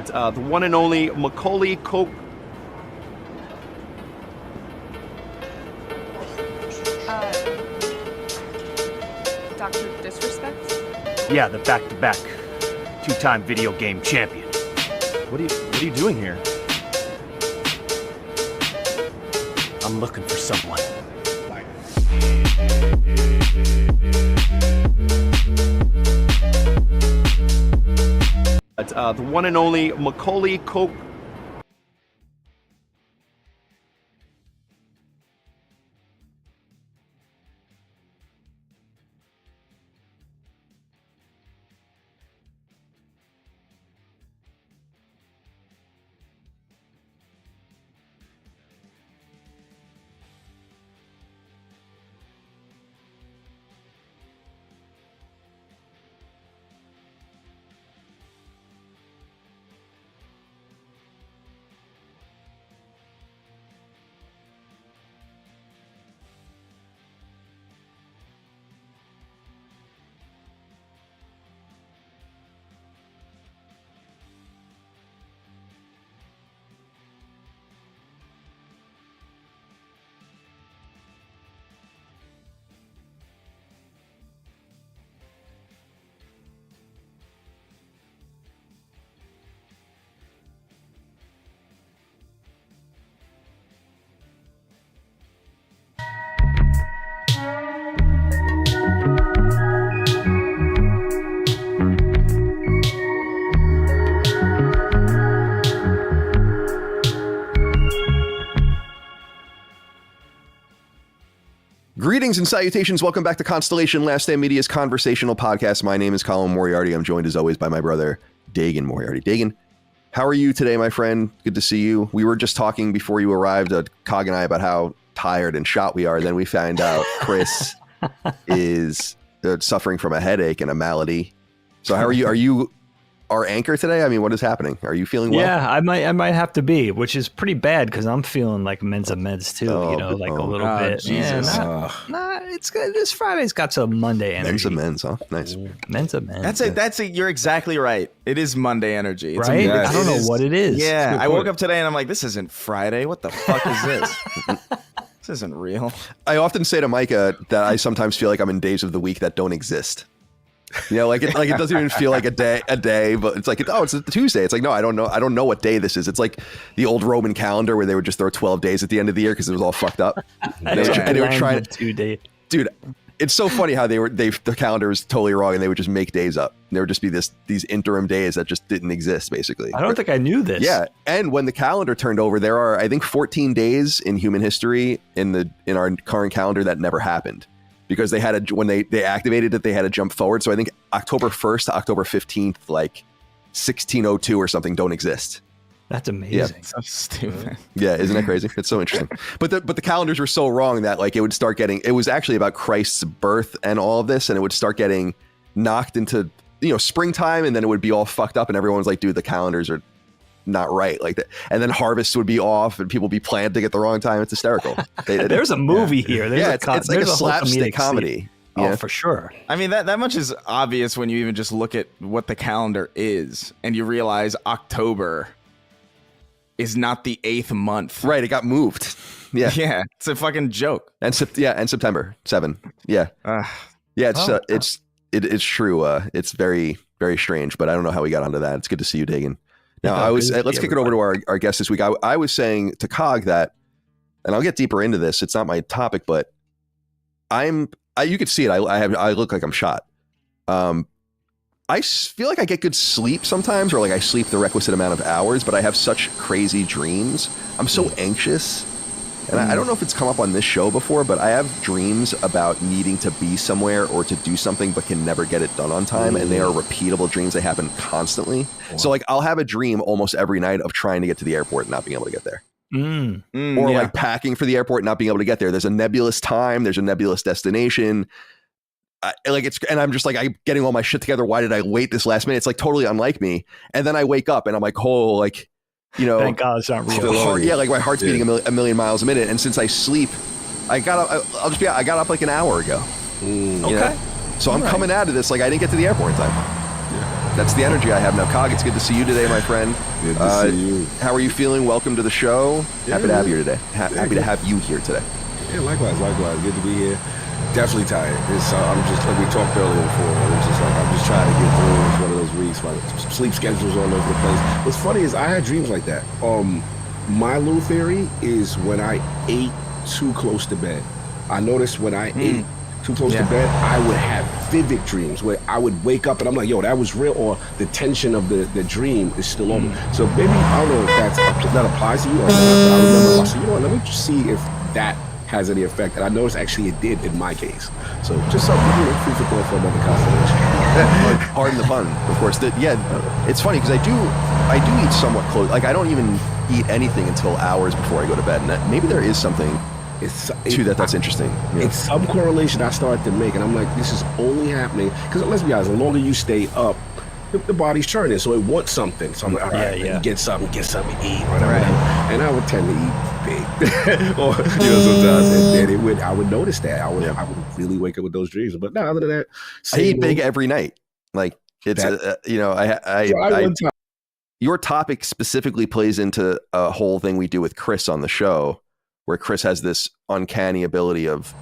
The one and only Macaulay Culkin. Dr. Disrespect? Yeah, the back-to-back two-time video game champion. What are you doing here? I'm looking for someone. The one and only Macaulay Culkin. Greetings and salutations. Welcome back to Constellation Last Stand Media's conversational podcast. My name is Colin Moriarty. I'm joined as always by my brother, Dagan Moriarty. Dagan, how are you today, my friend? Good to see you. We were just talking before you arrived, Cog and I, about how tired and shot we are. Then we found out Chris is suffering from a headache and a malady. So how are you? Are you our anchor today? I mean, what is happening? Are you feeling well? Yeah, I might have to be, which is pretty bad because I'm feeling like Mensa Meds too. A little bit. Jesus. Yeah, it's good. This Friday's got some Monday energy. Mensa, huh? Nice. Mensa Meds. That's it. You're exactly right. It is Monday energy. It's right? I don't know what it is. Yeah, I woke up today and I'm like, this isn't Friday. What the fuck is this? This isn't real. I often say to Micah that I sometimes feel like I'm in days of the week that don't exist. You know, like it doesn't even feel like a day, but it's like, it's a Tuesday. It's like, no, I don't know what day this is. It's like the old Roman calendar where they would just throw 12 days at the end of the year because it was all fucked up. And they were trying to 2 days. Dude, it's so funny how the calendar was totally wrong and they would just make days up. There would just be these interim days that just didn't exist, basically. I don't think I knew this. Yeah, and when the calendar turned over, there are, I think, 14 days in human history in our current calendar that never happened. Because they had when they activated it, they had to jump forward. So I think October 1st to October 15th, like 1602 or something, don't exist. That's amazing. Yeah. So stupid. Yeah, isn't that crazy? It's so interesting. But the calendars were so wrong that like it would start getting. It was actually about Christ's birth and all of this, and it would start getting knocked into springtime, and then it would be all fucked up, and everyone was like, "Dude, the calendars are not right," like that. And then harvest would be off and people would be planted at the wrong time. It's hysterical. There's a movie here. There's it's like a slapstick comedy. Oh, for sure. I mean, that much is obvious when you even just look at what the calendar is and you realize October is not the 8th month. Right, it got moved. Yeah. Yeah, it's a fucking joke. And September 7. Yeah. It's true. It's very, very strange, but I don't know how we got onto that. It's good to see you, Dagan. Now, let's kick it over to our guest this week. I was saying to Cog that, and I'll get deeper into this. It's not my topic, but you could see it. I look like I'm shot. I feel like I get good sleep sometimes, or like I sleep the requisite amount of hours, but I have such crazy dreams. I'm so anxious. And I don't know if it's come up on this show before, but I have dreams about needing to be somewhere or to do something, but can never get it done on time. And they are repeatable dreams. They happen constantly. Wow. So like I'll have a dream almost every night of trying to get to the airport and not being able to get there. Like packing for the airport and not being able to get there. There's a nebulous time. There's a nebulous destination. And I'm just like, I'm getting all my shit together. Why did I wait this last minute? It's like totally unlike me. And then I wake up and I'm like, thank God it's not real. Yeah, like my heart's beating a million miles a minute. And since I sleep, I got up like an hour ago. Okay. So I'm coming out of this like I didn't get to the airport in time. That's the energy I have now. Cog, it's good to see you today, my friend. Good to see you. How are you feeling? Welcome to the show. Happy to have you here today. Happy to have you here today. Yeah, likewise. Good to be here. Definitely tired. I'm just like we talked earlier before. It's just like I'm just trying to get through. It's one of those weeks. My sleep schedule's all over the place. What's funny is I had dreams like that. My little theory is when I ate too close to bed. I noticed when I ate too close to bed, I would have vivid dreams where I would wake up and I'm like, yo, that was real, or the tension of the dream is still on me. So maybe, I don't know if that applies to you or not, but I remember, so you know what, let me just see if that has any effect. And I noticed actually it did in my case. So just something, free for thought for another constellation. Pardon the pun, of course. It's funny because I do eat somewhat close. Like I don't even eat anything until hours before I go to bed, and maybe there is something to that. That's interesting. Yeah. It's some correlation I started to make, and I'm like, this is only happening because let's be honest, the longer you stay up, the body's churning, so it wants something. So I'm like, all right, you get something to eat, whatever. Right. And I would tend to eat big, or sometimes, and then I would notice that I would really wake up with those dreams. But no, other than that, I eat big every night. Like it's your topic specifically plays into a whole thing we do with Chris on the show, where Chris has this uncanny ability of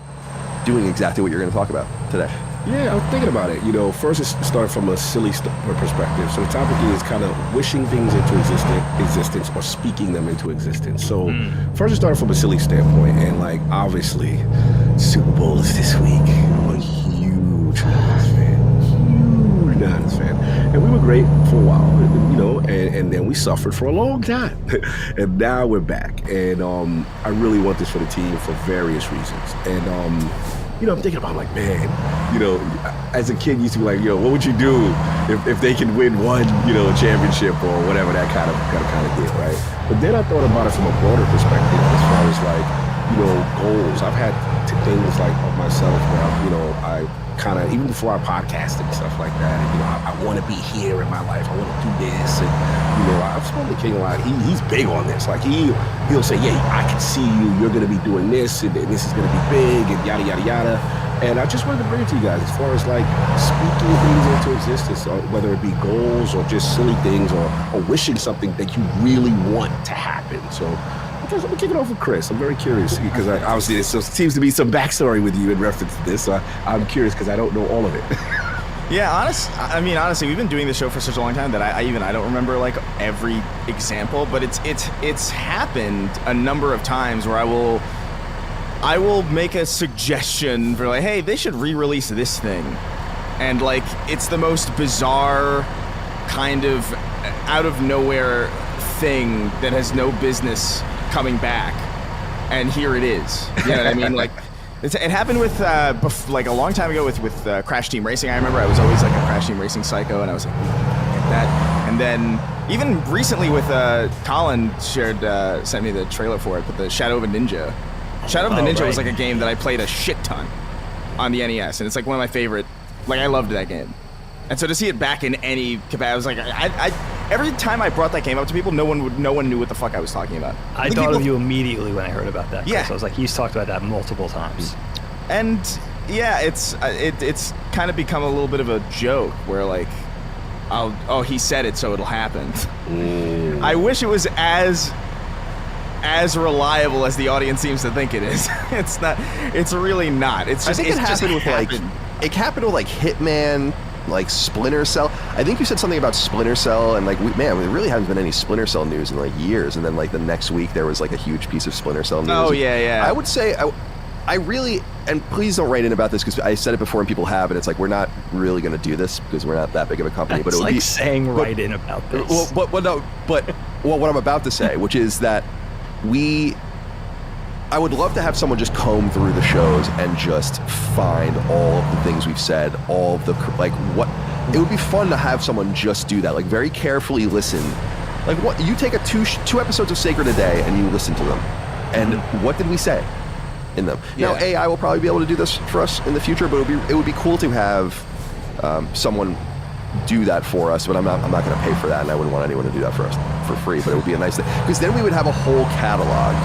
doing exactly what you're going to talk about today. Yeah, I was thinking about it. First it started from a silly perspective. So the topic is kind of wishing things into existence or speaking them into existence. So first it started from a silly standpoint, and like obviously Super Bowl is this week. I'm a huge Niners fan. And we were great for a while, and then we suffered for a long time. And now we're back. And I really want this for the team for various reasons. And I'm thinking about, like, man, as a kid, you used to be like, what would you do if they can win one, championship or whatever that kind of did, right? But then I thought about it from a broader perspective as far as, like, goals. I've had things like of myself where, I kind of, even before I podcasted and stuff like that, and, I want to be here in my life. I want to do this. And, I've spoken to King a lot. He's big on this. Like, he'll say, yeah, I can see you. You're going to be doing this, and this is going to be big, and yada, yada, yada. And I just wanted to bring it to you guys as far as, like, speaking things into existence, whether it be goals or just silly things or wishing something that you really want to happen. So let me kick it off with Chris. I'm very curious because obviously there seems to be some backstory with you in reference to this. So I'm curious because I don't know all of it. Yeah, honestly, we've been doing this show for such a long time that I don't remember like every example, but it's happened a number of times where I will make a suggestion for like, hey, they should re-release this thing, and like it's the most bizarre kind of out of nowhere thing that has no business coming back, and here it is. You know what I mean? Like it happened with like a long time ago with Crash Team Racing. I remember I was always like a Crash Team Racing psycho, and I was like, get that. And then even recently with Colin sent me the trailer for it, but the Shadow of a Ninja. Shadow of the Ninja was like a game that I played a shit ton on the NES, and it's like one of my favorite. Like I loved that game. And so to see it back in any capacity, I was like, I every time I brought that game up to people, no one knew what the fuck I was talking about. I thought of you immediately when I heard about that. Yeah, I was like, he's talked about that multiple times. And yeah, it's kind of become a little bit of a joke where like, he said it, so it'll happen. I wish it was as reliable as the audience seems to think it is. It's not. It's really not. It's just. I think it happened with it happened with like Hitman. Like Splinter Cell. I think you said something about Splinter Cell, and like, there really hasn't been any Splinter Cell news in like years. And then like the next week there was like a huge piece of Splinter Cell news. Oh yeah. I would say I really, and please don't write in about this because I said it before and people have, and it's like we're not really going to do this because we're not that big of a company. That's but it would like be saying write in about this. Well, what I'm about to say, which is that I would love to have someone just comb through the shows and just find all of the things we've said, all of the, like, what, it would be fun to have someone just do that, like very carefully listen. Like what, you take two episodes of Sacred a day and you listen to them. And what did we say in them? Yeah. Now, AI will probably be able to do this for us in the future, but it would be cool to have someone do that for us, but I'm not going to pay for that, and I wouldn't want anyone to do that for us for free, but it would be a nice thing. Because then we would have a whole catalog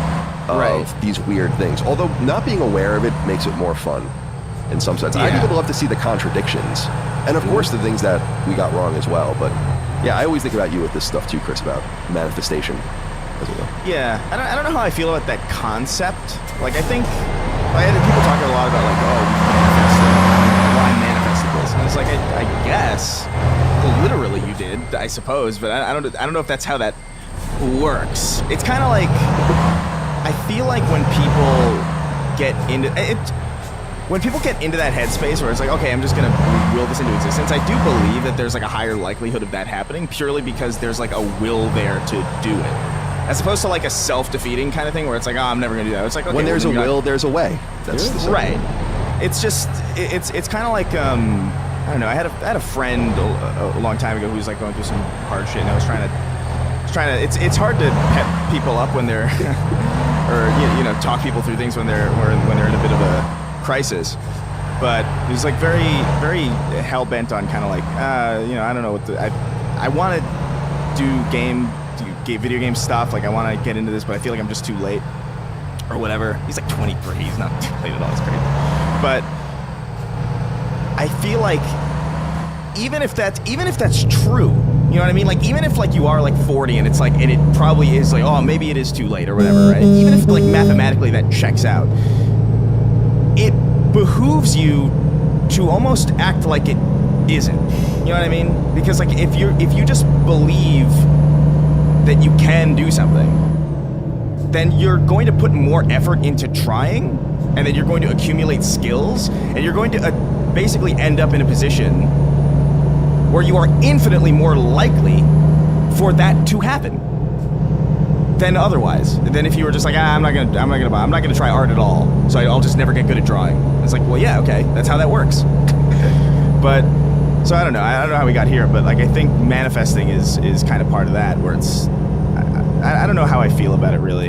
of these weird things. Although not being aware of it makes it more fun. in some sense. I Yeah. would love to see the contradictions, and of course the things that we got wrong as well. But yeah, I always think about you with this stuff too, Chris, about manifestation as well. Yeah, I don't know how I feel about that concept. Like, I think people talk a lot about like, oh, we manifested this, and it's like, I guess, literally you did, I suppose, but I don't know if that's how that works. It's kind of like, I feel like when people get into it. When people get into that headspace where it's like, okay, I'm just gonna will this into existence, I do believe that there's like a higher likelihood of that happening purely because there's like a will there to do it, as opposed to like a self-defeating kind of thing where it's like, oh, I'm never gonna do that. It's like, okay, When there's a well, will, there's a way. That's the simple. right. It's just it's kind of like I don't know. I had a friend a long time ago who was like going through some hard shit, and I was trying to. It's hard to pep people up when they're or talk people through things when they're in a bit of a crisis. But he was like very very hell bent on kind of like I don't know what I want to do video game stuff. Like I want to get into this, but I feel like I'm just too late or whatever. He's like 23. He's not too late at all. It's crazy. But I feel like even if that's true, you know what I mean? Like even if like you are like 40 and it's like and it probably is like, oh, maybe it is too late or whatever, right? Even if like mathematically that checks out, it behooves you to almost act like it isn't. You know what I mean? Because like if you just believe that you can do something, then you're going to put more effort into trying, and then you're going to accumulate skills, and you're going to basically end up in a position where you are infinitely more likely for that to happen than otherwise. Than if you were just like, I'm not gonna try art at all, so I'll just never get good at drawing. It's like, well, yeah, okay, that's how that works. But so I don't know how we got here, but like I think manifesting is kind of part of that, where it's I don't know how I feel about it really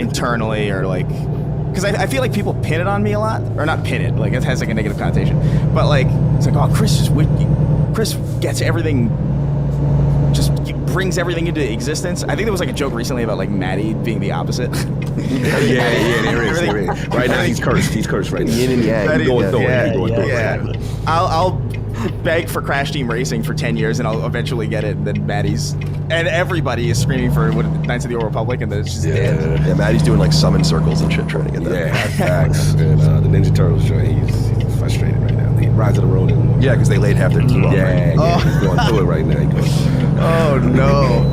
internally, or like, because I feel like people pin it on me a lot, or not pin it, like it has like a negative connotation, but like it's like, oh, Chris gets everything, just brings everything into existence. I think there was like a joke recently about like Maddie being the opposite. yeah, there is. Right now he's cursed right now. Yin and yang. He's going through it. Yeah. I'll beg for Crash Team Racing for 10 years and I'll eventually get it, and then Maddie's and everybody is screaming for Knights of the Old Republic, and then it's just dead. Yeah, Maddie's doing like summon circles and shit trying to get that. Yeah, facts. And the Ninja Turtles joint, he's frustrated right now. He Rise of the Ronin. Yeah, because they laid half their team off. Yeah, Right? he's going through it right now. Oh no.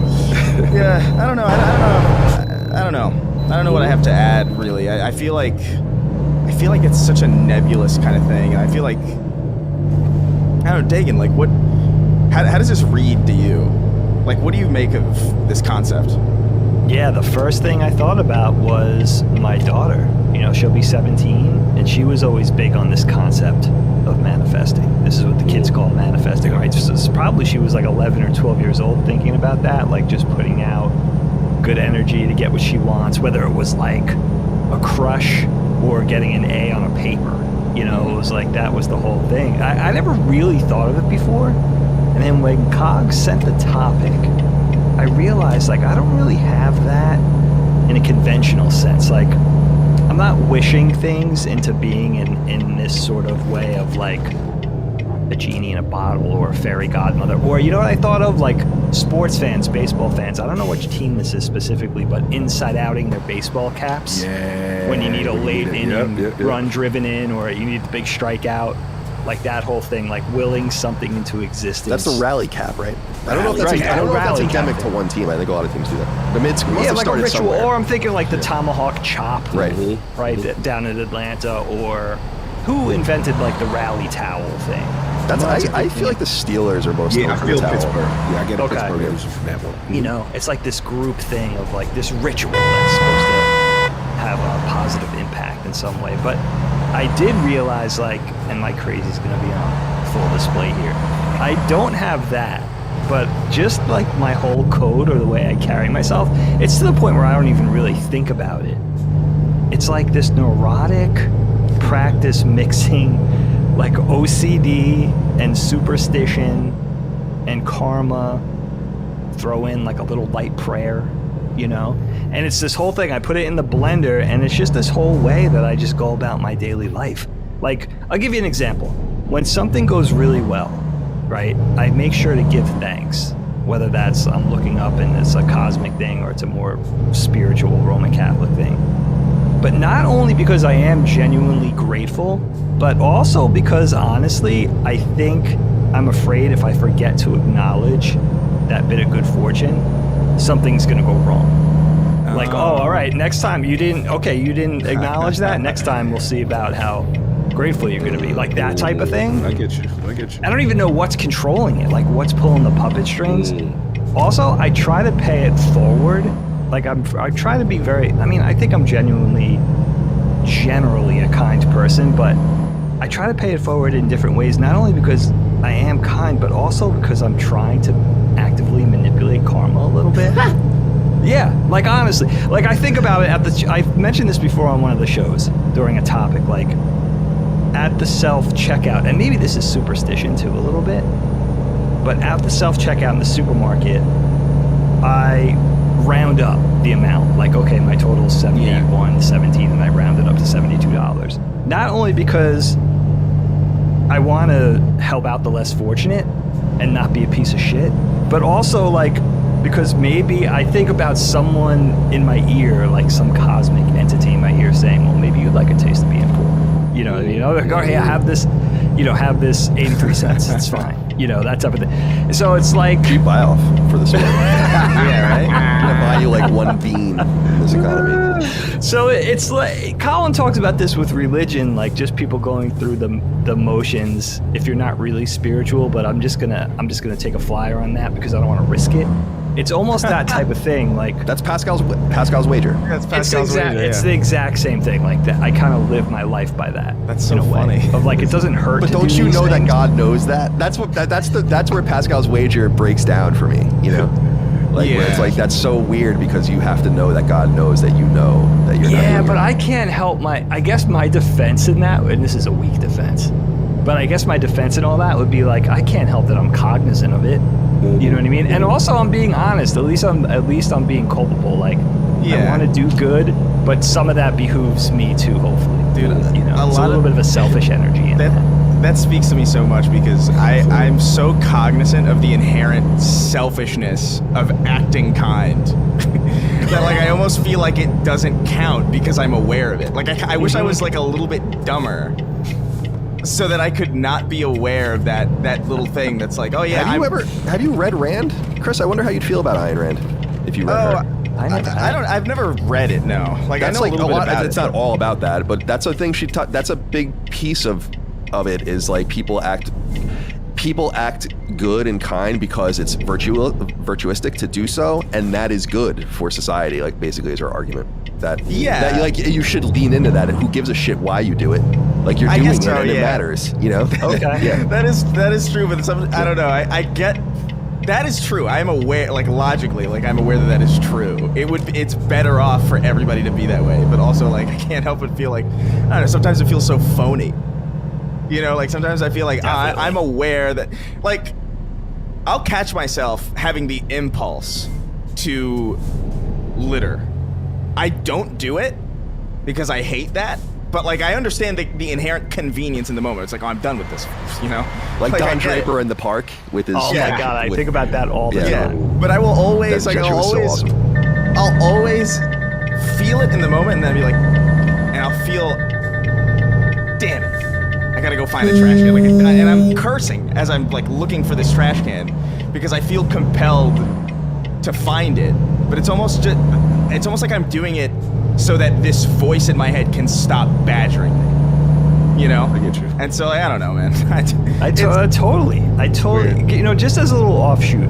Yeah, I don't know. I don't know what I have to add really. I feel like it's such a nebulous kind of thing, and I feel like, I don't know, Dagan, like how does this read to you? Like, what do you make of this concept? Yeah, the first thing I thought about was my daughter. You know, she'll be 17, and she was always big on this concept of manifesting. This is what the kids call manifesting, right? So it's probably she was like 11 or 12 years old thinking about that, like just putting out good energy to get what she wants, whether it was like a crush or getting an A on a paper. You know, it was like that was the whole thing. I never really thought of it before. And then when Cogs sent the topic, I realized like I don't really have that in a conventional sense. Like I'm not wishing things into being in this sort of way of like a genie in a bottle or a fairy godmother. Or you know what I thought of? Like sports fans, baseball fans. I don't know which team this is specifically, but inside outing their baseball caps. Yeah. When you need a late inning Yep. run driven in, or you need the big strikeout. Like that whole thing, like willing something into existence. That's the rally cap, right? I don't know if that's, Right, I don't know if that's rally endemic cap. to one team. I think a lot of teams do that. The Mids must yeah, have like a started ritual. somewhere. Or I'm thinking like the tomahawk chop, Right. right down in Atlanta, or who invented like the rally towel thing? That's I feel like the Steelers are most Yeah, known I for feel the towel. Pittsburgh. Yeah, I get a Okay. Pittsburgh energy from that one. You know, it's like this group thing of like this ritual that's supposed to have a positive impact in some way. But I did realize, like, and my crazy's gonna be on full display here. I don't have that, but just like my whole code or the way I carry myself, it's to the point where I don't even really think about it. It's like this neurotic practice mixing like OCD and superstition and karma, throw in like a little light prayer, you know? And it's this whole thing, I put it in the blender, and it's just this whole way that I just go about my daily life. Like, I'll give you an example. When something goes really well, right, I make sure to give thanks. Whether that's I'm looking up and it's a cosmic thing or it's a more spiritual Roman Catholic thing. But not only because I am genuinely grateful, but also because honestly, I think I'm afraid if I forget to acknowledge that bit of good fortune, something's gonna go wrong. Like, oh, all right, next time you didn't acknowledge that. Next time we'll see about how grateful you're gonna be. Like that type of thing. I get you. I don't even know what's controlling it, like what's pulling the puppet strings. Also, I try to pay it forward. Like I try to be I think I'm generally a kind person, but I try to pay it forward in different ways, not only because I am kind, but also because I'm trying to actively manipulate karma a little bit. Yeah, like honestly, like I think about it I've mentioned this before on one of the shows during a topic, like at the self-checkout, and maybe this is superstition too a little bit, but at the self-checkout in the supermarket, I round up the amount. Like, okay, my total is $71.17, and I round it up to $72. Not only because I want to help out the less fortunate and not be a piece of shit, but also like because maybe I think about someone in my ear, like some cosmic entity in my ear saying, well, maybe you'd like a taste of being poor. You know what I mean? Like, oh, hey, have this 83 cents. It's fine. You know, that type of thing. So it's like... Cheap buy-off for the store. Yeah, right? I'm going to buy you like one bean in this economy. So it's like... Colin talks about this with religion, like just people going through the motions if you're not really spiritual, but I'm just gonna take a flyer on that because I don't want to risk it. It's almost that type of thing. Like that's Pascal's wager. That's Pascal's wager. It's the exact same thing. Like that, I kind of live my life by that. That's so in a funny. Way. Of like it doesn't hurt. But to don't do you these know that things. God knows that? That's where Pascal's wager breaks down for me. You know, like where it's like that's so weird because you have to know that God knows that you know that you're not. Yeah, doing but it. I can't help I guess my defense in that, and this is a weak defense, but I guess my defense in all that would be like I can't help that I'm cognizant of it. You know what I mean? And also I'm being honest. At least I'm being culpable. Like I want to do good, but some of that behooves me too. Hopefully, dude. You know, it's a little bit of a selfish energy in that. That speaks to me so much because I'm so cognizant of the inherent selfishness of acting kind that like I almost feel like it doesn't count because I'm aware of it. Like I wish I was like a little bit dumber so that I could not be aware of that little thing that's like, oh yeah. Have you read Rand? Chris, I wonder how you'd feel about Ayn Rand if you read her. I've never read it, no. Like That's I know like a little bit about it's it. not all about that, but that's a thing she taught. That's a big piece of it is like people act good and kind because it's virtuistic to do so, and that is good for society. Like basically is her argument that like you should lean into that, and who gives a shit why you do it? Like you're doing it and it matters, you know? Okay. Yeah. That is true, but I don't know. I get that is true. I am aware, like logically, like I'm aware that is true. It's better off for everybody to be that way, but also like I can't help but feel like I don't know. Sometimes it feels so phony. You know, like sometimes I feel like I'm aware that, like, I'll catch myself having the impulse to litter. I don't do it because I hate that, but like I understand the inherent convenience in the moment. It's like, oh, I'm done with this, you know? Like Don Draper in the park with his... Oh my God, I think about that all the time. Yeah, but I will always, That like, gesture was so awesome. I'll always feel it in the moment and then be like, and I'll feel, damn it. I gotta go find a trash can, like, and I'm cursing as I'm like looking for this trash can because I feel compelled to find it. But it's almost like I'm doing it so that this voice in my head can stop badgering me. You know? I get you. And so I don't know, man. I totally, weird. you know, just as a little offshoot,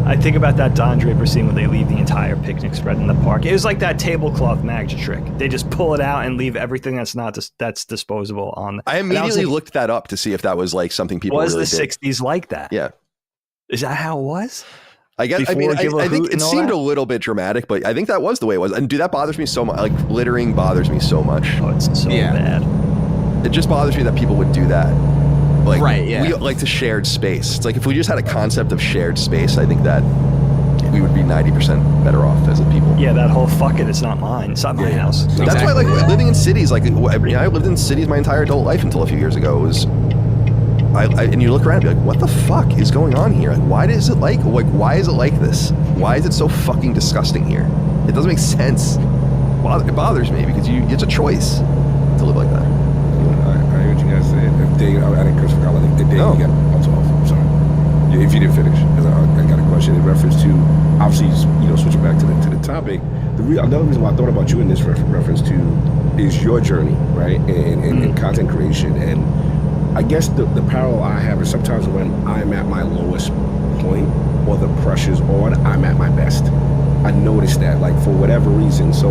I think about that Don Draper scene where they leave the entire picnic spread in the park. It was like that tablecloth magic trick. They just pull it out and leave everything that's disposable on. I immediately looked that up to see if that was like something people was really the did. 60s like that? Yeah. Is that how it was? I guess. I mean, Before Give a I think Hoot it and all seemed that? a little bit dramatic, but I think that was the way it was. And dude, that bothers me so much. Like littering bothers me so much. Oh, it's so bad. It just bothers me that people would do that. Like, Right, yeah. We like the shared space. It's like if we just had a concept of shared space, I think that we would be 90% better off as a people. Yeah, that whole fuck it, it's not mine. It's not my house. That's why, like, living in cities, like, I lived in cities my entire adult life until a few years ago. It was, and you look around and be like, what the fuck is going on here? Like, why is it like this? Why is it so fucking disgusting here? It doesn't make sense. It bothers me because it's a choice to live like that. I heard you guys say it. I didn't curse for Colin. No. I'm sorry. If you didn't finish, because I got a question in reference to, obviously, switching back to the topic. Another reason why I thought about you in this reference to is your journey, right, in content creation. And I guess the parallel I have is sometimes when I'm at my lowest point or the pressure's on, I'm at my best. I noticed that, like, for whatever reason. So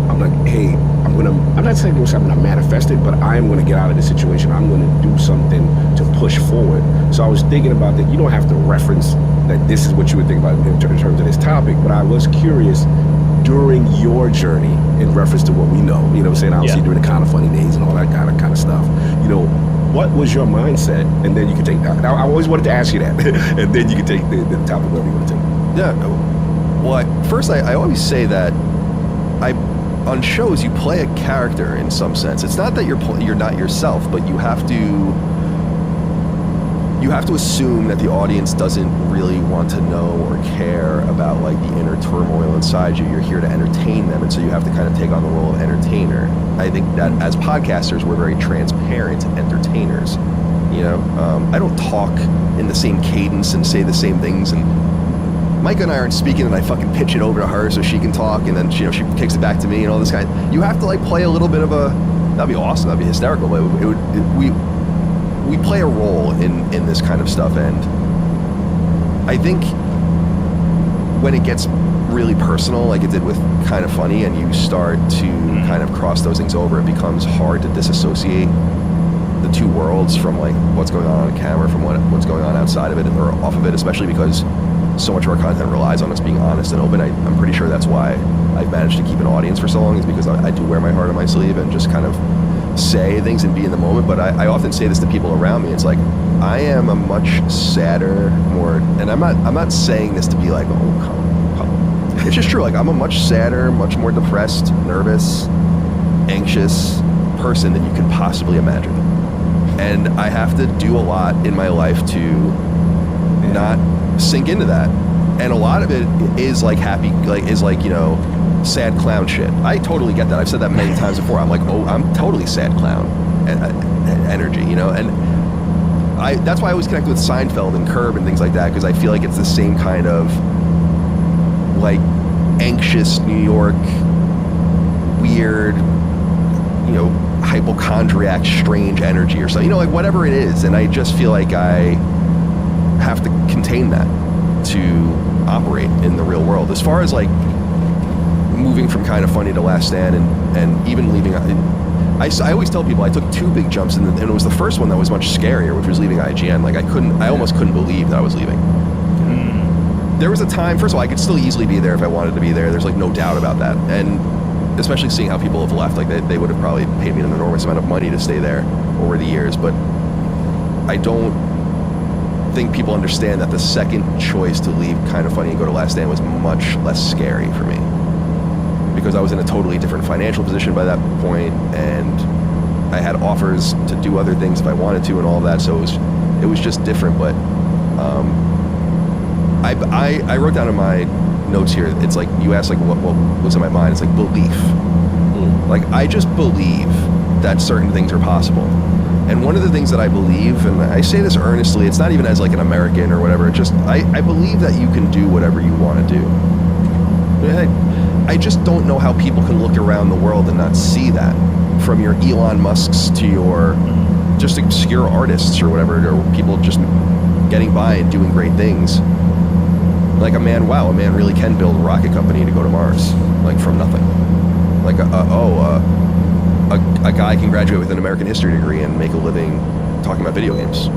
I'm like, hey, I'm not saying I'm gonna manifest it, but I'm gonna get out of this situation. I'm gonna do something to push forward. So I was thinking about that. You don't have to reference that this is what you would think about in terms of this topic, but I was curious during your journey in reference to what we know, you know what I'm saying? Obviously during the Kind of Funny days and all that kind of stuff, what was your mindset? And then you can take that. Now, I always wanted to ask you that, and then you can take the topic wherever you want to take it. Yeah. Well, first, I always say that on shows you play a character in some sense. It's not that you're not yourself, but you have to assume that the audience doesn't really want to know or care about, like, the inner turmoil inside you. You're here to entertain them, and so you have to kind of take on the role of entertainer. I think that as podcasters, we're very transparent entertainers. I don't talk in the same cadence and say the same things, and Micah and I aren't speaking, and I fucking pitch it over to her so she can talk, and then she kicks it back to me and all this kind. You have to, like, play a little bit of a. That'd be awesome. That'd be hysterical. But we play a role in this kind of stuff, and I think when it gets really personal, like it did with Kind of Funny, and you start to kind of cross those things over, it becomes hard to disassociate the two worlds from, like, what's going on camera from what's going on outside of it or off of it, especially because so much of our content relies on us being honest and open. I'm pretty sure that's why I've managed to keep an audience for so long, is because I do wear my heart on my sleeve and just kind of say things and be in the moment. But I often say this to people around me. It's like, I am a much sadder, more, and I'm not saying this to be like, oh, come. It's just true. Like, I'm a much sadder, much more depressed, nervous, anxious person than you can possibly imagine. And I have to do a lot in my life to not sink into that. And a lot of it is like sad clown shit. I totally get that. I've said that many times before. I'm like, I'm totally sad clown energy, and that's why I always connect with Seinfeld and Curb and things like that, because I feel like it's the same kind of, like, anxious New York, weird, hypochondriac, strange energy or something, like, whatever it is. And I just feel like I have to contain that to operate in the real world. As far as, like, moving from Kind of Funny to Last Stand and even leaving, I always tell people I took two big jumps, and it was the first one that was much scarier, which was leaving IGN. Like, I almost couldn't believe that I was leaving. There was a time, first of all, I could still easily be there if I wanted to be there. There's, like, no doubt about that. And especially seeing how people have left, like, they would have probably paid me an enormous amount of money to stay there over the years. But I don't think people understand that the second choice to leave Kind of Funny and go to Last Stand was much less scary for me, because I was in a totally different financial position by that point, and I had offers to do other things if I wanted to and all of that. So it was just different. But I wrote down in my notes here, it's like, you asked, like, what was in my mind. It's like belief. Like, I just believe that certain things are possible. And one of the things that I believe, and I say this earnestly, it's not even as, like, an American or whatever, it's just, I believe that you can do whatever you want to do. I just don't know how people can look around the world and not see that. From your Elon Musks to your just obscure artists or whatever, or people just getting by and doing great things. Like, a man really can build a rocket company to go to Mars, like, from nothing. Like, a guy can graduate with an American history degree and make a living talking about video games.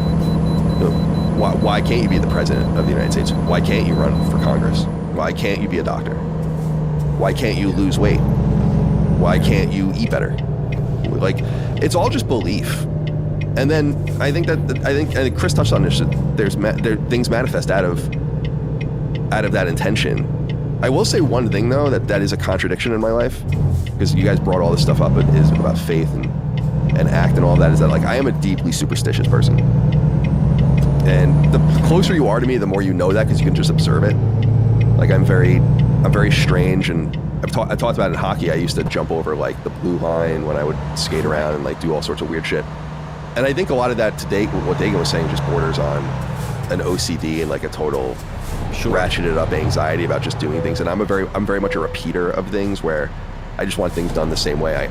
Why can't you be the president of the United States? Why can't you run for Congress? Why can't you be a doctor? Why can't you lose weight? Why can't you eat better? Like, it's all just belief. And then I think Chris touched on this. Things manifest out of out of that intention. I will say one thing though, that is a contradiction in my life, because you guys brought all this stuff up, it is about faith and act and all that, is that like I am a deeply superstitious person. And the closer you are to me, the more you know that, because you can just observe it. Like I'm very strange, and I talked about it in hockey. I used to jump over like the blue line when I would skate around and like do all sorts of weird shit. And I think a lot of that today, what Dagan was saying, just borders on an OCD and like a total ratcheted up anxiety about just doing things. And I'm very much a repeater of things, where I just want things done the same way.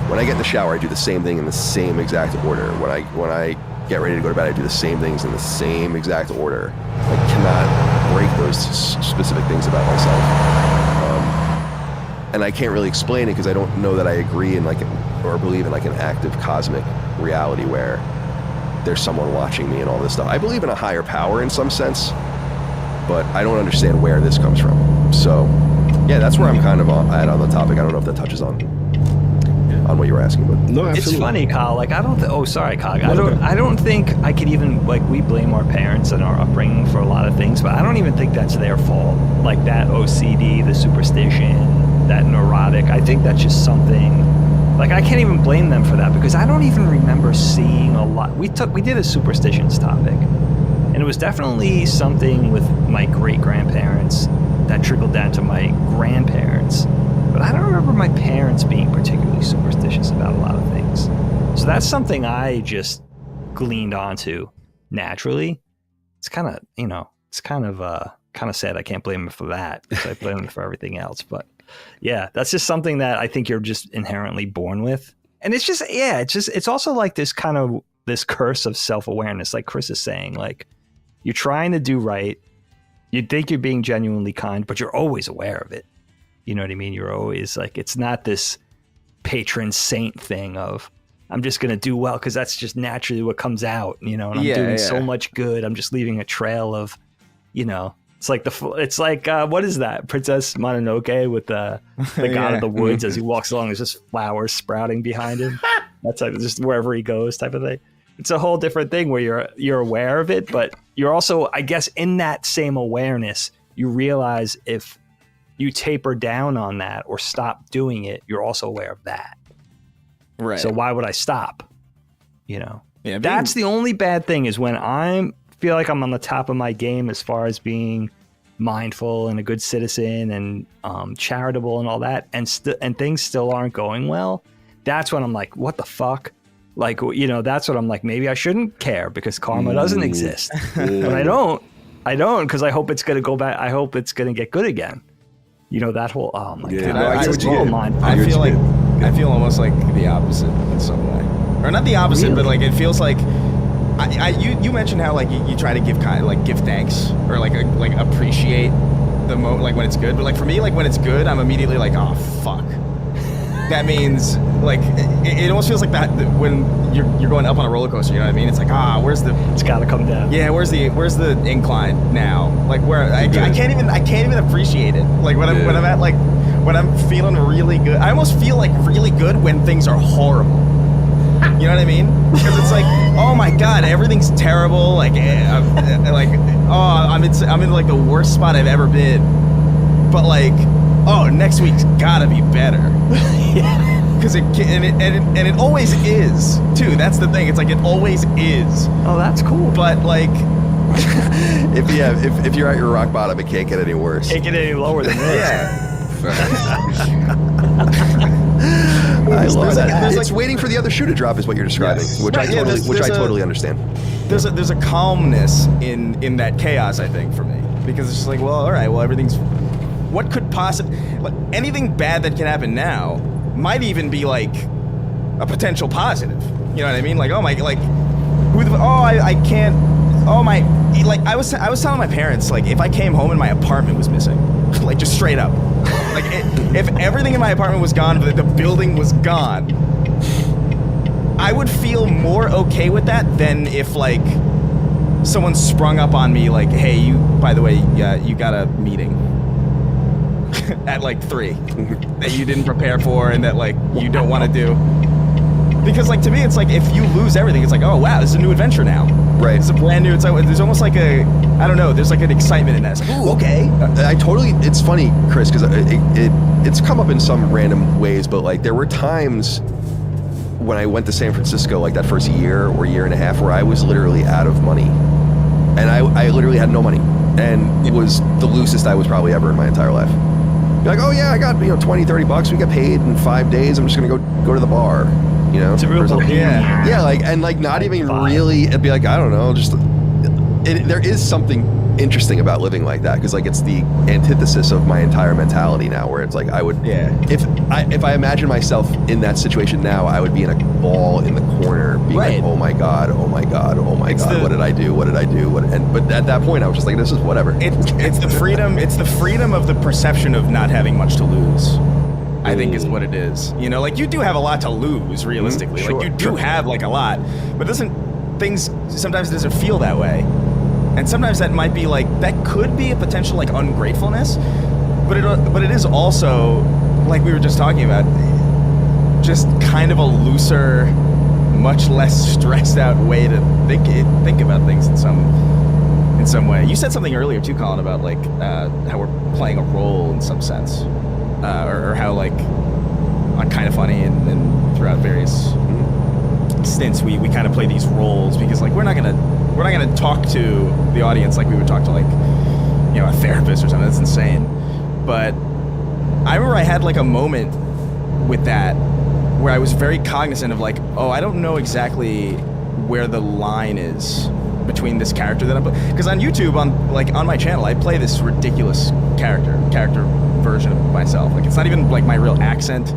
When I get in the shower, I do the same thing in the same exact order. When I get ready to go to bed, I do the same things in the same exact order. I cannot break those specific things about myself. And I can't really explain it because I don't know that I agree in or believe in like an active cosmic reality where there's someone watching me and all this stuff. I believe in a higher power in some sense, but I don't understand where this comes from. So yeah, that's where I'm kind of at on the topic. I don't know if that touches on what you were asking, but No, absolutely. It's funny, Kyle. Like I don't. Sorry, Kyle. I don't think I could even like. We blame our parents and our upbringing for a lot of things, but I don't even think that's their fault. Like that OCD, the superstition, that neurotic. I think that's just something. Like I can't even blame them for that, because I don't even remember seeing a lot. We did a superstitions topic, and it was definitely something with my great grandparents that trickled down to my grandparents. But I don't remember my parents being particularly superstitious about a lot of things. So that's something I just gleaned onto naturally. It's kind of sad. I can't blame them for that, because I blame them for everything else. But yeah, that's just something that I think you're just inherently born with. And it's also like this curse of self-awareness, like Chris is saying. Like you're trying to do right. You think you're being genuinely kind, but you're always aware of it. You know what I mean? You're always like, it's not this patron saint thing of, I'm just going to do well because that's just naturally what comes out, and I'm doing so much good. I'm just leaving a trail of, it's like what is that? Princess Mononoke with the god of the woods as he walks along, there's just flowers sprouting behind him. That's like just wherever he goes type of thing. It's a whole different thing where you're aware of it, but you're also, I guess, in that same awareness, you realize if you taper down on that or stop doing it, you're also aware of that. Right. So why would I stop? Yeah, that's the only bad thing, is when I feel like I'm on the top of my game as far as being mindful and a good citizen and charitable and all that, and things still aren't going well. That's when I'm like, what the fuck? Like, that's what I'm like, maybe I shouldn't care because karma doesn't exist. But I don't because I hope it's going to go back. I hope it's going to get good again. That whole, oh my God. I feel almost like the opposite in some way. Or not the opposite, really? But like it feels like you mentioned how like you try to give thanks or like appreciate the moment, like when it's good. But like for me, like when it's good, I'm immediately like, oh fuck. That means like it almost feels like that when you're going up on a roller coaster. You know what I mean? It's like where's the? It's got to come down. Yeah, where's the incline now? Like where I can't even appreciate it. Like when I'm at like when I'm feeling really good, I almost feel like really good when things are horrible. You know what I mean? Because it's like, oh my God, everything's terrible. Like I'm in like the worst spot I've ever been. But like, next week's gotta be better. Yeah, because it always is too. That's the thing. It's like it always is. Oh, that's cool. But like, if you're at your rock bottom, it can't get any worse. Can't get any lower than this. Yeah. I love that. It's waiting for the other shoe to drop, is what you're describing, yes. Which I totally understand. There's a calmness in that chaos, I think, for me, because it's just like, well, all right, well, everything's. What could possibly, anything bad that can happen now might even be like a potential positive. You know what I mean? Like, oh my, like, I can't. Oh my, like I was telling my parents, like if I came home and my apartment was missing, like just straight up, like if everything in my apartment was gone, but the building was gone, I would feel more okay with that than if like someone sprung up on me like, hey, by the way, you got a meeting at like 3 that you didn't prepare for and that like you don't want to do. Because like to me, it's like if you lose everything, it's like, oh wow, this is a new adventure now. Right. It's a brand new. There's almost like I don't know. There's like an excitement in that. It's like, ooh, okay. I totally. It's funny, Chris, because it's come up in some random ways, but like there were times when I went to San Francisco, like that first year or year and a half, where I was literally out of money, and I literally had no money, and it was the loosest I was probably ever in my entire life. Be like, oh yeah, I got $20-$30. We get paid in 5 days. I'm just gonna go to the bar. It's a real Yeah. Yeah, like and like not even really. It'd be like I don't know, just there is something interesting about living like that because like it's the antithesis of my entire mentality now, where it's like I would if I imagine myself in that situation now, I would be in a ball in the corner, being like, oh my god, what did I do? But at that point, I was just like, this is whatever. It's the freedom. It's the freedom of the perception of not having much to lose. I think is what it is. Like you do have a lot to lose, realistically. Sure, like you do have like a lot, but sometimes it doesn't feel that way. And sometimes that might be like, that could be a potential like ungratefulness, but it is also, like we were just talking about, just kind of a looser, much less stressed out way to think about things in some way. You said something earlier too, Colin, about like how we're playing a role in some sense. Or how like on Kind of Funny and throughout various stints we kind of play these roles because like we're not gonna talk to the audience like we would talk to like a therapist or something. That's insane. But I remember I had like a moment with that where I was very cognizant of like, oh, I don't know exactly where the line is between this character that I'm playing. Because on YouTube, on my channel, I play this ridiculous character version of myself. Like it's not even like my real accent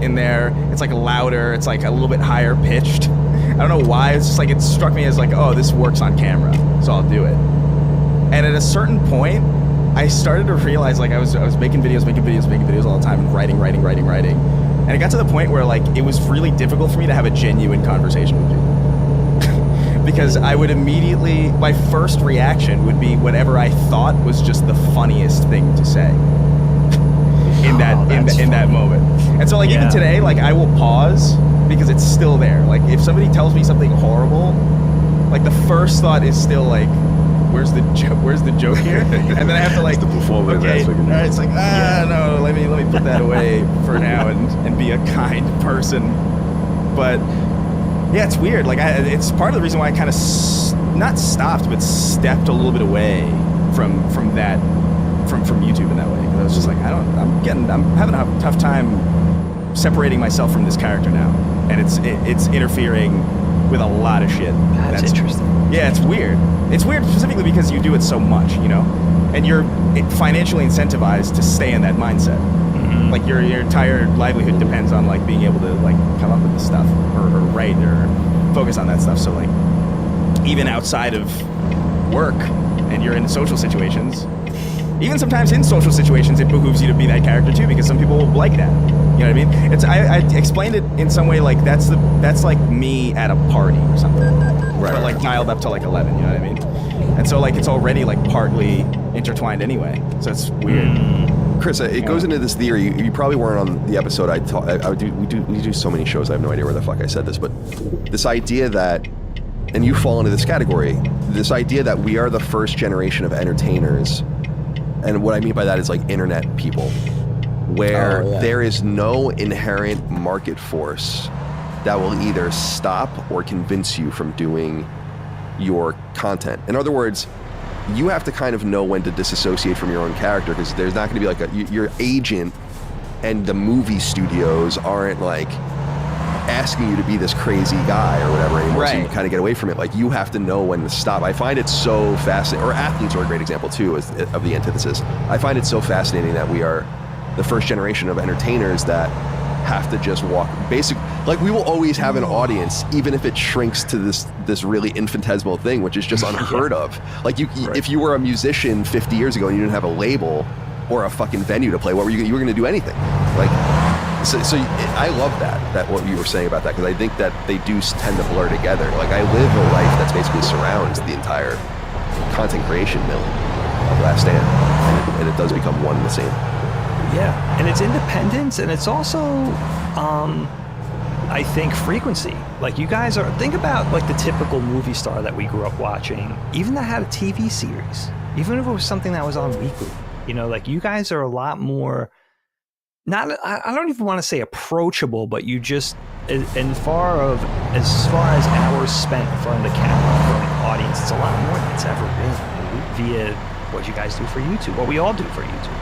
in there. It's like louder. It's like a little bit higher pitched. I don't know why. It's just like it struck me as like, oh, this works on camera, so I'll do it. And at a certain point, I started to realize like I was making videos all the time and writing. And it got to the point where like it was really difficult for me to have a genuine conversation with you. Because I would immediately, my first reaction would be whatever I thought was just the funniest thing to say in that moment. And so like even today, like I will pause because it's still there. Like if somebody tells me something horrible, like the first thought is still like, where's the joke here? And then I have to like, the performance aspect. All right, it's like no, let me put that away for now and be a kind person. But yeah, it's weird. Like it's part of the reason why I kind of not stopped, but stepped a little bit away from YouTube in that way. Because I was just like, I'm having a tough time separating myself from this character now, and it's interfering with a lot of shit. That's interesting. Yeah, it's weird. It's weird specifically because you do it so much, and you're financially incentivized to stay in that mindset. Mm-hmm. Like your entire livelihood depends on like being able to like come up with this stuff or write or focus on that stuff. So like even outside of work and you're in social situations, even sometimes in social situations, it behooves you to be that character too, because some people will like that. You know what I mean? I explained it in some way like that's like me at a party or something, right? But like dialed up to like 11. You know what I mean? And so like it's already like partly intertwined anyway. So it's weird. Chris, it goes into this theory. You probably weren't on the episode. We do so many shows. I have no idea where the fuck I said this, but this idea that, and you fall into this category, this idea that we are the first generation of entertainers. And what I mean by that is like internet people, where there is no inherent market force that will either stop or convince you from doing your content. In other words, you have to kind of know when to disassociate from your own character, because there's not going to be like your agent and the movie studios aren't like asking you to be this crazy guy or whatever anymore, right? So you kind of get away from it. Like you have to know when to stop. I find it so fascinating, or athletes are a great example too, of the antithesis. I find it so fascinating that we are the first generation of entertainers that have to just walk basic. Like we will always have an audience, even if it shrinks to this really infinitesimal thing, which is just unheard of. Like if you were a musician 50 years ago and you didn't have a label or a fucking venue to play, what were you were going to do anything? Like, so I love that what you were saying about that, because I think that they do tend to blur together. Like I live a life that's basically surrounds the entire content creation mill of Last Stand, and it does become one and the same. Yeah, and it's independence, and it's also I think frequency. Like, you guys are, think about like the typical movie star that we grew up watching, even that had a TV series, even if it was something that was on weekly. You know, like, you guys are a lot more, not, I don't even want to say approachable, but you just, as far as hours spent in front of the camera for an audience, it's a lot more than it's ever been via what you guys do for YouTube, what we all do for YouTube.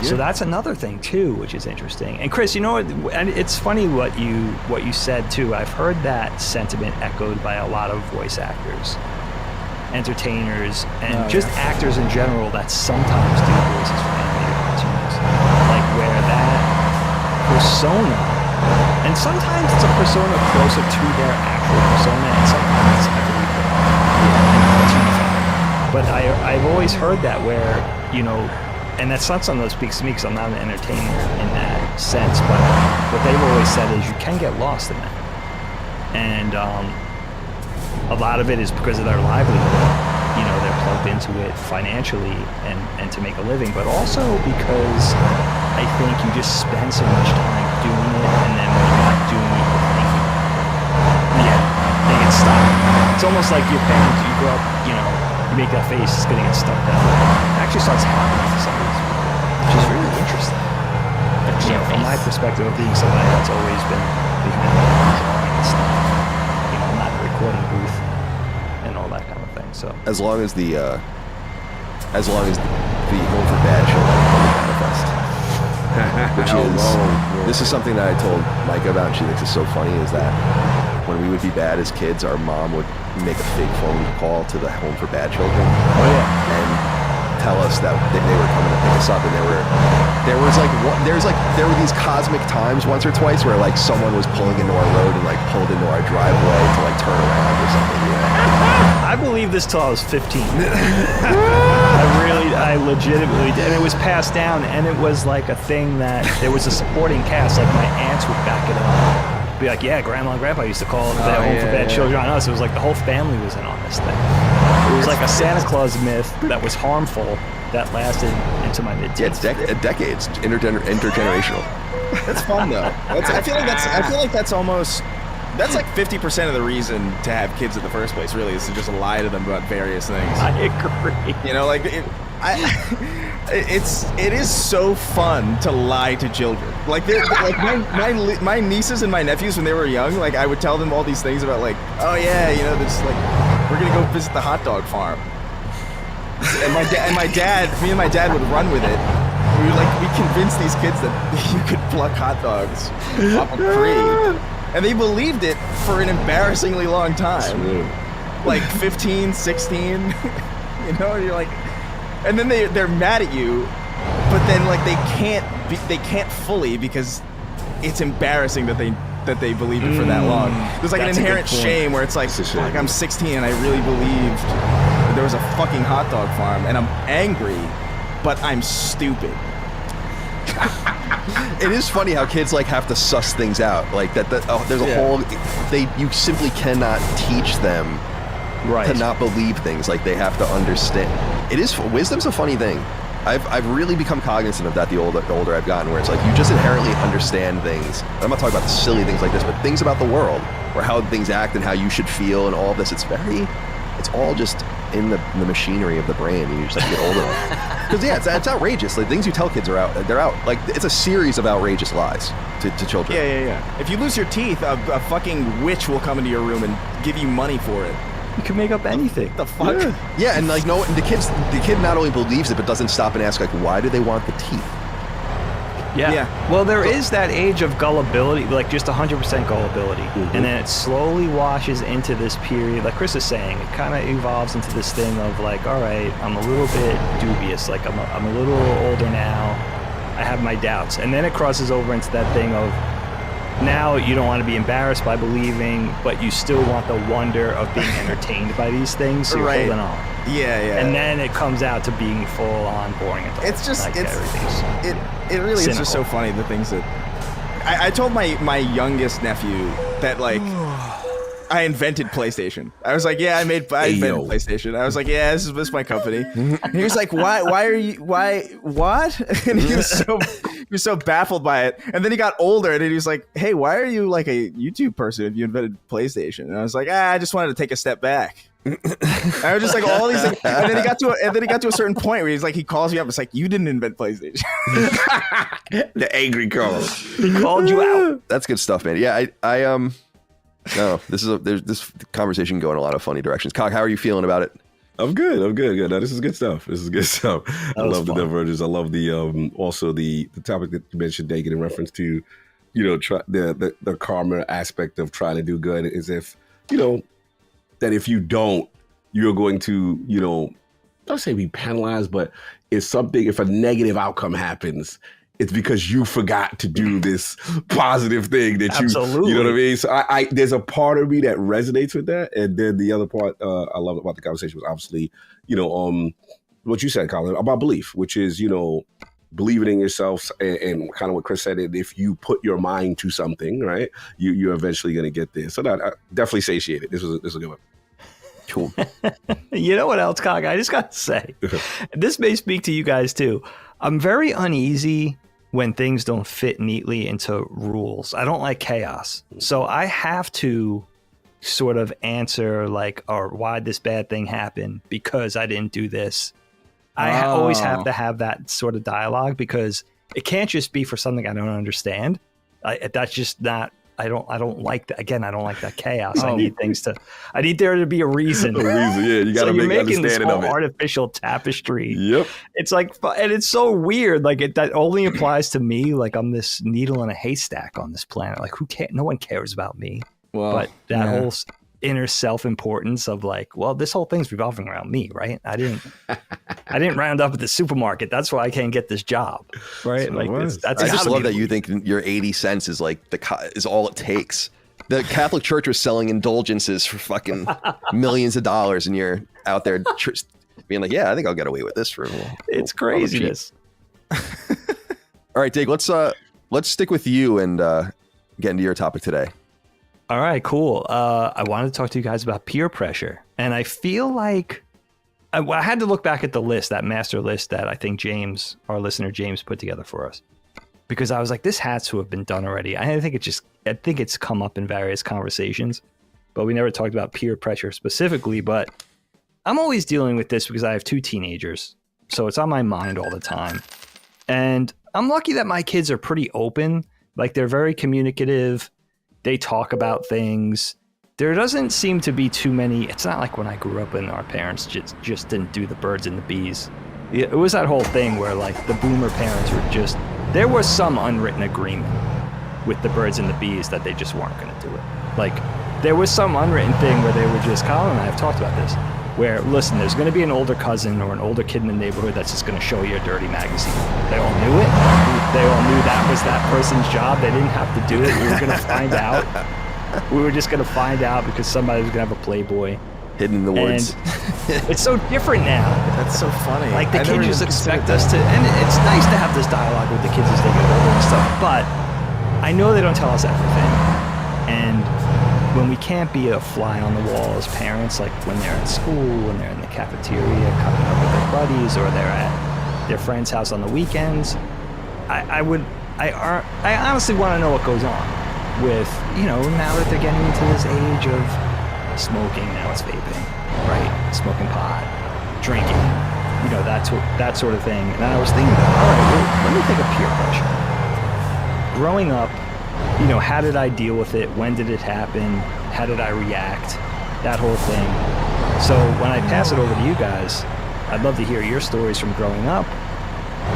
So that's another thing too, which is interesting. And Chris, you know what? And it's funny what you said too. I've heard that sentiment echoed by a lot of voice actors, entertainers, and actors in general that sometimes do voices for animated cartoons. Like, where that persona, and sometimes it's a persona closer to their actual persona, and sometimes it's heavily put on in cartoon form. But I've always heard that where, you know, and that's not something that speaks to me because I'm not an entertainer in that sense, but what they've always said is you can get lost in that. And a lot of it is because of their livelihood. You know, they're plugged into it financially and to make a living, but also because I think you just spend so much time doing it, and then when you're not doing it, you're thinking, they get stuck. It's almost like your parents, you grow up, you know, you make that face, it's gonna get stuck that way. It actually starts happening to some of these people, which is really interesting. You know, from my perspective of being somebody that's always been behind the drawing and stuff, you know, not the recording booth and all that kind of thing. So As long as the Home for Bad Children manifest, which is this is something that I told Micah about, and she thinks is so funny, is that when we would be bad as kids, our mom would make a fake phone call to the Home for Bad Children. oh yeah. And tell us that they were coming to pick us up, and there were these cosmic times once or twice where like someone was pulling into our road and like pulled into our driveway to like turn around or something. You know? I believed this till I was 15. I legitimately did. And it was passed down, and it was like a thing that there was a supporting cast. Like, my aunts would back it up. Be like, yeah, Grandma and Grandpa used to call the Home for Bad Children on us. It was like the whole family was in on this thing. It was like a Santa Claus myth that was harmful that lasted into my mid-teens. Yeah, decades, intergenerational. That's fun though. I feel like that's almost, that's like 50% of the reason to have kids in the first place, really, is to just lie to them about various things. I agree. You know, like it is so fun to lie to children. Like, my nieces and my nephews, when they were young, like, I would tell them all these things about, like, oh yeah, you know, this, like, we're gonna go visit the hot dog farm. And me and my dad would run with it. We convinced these kids that you could pluck hot dogs off a tree, and they believed it for an embarrassingly long time. Like 15, 16, you know, you're like, and then they're mad at you, but then like they can't fully, because it's embarrassing that they believed it for that long. There's like an inherent shame where it's like I'm 16 and I really believed that there was a fucking hot dog farm, and I'm angry, but I'm stupid. It is funny how kids like have to suss things out. Like that there's a whole, you simply cannot teach them to not believe things. Like, they have to understand. Wisdom's a funny thing. I've really become cognizant of that the older I've gotten, where it's like you just inherently understand things. And I'm not talking about the silly things like this, but things about the world, or how things act and how you should feel and all of this. It's all just in the machinery of the brain, and you just have to get older. Because it's outrageous. Like, things you tell kids they're out. Like, it's a series of outrageous lies to children. Yeah. If you lose your teeth, a fucking witch will come into your room and give you money for it. You can make up anything. What the fuck? Yeah, and like, no, the kid not only believes it, but doesn't stop and ask, like, why do they want the teeth? Yeah. Well, there is that age of gullibility, like just 100% gullibility. Mm-hmm. And then it slowly washes into this period, like Chris is saying, it kind of evolves into this thing of like, all right, I'm a little bit dubious. Like, I'm a little older now. I have my doubts. And then it crosses over into that thing of, now you don't want to be embarrassed by believing, but you still want the wonder of being entertained by these things, so you're holding on. Yeah. And then it comes out to being full-on boring adult. It's just, like, it really is just so funny, the things that... I told my youngest nephew that, like, I invented PlayStation. I was like, yeah, I invented PlayStation. I was like, yeah, this is my company. And he was like, why are you, what? And he was so baffled by it. And then he got older and he was like, hey, why are you like a YouTube person if you invented PlayStation? And I was like, I just wanted to take a step back. I was just like all these things. And then he got to a certain point where he's like, he calls me up. It's like, you didn't invent PlayStation. The angry call. He called you out. That's good stuff, man. Yeah, no, there's this conversation going a lot of funny directions. Cog, how are you feeling about it? I'm good. No, this is good stuff. I love the divergence. I love the also the topic that you mentioned, Dagan, in reference to, the karma aspect of trying to do good, is if, that if you don't, you're going to, don't say be penalized, but if a negative outcome happens, it's because you forgot to do this positive thing that Absolutely. You know what I mean? So I there's a part of me that resonates with that. And then the other part I love about the conversation was obviously, what you said, Colin, about belief, which is, believing in yourself and kind of what Chris said, if you put your mind to something, right, you're eventually going to get there. So that definitely satiated. This was a good one. Cool. You know what else, Cog? I just got to say, this may speak to you guys too. I'm very uneasy when things don't fit neatly into rules. I don't like chaos. So I have to sort of answer like, or why'd this bad thing happen? Because I didn't do this. I always have to have that sort of dialogue because it can't just be for something I don't understand. That's just not, I don't like that. Again, I don't like that chaos. I need there to be a reason. Yeah, you got to make understanding of it. Artificial tapestry. Yep. It's like, and it's so weird. Like that only applies to me. Like I'm this needle in a haystack on this planet. Like no one cares about me. Well, but that whole inner self-importance of like, well, this whole thing's revolving around me, right? I didn't round up at the supermarket. That's why I can't get this job, right? So like I just love that you think your 80 cents is like is all it takes. The Catholic Church was selling indulgences for fucking millions of dollars, and you're out there being like, yeah, I think I'll get away with this for a little. It's craziness. All right, Dig, let's stick with you and get into your topic today. All right, cool. I wanted to talk to you guys about peer pressure. And I feel like I had to look back at the list, that master list that I think James, our listener James, put together for us. Because I was like, this has to have been done already. I think it's come up in various conversations, but we never talked about peer pressure specifically. But I'm always dealing with this because I have 2 teenagers. So it's on my mind all the time. And I'm lucky that my kids are pretty open. Like they're very communicative. They talk about things. There doesn't seem to be too many. It's not like when I grew up and our parents just didn't do the birds and the bees. It was that whole thing where like the boomer parents were there was some unwritten agreement with the birds and the bees that they just weren't going to do it. Like there was some unwritten thing where they were just, Colin and I have talked about this, where listen, there's going to be an older cousin or an older kid in the neighborhood that's just going to show you a dirty magazine. They all knew it. They all knew that was that person's job. They didn't have to do it. We were going to find out. We were just going to find out because somebody was going to have a Playboy. Hidden in the woods. It's so different now. That's so funny. Like the kids just expect us to, and it's nice to have this dialogue with the kids as they get older and stuff, but I know they don't tell us everything. And when we can't be a fly on the wall as parents, like when they're at school, when they're in the cafeteria, cutting up with their buddies, or they're at their friend's house on the weekends, I honestly want to know what goes on with, now that they're getting into this age of smoking, now it's vaping, right? Smoking pot, drinking, that sort of thing. And I was thinking about, all right, well, let me think of peer pressure. Growing up, how did I deal with it? When did it happen? How did I react? That whole thing. So when I pass it over to you guys, I'd love to hear your stories from growing up.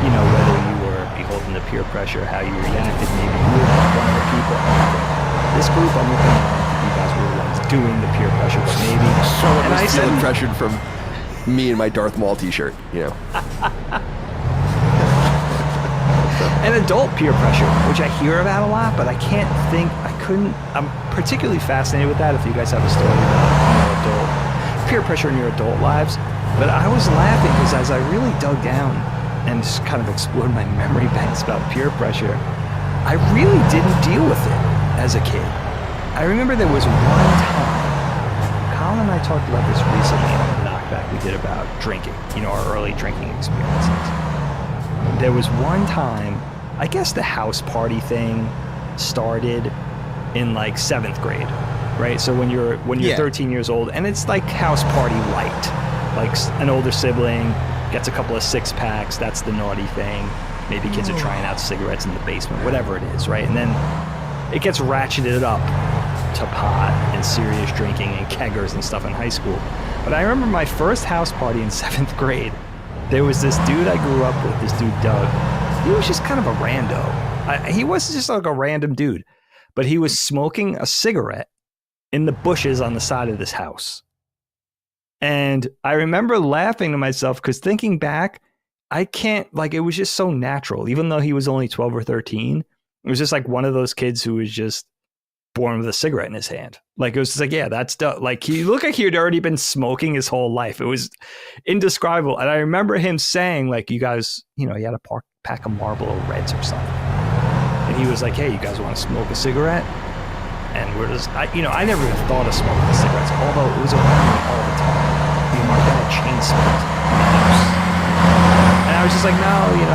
Whether you were beholden to peer pressure, how you reacted, maybe you were one of the people. This group, I'm looking at, I think you guys were the ones doing the peer pressure, but maybe Someone was feeling pressured from me and my Darth Maul t-shirt, And adult peer pressure, which I hear about a lot, but I'm particularly fascinated with that if you guys have a story about adult peer pressure in your adult lives. But I was laughing because as I really dug down and just kind of explored my memory banks about peer pressure, I really didn't deal with it as a kid. I remember there was one time John and I talked about this recently on the knockback we did about drinking, our early drinking experiences. There was one time, I guess the house party thing started in like 7th grade, right? So when you're 13 years old, and it's like house party light, like an older sibling gets a couple of 6-packs, that's the naughty thing. Maybe kids are trying out cigarettes in the basement, whatever it is, right? And then it gets ratcheted up to pot and serious drinking and keggers and stuff in high school. But I remember my first house party in 7th grade. There was this dude I grew up with, this dude Doug. He was just kind of a rando. He was just like a random dude, but he was smoking a cigarette in the bushes on the side of this house. And I remember laughing to myself because thinking back, I can't, like, it was just so natural. Even though he was only 12 or 13, it was just like one of those kids who was just born with a cigarette in his hand. Like, it was just like, yeah, that's like, he looked like he had already been smoking his whole life. It was indescribable. And I remember him saying, like, you guys, he had a pack of Marlboro Reds or something. And he was like, hey, you guys want to smoke a cigarette? And we're just, I never even thought of smoking cigarettes, although it was around me all the time. My dad chain smoked in the house. And I was just like, no, we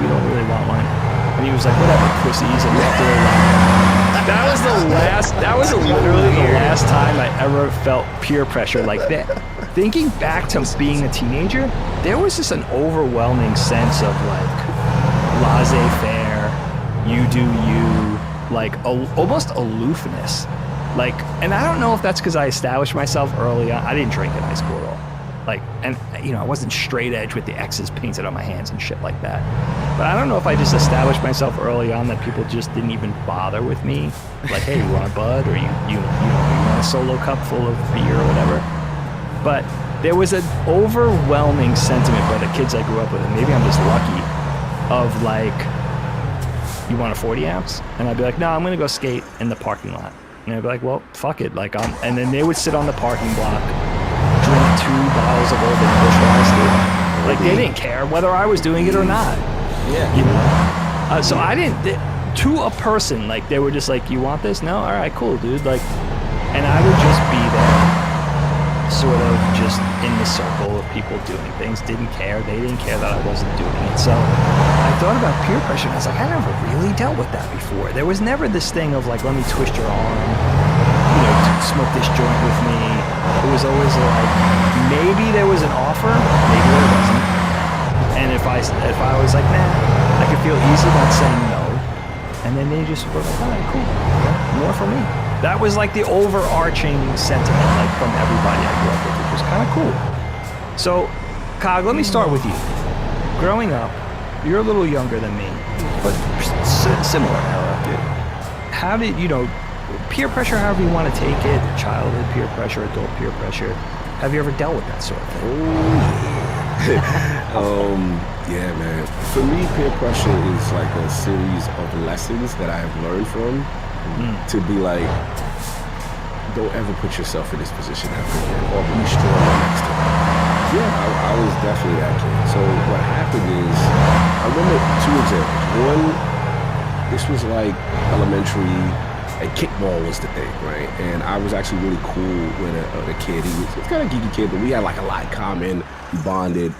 don't really want one. And he was like, whatever, pussies, and walked away. That was literally the last time I ever felt peer pressure like that. Thinking back to being a teenager, there was just an overwhelming sense of like laissez-faire, you do you, like almost aloofness. Like, and I don't know if that's because I established myself early on. I didn't drink in high school at all. Like, and I wasn't straight edge with the X's painted on my hands and shit like that. But I don't know if I just established myself early on that people just didn't even bother with me. Like, hey, you want a bud, or you want a solo cup full of beer or whatever. But there was an overwhelming sentiment by the kids I grew up with, and maybe I'm just lucky, of like, you want a 40 ounce? And I'd be like, no, I'm gonna go skate in the parking lot. And I'd be like, well, fuck it. Like, and then they would sit on the parking block, drink 2 bottles of Old Bushweiser. Like, they didn't care whether I was doing it or not. Yeah. So I didn't, to a person, like, they were just like, you want this? No? All right, cool, dude. Like, and I would just be there, sort of just in the circle of people doing things. Didn't care. They didn't care that I wasn't doing it. So I thought about peer pressure, and I was like, I never really dealt with that before. There was never this thing of like, let me twist your arm, smoke this joint with me. It was always like, maybe there was an offer, maybe there wasn't. And if I was like, nah, I could feel easy about saying no. And then they just were like, all right, cool, more for me. That was like the overarching sentiment, like from everybody I grew up with, which was kind of cool. So, Cog, let me start with you. Growing up, you're a little younger than me, but similar era. How did, peer pressure, however you want to take it, childhood peer pressure, adult peer pressure, have you ever dealt with that sort of thing? Yeah, man. For me, peer pressure is like a series of lessons that I have learned from. To be like, don't ever put yourself in this position ever again, or be stronger next time. Yeah, I was definitely that kid. So what happened is, I remember 2 examples. One, this was like elementary, and kickball was the thing, right? And I was actually really cool with a kid. He was kind of a geeky kid, but we had like a lot in common. We bonded,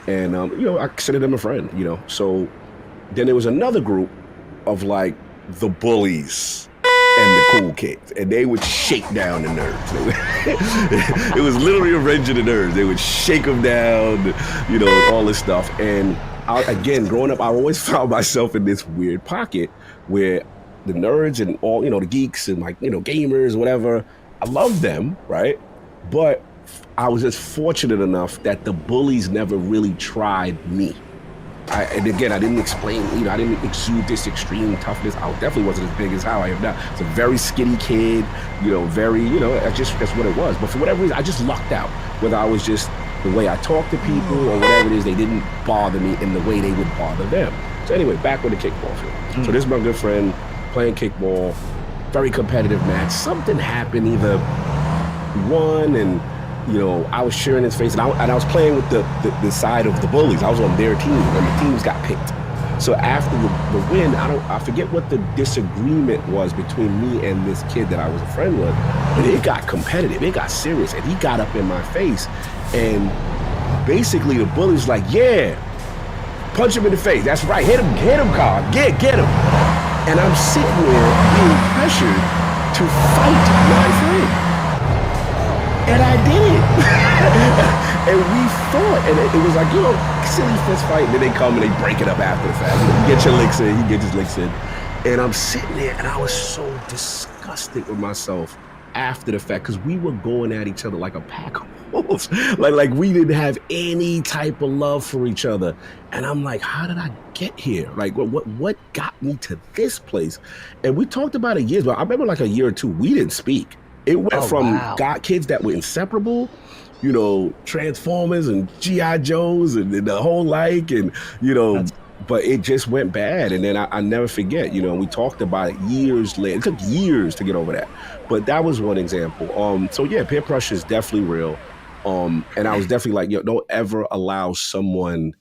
and I considered him a friend. So then there was another group of like the bullies and the cool kids, and they would shake down the nerds. It was literally Revenge of the Nerds. They would shake them down, all this stuff. And again, growing up, I always found myself in this weird pocket where the nerds and all, the geeks and like, gamers, whatever, I loved them, right? But I was just fortunate enough that the bullies never really tried me. And again, I didn't explain, I didn't exude this extreme toughness. I definitely wasn't as big as how I am now. It's a very skinny kid, very, that's what it was. But for whatever reason, I just lucked out. Whether I was just the way I talk to people or whatever it is, they didn't bother me in the way they would bother them. So anyway, back with the kickball field. So this is my good friend playing kickball, very competitive match. Something happened, either we won and I was cheering his face, and I was playing with the side of the bullies. I was on their team, and the teams got picked. So after the win, I forget what the disagreement was between me and this kid that I was a friend with, but it got competitive, it got serious, and he got up in my face, and basically the bully's like, yeah, punch him in the face. That's right, hit him, Carl, get him. And I'm sitting there being pressured to fight my friend, and I did it. And we fought, and it was like, silly fist fight. And then they come and they break it up after the fact. You get your licks in, he gets his licks in. And I'm sitting there, and I was so disgusted with myself after the fact, because we were going at each other like a pack of wolves. like we didn't have any type of love for each other. And I'm like, how did I get here? Like, what got me to this place? And we talked about it years, but I remember like a year or two, we didn't speak. It went from kids that were inseparable, Transformers and G.I. Joes and the whole and, but it just went bad. And then I never forget, we talked about it years later. It took years to get over that. But that was one example. So yeah, peer pressure is definitely real. And I was definitely like, don't ever allow someone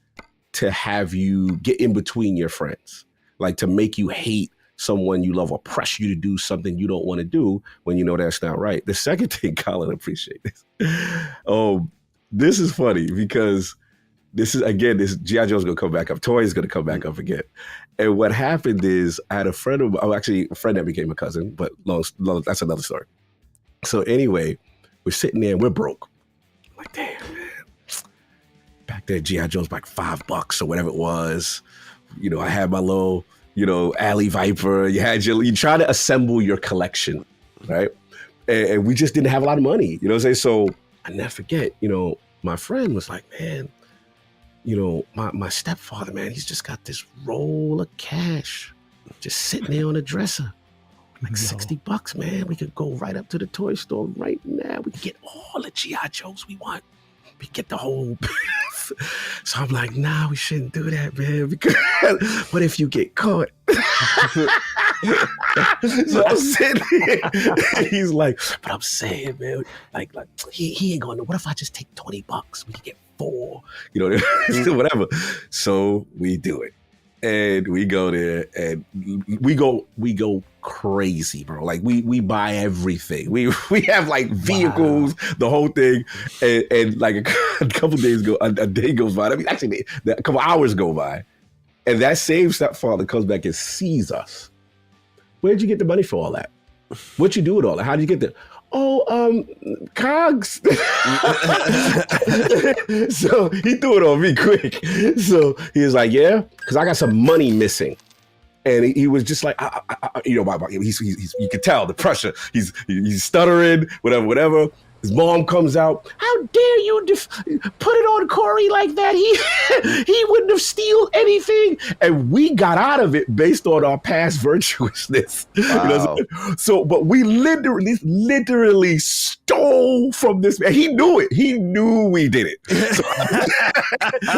to have you get in between your friends, like to make you hate someone you love or pressure you to do something you don't want to do when you know that's not right. The second thing, Colin, I appreciate this. This is funny because this G.I. Joe's going to come back up. Toy is going to come back up again. And what happened is I had a friend that became a cousin, but long, that's another story. So anyway, we're sitting there and we're broke. I'm like, damn, man. Back then, G.I. Joe's like $5 or whatever it was. I had my little, Alley Viper. You try to assemble your collection, right? And we just didn't have a lot of money. You know what I'm saying? So I never forget, my friend was like, man, my stepfather, man, he's just got this roll of cash just sitting there on the dresser. Like $60, man. We could go right up to the toy store right now. We could get all the G.I. Joes we want. We get the whole. So I'm like, nah, we shouldn't do that, man. Because what if you get caught? So I'm sitting here, and he's like, but I'm saying, man, like he ain't going to. What if I just take $20? We can get 4, whatever. So we do it. And we go there and we go crazy, bro. Like we buy everything. We have like vehicles, the whole thing. And like a couple days go, a day goes by. I mean, actually a couple hours go by. And that same stepfather comes back and sees us. Where'd you get the money for all that? What'd you do with all that? How did you get there? Oh, cogs. So he threw it on me quick. So he was like, yeah, because I got some money missing. And he was just like, you could tell the pressure. He's stuttering, whatever. His mom comes out. How dare you put it on Corey like that? He wouldn't have steal anything. And we got out of it based on our past virtuousness. Wow. So, but we literally stole from this man. He knew it. He knew we did it. So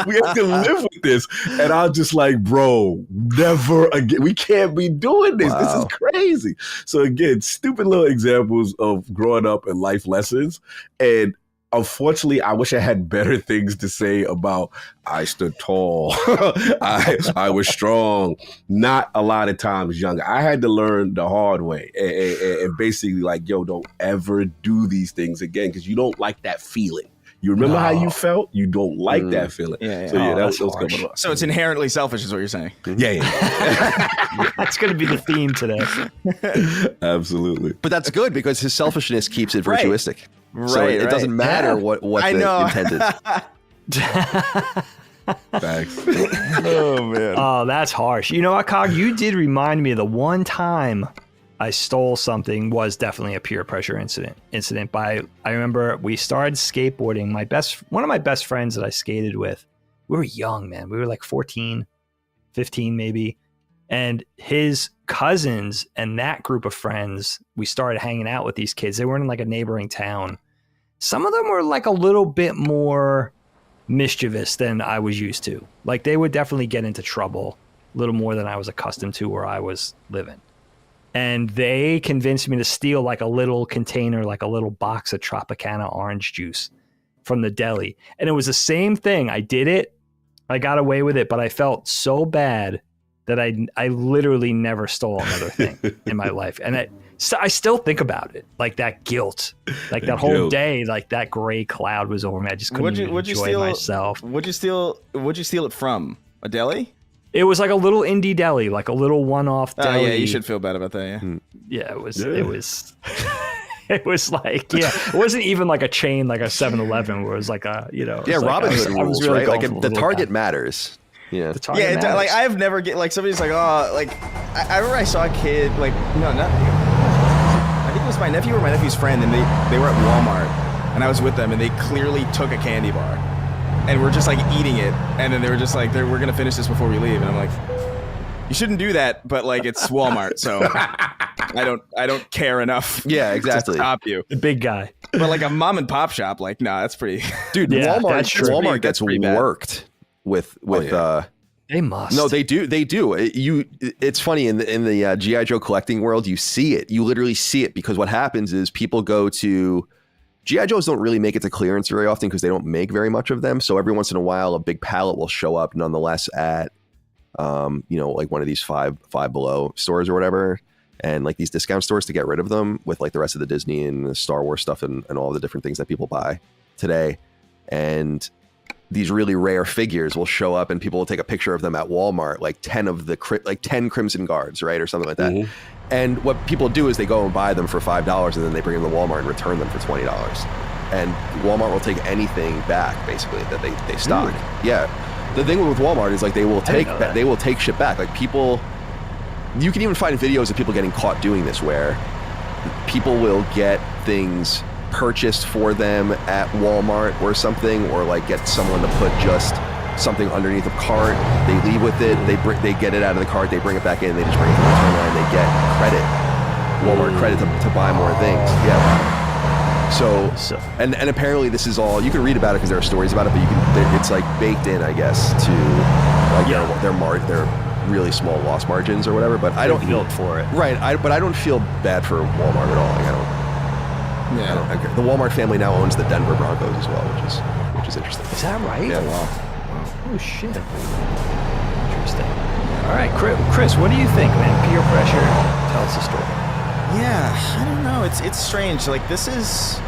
we have to live with this. And I was just like, bro, never again. We can't be doing this. Wow. This is crazy. So again, stupid little examples of growing up and life lessons. And unfortunately, I wish I had better things to say about I stood tall. I was strong. Not a lot of times younger. I had to learn the hard way and basically like, don't ever do these things again because you don't like that feeling. You remember how you felt? You don't like that feeling. Yeah. So that's coming up. So it's inherently selfish is what you're saying. Yeah. That's going to be the theme today. Absolutely. But that's good because his selfishness keeps it virtuistic. Right. So it doesn't matter what the intent is. Thanks. Oh, man. Oh, that's harsh. You know what, Cog? You did remind me of the one time I stole something was definitely a peer pressure incident. I remember we started skateboarding. One of my best friends that I skated with, we were young, man. We were like 14, 15 maybe. And his cousins and that group of friends, we started hanging out with these kids. They were in like a neighboring town. Some of them were like a little bit more mischievous than I was used to. Like they would definitely get into trouble a little more than I was accustomed to where I was living. And they convinced me to steal like a little container, like a little box of Tropicana orange juice from the deli. And it was the same thing. I did it. I got away with it, but I felt so bad that I literally never stole another thing in my life. And I still think about it, like that guilt, like that whole Guilt. day, like that gray cloud was over me. I just couldn't even enjoy myself. What'd you steal it from? A deli? It was like a little indie deli, like a little one-off deli. Oh yeah, you should feel bad about that. Yeah. Yeah, it was. It was like, it wasn't even like a chain, like a 7-Eleven, where it was like a, Yeah, like Robin Hood rules, really right? Like going for the little target guy. matters. Yeah. The target Yeah, matters. like I've never get like somebody's like, oh, like I remember I saw a kid like I think it was my nephew or my nephew's friend, and they were at Walmart, and I was with them, and they clearly took a candy bar, and we're just like eating it, and then they were just like, we're gonna finish this before we leave, and I'm like, you shouldn't do that, but like it's Walmart, so I don't care enough. Yeah, exactly. To stop you. The big guy. But like a mom and pop shop, like nah, that's pretty. Dude, Yeah, Walmart that's true. Walmart gets That's pretty bad. worked with They must. No, they do. They do. It's funny in the GI Joe collecting world. You see it. You literally see it because what happens is people go to GI Joes don't really make it to clearance very often because they don't make very much of them. So every once in a while, a big pallet will show up nonetheless at like one of these five below stores or whatever, and like these discount stores to get rid of them with like the rest of the Disney and the Star Wars stuff and all the different things that people buy today. And these really rare figures will show up and people will take a picture of them at Walmart, like 10 Crimson Guards, right? Or something like that. Mhm. And what people do is they go and buy them for $5 and then they bring them to Walmart and return them for $20. And Walmart will take anything back basically that they stock. Yeah. The thing with Walmart is like they will take shit back. Like people, you can even find videos of people getting caught doing this where people will get things purchased for them at Walmart or something, or like get someone to put just something underneath a cart. They leave with it. They get it out of the cart. They bring it back in. They just bring it to the return line. They get credit, Walmart credit to buy more things. Yeah. So and apparently this is all you can read about it because there are stories about it, but it's like baked in, I guess, to like their really small loss margins or whatever. But I don't built for it, right? But I don't feel bad for Walmart at all. Like I don't. The Walmart family now owns the Denver Broncos as well, which is interesting. Is that right? Yeah. Oh shit. Interesting. All right, Chris, what do you think, man? Peer pressure. Tell us a story. Yeah, I don't know. It's strange. Like this is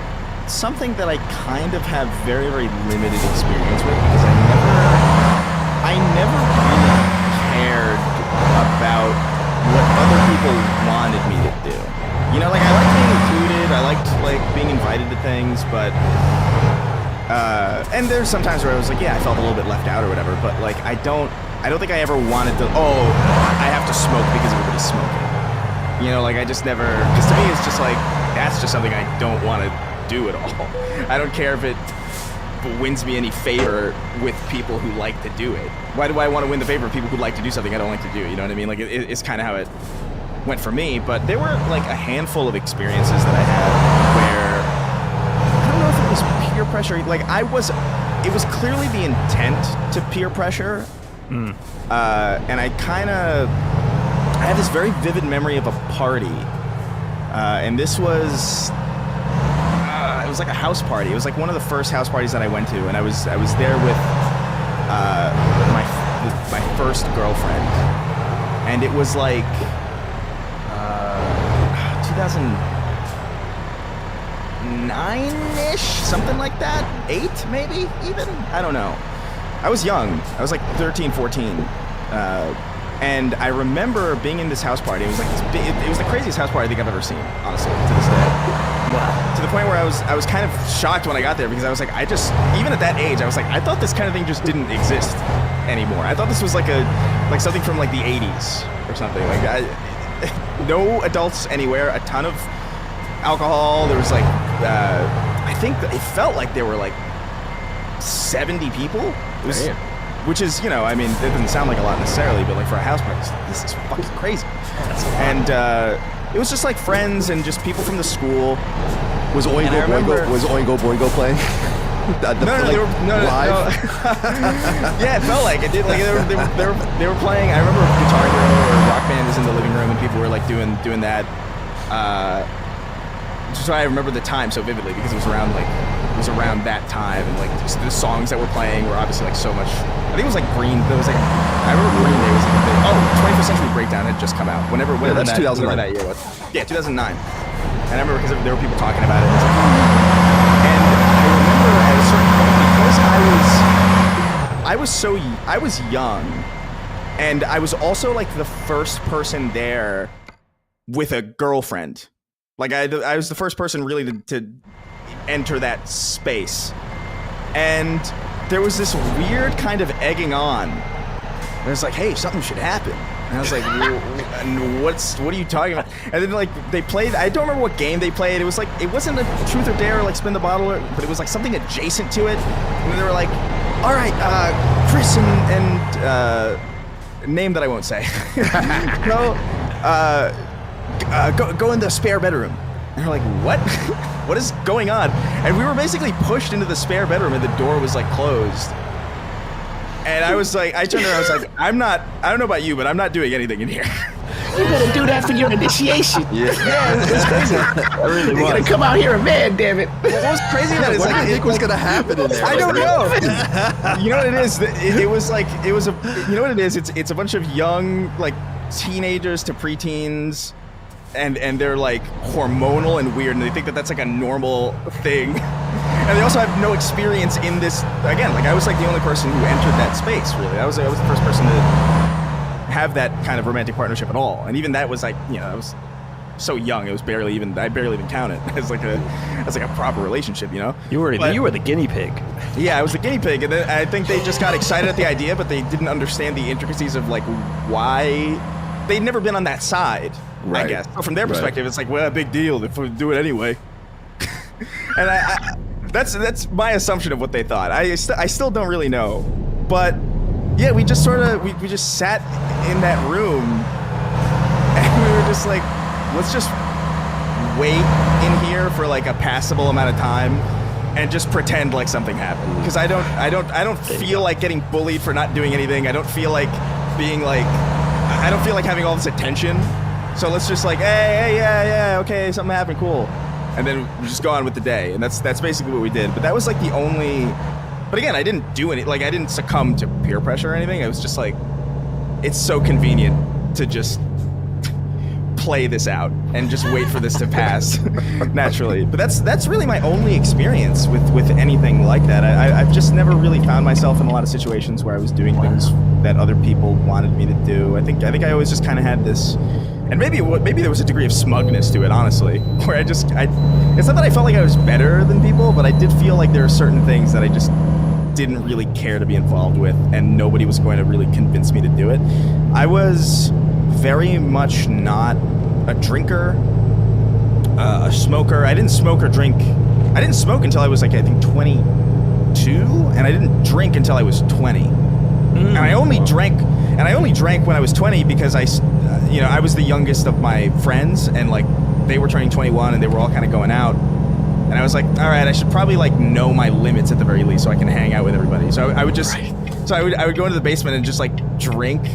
something that I kind of have very, very limited experience with because I never really cared about what other people wanted me to do. You know, like I liked being included. I liked like being invited to things, but and there's sometimes where I was like, yeah, I felt a little bit left out or whatever. But like I don't think I ever wanted to. Oh, I have to smoke because everybody's smoking. You know, like I just never, because to me it's just like, that's just something I don't want to do at all. I don't care if it wins me any favor with people who like to do it. Why do I want to win the favor of people who like to do something I don't like to do? You know what I mean? Like it's kind of how it went for me, but there were like a handful of experiences that I had where, I don't know if it was peer pressure, like it was clearly the intent to peer pressure, and I have this very vivid memory of a party, and this was it was like a house party. It was like one of the first house parties that I went to, and I was there with my first girlfriend, and it was like 2009-ish, something like that, 8 maybe even. I don't know. I was young. I was like 13, 14. And I remember being in this house party. It was like it was the craziest house party I think I've ever seen, honestly, to this day. Wow. To the point where I was kind of shocked when I got there because I was like, even at that age, I was like, I thought this kind of thing just didn't exist anymore. I thought this was like something from like the 80s or something. Like no adults anywhere, a ton of alcohol. There was like I think it felt like there were like 70 people. It was, which is, you know, I mean, it doesn't sound like a lot necessarily, but like for a house party, this is fucking crazy. And it was just like friends and just people from the school. Was Oingo Boingo playing? No. Yeah, it felt like it did. Like they were playing. I remember Guitar Hero or Rock Band was in the living room and people were like doing that. So I remember the time so vividly because it was around like was around that time, and like just the songs that were playing were obviously like so much. I think it was like Green. There was like I remember Green Day was like a big, 21st Century Breakdown had just come out. Whenever that's 2009. whatever that year was. Yeah, 2009. And I remember because there were people talking about it. And I remember at a certain point because I was young, and I was also like the first person there with a girlfriend. Like I was the first person really to enter that space, and there was this weird kind of egging on. And it's like, hey, something should happen. And I was like, what are you talking about? And then like they played, I don't remember what game they played. It was like, it wasn't a truth or dare or like spin the bottle, but it was like something adjacent to it. And then they were like, all right, Chris and name that I won't say. Go in the spare bedroom. And we're like, what? What is going on? And we were basically pushed into the spare bedroom and the door was like closed. And I was like, I turned around, I was like, I don't know about you, but I'm not doing anything in here. You better do that for your initiation. Yeah, That's crazy. that really You gotta come out here a man, damn it. What was crazy about it is What do like, you think was gonna happen in there? I don't know. You know what it is? It was like, you know what it is? It's a bunch of young, like, teenagers to preteens, and they're like hormonal and weird, and they think that that's like a normal thing. And they also have no experience in this. Again, like I was like the only person who entered that space, really. I was the first person to have that kind of romantic partnership at all. And even that was like, you know, I was so young, it was I barely even count it as like a proper relationship, you know? You were the guinea pig. Yeah, I was the guinea pig, and then I think they just got excited at the idea, but they didn't understand the intricacies of like why they'd never been on that side. Right. I guess. So from their perspective, it's like, well, big deal if we do it anyway. And that's my assumption of what they thought. I still don't really know, but yeah, we just sort of we just sat in that room, and we were just like, let's just wait in here for like a passable amount of time and just pretend like something happened, because I don't feel like getting bullied for not doing anything. I don't feel like being like, I don't feel like having all this attention. So let's just like, hey, yeah, okay, something happened, cool. And then we just go on with the day. And that's basically what we did. But that was like the only, but again, I didn't do any, like I didn't succumb to peer pressure or anything. I was just like, it's so convenient to just play this out and just wait for this to pass naturally. But that's really my only experience with anything like that. I've just never really found myself in a lot of situations where I was doing things that other people wanted me to do. I think I always just kind of had this, and maybe there was a degree of smugness to it, honestly, where it's not that I felt like I was better than people, but I did feel like there are certain things that I just didn't really care to be involved with, and nobody was going to really convince me to do it. I was very much not a drinker, a smoker. I didn't smoke or drink. I didn't smoke until I was like, I think 22, and I didn't drink until I was 20. And I only drank when I was 20 because I was the youngest of my friends, and like they were turning 21 and they were all kind of going out. And I was like, all right, I should probably like know my limits at the very least so I can hang out with everybody. So I would just, I would go into the basement and just like drink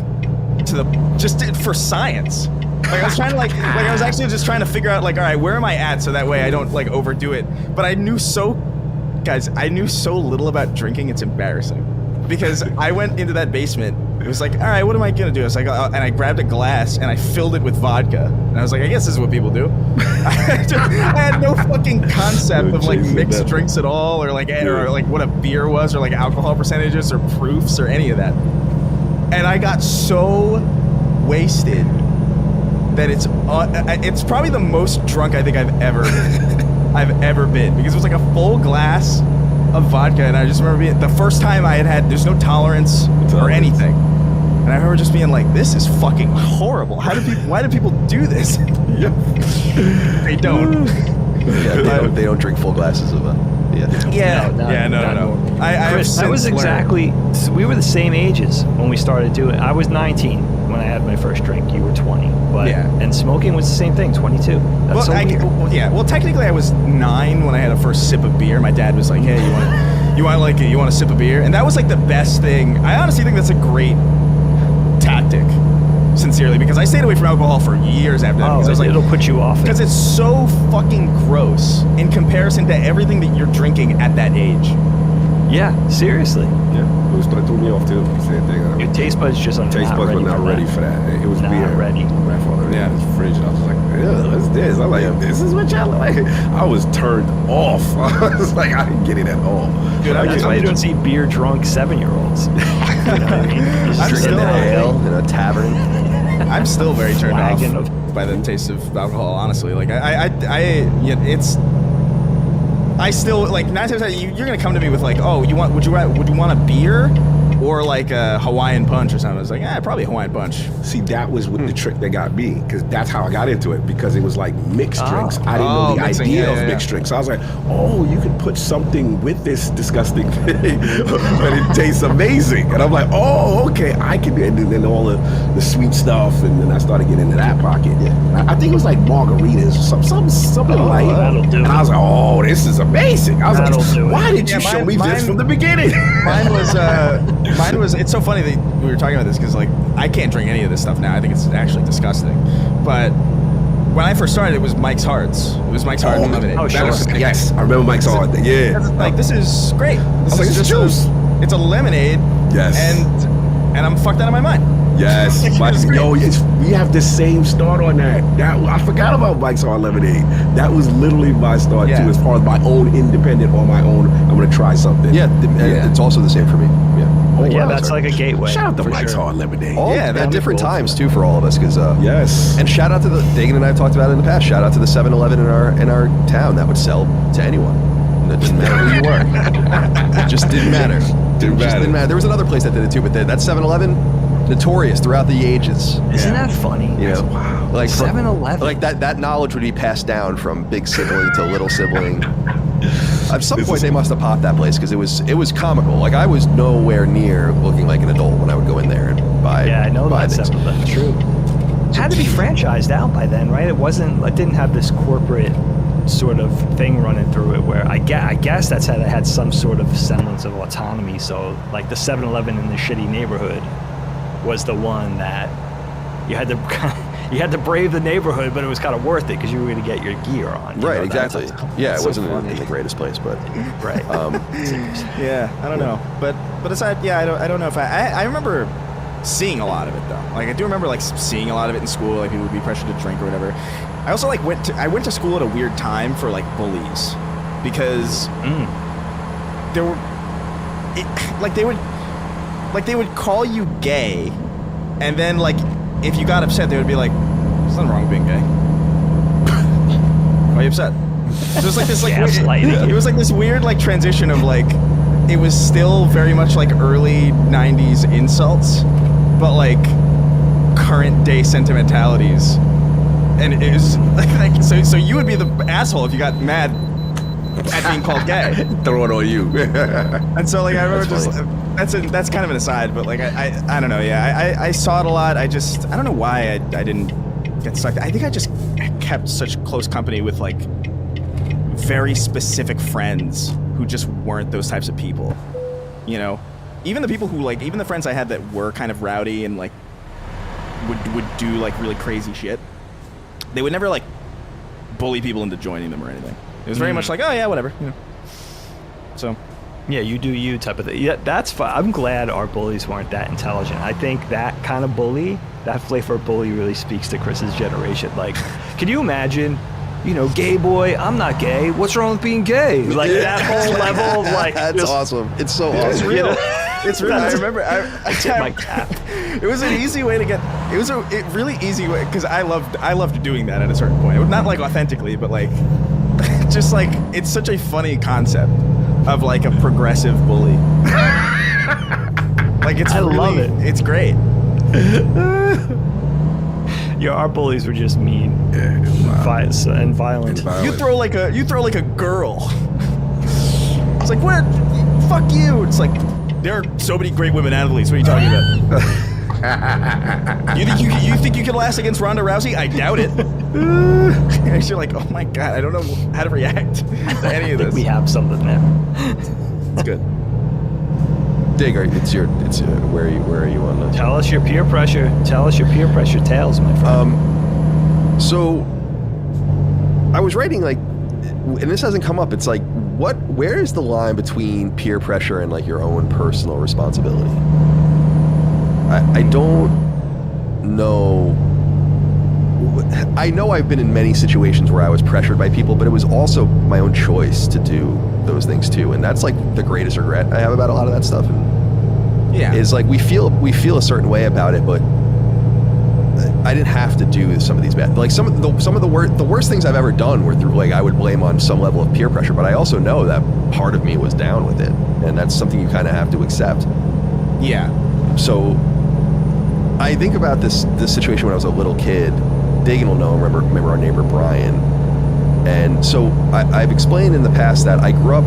for science. Like I was trying to like I was actually just trying to figure out like, all right, where am I at so that way I don't like overdo it. But I knew so little about drinking, it's embarrassing. Because I went into that basement, it was like, all right, what am I gonna do? I was like, and I grabbed a glass and I filled it with vodka. And I was like, I guess this is what people do. I had no fucking concept of like mixed drinks at all, or like what a beer was, or like alcohol percentages or proofs or any of that. And I got so wasted that it's probably the most drunk I think I've ever been, because it was like a full glass of vodka, and I just remember being the first time I had there's no tolerance or anything, and I remember just being like, this is fucking horrible. Why do people do this? They don't. Yeah, they don't drink full glasses of No. Chris, I was we were the same ages when we started doing it. I was 19 when I had my first drink. You were 20. But, and smoking was the same thing, 22. That's Well, technically I was 9 when I had a first sip of beer. My dad was like, hey, you want a sip of beer? And that was like the best thing. I honestly think that's a great tactic. sincerely, because I stayed away from alcohol for years after that. Oh, Because I was like, it'll put you off. because it's so fucking gross in comparison to everything that you're drinking at that age. Yeah, seriously. Yeah, it was that threw me off too. Same thing. Your taste buds just are Taste not buds ready were not for ready that. for that. It was Not beer. ready. My grandfather in Yeah. his fridge. I was like, "Ew, what's this?" I'm like, "This is what y'all like." I was turned off. I was like, I didn't get it at all. Dude, I That's just- why you don't see beer drunk 7-year-olds. You know what I mean? Just I'm Drinking still that not- ale in a tavern. I'm still very turned off Wagon of- by the taste of alcohol. Honestly, like yeah, it's. I still like 9 times out of 10, you're gonna come to me with like, oh, would you want a beer or like a Hawaiian punch or something? I was like, probably Hawaiian punch. See, that was what the trick that got me, because that's how I got into it, because it was like mixed drinks. I didn't know the mixing, idea yeah, of yeah, mixed yeah. drinks. So I was like, oh, you can put something with this disgusting thing, but it tastes amazing. And I'm like, oh, okay, I can do it. And then all the sweet stuff, and then I started getting into that pocket. I think it was like margaritas, something light. that'll do and I was like, oh, this is amazing. I was That'll like, do it. why did you Yeah, show me mine- this from the beginning? Mine was. It's so funny that we were talking about this because like I can't drink any of this stuff now. I think it's actually disgusting. But when I first started, it was Mike's Hards. It was Mike's Hard Lemonade. oh, That sure. was- Yes, I remember Mike's Hard. Yeah. Like this is great. This like, is it's just juice. it's a lemonade. Yes. And I'm fucked out of my mind. Yes, It's Mike, great. yo, we have the same start on that. I forgot about Mike's Hard Lemonade. That was literally my start Yeah. too, as far as my own independent on my own. I'm gonna try something. Yeah, it's also the same for me. Yeah. Oh, Yeah, wow. that's like a gateway. Shout out to for Mike's sure. Hard Lemonade. All Yeah, at that'd be different cool. times too for all of us, because Yes. and shout out to the Dagan and I have talked about it in the past. Shout out to the 7-Eleven in our town that would sell to anyone. And it didn't matter who you were. It just didn't matter. Didn't It just matter. didn't matter. There was another place that did it too, but that 7-Eleven, notorious throughout the ages. Isn't that funny? You know, Wow. like from- 7-Eleven. like that knowledge would be passed down from big sibling to little sibling. At some point, they must have popped that place because it was comical. Like I was nowhere near looking like an adult when I would go in there and buy. Yeah, I know buy that's things. 7-Eleven. True. It had to be franchised out by then, right? It didn't have this corporate sort of thing running through it where I guess that's how they had some sort of semblance of autonomy. So like the 7-Eleven in the shitty neighborhood was the one that you had to brave the neighborhood, but it was kind of worth it because you were going to get your gear on. You Right, know, exactly. Yeah, it so wasn't funny. in the greatest place, but Right. Yeah, I don't know, but aside, yeah, I don't know if I remember seeing a lot of it though. Like I do remember like seeing a lot of it in school. Like people would be pressured to drink or whatever. I also like went to school at a weird time for like bullies because there were they would call you gay, and then like if you got upset, they would be like, "There's nothing wrong with being gay. Why are you upset?" So it was like this like Gaslighting. it was like this weird like transition of like it was still very much like early 90s insults, but like current day sentimentalities. And it was like so you would be the asshole if you got mad at being called gay. Throw it on you. And so like I remember that's kind of an aside, but like I don't know, yeah. I saw it a lot. I don't know why I didn't get stuck. I think I just kept such close company with like very specific friends who just weren't those types of people. You know? Even the people who like even the friends I had that were kind of rowdy and like would do like really crazy shit. They would never like bully people into joining them or anything. It was very much like, oh yeah, whatever, you know. So Yeah, you do you type of thing. Yeah, that's fine. I'm glad our bullies weren't that intelligent. I think that kind of bully, that flavor of bully really speaks to Chris's generation. Like, can you imagine, you know, gay boy, I'm not gay. What's wrong with being gay? Like that whole level of like, that's just, awesome. It's so it's awesome. real. It's real. I remember. I tip my cap. It was an easy way to get. It was a really easy way because I loved doing that at a certain point. Not like authentically, but like just like it's such a funny concept of like a progressive bully. Like it's I really, love it. It's great. Yeah, our bullies were just mean and violent. You throw like a girl. It's like what? Fuck you. It's like there are so many great women athletes. What are you talking about? You think you can last against Ronda Rousey? I doubt it. And you're like, oh my god, I don't know how to react to any I of think this. we have something there. It's good. Dig, where are you on this? Tell us your peer pressure tales, my friend. So I was writing like, and this hasn't come up. It's like, where is the line between peer pressure and like your own personal responsibility? I don't know. I know I've been in many situations where I was pressured by people, but it was also my own choice to do those things too. And that's like the greatest regret I have about a lot of that stuff. And Yeah. is like we feel a certain way about it, but I didn't have to do some of these bad. Like some of the worst things I've ever done were through like I would blame on some level of peer pressure, but I also know that part of me was down with it, and that's something you kind of have to accept. Yeah. So I think about this situation when I was a little kid. Dagan will know. Remember our neighbor Brian. And so I've explained in the past that I grew up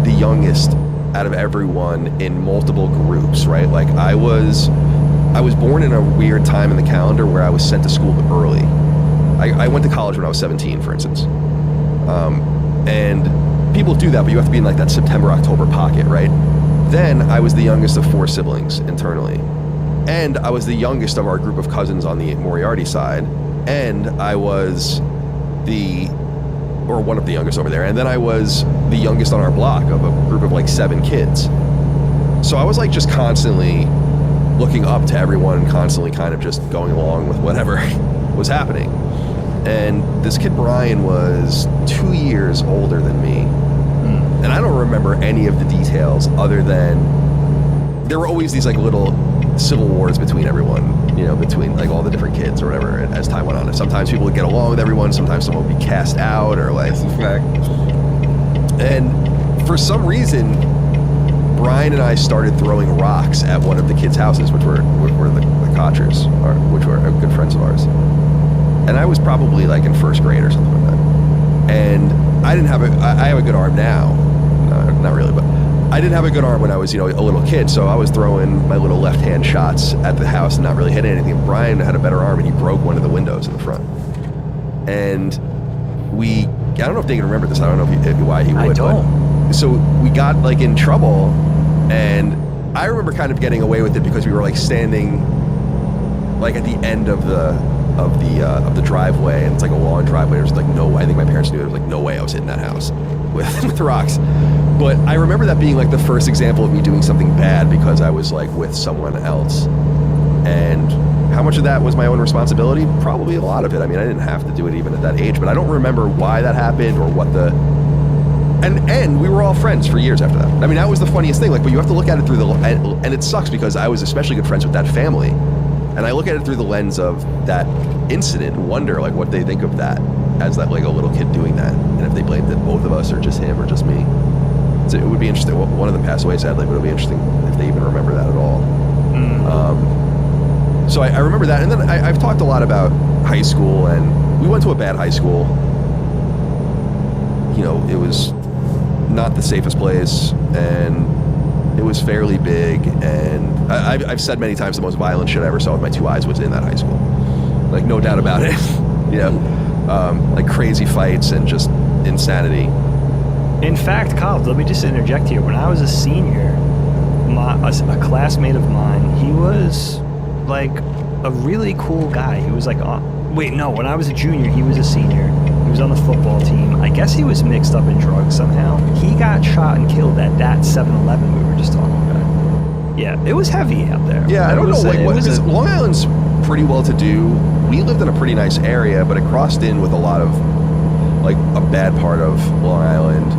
the youngest out of everyone in multiple groups, right? Like I was born in a weird time in the calendar where I was sent to school early. I went to college when I was 17, for instance. And people do that, but you have to be in like that September, October pocket, right? Then I was the youngest of 4 siblings internally. And I was the youngest of our group of cousins on the Moriarty side. And I was one of the youngest over there. And then I was the youngest on our block of a group of like 7 kids. So I was like just constantly looking up to everyone, constantly kind of just going along with whatever was happening. And this kid Brian was 2 years older than me. And I don't remember any of the details other than there were always these like little civil wars between everyone, between like all the different kids or whatever as time went on. And sometimes people would get along with everyone, sometimes someone would be cast out or like. And for some reason, Brian and I started throwing rocks at one of the kids' houses, which were the Kotchers, which were good friends of ours. And I was probably like in 1st grade or something like that. And I have a good arm now. No, not really, but I didn't have a good arm when I was, a little kid, so I was throwing my little left-hand shots at the house and not really hitting anything. Brian had a better arm, and he broke one of the windows in the front. And I don't know if they can remember this. I don't know why he would. I don't. But, so we got like in trouble, and I remember kind of getting away with it because we were like standing like at the end of the driveway, and it's like a long driveway. There's like I think my parents knew there was like no way I was hitting that house with rocks. But I remember that being like the first example of me doing something bad because I was like with someone else. And how much of that was my own responsibility? Probably a lot of it. I mean, I didn't have to do it even at that age, but I don't remember why that happened or what and we were all friends for years after that. I mean, that was the funniest thing. Like, but you have to look at it through and it sucks because I was especially good friends with that family. And I look at it through the lens of that incident and wonder like what they think of that as that like a little kid doing that. And if they blamed it both of us or just him or just me. So it would be interesting. One of them passed away sadly, but it would be interesting if they even remember that at all. So I remember that. And then I've talked a lot about high school, and we went to a bad high school. It was not the safest place, and it was fairly big. And I've said many times the most violent shit I ever saw with my 2 eyes was in that high school. Like, no doubt about it. Like crazy fights and just insanity. In fact, Kyle, let me just interject here. When I was a senior, a classmate of mine, he was like a really cool guy. He was like, when I was a junior, he was a senior. He was on the football team. I guess he was mixed up in drugs somehow. He got shot and killed at that 7-Eleven we were just talking about. Yeah, it was heavy out there. Yeah, I don't know. Because Long Island's pretty well to do. We lived in a pretty nice area, but it crossed in with a lot of like a bad part of Long Island,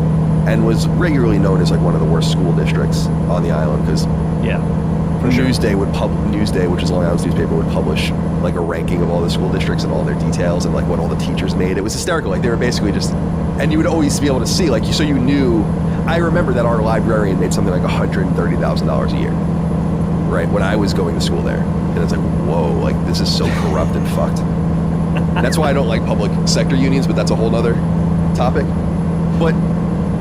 and was regularly known as like one of the worst school districts on the island because Newsday, which is Long Island's newspaper, would publish like a ranking of all the school districts and all their details and like what all the teachers made. It was hysterical. Like they were basically just, and you would always be able to see like so you knew. I remember that our librarian made something like $130,000 a year, right, when I was going to school there, and it's like, whoa, like this is so corrupt and fucked. That's why I don't like public sector unions, but that's a whole nother topic. But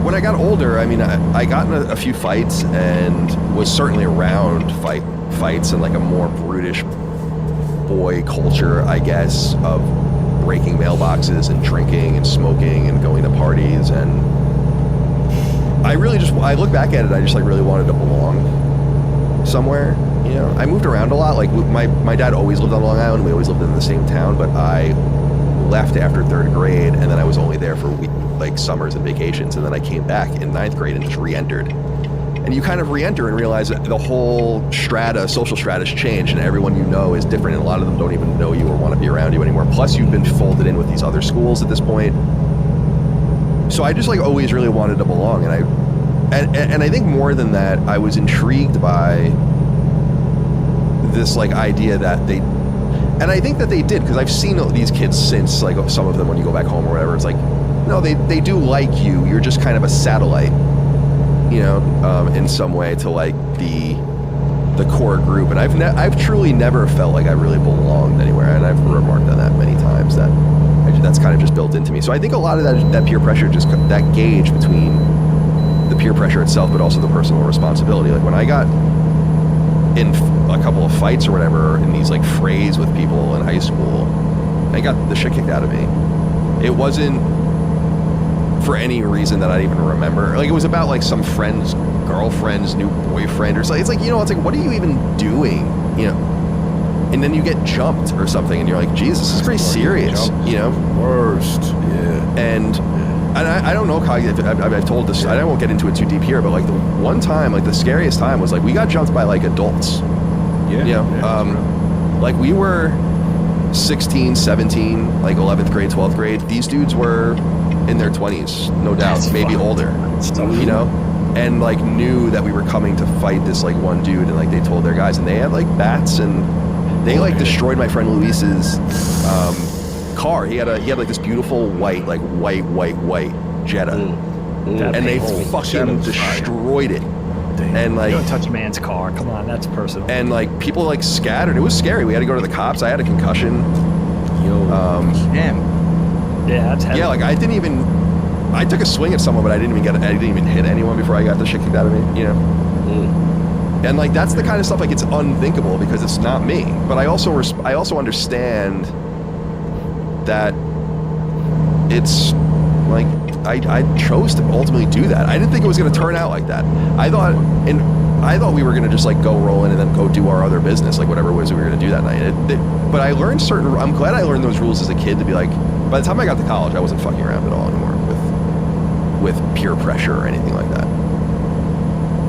when I got older, I mean, I got in a few fights and was certainly around fights and like a more brutish boy culture, I guess, of breaking mailboxes and drinking and smoking and going to parties. And I look back at it, I just like really wanted to belong. somewhere. You know, I moved around a lot. Like my dad always lived on Long Island. We always lived in the same town, but I left after 3rd grade, and then I was only there for like summers and vacations, and then I came back in 9th grade and just re-entered. And you kind of re-enter and realize that the whole social strata has changed, and everyone you know is different, and a lot of them don't even know you or want to be around you anymore. Plus, you've been folded in with these other schools at this point. So I just like always really wanted to belong, and I think more than that, I was intrigued by this like idea that they, and I think that they did, because I've seen these kids since, like some of them when you go back home or whatever, it's like, no, they do like you. You're just kind of a satellite, you know, in some way to like the core group. And I've truly never felt like I really belonged anywhere, and I've remarked on that many times that's kind of just built into me. So I think a lot of that peer pressure, just that gauge between the peer pressure itself, but also the personal responsibility. Like when I got in a couple of fights or whatever, in these like frays with people in high school, I got the shit kicked out of me. It wasn't for any reason that I even remember. Like it was about like some friend's girlfriend's new boyfriend or something. It's like, you know, it's like, what are you even doing? You know, and then you get jumped or something, and you're like, Jesus, this is pretty serious. You know, Worst. Yeah. And I don't know, I've told this, I won't get into it too deep here, but like the one time, like the scariest time was like we got jumped by like adults. Yeah. You know, like we were 16, 17, like 11th grade, 12th grade. These dudes were in their 20s, no doubt, That's maybe fun. older, you know, and like knew that we were coming to fight this like one dude, and like they told their guys, and they had like bats, and they like destroyed my friend Luis's car. He had like this beautiful white Jetta, and they fucking destroyed it. And like, You don't touch a man's car. Come on, that's personal. and like people like scattered. It was scary. We had to go to the cops. I had a concussion. Damn. Yeah, that's heavy. Yeah, like I took a swing at someone, but I didn't even hit anyone before I got the shit kicked out of me, you know? And like, that's the kind of stuff, like, it's unthinkable because it's not me. But I also understand that it's like, I chose to ultimately do that. I didn't think it was going to turn out like that. I thought we were going to just like go roll in and then go do our other business, like whatever it was we were going to do that night. But I learned I'm glad I learned those rules as a kid to be like, by the time I got to college, I wasn't fucking around at all anymore with peer pressure or anything like that.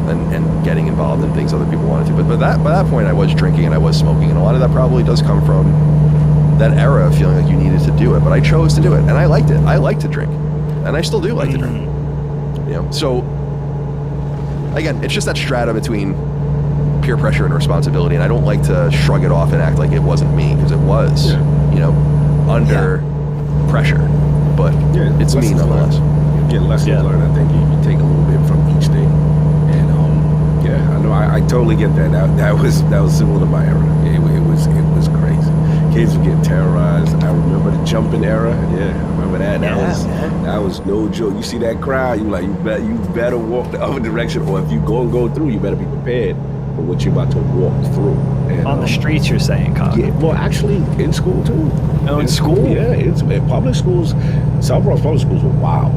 And getting involved in things other people wanted to. But by that point, I was drinking and I was smoking, and a lot of that probably does come from that era of feeling like you needed to do it. But I chose to do it, and I liked it. I like to drink, and I still do like to drink. You know, so again, it's just that strata between peer pressure and responsibility, and I don't like to shrug it off and act like it wasn't me, because it was. You know, under pressure, but it's me nonetheless. You get lessons learned. I think you take a little bit from each thing, and I know I totally get that. That was similar to my era. It was crazy. Kids would get terrorized. I remember the jumping era. Yeah, I remember that. That was no joke. You see that crowd, you better walk the other direction, or if you go through, you better be prepared for what you're about to walk through. And, on the streets, you're saying, Cog? Yeah, well, actually, in school too. Oh, in school? Yeah, in public schools. South Bronx public schools were wild.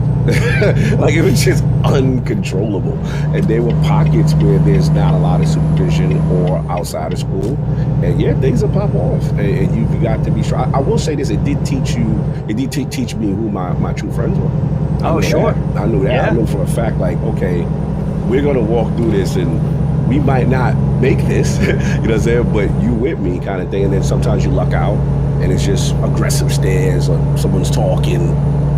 Like, it was just uncontrollable. And there were pockets where there's not a lot of supervision or outside of school. And yeah, things will pop off. And you've got to be sure. I will say this, it did teach me who my true friends were. Oh, sure. I knew that. Yeah. I knew for a fact, like, okay, we're going to walk through this, and we might not make this, you know what I'm saying, but you with me kind of thing. And then sometimes you luck out, and it's just aggressive stares, or someone's talking,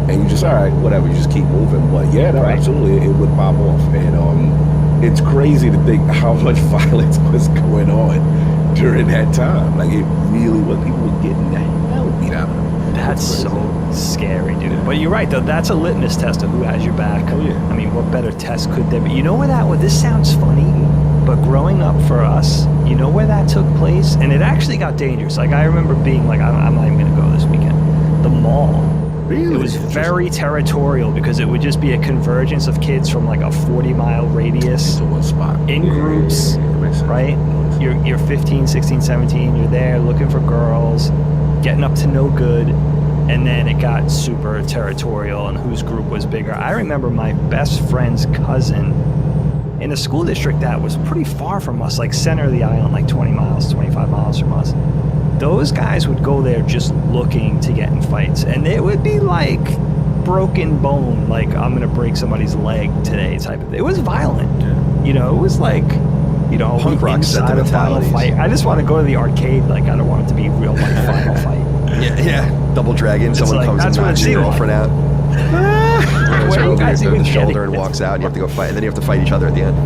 and you just, all right, whatever, you just keep moving. But yeah, no, absolutely, it would pop off. And it's crazy to think how much violence was going on during that time. Like, it really was. People were getting the hell beat out of them. That's so scary, dude. Yeah. But you're right, though. That's a litmus test of who has your back. Oh, yeah. I mean, what better test could there be? You know where this sounds funny, but growing up for us, you know where that took place? And it actually got dangerous. Like, I remember being like, I'm not even going to go this weekend. The mall. Really? It was very territorial, because it would just be a convergence of kids from like a 40-mile radius to one spot. in groups, right? You're 15, 16, 17. You're there looking for girls, getting up to no good. And then it got super territorial, and whose group was bigger. I remember my best friend's cousin in a school district that was pretty far from us, like center of the island, like 20 miles, 25 miles from us. Those guys would go there just looking to get in fights, and it would be like broken bone, like I'm gonna break somebody's leg today type of thing. It was violent. You know, it was like, you know, Punk rock inside a final sentimentalities. fight. I just want to go to the arcade. Like, I don't want it to be real life final fight. Yeah. Double dragon. It's Someone like, comes and that's what knocks it your seemed girlfriend out. Where are you guys Over even the shoulder getting and this? walks out. And you have to go fight, and then you have to fight each other at the end.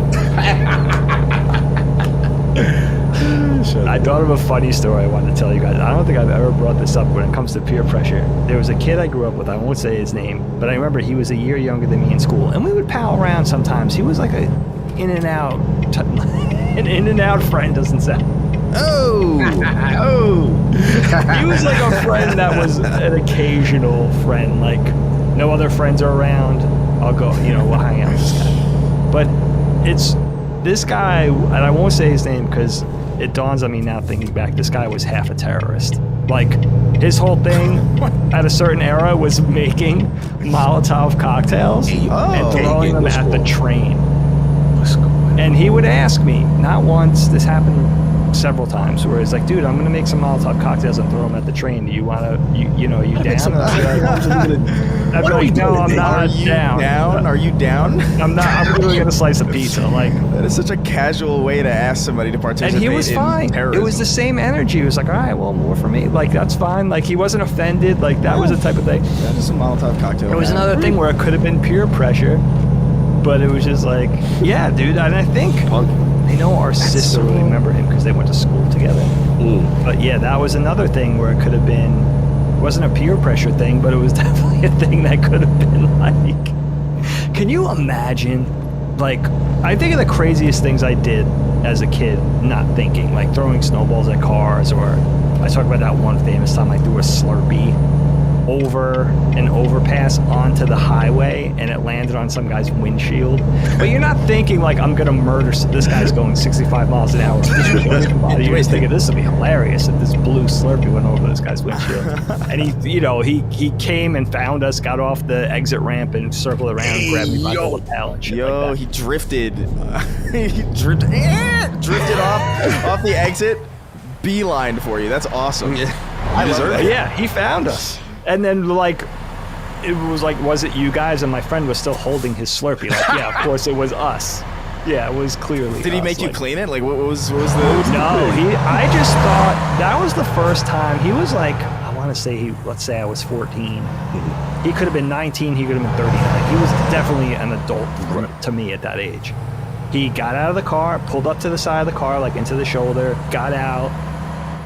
I thought of a funny story I wanted to tell you guys. I don't think I've ever brought this up when it comes to peer pressure. There was a kid I grew up with. I won't say his name, but I remember he was a year younger than me in school, and we would pal around sometimes. He was like a in and out, an in and out friend. Doesn't sound. Oh! He was like a friend that was an occasional friend. Like, no other friends are around, I'll go. You know, we'll hang out with this guy. But it's this guy, and I won't say his name because it dawns on me now thinking back, this guy was half a terrorist. Like, his whole thing at a certain era was making Molotov cocktails and throwing them at the train. And he would ask me, not once, this happened several times, where he's like, dude, I'm gonna make some Molotov cocktails and throw them at the train. Do you wanna, you down? I'd be like, no, I'm not down. Are you down? I'm not. I'm gonna get a slice of pizza. Like, That is such a casual way to ask somebody to participate. and he was in fine. terrorism. It was the same energy. He was like, all right, well, more for me. Like, that's fine. Like, he wasn't offended. Like, that was the type of thing. That is a Molotov cocktail. It was man. another thing where it could have been peer pressure, but it was just like, yeah, dude. And I think I know our sister will remember him because they went to school together. But yeah, that was another thing where it could have been. It wasn't a peer pressure thing, but it was definitely a thing that could have been like. Can you imagine? Like, I think of the craziest things I did as a kid, not thinking, like throwing snowballs at cars, or I talk about that one famous time I threw a Slurpee over an overpass onto the highway and it landed on some guy's windshield. But you're not thinking like, I'm gonna murder this guy's going 65 miles an hour. You're just thinking this would be hilarious if this blue Slurpee went over this guy's windshield. And he came and found us, got off the exit ramp and circled around and grabbed me by the lapel and shit like that. He drifted. He drifted off the exit. Beeline for you. That's awesome. I love that. Yeah, he found us. And then, like, it was like, was it you guys? And my friend was still holding his Slurpee. Like, yeah, of course it was us. Yeah, it was clearly Did he us. make you Like, clean it? Like, what was the... No, I just thought that was the first time. He was like, I want to say, let's say I was 14. He could have been 19, he could have been 39. He was definitely an adult to me at that age. He got out of the car, pulled up to the side of the car, like into the shoulder, got out,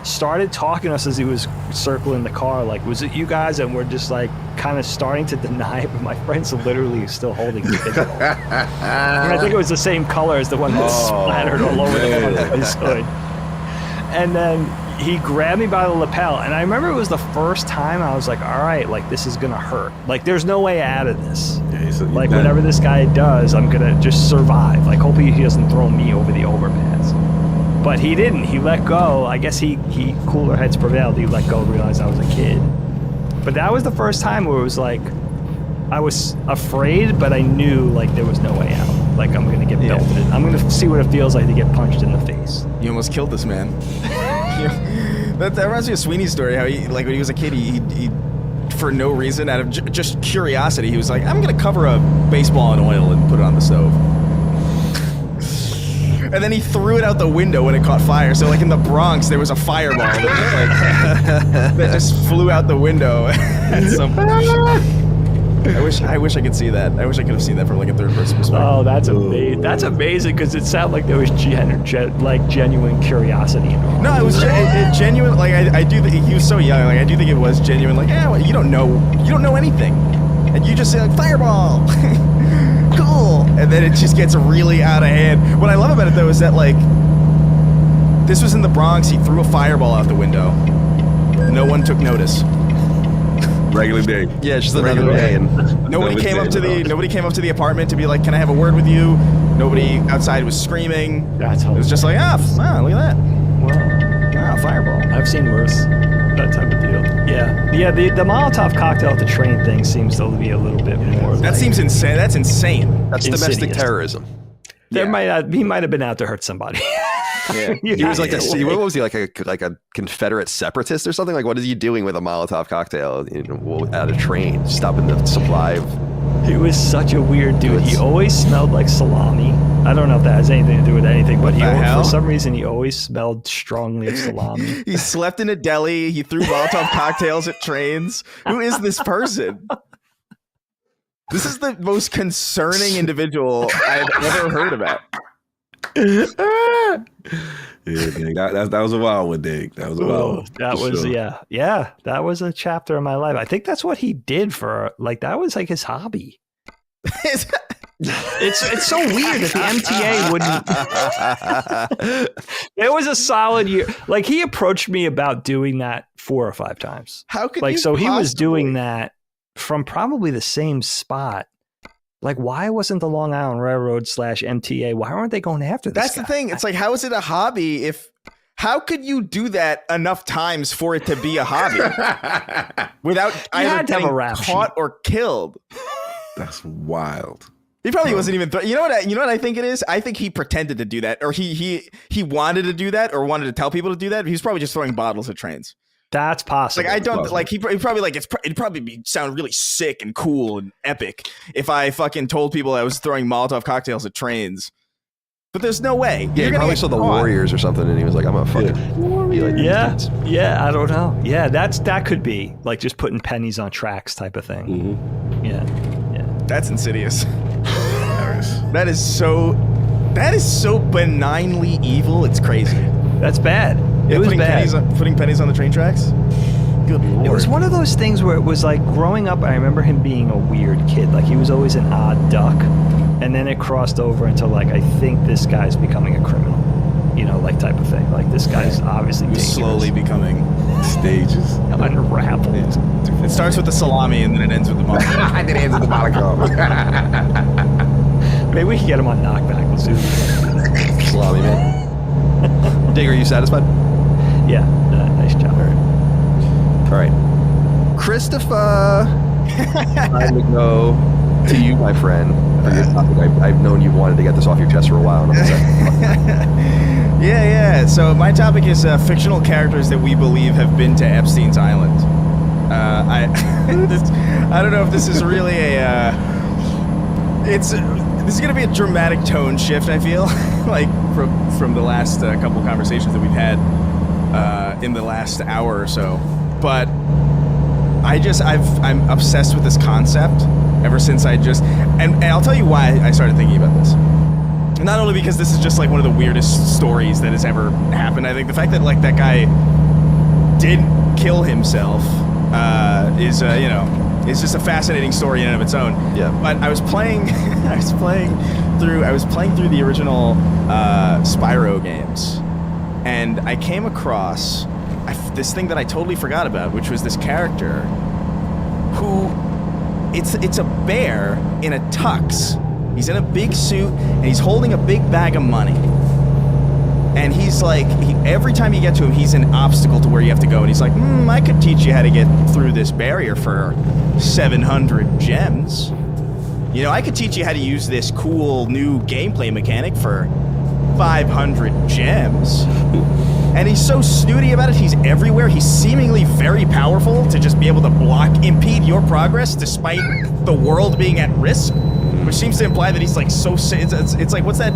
started talking to us as he was circling the car, like, was it you guys? And we're just like kind of starting to deny it, but my friend's literally still holding the pistol. And I think it was the same color as the one that splattered all over the front of his hood. And then he grabbed me by the lapel, and I remember it was the first time I was like, all right, like, this is gonna hurt. Like, there's no way out of this. Like, whatever this guy does, I'm gonna just survive. Like, hopefully he doesn't throw me over the overpass. But he didn't. He let go. I guess he cooler heads prevailed. He let go, realized I was a kid. But that was the first time where it was like, I was afraid, but I knew, like, there was no way out. Like, I'm gonna get belted. I'm gonna see what it feels like to get punched in the face. You almost killed this man. That reminds me of Sweeney's story, how he, like, when he was a kid, he for no reason, out of just curiosity, he was like, I'm gonna cover a baseball in oil and put it on the stove. And then he threw it out the window when it caught fire. So, like, in the Bronx, there was a fireball that just flew out the window at some point. I wish I could see that. I wish I could have seen that from, like, a third-person perspective. Oh, that's amazing. That's amazing because it sounded like there was genuine curiosity involved. No, it was genuine. Like, I do think he was so young. Like, I do think it was genuine. Like, yeah, well, you don't know anything, and you just say, like, fireball, cool, and then it just gets really out of hand. What I love about it though is that, like, this was in the Bronx. He threw a fireball out the window. No one took notice. Regular day. Yeah, it's just another day. And Nobody came up to the apartment to be like, "Can I have a word with you?" Nobody outside was screaming. That's It was just like, wow, look at that. Well, Fireball. I've seen worse. That type of deal. Yeah. The Molotov cocktail at the train thing seems to be a little bit more. That like, seems insane. That's insane. that's domestic Insidious. terrorism. He might have been out to hurt somebody. Yeah. He was like what was he, like a Confederate separatist or something? Like, what is he doing with a Molotov cocktail at a train, stopping the supply of... He was such a weird dude. He always smelled like salami. I don't know if that has anything to do with anything, but for some reason he always smelled strongly of salami. He slept in a deli. He threw Molotov cocktails at trains. Who is this person? This is the most concerning individual I've ever heard about. Yeah, Dig. That was a wild one, Dig. That was a wild one. That was sure. Yeah. That was a chapter of my life. I think that's what he did for that was like his hobby. It's so weird that the MTA wouldn't. It was a solid year. Like, he approached me about doing that 4 or 5 times. How could he was doing that from probably the same spot. Like, why wasn't the Long Island Railroad / MTA? Why weren't they going after this? That's guy? the thing. It's like, how is it a hobby how could you do that enough times for it to be a hobby without either getting caught or killed? That's wild. He probably wasn't even. You know what I think it is? I think he pretended to do that, or he wanted to do that, or wanted to tell people to do that. He was probably just throwing bottles at trains. That's possible. Like, I don't like he probably like it'd probably sound really sick and cool and epic if I fucking told people I was throwing Molotov cocktails at trains. But there's no way. Yeah, he probably saw the Warriors or something, and he was like, "I'm gonna fucking be like yeah. I don't know. Yeah, that could be like just putting pennies on tracks type of thing. Mm-hmm. Yeah. That's insidious. That is so benignly evil. It's crazy. That's bad. It was bad. Putting pennies on the train tracks? Good Lord. It was one of those things where it was like, growing up, I remember him being a weird kid. Like, he was always an odd duck. And then it crossed over into, like, I think this guy's becoming a criminal. Like, type of thing. Like, this guy's obviously dangerous. Slowly becoming stages. Unraveled. Yeah. It starts with the salami and then it ends with the Molotov. And then it ends with the Molotov. Maybe we can get him on Knockback. Let's do this. salami, man. Dig, are you satisfied? Yeah. Nice job. All right. Christopher, time to go to you, my friend. For your topic. I've known you wanted to get this off your chest for a while. Yeah. So my topic is fictional characters that we believe have been to Epstein's Island. I don't know if this is really this is going to be a dramatic tone shift, I feel, like from the last couple conversations that we've had in the last hour or so. But I'm obsessed with this concept ever since and I'll tell you why I started thinking about this. Not only because this is just like one of the weirdest stories that has ever happened. I think the fact that like that guy did kill himself is just a fascinating story in and of its own. Yeah. But I was playing through the original Spyro games, and I came across this thing that I totally forgot about, which was this character who it's a bear in a tux. He's in a big suit and he's holding a big bag of money. And he's like, every time you get to him, he's an obstacle to where you have to go. And he's like, I could teach you how to get through this barrier for 700 gems. I could teach you how to use this cool new gameplay mechanic for 500 gems. And he's so snooty about it. He's everywhere. He's seemingly very powerful to just be able to impede your progress despite the world being at risk. Which seems to imply that he's like so. It's like what's that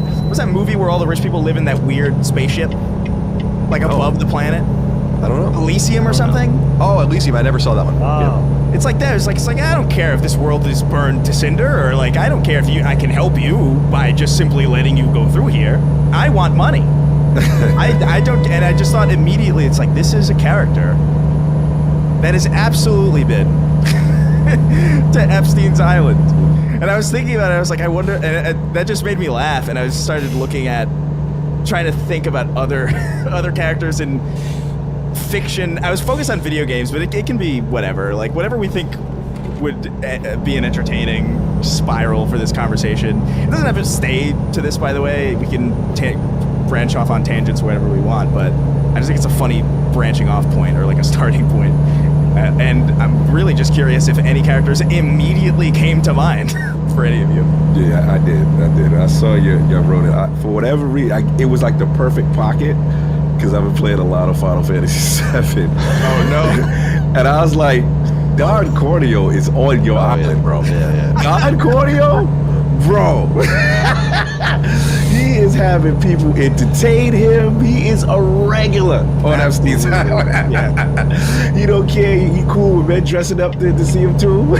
movie where all the rich people live in that weird spaceship, like above the planet? I don't know. Elysium or something? Oh, Elysium. I never saw that one. Oh. Yeah. It's like that. It's like I don't care if this world is burned to cinder, or like I don't care if I can help you by just simply letting you go through here. I want money. I don't, and I just thought immediately, it's like, this is a character that has absolutely been to Epstein's Island. And I was thinking about it, I was like, I wonder, and that just made me laugh, and I started trying to think about other characters in fiction. I was focused on video games, but it can be whatever, like whatever we think would be an entertaining spiral for this conversation. It doesn't have to stay to this, by the way. We can branch off on tangents wherever we want, but I just think it's a funny branching off point, or like a starting point. And I'm really just curious if any characters immediately came to mind for any of you. Yeah, I did. I saw you wrote it. For whatever reason, it was like the perfect pocket because I've been playing a lot of Final Fantasy VII. Oh no! And I was like, Don Corneo is on your island, bro. Yeah. Don Corneo, bro. He is having people entertain him. He is a regular on Epstein's Island. He don't care. He cool with men dressing up to see him too.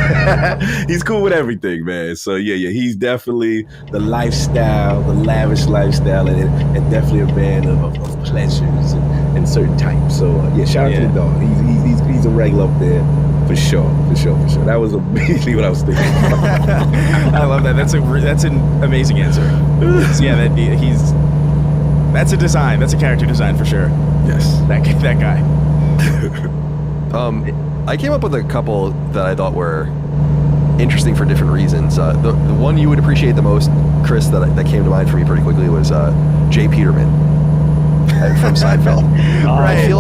He's cool with everything, man. So yeah. He's definitely the lifestyle, the lavish lifestyle, and definitely a man of pleasures and certain types. So yeah, shout out to the dog. He's a regular up there. For sure. That was immediately what I was thinking. I love that. That's an amazing answer. So yeah, that's a design. That's a character design for sure. Yes. That guy. I came up with a couple that I thought were interesting for different reasons. The one you would appreciate the most, Chris, that came to mind for me pretty quickly was Jay Peterman from Seinfeld. Right.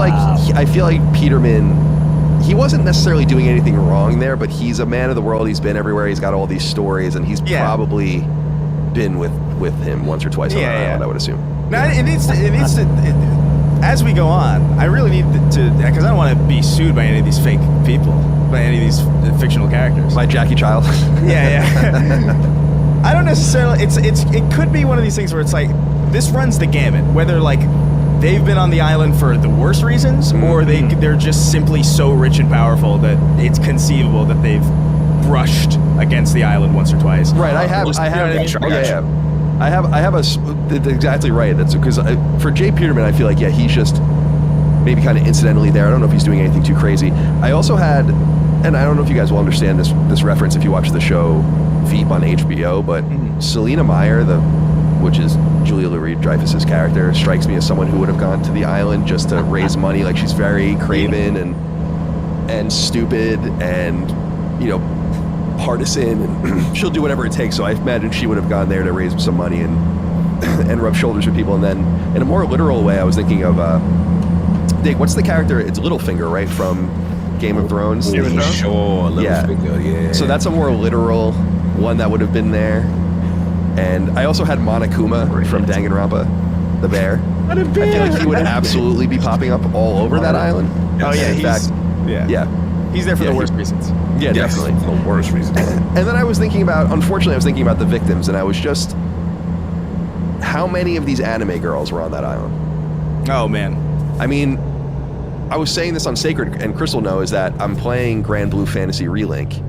I feel like Peterman. He wasn't necessarily doing anything wrong there, but he's a man of the world. He's been everywhere. He's got all these stories, and he's probably been with him once or twice on that island, I would assume. Now it needs to. As we go on, I really need to, because I don't want to be sued by any of these fake people, by any of these fictional characters. By Jackie Child. Yeah. I don't necessarily. It could be one of these things where it's like this runs the gamut, whether like they've been on the island for the worst reasons, or they're just simply so rich and powerful that it's conceivable that they've brushed against the island once or twice. Right. I have exactly right. That's because for Jay Peterman, I feel like he's just maybe kind of incidentally there. I don't know if he's doing anything too crazy. I also had, and I don't know if you guys will understand this reference if you watch the show Veep on HBO, but Selena Meyer, which is Julia Louis-Dreyfus's character, strikes me as someone who would have gone to the island just to raise money. Like, she's very craven and stupid and, partisan, and she'll do whatever it takes. So I imagine she would have gone there to raise some money and rub shoulders with people. And then in a more literal way, I was thinking of Dick, what's the character? It's Littlefinger, right, from Game of Thrones? Sure, Littlefinger, yeah. So that's a more literal one that would have been there. And I also had Monokuma from Danganronpa, the bear. I feel like he would absolutely be popping up all over that island. Oh yeah, he's there for the worst reasons. Yeah, definitely. For the worst reasons. And then I was thinking about the victims, and I was just, how many of these anime girls were on that island? Oh man. I mean, I was saying this on Sacred, and Crystal knows that I'm playing Grand Blue Fantasy Relink,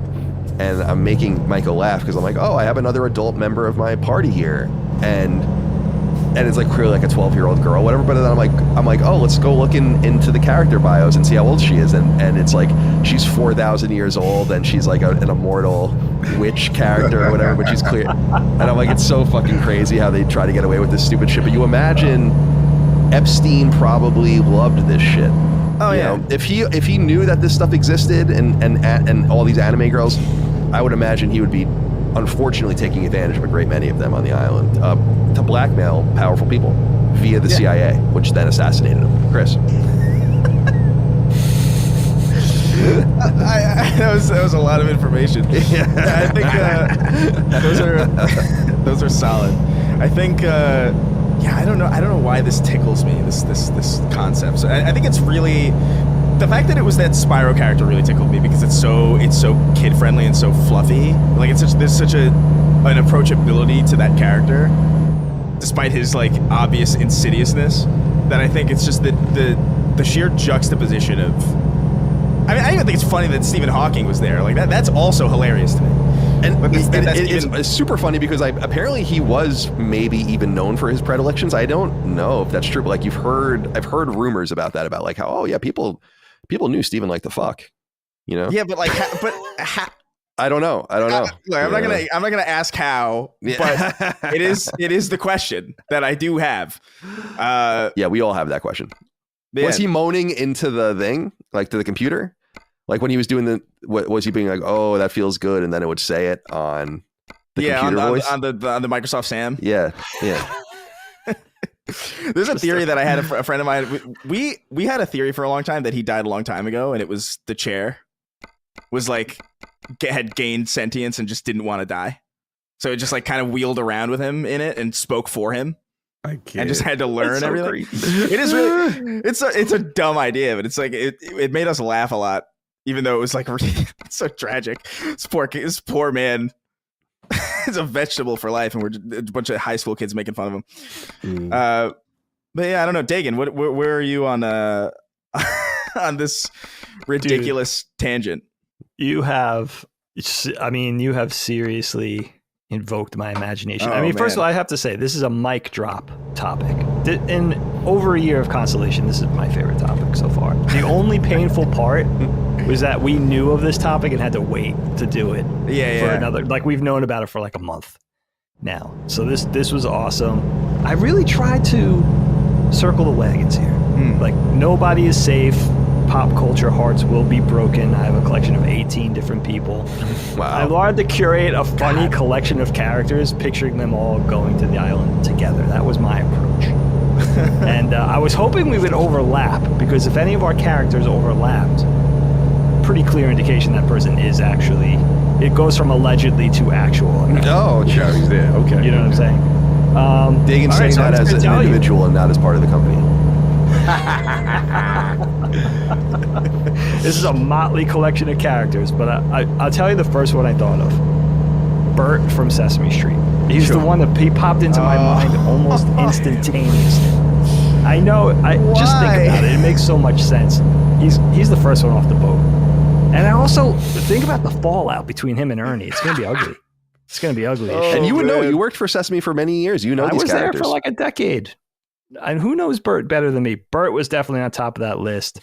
and I'm making Michael laugh because I'm like, oh, I have another adult member of my party here, and it's like clearly like a 12-year-old girl, whatever. But then I'm like, oh, let's go look into the character bios and see how old she is, and it's like she's 4,000 years old, and she's like an immortal witch character or whatever. But she's clear, and I'm like, it's so fucking crazy how they try to get away with this stupid shit. But you imagine Epstein probably loved this shit. Oh yeah. If he knew that this stuff existed and all these anime girls, I would imagine he would be unfortunately taking advantage of a great many of them on the island to blackmail powerful people via the CIA, which then assassinated him. Chris. That was a lot of information. I think those are solid. I think I don't know why this tickles me, this concept. So I think it's really the fact that it was that Spyro character really tickled me because it's so kid friendly and so fluffy. Like there's such an approachability to that character, despite his like obvious insidiousness, that I think it's just the sheer juxtaposition of. I mean, I even think it's funny that Stephen Hawking was there. Like that's also hilarious to me. And it's super funny because apparently he was maybe even known for his predilections. I don't know if that's true, but like I've heard rumors about that, about like how, oh yeah, people knew Stephen liked the fuck, Yeah, but like, I don't know. Look, I'm not gonna ask how, but it is the question that I do have. Yeah, we all have that question. Man. Was he moaning into the thing, like to the computer? Like when he was doing was he being like, oh, that feels good, and then it would say it on the computer voice? on the Microsoft Sam? Yeah. There's a theory that I had a friend of mine. We had a theory for a long time that he died a long time ago, and it was the chair was like had gained sentience and just didn't want to die. So it just like kind of wheeled around with him in it and spoke for him. I can't. And just had to learn so everything. creepy. It is really, it's a dumb idea, but it's like it made us laugh a lot, even though it was like it's so tragic. This poor man is a vegetable for life, and we're just a bunch of high school kids making fun of him. But yeah, I don't know, Dagan, where are you on on this ridiculous tangent? You have seriously invoked my imagination. Oh, I mean, first of man. all, I have to say, this is a mic drop topic. In over a year of Constellation, this is my favorite topic so far. The only painful part was that we knew of this topic and had to wait to do it for another, like we've known about it for like a month now. So this was awesome. I really tried to circle the wagons here. Like, nobody is safe. Pop culture hearts will be broken. I have a collection of 18 different people. I wanted to curate a funny collection of characters, picturing them all going to the island together. That was my approach. And I was hoping we would overlap, because if any of our characters overlapped, pretty clear indication that person is actually, it goes from allegedly to actual. Oh, Yeah, he's there. Okay. You know what I'm saying? Dagan's all saying right, so that I'm as just an gonna tell you. individual and not as part of the company. This is a motley collection of characters, but I'll tell you the first one I thought of. Bert from Sesame Street. He's the one that he popped into my mind almost instantaneously. I know. Just think about it. It makes so much sense. He's the first one off the boat. And I also think about the fallout between him and Ernie. It's going to be ugly. It's going to be ugly. as shit. And you would know. You worked for Sesame for many years. You know I these was characters. there for like a decade. And who knows Bert better than me? Bert was definitely on top of that list.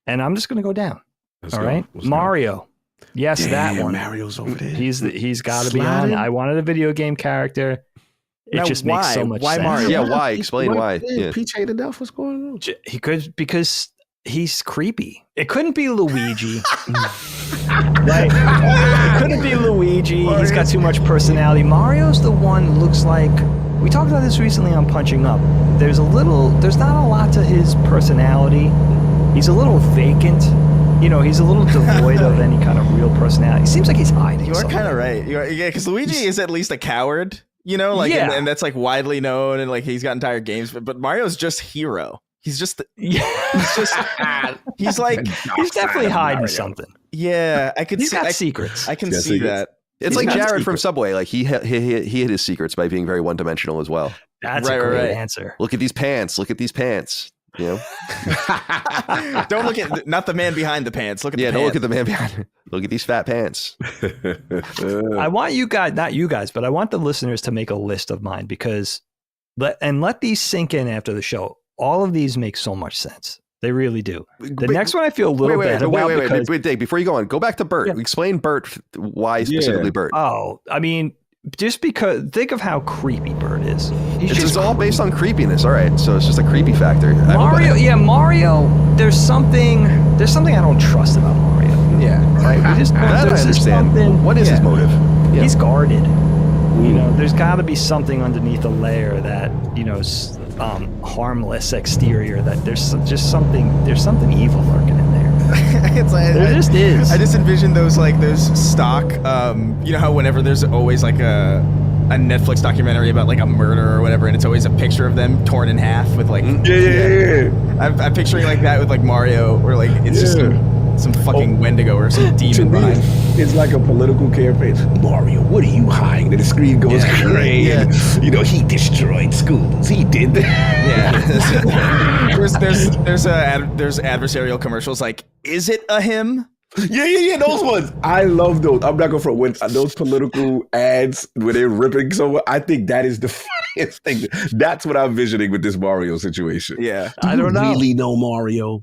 And I'm just going to go down. Let's All go. right. Let's go. Mario. Yes, Damn, that one. Mario's over there. He's got to be on. Sliding. I wanted a video game character. It Now, just makes so why? much Why sense. Mario? Yeah, why? Explain why. Yeah. Yeah. Peach ate enough. What's going on? He could, because he's creepy. It couldn't be Luigi. Like, it couldn't be Luigi. He's got too much personality. Mario's the one who looks like, we talked about this recently on Punching Up. There's not a lot to his personality. He's a little vacant. You know, he's a little devoid of any kind of real personality. He seems like he's hiding. You are something. kind of right. Yeah, because Luigi is at least a coward, you know, like, Yeah. and that's like widely known, and like he's got entire games. But Mario's just hero. He's just, Yeah. he's like, He's definitely hiding something. yeah. I could He's see. got I secrets. can Yeah, see secrets. that. It's He's like got Jared secrets. from Subway. Like he hid his secrets by being very one-dimensional as well. That's Right, a great right. answer. Look at these pants. Look at these pants. You know? Don't look at not the man behind the pants. Look at Yeah. the Don't pants. look at the man behind. Look at these fat pants. I want you guys, not you guys, but I want the listeners to make a list of mine, because let these sink in after the show. All of these make so much sense. They really do. The next one I feel a little bad about because, wait, Dave, before you go on, go back to Bert. Yeah. Explain Bert, why specifically Bert. oh, I mean, just because, think of how creepy Bert is. He's It's just all based on creepiness. All right, so it's just a creepy factor. Mario, there's something I don't trust about Mario. Yeah. Right? We just, that I there's just understand. something- What is his yeah. motive? Yeah. He's guarded. You know, there's got to be something underneath a layer that, you know, harmless exterior, that there's something evil lurking in there. It's like, There just is. I just envision those stock. You know how whenever there's always like a Netflix documentary about like a murder or whatever, and it's always a picture of them torn in half with like. Yeah. I'm picturing like that with like Mario, or like it's just some fucking Wendigo or some To demon me, behind. it's like a political campaign. Mario, what are you hiding? And the screen goes crazy. yeah. You know, he destroyed schools. He did that. Yeah. there's adversarial commercials like, is it a him? Yeah. Those ones. I love those. I'm not going to when those political ads where they're ripping someone. I think that is the funniest thing. That's what I'm visioning with this Mario situation. Yeah. I don't know. Really know Mario?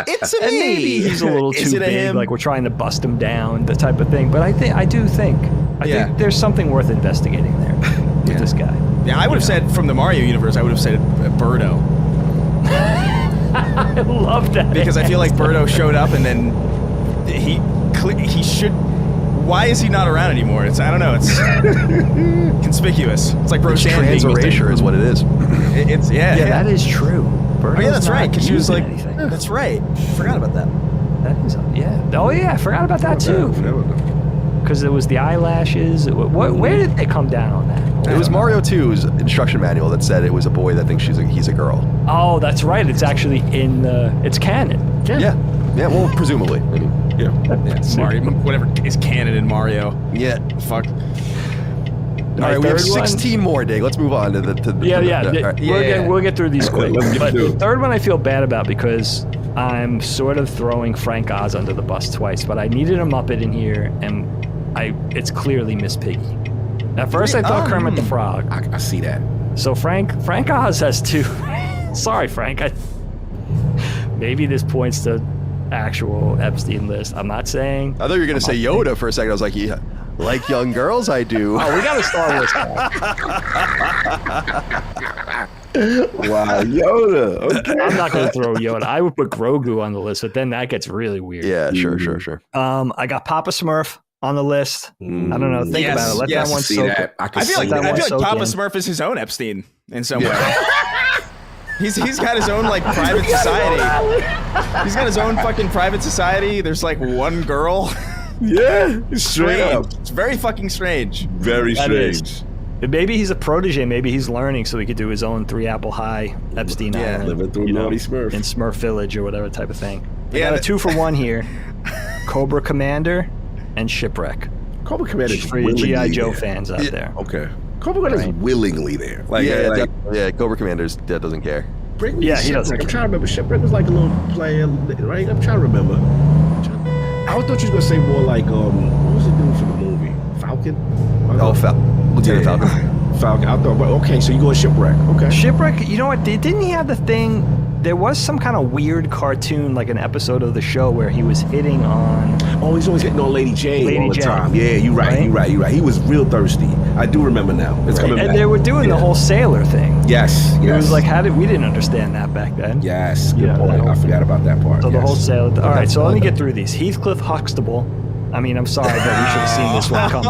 It's a And me. maybe he's a little Is too it a big, him? like we're trying to bust him down, the type of thing. But I do think there's something worth investigating there with this guy. Yeah, I would have said from the Mario universe, I would have said Birdo. I love that. Because I feel like Birdo showed up and then he should. Why is he not around anymore? I don't know. It's conspicuous. It's like It's Roseanne being trans erasure is what it is. It's yeah, that is true. Oh yeah, that's right. Because she was like, anything. that's right. Forgot about that. That is, yeah. Oh yeah, I forgot about that too. Because it was the eyelashes. Where did they come down on that? It was Mario 2's instruction manual that said it was a boy that thinks he's a girl. Oh, that's right. It's actually it's canon. Yeah. Well, presumably. I mean, Yeah, Mario, whatever is canon in Mario. yeah. Fuck. All right, we have 16 more, Dig. Let's move on to the. All right. We'll get through these quick. Let's get But through. the third one I feel bad about because I'm sort of throwing Frank Oz under the bus twice, but I needed a Muppet in here, and it's clearly Miss Piggy. At first, I thought Kermit the Frog. I see that. So Frank Oz has two. Sorry, Frank. Maybe this points to actual Epstein list. I'm not saying. I thought you were going to say Yoda for a second. I was like, yeah, like young girls, I do. Oh, we got a Star Wars guy. Wow, Yoda. Okay. I'm not going to throw Yoda. I would put Grogu on the list, but then that gets really weird. Yeah, sure. I got Papa Smurf on the list. I don't know. Think Yes, about it. Let yes. that one See soak. that. I can I feel see like that that. one soak Papa in. Smurf is his own Epstein in some way. He's got his own like private society. He's got his own fucking private society. There's like one girl. Yeah, straight up. It's very fucking strange. Very That is. strange. Maybe he's a protege. Maybe he's learning so he could do his own 3 Apple High Epstein Yeah. Island. Living through Naughty Smurf. In Smurf Village or whatever type of thing. I Yeah, got a but- 2 for 1 here. Cobra Commander and Shipwreck. Cobra Commander is For you willingly G.I. Joe there. fans out there. Okay. Cobra Commander is willingly there. Like, Yeah, Cobra Commander's doesn't care. bring me Yeah, he Shipwreck. doesn't I'm trying to remember. Shipwreck was like a little player, right? I'm trying to remember. I thought you was gonna say more like what was the dude from the movie? Falcon? Oh, Lieutenant Falcon. Falcon. I thought, well, okay, so you go Shipwreck. Okay. Shipwreck, you know what? Didn't he have the thing? There was some kind of weird cartoon, like an episode of the show where he was hitting on. Oh, he's always hitting on Lady Jane Lady all the Jane. time. Yeah, you're right. He was real thirsty. I do remember now. It's coming And back. they were doing the whole sailor thing. Yes. It was yes. like, we didn't understand that back then. Yes. Good Yeah, point. that whole I forgot about that part. So the yes. whole sailor. All right, so let me get through these. Heathcliff Huxtable. I mean, I'm sorry, but we should have seen this one coming.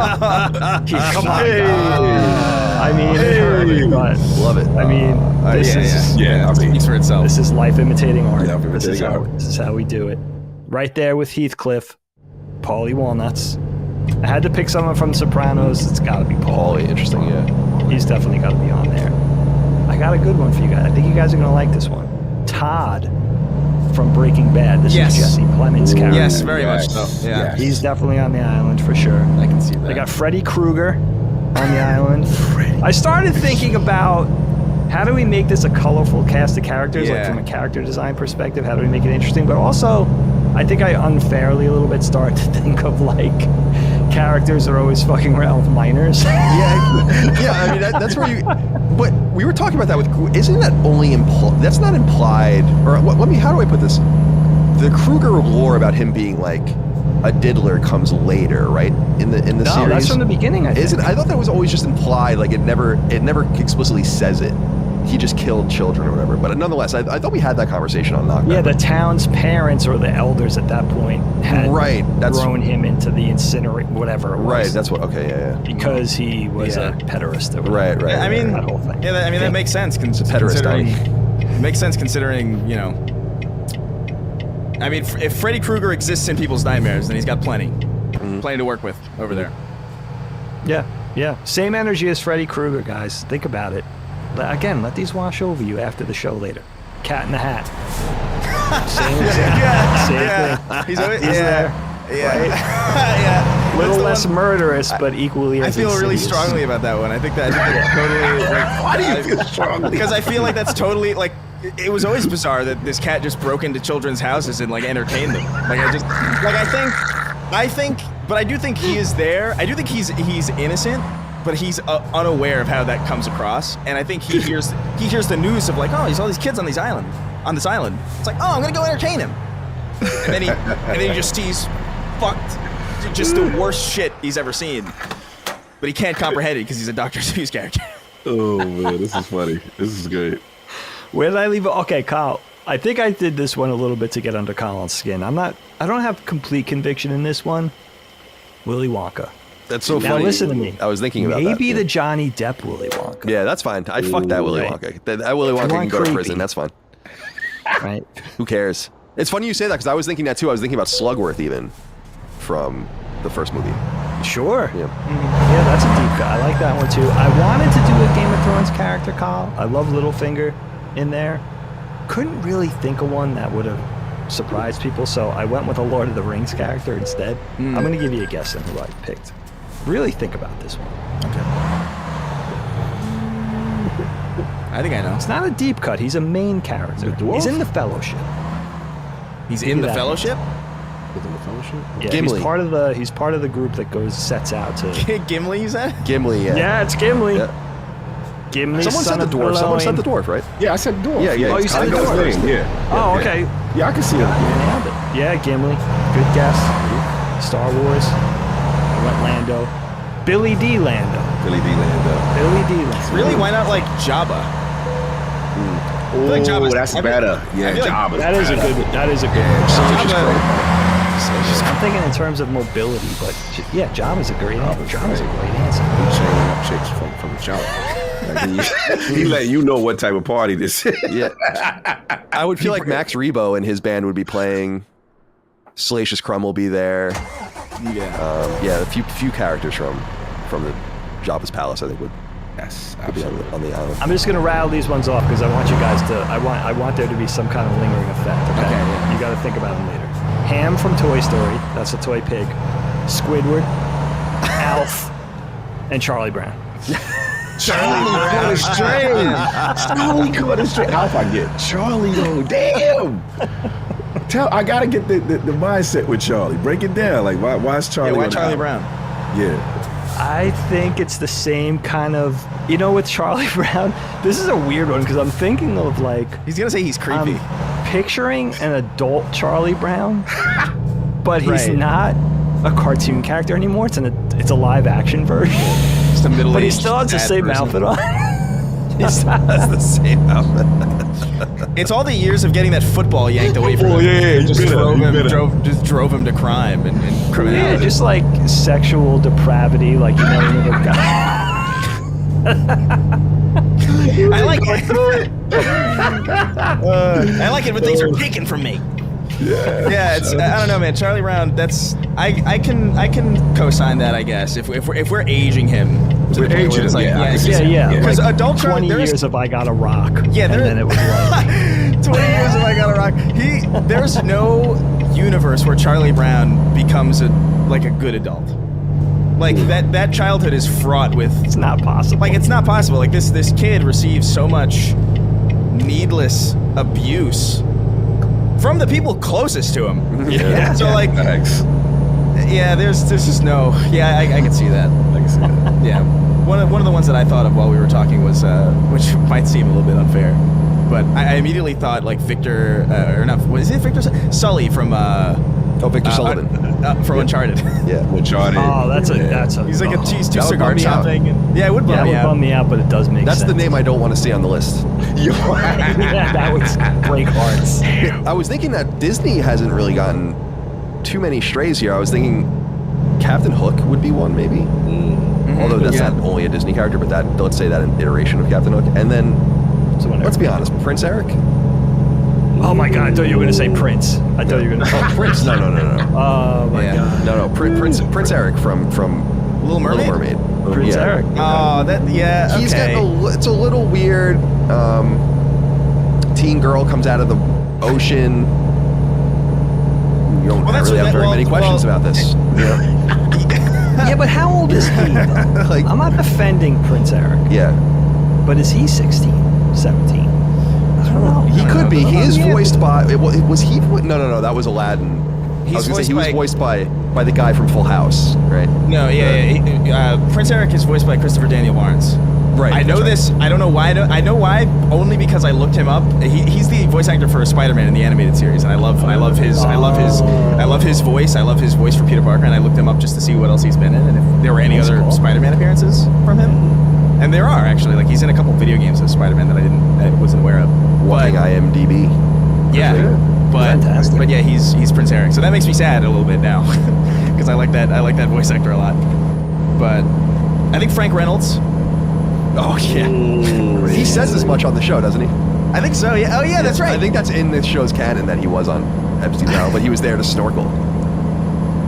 Come on. I mean, it hurt, but Love it. I mean, this is Yeah, I mean, Speaks for itself. this is life imitating art. Life This is imitating how we do it. Right there with Heathcliff, Paulie Walnuts. I had to pick someone from Sopranos. It's got to be Paulie. Interesting, yeah. He's definitely got to be on there. I got a good one for you guys. I think you guys are gonna like this one. Todd from Breaking Bad. This Yes. is Jesse Plemons' character. Yes, very much so. Yeah. yes. He's definitely on the island for sure. I can see that. They got Freddy Krueger on the island. I started thinking about how do we make this a colorful cast of characters, like Yeah. from a character design perspective, how do we make it interesting? But also, I think I unfairly a little bit start to think of like characters are always fucking around with minors. Yeah, I mean that's where you. But we were talking about that with. Isn't that only that's not implied? Or how do I put this? The Kruger lore about him being like a diddler comes later, right? In the No, series. that's from the beginning. I think. Is it? I thought that was always just implied. Like it never explicitly says it. He just killed children or whatever. But nonetheless, I thought we had that conversation on Knockback. Yeah, the town's parents or the elders at that point had Right, that's- thrown him into the incinerate, whatever it was. Right. That's what. Okay. Yeah. because he was Yeah. a pederast or Right. whatever. Right. I mean, that whole thing. yeah, I mean that makes sense. Pederast Considering, makes sense considering, you know. I mean, if Freddy Krueger exists in people's nightmares, then he's got plenty to work with over there. Yeah. Same energy as Freddy Krueger, guys. Think about it. Again, let these wash over you after the show later. Cat in the Hat. Same exact. Same thing. He's always, He's there. Yeah. A Yeah. little That's the less one- murderous, but equally I as feel really insidious. strongly about that one. I think that totally. Like, Why do you feel strongly? Because I feel like that's totally like. It was always bizarre that this cat just broke into children's houses and like entertained them. Like I think, but I do think he is there. I do think he's innocent, but he's unaware of how that comes across. And I think he hears the news of like, oh, there's all these kids on this island. It's like, oh, I'm gonna go entertain him. And then he just sees fucked, just the worst shit he's ever seen. But he can't comprehend it because he's a Dr. Seuss character. Oh man, this is funny. This is great. Where did I leave it? Okay, Kyle. I think I did this one a little bit to get under Colin's skin. I don't have complete conviction in this one. Willy Wonka. That's so Now funny. listen to me. I was thinking about Maybe that. the Johnny Depp Willy Wonka. Yeah, that's fine. I fuck that Willy Right. Wonka. That Willy Wonka want can go to creepy. prison. That's fine. Right. Who cares? It's funny you say that because I was thinking that too. I was thinking about Slugworth even from the first movie. Sure. Yeah. Yeah, that's a deep cut. I like that one too. I wanted to do a Game of Thrones character, Kyle. I love Littlefinger in there. Couldn't really think of one that would have surprised people, so I went with a Lord of the Rings character instead. I'm going to give you a guess on who I picked. Really think about this one. Okay. I think I know. It's not a deep cut. He's a main character. The dwarf? He's in the Fellowship. He's in the that. Fellowship? Within the Fellowship? Yeah, Gimli. He's part of the group that sets out to. Gimli, you said? Gimli, yeah. Yeah, it's Gimli. Yeah. Gimli. Someone said the dwarf. Someone said the dwarf, right? Yeah, I said dwarf. Yeah, yeah. Oh, you it's- said I the know his dwarf. name, Yeah. Oh, Yeah. okay. Yeah, I can see You it. nailed it. Yeah, Gimli. Good guess. Star Wars. I went Lando. Billy D. Lando. Billy D. Lando. Billy D. Lando. Really? Why not like Jabba? Oh, like Jabba's- that's I feel- better. Yeah, I feel like Jabba's That is a better. good. That is a good. I'm thinking in terms of mobility, but yeah, Jabba's a great answer. Jabba's a great answer. He's training up chicks from the jump. Like he let you know what type of party this is. Yeah. I would feel like Max Rebo and his band would be playing. Salacious Crumb will be there. Yeah. Yeah, a few characters from the Jabba's palace, I think, would Yes, be absolutely. on the island. I'm just gonna rattle these ones off because I want you guys to. I want there to be some kind of lingering effect. Okay. yeah. You got to think about them later. Ham from Toy Story. That's a toy pig. Squidward. Alf. And Charlie Brown. Charlie caught it straight. Charlie caught it straight. Alpha, I get. Charlie, though, damn. I gotta get the mindset with Charlie. Break it down. Like, why is Charlie? Yeah, why on Charlie Alpha? Brown? Yeah. I think it's the same kind of. With Charlie Brown. This is a weird one because I'm thinking of like. He's gonna say he's creepy. I'm picturing an adult Charlie Brown, but he's Right. not a cartoon character anymore. It's a live action version. Just a middle-aged But he still has the sad same person. outfit on. He still has the same outfit. It's all the years of getting that football yanked away from him. Oh, yeah, just you better. drove him to crime and Yeah, criminality. just like sexual depravity, like the guy. I like it. I like it when things are taken from me. Yeah, it's I don't know, man. Charlie Brown. That's I can co-sign that, I guess. If we're aging him, to the point where aging it's him, like, yeah, I can see Yeah. Because Like adult Charlie, 20 there's years of I Got a Rock. Yeah, and there- then it was like, 20 years of I Got a Rock. There's no universe where Charlie Brown becomes a good adult. Like that childhood is fraught with it's not possible. like it's not possible. Like this kid receives so much needless abuse from the people closest to him. Yeah. So like Thanks. yeah, there's just no I can see that. I can see that. Yeah. One of the ones that I thought of while we were talking was which might seem a little bit unfair, but I immediately thought like Victor or not, what is it, Victor Sully from Victor Sullivan. from Uncharted. Yeah. Uncharted. Oh, that's a. He's like he's too That would cigar bum me out. chopping. And, yeah, it would bum That me would out. bum me out, but it does make That's sense. the name I don't want to see on the list. Yeah, that would break hearts. I was thinking that Disney hasn't really gotten too many strays here. I was thinking Captain Hook would be one, maybe. Although that's Yeah. not only a Disney character, but let's say that an iteration of Captain Hook. And then, let's be honest, Prince Eric? Oh my God! I thought you were gonna say Prince. I thought you were gonna. Oh, Prince? No. Oh my Yeah. God! No. Prince Eric from Little Mermaid? Prince Yeah. Eric. Oh, He's okay. got it's a little weird. Teen girl comes out of the ocean. You don't Well, that's really what have that- very many well- questions about this. Yeah, but how old is he? though? Like, I'm not defending Prince Eric, yeah, but is he 16, 17? I don't know. he could be. He is Yeah. voiced by. Was he? No. That was Aladdin. He's I was gonna say voiced he was by- voiced by the guy from Full House, right? No, Prince Eric is voiced by Christopher Daniel Barnes. Right. I know that's right. this. I don't know why. I know why only because I looked him up. He's the voice actor for Spider-Man in the animated series, and I love his voice. I love his voice for Peter Parker, and I looked him up just to see what else he's been in, and if there were any That's other cool. Spider-Man appearances from him. And there are actually. Like he's in a couple video games of Spider-Man that I wasn't aware of. Walking But- IMDb. Yeah, but Fantastic. but yeah, he's Prince Eric, so that makes me sad a little bit now, because I like that voice actor a lot. But I think Frank Reynolds. Oh yeah. He says as much on the show, doesn't he? I think so. Yeah. Oh yeah, that's right. I think that's in this show's canon that he was on Epstein's Island, but he was there to snorkel.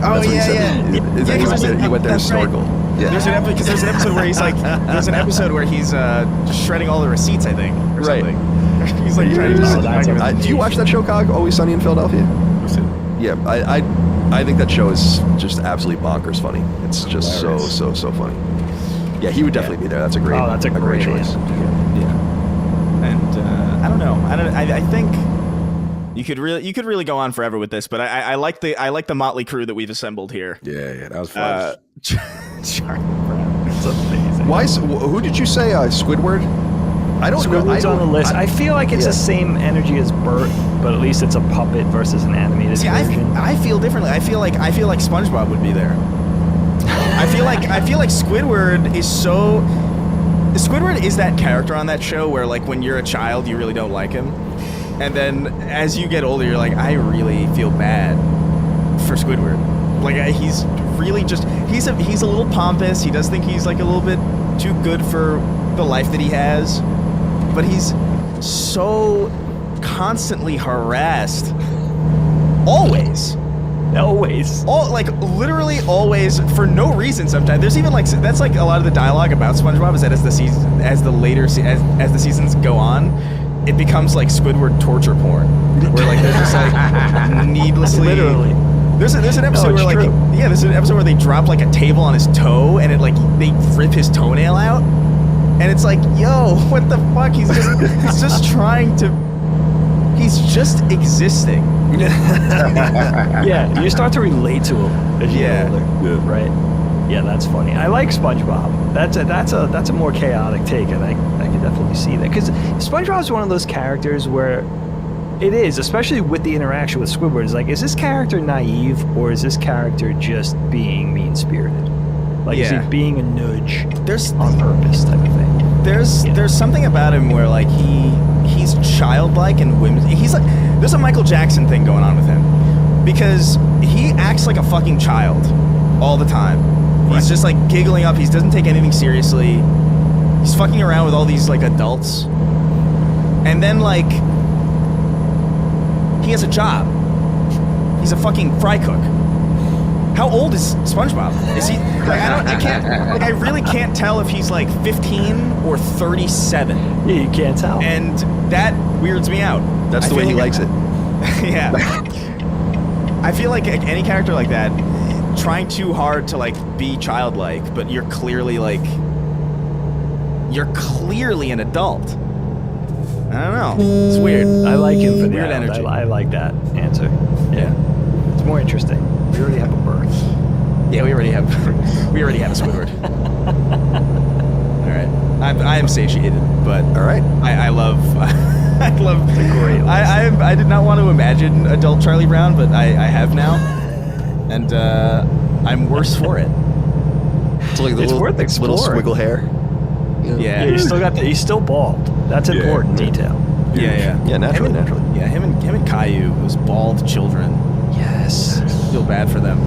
Oh, That's what he yeah, said. yeah. Is that Yeah, 'cause he went there to that's right. snorkel. Yeah. There's an episode where he's like, there's an episode where he's just shredding all the receipts, I think, or Right. something. He's like trying to Oh, that's Do you watch that show, Cog? Always Sunny in Philadelphia? Yeah, I think that show is just absolutely bonkers funny. It's just so funny. Yeah, he would definitely be there. That's a great. Oh, that's a great choice. answer. Yeah. And I don't know. I think you could really go on forever with this, but I like the motley crew that we've assembled here. Yeah, that was fun. Charlie Brown. It's amazing. Why? Who did you say? Squidward? I don't know. Squidward's on the list. I feel like it's the same energy as Bert, but at least it's a puppet versus an animated See, version. I feel differently. I feel like SpongeBob would be there. I feel like Squidward is so. Squidward is that character on that show where, like, when you're a child, you really don't like him, and then as you get older, you're like, I really feel bad for Squidward. Like, he's really just he's a little pompous. He does think he's like a little bit too good for the life that he has, but he's so constantly harassed. Always. Literally always, for no reason sometimes. There's even like, that's like a lot of the dialogue about SpongeBob is that as the seasons go on, it becomes like Squidward torture porn. Where like they're just like needlessly. Literally. There's an episode where like, true. there's an episode where they drop like a table on his toe and it like, they rip his toenail out. And it's like, yo, what the fuck? He's just trying to, he's just existing. Yeah, you start to relate to him as you get older. Yeah. Right? Yeah, that's funny. I like SpongeBob. That's a more chaotic take, and I can definitely see that. Because SpongeBob's one of those characters where it is, especially with the interaction with Squidward, is like, is this character naive, or is this character just being mean-spirited? Like, is he being a nudge on purpose type of thing? There's something about him where like he's childlike and whimsical. He's like, there's a Michael Jackson thing going on with him because he acts like a fucking child all the time. He's just like giggling up. He doesn't take anything seriously. He's fucking around with all these like adults, and then like he has a job. He's a fucking fry cook. How old is SpongeBob? Is he like, I really can't tell if he's like 15 or 37. Yeah, you can't tell. And that weirds me out. That's the way he likes it. Yeah. I feel like any character like that, trying too hard to like be childlike, but you're clearly an adult. I don't know. It's weird. I like him for the Weird island. energy. I like that answer. Yeah. It's more interesting. We already have a birth. Yeah, we already have a Squidward. All right, I am satiated, but All right. I love It's a great list. I did not want to imagine adult Charlie Brown, but I have now, and I'm worse for it. It's like the It's worth little exploring. squiggle hair. Yeah, Yeah, he's still bald. That's important detail. yeah. Yeah, naturally. Yeah, him and Caillou, those bald children. Yes. I feel bad for them.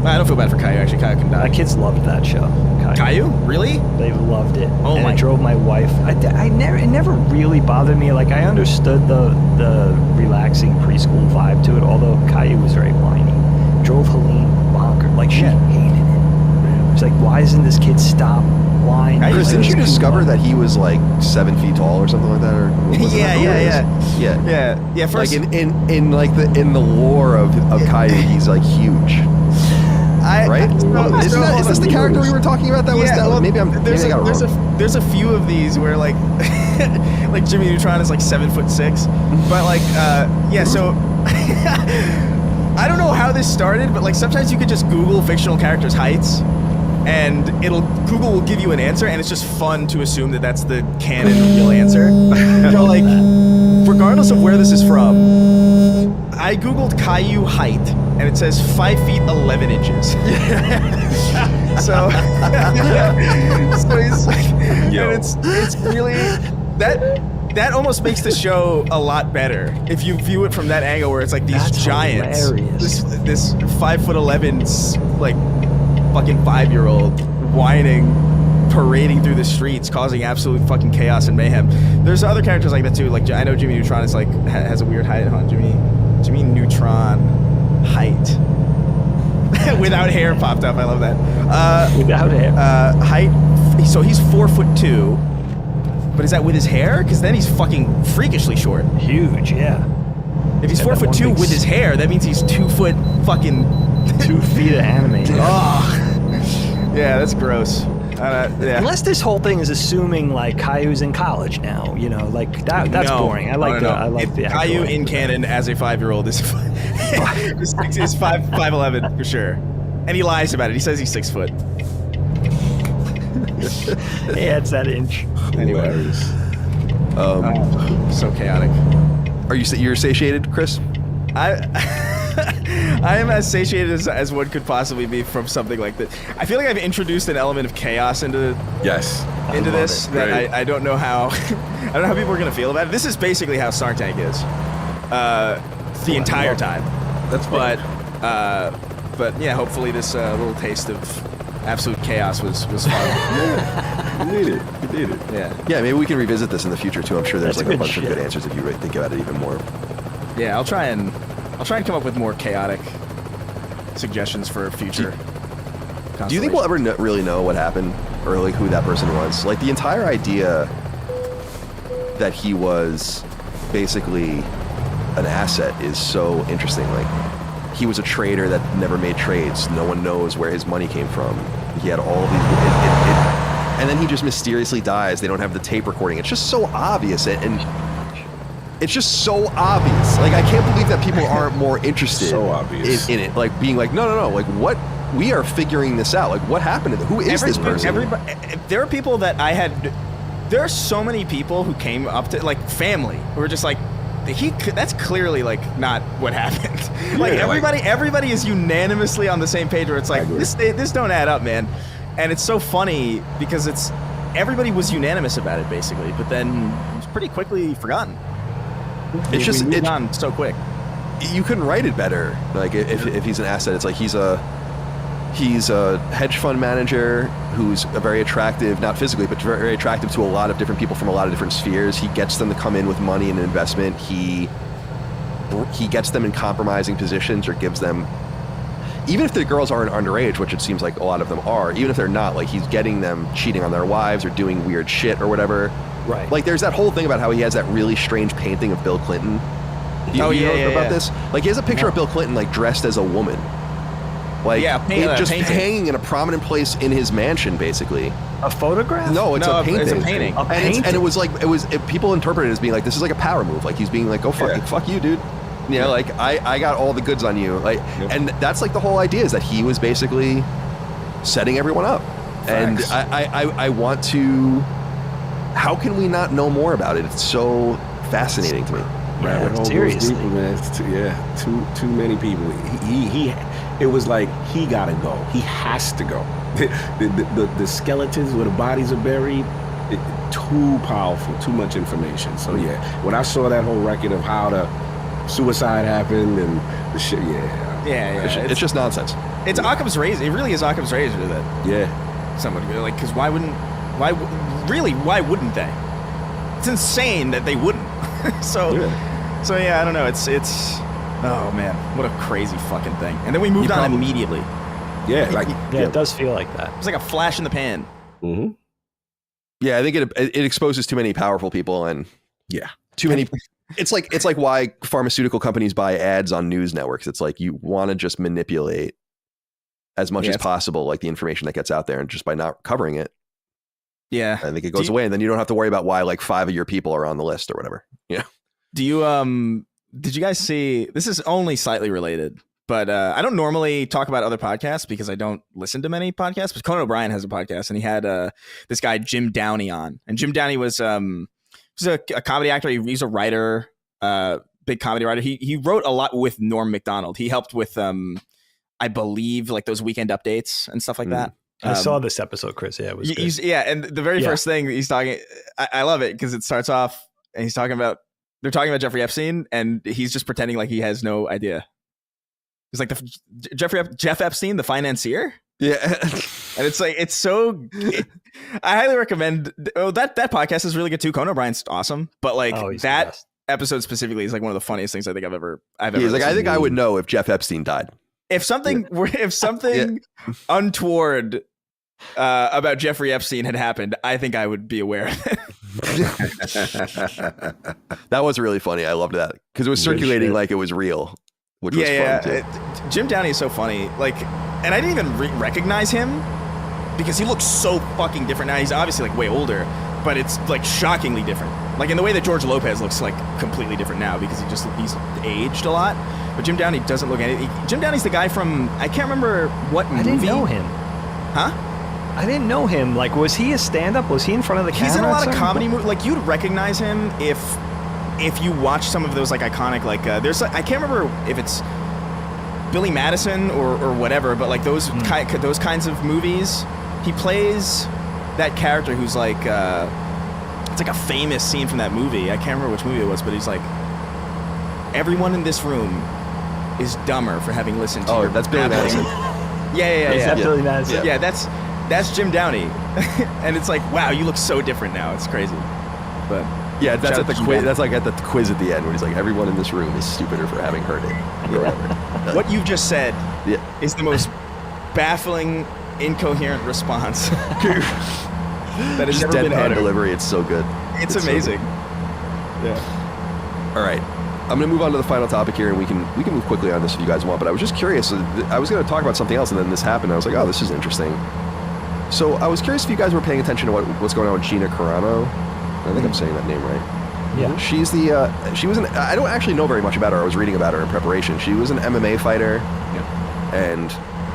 I don't feel bad for Caillou, actually. Caillou can die. My kids loved that show. Caillou? Really? They loved it. Oh and my- it drove my wife. It never really bothered me. Like, I understood the relaxing preschool vibe to it, although Caillou was very whiny. Drove Helene bonkers. Like, she hated it. She's like, why doesn't this kid stop whining? Chris, Like, didn't you it's too discover much. that he was like 7 feet tall or something like that? Or wasn't that who it is? Yeah. Yeah. First, Like in the lore of Caillou, he's like huge, right? Is this the character we were talking about? That was that. well, Maybe I got it wrong. There's a few of these where like like Jimmy Neutron is like 7'6", but like so I don't know how this started, but like sometimes you could just Google fictional characters' heights, and Google will give you an answer, and it's just fun to assume that that's the canon real answer. So like, regardless of where this is from, I googled Caillou height, and it says 5 feet 11 inches. So he's like, and it's really that almost makes the show a lot better if you view it from that angle, where it's like these That's giants, hilarious. this 5'11" like fucking 5-year-old whining, parading through the streets, causing absolute fucking chaos and mayhem. There's other characters like that too. Like, I know Jimmy Neutron is like has a weird height on Jimmy Neutron height. Without hair popped up. I love that. Without hair. Height. So he's 4'2", but is that with his hair? Because then he's fucking freakishly short. Huge, yeah. If he's Yeah, that 4'2" one with his hair, that means he's 2 foot fucking. 2 feet of anime. Oh, yeah, that's gross. Yeah. Unless this whole thing is assuming like Caillou's in college now, you know, like that's No. boring. I like I like the actual Caillou in length of canon as a 5-year-old is 5'11" for sure, and he lies about it. He says he's 6 foot. that. Yeah, it's that inch. Anyway, Hilarious. so chaotic. You're satiated, Chris? I am as satiated as one could possibly be from something like this. I feel like I've introduced an element of chaos into Yes. this that Right. I don't know how I don't know how people are gonna feel about it. This is basically how Shark Tank is the entire time. That's But yeah, hopefully this little taste of absolute chaos was fun. Yeah. You did it. You did it. Yeah, Yeah, maybe we can revisit this in the future too. I'm sure there's That's like a good bunch of shit. good answers if you think about it even more. yeah. I'll try and come up with more chaotic suggestions for future. Do you think we'll ever really know what happened or like who that person was? Like the entire idea that he was basically an asset is so interesting. Like he was a trader that never made trades. No one knows where his money came from. He had all of these, and then he just mysteriously dies. They don't have the tape recording. It's just so obvious, and it's just so obvious. Like I can't believe that people aren't more interested So obvious. in it. Like being like, no, like what? We are figuring this out. Like what happened? Who is this person? Everybody, there are people that I had. There are so many people who came up to like family who were just like, that's clearly like not what happened. Like Yeah, everybody is unanimously on the same page where it's like agree. this don't add up, man. And it's so funny because everybody was unanimous about it basically, but then it was pretty quickly forgotten. It's just we moved on so quick. you couldn't write it better. Like if he's an asset, it's like he's a hedge fund manager who's a very attractive, not physically, but very, very attractive to a lot of different people from a lot of different spheres. He gets them to come in with money and investment. He gets them in compromising positions or gives them, even if the girls aren't underage, which it seems like a lot of them are, even if they're not, like he's getting them cheating on their wives or doing weird shit or whatever. Right. Like there's that whole thing about how he has that really strange painting of Bill Clinton. You know about this? Like he has a picture of Bill Clinton like dressed as a woman. Like just painting. hanging in a prominent place in his mansion, basically. A photograph? No, it's a painting. It's a painting. And it was like people interpreted it as being like this is like a power move. Like he's being like, go fuck you, dude. You know, like I got all the goods on you. Like, and that's like the whole idea is that he was basically setting everyone up. Facts. And I want to. How can we not know more about it? It's so fascinating to me. Rabbit hole goes seriously. deeper, man. It's too many people. He it was like he gotta go. He has to go. The skeletons where the bodies are buried, too powerful, too much information. So yeah, when I saw that whole record of how the suicide happened and the shit, Yeah. It's just nonsense. It's Occam's razor. It really is Occam's razor that yeah. someone would be like, because why wouldn't they? It's insane that they wouldn't. So yeah, I don't know. It's oh man, what a crazy fucking thing. And then we moved on immediately. Yeah, like Yeah, it does feel like that. It was like a flash in the pan. Mm-hmm. Yeah, I think it exposes too many powerful people and Yeah. too many. It's like why pharmaceutical companies buy ads on news networks. It's like you want to just manipulate as much as possible, like the information that gets out there, and just by not covering it, Yeah. I think it goes away, and then you don't have to worry about why like 5 of your people are on the list or whatever. Yeah. Do you did you guys see, this is only slightly related, but I don't normally talk about other podcasts because I don't listen to many podcasts, but Conan O'Brien has a podcast and he had this guy Jim Downey on, and Jim Downey was he's a comedy actor. He's a writer, big comedy writer. He wrote a lot with Norm Macdonald. He helped with I believe like those Weekend Updates and stuff like that. I saw this episode, Chris. Yeah, it was good. And the very first thing he's talking, I love it because it starts off and they're talking about Jeffrey Epstein, and he's just pretending like he has no idea. He's like Jeff Epstein, the financier. Yeah. And it's like, I highly recommend. Oh, that podcast is really good too. Conan O'Brien's awesome, but like he's the that best. episode specifically is like one of the funniest things I think I've ever He's like, I listened think to. I would know if Jeff Epstein died. if something untoward about Jeffrey Epstein had happened, I think I would be aware of it. That was really funny. I loved that because it was circulating like it was real, which was fun too. Jim Downey is so funny. Like, and I didn't even recognize him because he looks so fucking different now. He's obviously like way older, but it's like shockingly different. Like in the way that George Lopez looks like completely different now because he's aged a lot. But Jim Downey doesn't look anything. Jim Downey's the guy from, I can't remember what movie. I didn't know him. Huh? I didn't know him. Like, was he a stand-up? Was he in front of the camera? He's in a lot of comedy movies. Like, you'd recognize him if you watch some of those like iconic there's I can't remember if it's Billy Madison or whatever, but like those kinds of movies. He plays that character who's like it's like a famous scene from that movie. I can't remember which movie it was, but he's like, everyone in this room is dumber for having listened to your that's Billy Madison. Yeah. Is that Billy Madison? Yeah, that's Jim Downey. And it's like, wow, you look so different now. It's crazy. But yeah, that's at the quiz. That's like at the quiz at the end where he's like, everyone in this room is stupider for having heard it. Or whatever. What you've just said is the most baffling, incoherent response that has just ever been deadpan uttered. delivery. It's so good. It's amazing. So Yeah. all right. I'm going to move on to the final topic here, and we can move quickly on this if you guys want. But I was just curious. I was going to talk about something else, and then this happened. I was like, oh, this is interesting. So I was curious if you guys were paying attention to what's going on with Gina Carano. I think I'm saying that name right. Yeah. She's she was I don't actually know very much about her. I was reading about her in preparation. She was an MMA fighter. Yeah. And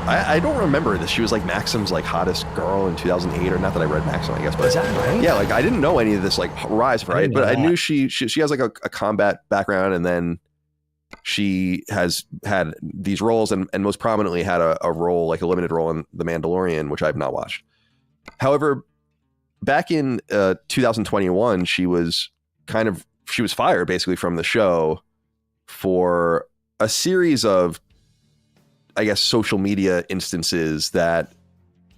I don't remember this. She was like Maxim's like hottest girl in 2008, or not that I read Maxim, I guess. But is that right? yeah, like I didn't know any of this like rise of her, right? But I knew she has like a combat background, and then she has had these roles, and most prominently had a role, like a limited role in The Mandalorian, which I've not watched. However, back in 2021, she was fired basically from the show for a series of, I guess, social media instances that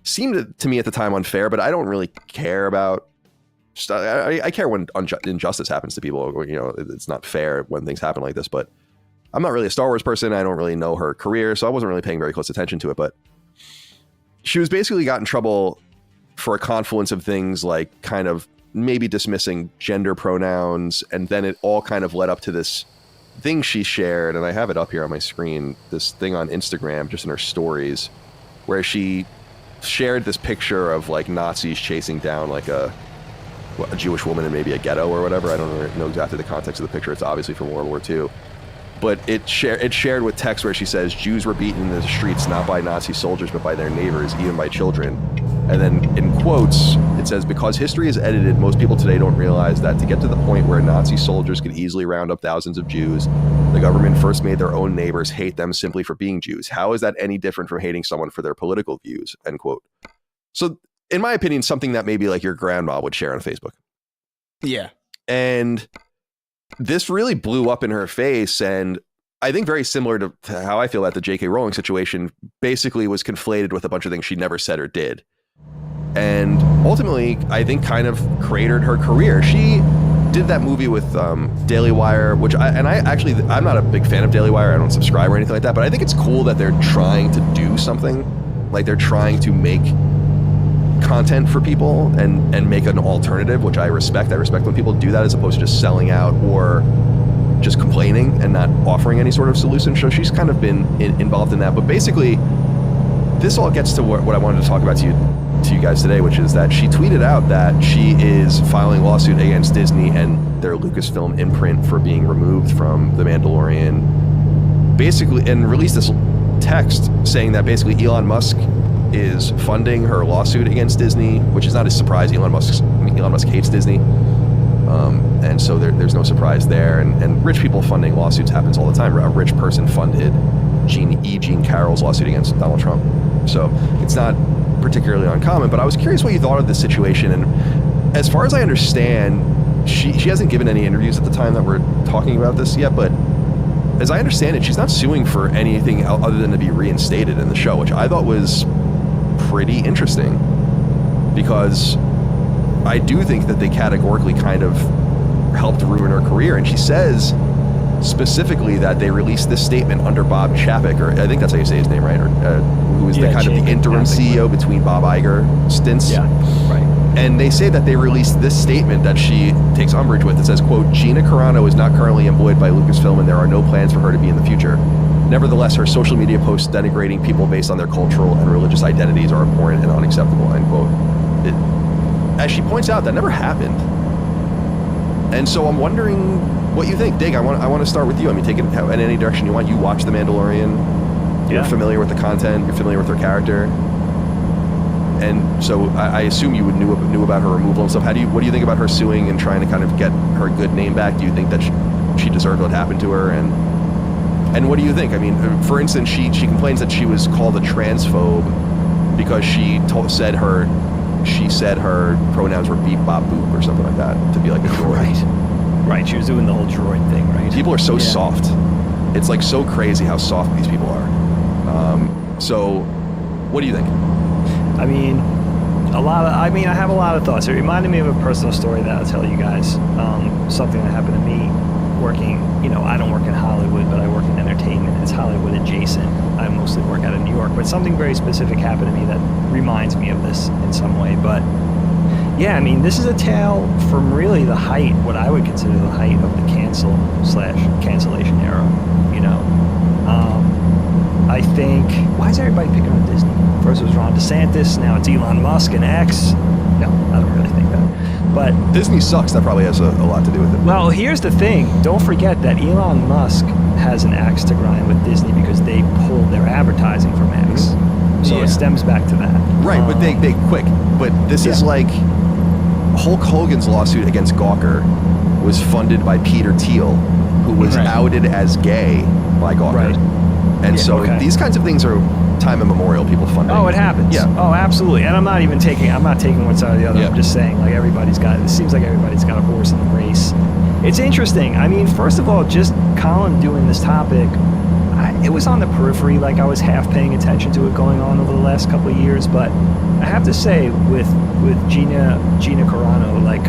seemed to me at the time unfair, but I don't really care about stuff. I care when injustice happens to people. Or, it's not fair when things happen like this, but I'm not really a Star Wars person. I don't really know her career, so I wasn't really paying very close attention to it. But she was basically got in trouble for a confluence of things, like kind of maybe dismissing gender pronouns, and then it all kind of led up to this thing she shared, and I have it up here on my screen, this thing on Instagram, just in her stories, where she shared this picture of like Nazis chasing down like a Jewish woman in maybe a ghetto or whatever. I don't know exactly the context of the picture. It's obviously from World War II. But it shared with text where she says, Jews were beaten in the streets not by Nazi soldiers, but by their neighbors, even by children. And then in quotes, it says, because history is edited, most people today don't realize that to get to the point where Nazi soldiers could easily round up thousands of Jews, the government first made their own neighbors hate them simply for being Jews. How is that any different from hating someone for their political views? End quote. So in my opinion, something that maybe like your grandma would share on Facebook. Yeah. And this really blew up in her face, and I think very similar to how I feel about the J.K. Rowling situation, basically was conflated with a bunch of things she never said or did. And ultimately, I think kind of cratered her career. She did that movie with Daily Wire, which I'm not a big fan of Daily Wire. I don't subscribe or anything like that, but I think it's cool that they're trying to do something. Like they're trying to make content for people and make an alternative, which I respect. I respect when people do that as opposed to just selling out or just complaining and not offering any sort of solution. So she's kind of been involved in that. But basically, this all gets to what I wanted to talk about to you guys today, which is that she tweeted out that she is filing a lawsuit against Disney and their Lucasfilm imprint for being removed from The Mandalorian. Basically, and released this text saying that basically Elon Musk is funding her lawsuit against Disney, which is not a surprise. Elon Musk hates Disney. And so there's no surprise there. And rich people funding lawsuits happens all the time. A rich person funded Jean Carroll's lawsuit against Donald Trump. So it's not particularly uncommon, but I was curious what you thought of this situation. And as far as I understand, she hasn't given any interviews at the time that we're talking about this yet, but as I understand it, she's not suing for anything other than to be reinstated in the show, which I thought was pretty interesting, because I do think that they categorically kind of helped ruin her career. And she says specifically that they released this statement under Bob Chapek, or I think that's how you say his name, right? Or who is the kind of the interim CEO between Bob Iger stints. Yeah, right. And they say that they released this statement that she takes umbrage with. It says, quote, Gina Carano is not currently employed by Lucasfilm and there are no plans for her to be in the future. Nevertheless, her social media posts denigrating people based on their cultural and religious identities are abhorrent and unacceptable, end quote. As she points out, that never happened. And so I'm wondering what you think. Dig, I want to start with you. I mean, take it in any direction you want. You watch The Mandalorian. You're familiar with the content. You're familiar with her character. And so I assume you knew about her removal and stuff. What do you think about her suing and trying to kind of get her good name back? Do you think that she deserved what happened to her? And what do you think? I mean, for instance, she complains that she was called a transphobe because she said her pronouns were beep, bop, boop, or something like that, to be like a droid. Right. She was doing the whole droid thing, right? People are so soft. It's like so crazy how soft these people are. So, what do you think? I mean, I have a lot of thoughts. It reminded me of a personal story that I'll tell you guys. Something that happened to me working, I don't work in Hollywood, but I work in entertainment. It's Hollywood adjacent. I mostly work out of New York, but something very specific happened to me that reminds me of this in some way. But yeah, I mean, this is a tale from really the height, what I would consider the height of the cancellation era, I think, why is everybody picking on Disney? First it was Ron DeSantis, now it's Elon Musk and X. No, I don't really think that. But Disney sucks. That probably has a lot to do with it. Well, here's the thing. Don't forget that Elon Musk has an axe to grind with Disney because they pulled their advertising from X. So it stems back to that. Right, but they quick. But this is like Hulk Hogan's lawsuit against Gawker was funded by Peter Thiel, who was outed as gay by Gawker. Right. And these kinds of things are time immemorial, people funding. Oh, it happens. Yeah. Oh, absolutely. And I'm not taking one side or the other. I'm just saying, like, it seems like everybody's got a horse in the race. It's interesting. I mean, first of all, just Colin doing this topic, it was on the periphery, like I was half paying attention to it going on over the last couple of years. But I have to say, with Gina Carano, like,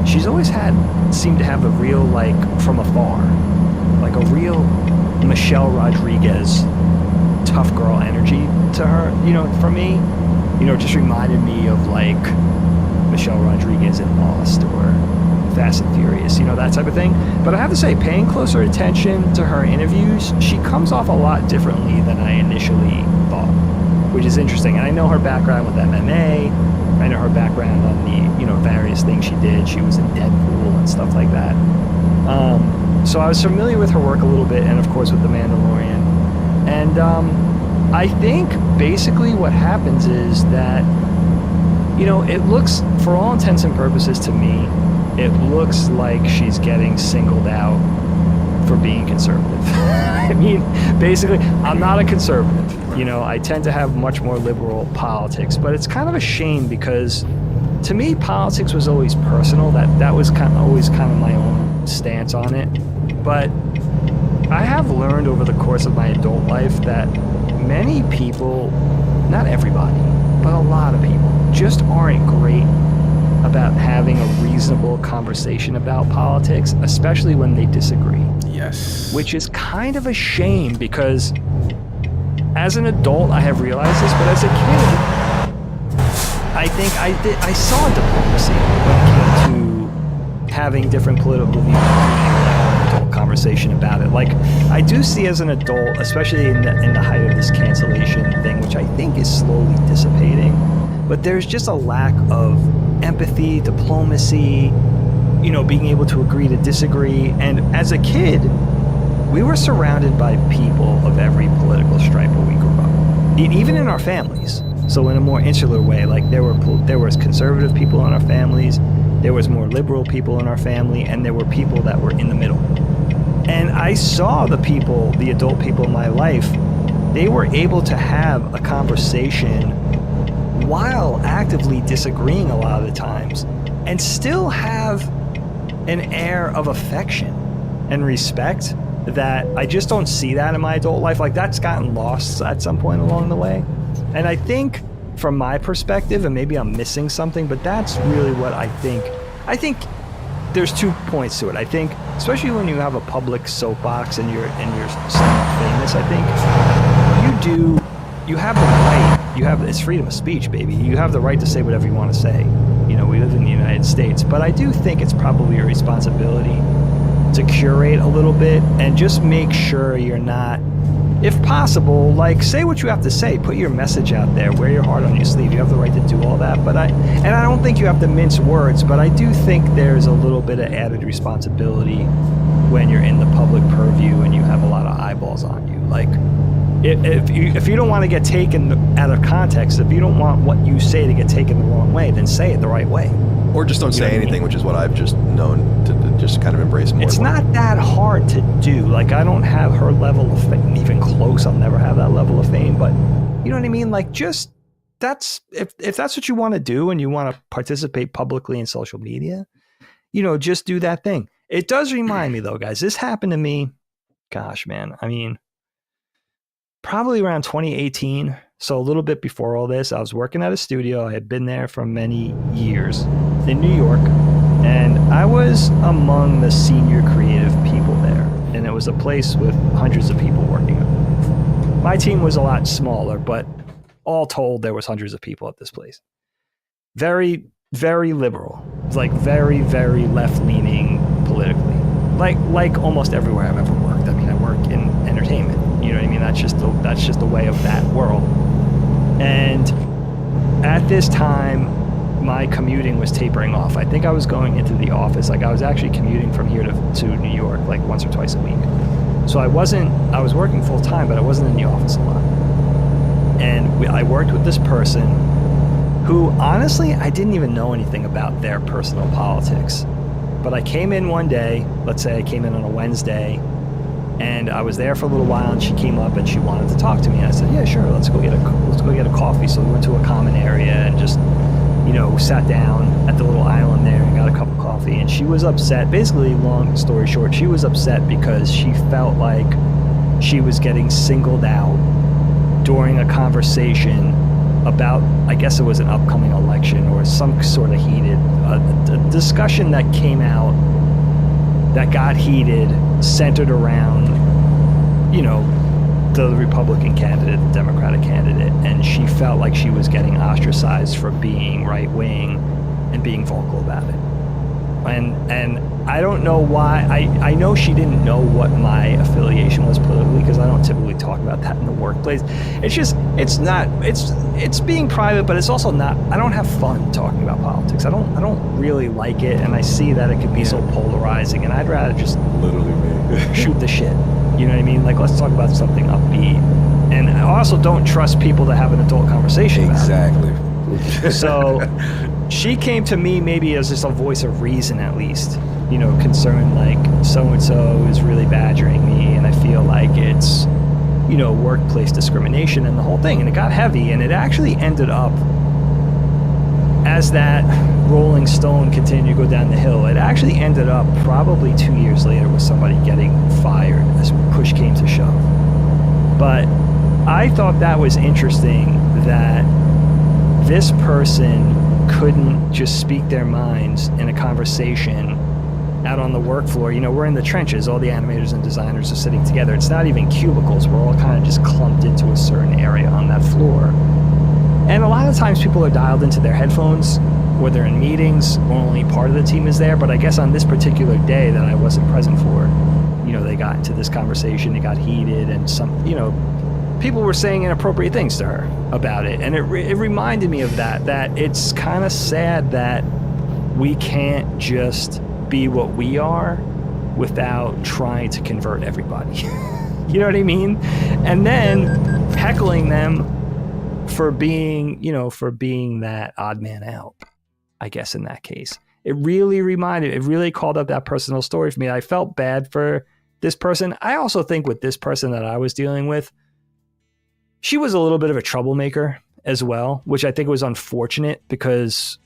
she's always seemed to have a real, like, from afar, like a real Michelle Rodriguez tough girl energy to her, for me, just reminded me of like Michelle Rodriguez in Lost or Fast and Furious, that type of thing. But I have to say, paying closer attention to her interviews, she comes off a lot differently than I initially thought, which is interesting. And I know her background with MMA, I know her background on the, various things she did. She was in Deadpool and stuff like that. So I was familiar with her work a little bit, and of course with The Mandalorian. And I think basically what happens is that, it looks, for all intents and purposes to me, it looks like she's getting singled out for being conservative. I mean, basically, I'm not a conservative. I tend to have much more liberal politics, but it's kind of a shame because to me, politics was always personal. That was always kind of my own stance on it. But I have learned over the course of my adult life that many people, not everybody, but a lot of people, just aren't great about having a reasonable conversation about politics, especially when they disagree. Yes. Which is kind of a shame because as an adult, I have realized this, but as a kid, I think I saw diplomacy when it came to having different political views. Conversation about it. Like, I do see as an adult, especially in the height of this cancellation thing, which I think is slowly dissipating, but there's just a lack of empathy, diplomacy, being able to agree to disagree. And as a kid, we were surrounded by people of every political stripe where we grew up, even in our families. So in a more insular way, like there was conservative people in our families, there was more liberal people in our family, and there were people that were in the middle. And I saw the adult people in my life, they were able to have a conversation while actively disagreeing a lot of the times and still have an air of affection and respect that I just don't see that in my adult life. Like, that's gotten lost at some point along the way. And I think from my perspective, and maybe I'm missing something, but that's really what I think there's 2 points to it. I think, especially when you have a public soapbox and you're somewhat famous, I think you have the right. It's freedom of speech, baby. You have the right to say whatever you want to say. You know, we live in the United States, but I do think it's probably your responsibility to curate a little bit and just make sure you're not, if possible, like, say what you have to say, put your message out there, wear your heart on your sleeve. You have the right to do all that, but I don't think you have to mince words, but I do think there's a little bit of added responsibility when you're in the public purview and you have a lot of eyeballs on you. Like, if you don't want to get taken out of context, if you don't want what you say to get taken the wrong way, then say it the right way. Or just don't say anything, which is what I've just known to just kind of embrace more. It's not that hard to do. Like, I don't have her level of fame, even close. I'll never have that level of fame, but you know what I mean? Like, just if that's what you want to do and you want to participate publicly in social media, you know, just do that thing. It does remind me though, guys, this happened to me. Gosh, man. I mean, probably around 2018. So a little bit before all this, I was working at a studio. I had been there for many years in New York, and I was among the senior creative people there. And it was a place with hundreds of people working. My team was a lot smaller, but all told, there was hundreds of people at this place. Very, very liberal. It's like very, very left-leaning politically. Like almost everywhere I've ever worked. I mean, I work in entertainment. You know what I mean? That's just the way of that world. And at this time, my commuting was tapering off. I think I was going into the office. Like, I was actually commuting from here to New York like once or twice a week. So I was working full time, but I wasn't in the office a lot. And I worked with this person who, honestly, I didn't even know anything about their personal politics. But I came in one day, let's say I came in on a Wednesday, and I was there for a little while, and she came up and she wanted to talk to me. And I said, yeah, sure, let's go get a coffee. So we went to a common area and just, you know, sat down at the little island there and got a cup of coffee. And she was upset. Basically, long story short, she was upset because she felt like she was getting singled out during a conversation about, I guess it was an upcoming election or some sort of heated a discussion that came out that got heated, centered around, you know, the Republican candidate, the Democratic candidate, and she felt like she was getting ostracized for being right-wing and being vocal about it. And I don't know why. I know she didn't know what my affiliation was politically, because I don't typically talk about that in the workplace. It's just, it's being private, but it's also not, I don't have fun talking about politics. I don't really like it, and I see that it can be so polarizing, and I'd rather just Literally, man. shoot the shit. You know what I mean? Like, let's talk about something upbeat. And I also don't trust people to have an adult conversation about it. Exactly. So she came to me maybe as just a voice of reason, at least, you know, concerned like so-and-so is really badgering me, and I feel like it's, you know, workplace discrimination and the whole thing. And it got heavy, and it actually ended up, as that rolling stone continued to go down the hill, it actually ended up probably 2 years later with somebody getting fired as push came to shove. But I thought that was interesting that this person couldn't just speak their minds in a conversation out on the work floor. You know, we're in the trenches. All the animators and designers are sitting together. It's not even cubicles. We're all kind of just clumped into a certain area on that floor. And a lot of times people are dialed into their headphones, or they're in meetings, or only part of the team is there. But I guess on this particular day that I wasn't present for, you know, they got into this conversation, it got heated, and some, you know, people were saying inappropriate things to her about it. And it reminded me of that it's kind of sad that we can't just be what we are without trying to convert everybody. You know what I mean? And then heckling them for being, you know, for being that odd man out, I guess, in that case. It really called up that personal story for me. I felt bad for this person. I also think with this person that I was dealing with, she was a little bit of a troublemaker as well, which I think was unfortunate because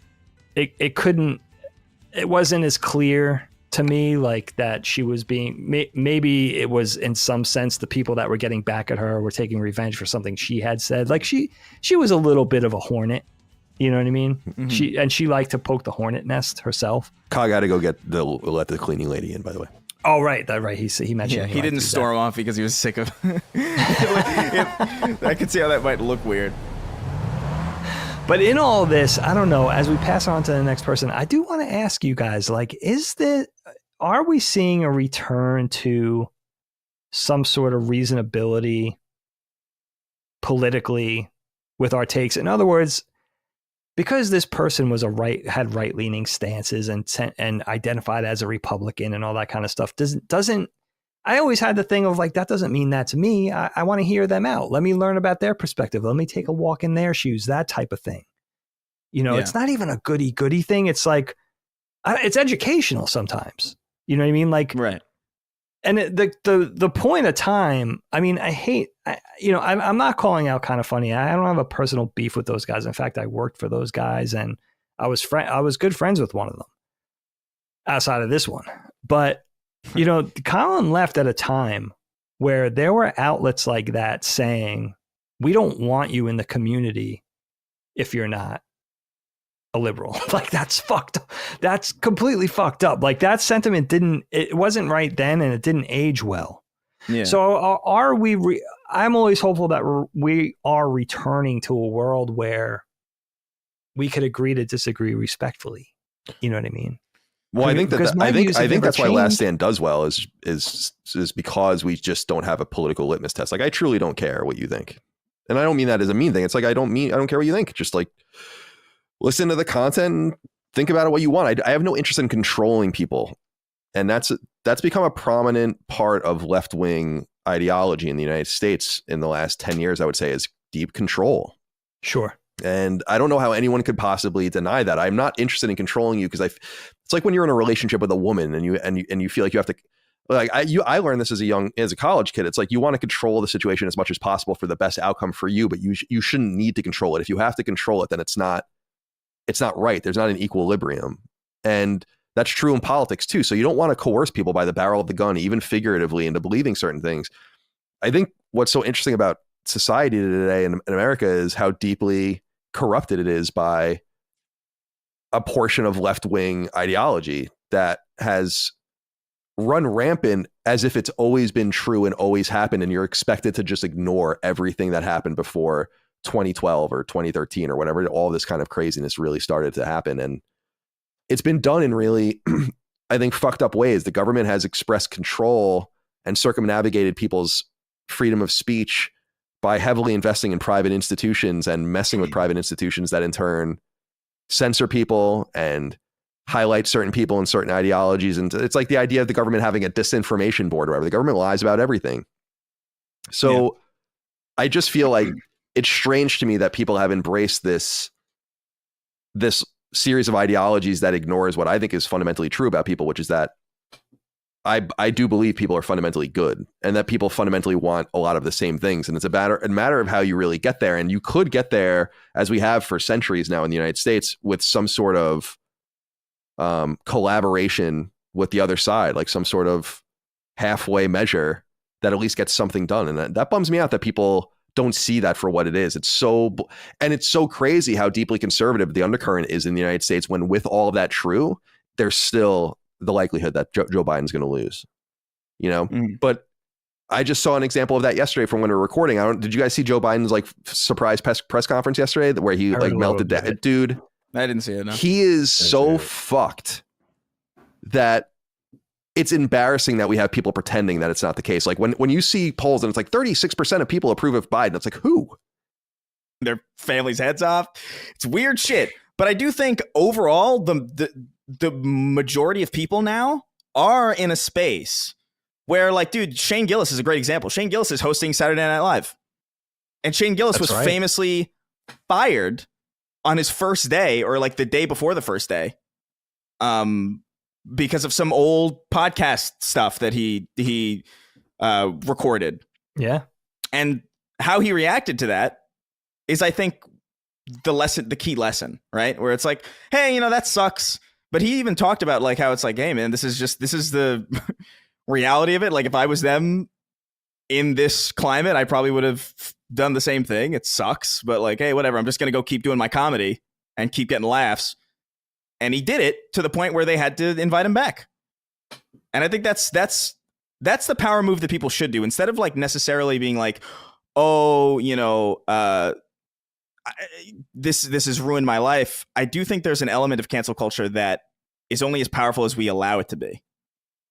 it wasn't as clear to me, like, that she was being, maybe it was in some sense the people that were getting back at her were taking revenge for something she had said. Like, she was a little bit of a hornet, You know what I mean? Mhm. She liked to poke the hornet nest herself. Cog had to go let the cleaning lady in, by the way. Oh, right. That right. He mentioned Yeah, he he liked didn't to do storm off because he was sick of. I could see how that might look weird. that. But in all this, I don't know. As we pass on to the next person, I do want to ask you guys, like, are we seeing a return to some sort of reasonability politically with our takes? In other words, because this person was had right-leaning stances and identified as a Republican and all that kind of stuff, doesn't I always had the thing of like, that doesn't mean that's me. I want to hear them out. Let me learn about their perspective. Let me take a walk in their shoes, that type of thing. You know, Yeah. It's not even a goody thing. It's like, it's educational sometimes. You know what I mean? Like, Right. and the point of time, I mean, I'm not calling out Kind of Funny. I don't have a personal beef with those guys. In fact, I worked for those guys and I was good friends with one of them outside of this one. But, Colin left at a time where there were outlets like that saying, we don't want you in the community if you're not a liberal. Like, that's fucked up. That's completely fucked up. Like, that sentiment it wasn't right then and it didn't age well. Yeah. So I'm always hopeful that we are returning to a world where we could agree to disagree respectfully. You know what I mean? Well, I think Because my I views have think never that's why Last changed. Stand does well is because we just don't have a political litmus test. Like, I truly don't care what you think, and I don't mean that as a mean thing. It's like I don't care what you think. Just like listen to the content and think about it what you want. I have no interest in controlling people, and that's become a prominent part of left wing ideology in the United States in the last 10 years. I would say is deep control. Sure. And I don't know how anyone could possibly deny that. I'm not interested in controlling you because it's like when you're in a relationship with a woman and you feel like you have to, like I learned this as a college kid. It's like you want to control the situation as much as possible for the best outcome for you, but you shouldn't need to control it. If you have to control it, then it's not right. There's not an equilibrium. And that's true in politics too. So you don't want to coerce people by the barrel of the gun, even figuratively, into believing certain things. I think what's so interesting about society today in America is how deeply corrupted it is by a portion of left-wing ideology that has run rampant as if it's always been true and always happened, and you're expected to just ignore everything that happened before 2012 or 2013 or whatever all this kind of craziness really started to happen. And it's been done in really, I think, fucked up ways. The government has expressed control and circumnavigated people's freedom of speech by heavily investing in private institutions and messing with private institutions that in turn censor people and highlight certain people and certain ideologies. And it's like the idea of the government having a disinformation board or whatever. The government lies about everything. So I just feel like it's strange to me that people have embraced this series of ideologies that ignores what I think is fundamentally true about people, which is that I do believe people are fundamentally good and that people fundamentally want a lot of the same things. And it's a matter of how you really get there. And you could get there, as we have for centuries now in the United States, with some sort of collaboration with the other side, like some sort of halfway measure that at least gets something done. And that bums me out that people don't see that for what it is. It's so crazy how deeply conservative the undercurrent is in the United States, when with all of that true, there's still the likelihood that Joe Biden's going to lose, But I just saw an example of that yesterday from when we were recording. Did you guys see Joe Biden's like surprise press conference yesterday where he like melted down? Dude, I didn't see it. No. He is so fucked that it's embarrassing that we have people pretending that it's not the case. Like when you see polls and it's like 36% of people approve of Biden, it's like, who? Their family's heads off. It's weird shit. But I do think overall the majority of people now are in a space where, like, dude, Shane Gillis is a great example. Shane Gillis is hosting Saturday Night Live. And Shane Gillis was famously fired on his first day, or like the day before the first day, because of some old podcast stuff that he recorded. Yeah. And how he reacted to that is, I think, the key lesson, right? Where it's like, hey, that sucks. But he even talked about like how it's like, hey, man, this is the reality of it. Like, if I was them in this climate, I probably would have done the same thing. It sucks, but like, hey, whatever. I'm just going to go keep doing my comedy and keep getting laughs. And he did it to the point where they had to invite him back. And I think that's the power move that people should do, instead of like necessarily being like, oh, you know, this has ruined my life. I do think there's an element of cancel culture that is only as powerful as we allow it to be.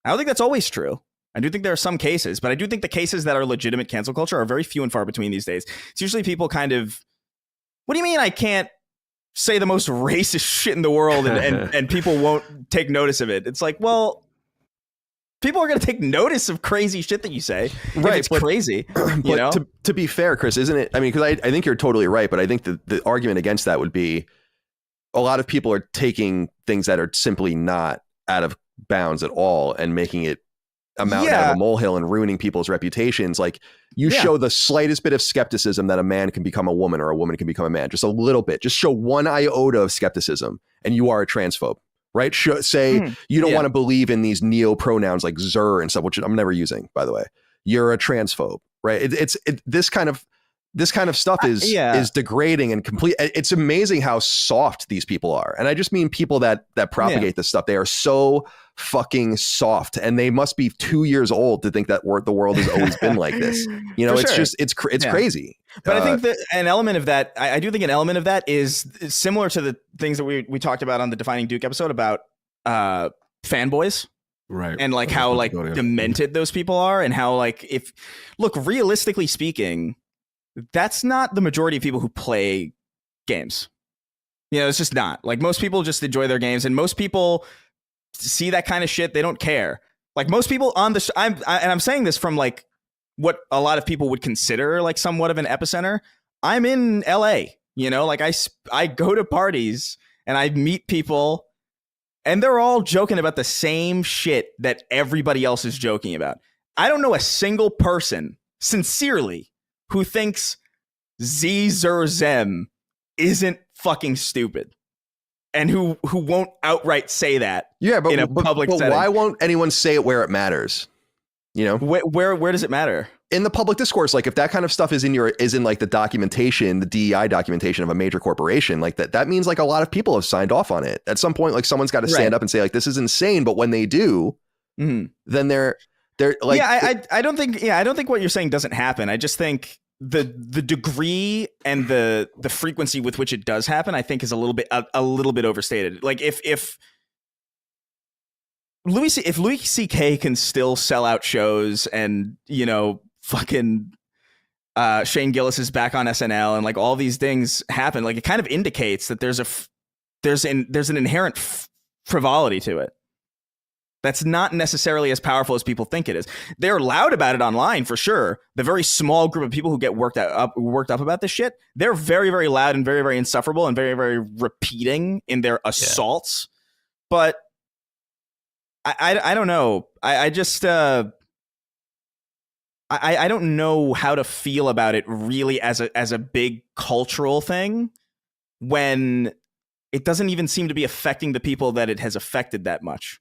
I don't think that's always true. I do think there are some cases, but I do think the cases that are legitimate cancel culture are very few and far between these days. It's usually people kind of, what do you mean I can't say the most racist shit in the world and people won't take notice of it? It's like, well, people are going to take notice of crazy shit that you say. Right. It's crazy. You know? To be fair, Chris, isn't it? I mean, because I think you're totally right, but I think the argument against that would be a lot of people are taking things that are simply not out of bounds at all and making it a mountain out of a molehill and ruining people's reputations. Like, you show the slightest bit of skepticism that a man can become a woman or a woman can become a man, just a little bit, just show one iota of skepticism and you are a transphobe, right? Say you don't want to believe in these neo pronouns like Zer and stuff, which I'm never using, by the way. You're a transphobe, right? This kind of stuff is degrading and complete. It's amazing how soft these people are. And I just mean people that propagate this stuff. They are so fucking soft, and they must be 2 years old to think that the world has always been like this. You know, it's crazy. But I think that an element of that, I do think an element of that is similar to the things that we talked about on the Defining Duke episode about fanboys. Right. And like how like demented those people are, and how like, realistically speaking, that's not the majority of people who play games. You know, it's just not. Like, most people just enjoy their games, and most people see that kind of shit. They don't care. Like, most people on the I'm saying this from like what a lot of people would consider like somewhat of an epicenter. I'm in LA, you know, like I go to parties and I meet people, and they're all joking about the same shit that everybody else is joking about. I don't know a single person, sincerely, who thinks Zem isn't fucking stupid, and who won't outright say that in a public setting. Why won't anyone say it where it matters? You know, where does it matter? In the public discourse, like if that kind of stuff is in like the documentation, the DEI documentation of a major corporation, like that means like a lot of people have signed off on it. At some point, like someone's got to stand up and say like, this is insane. But when they do, then they're like, I don't think what you're saying doesn't happen. I just think the degree and the frequency with which it does happen, I think, is a little bit overstated. Like if Louis C.K. can still sell out shows, and you know, fucking Shane Gillis is back on SNL, and like all these things happen, like it kind of indicates that there's an inherent frivolity to it that's not necessarily as powerful as people think it is. They're loud about it online for sure. The very small group of people who get worked up about this shit, they're very, very loud and very, very insufferable and very, very repeating in their assaults. But I don't know. I just I don't know how to feel about it really as a big cultural thing, when it doesn't even seem to be affecting the people that it has affected that much.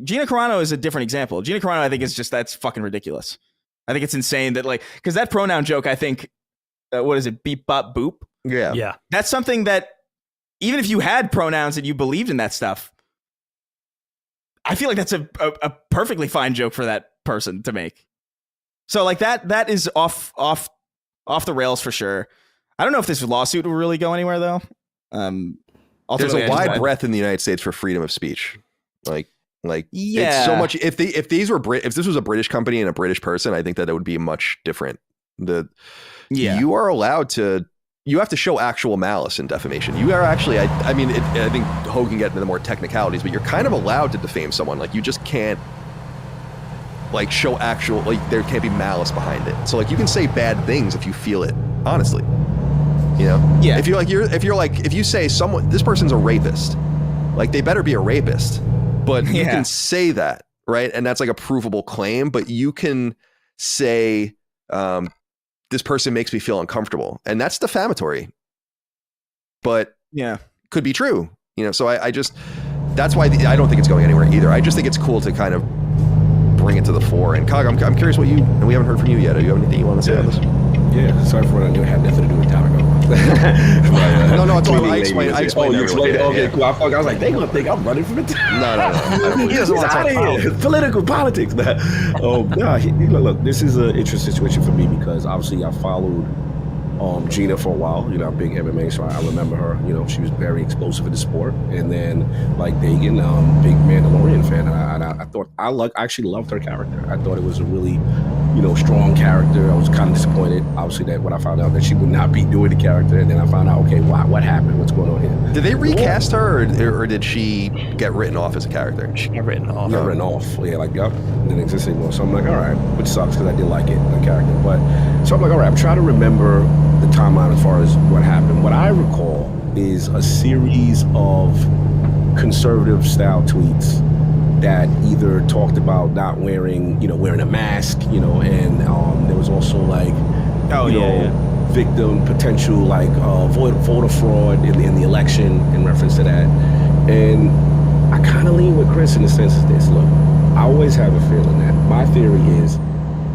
Gina Carano is a different example. Gina Carano, I think, that's fucking ridiculous. I think it's insane that, like, because that pronoun joke, I think, what is it? Beep, bop, boop. Yeah. That's something that even if you had pronouns and you believed in that stuff, I feel like that's a perfectly fine joke for that person to make. So like that is off the rails for sure. I don't know if this lawsuit will really go anywhere though. There's a wide breadth in the United States for freedom of speech. It's so much. If this was a British company and a British person, I think that it would be much different. You are allowed to. You have to show actual malice in defamation. You are actually. I think Hogue can get into the more technicalities, but you're kind of allowed to defame someone. Like, you just can't like show actual. Like, there can't be malice behind it. So like, you can say bad things if you feel it. Honestly, you know. Yeah. If you say this person's a rapist, like, they better be a rapist. But you can say that, right? And that's like a provable claim. But you can say, this person makes me feel uncomfortable, and that's defamatory. But could be true, you know. So that's why I don't think it's going anywhere either. I just think it's cool to kind of bring it to the fore. And Cog, I'm curious and we haven't heard from you yet. Do you have anything you want to say on this? Yeah, sorry for running. It had nothing to do with Taco. No, it's all Cleaning I lady explained. I is- explained. you everyone. explained it? Yeah, Okay, yeah. cool. I was like, they gonna think I'm running from the No. He doesn't He's want to out talk of here. politics. Political politics. Look, this is an interesting situation for me because obviously I followed Gina for a while. You know, I'm big MMA, so I remember her. You know, she was very explosive in the sport. And then, like Dagan, big Mandalorian fan. And I thought I actually loved her character. I thought it was a really, strong character. I was kind of disappointed, obviously, that when I found out that she would not be doing the character, and then I found out, okay, what happened? What's going on here? Did they recast her, or did she get written off as a character? She got written off. Got written off. Yeah, like, yup, didn't exist anymore. So I'm like, all right, which sucks because I did like it, the character. But so I'm like, all right, I'm trying to remember the timeline as far as what happened. What I recall is a series of conservative style tweets that either talked about not wearing a mask, and there was also like, victim potential, like voter fraud in the election in reference to that. And I kind of lean with Chris in the sense of this. Look, I always have a feeling that my theory is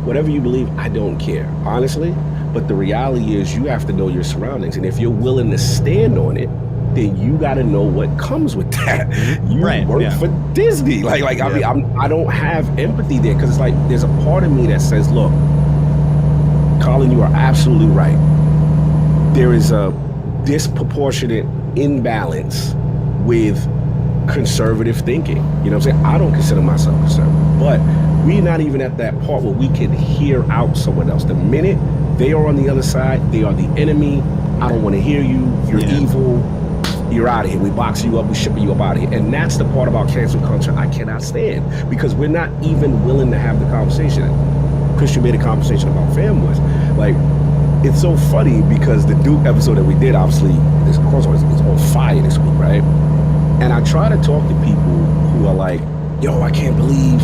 whatever you believe, I don't care, honestly. But the reality is you have to know your surroundings. And if you're willing to stand on it, then you got to know what comes with that. You work for Disney. I mean, I don't have empathy there because it's like there's a part of me that says, look, Colin, you are absolutely right. There is a disproportionate imbalance with conservative thinking. You know what I'm saying? I don't consider myself conservative, but we're not even at that part where we can hear out someone else. The minute they are on the other side, they are the enemy. I don't want to hear you. You're evil. You're out of here. We box you up. We ship you up out of here. And that's the part about cancel culture I cannot stand because we're not even willing to have the conversation. Christian made a conversation about fanboys. Like, it's so funny because the Duke episode that we did, obviously, this crossover is on fire this week, right? And I try to talk to people who are like, yo, I can't believe,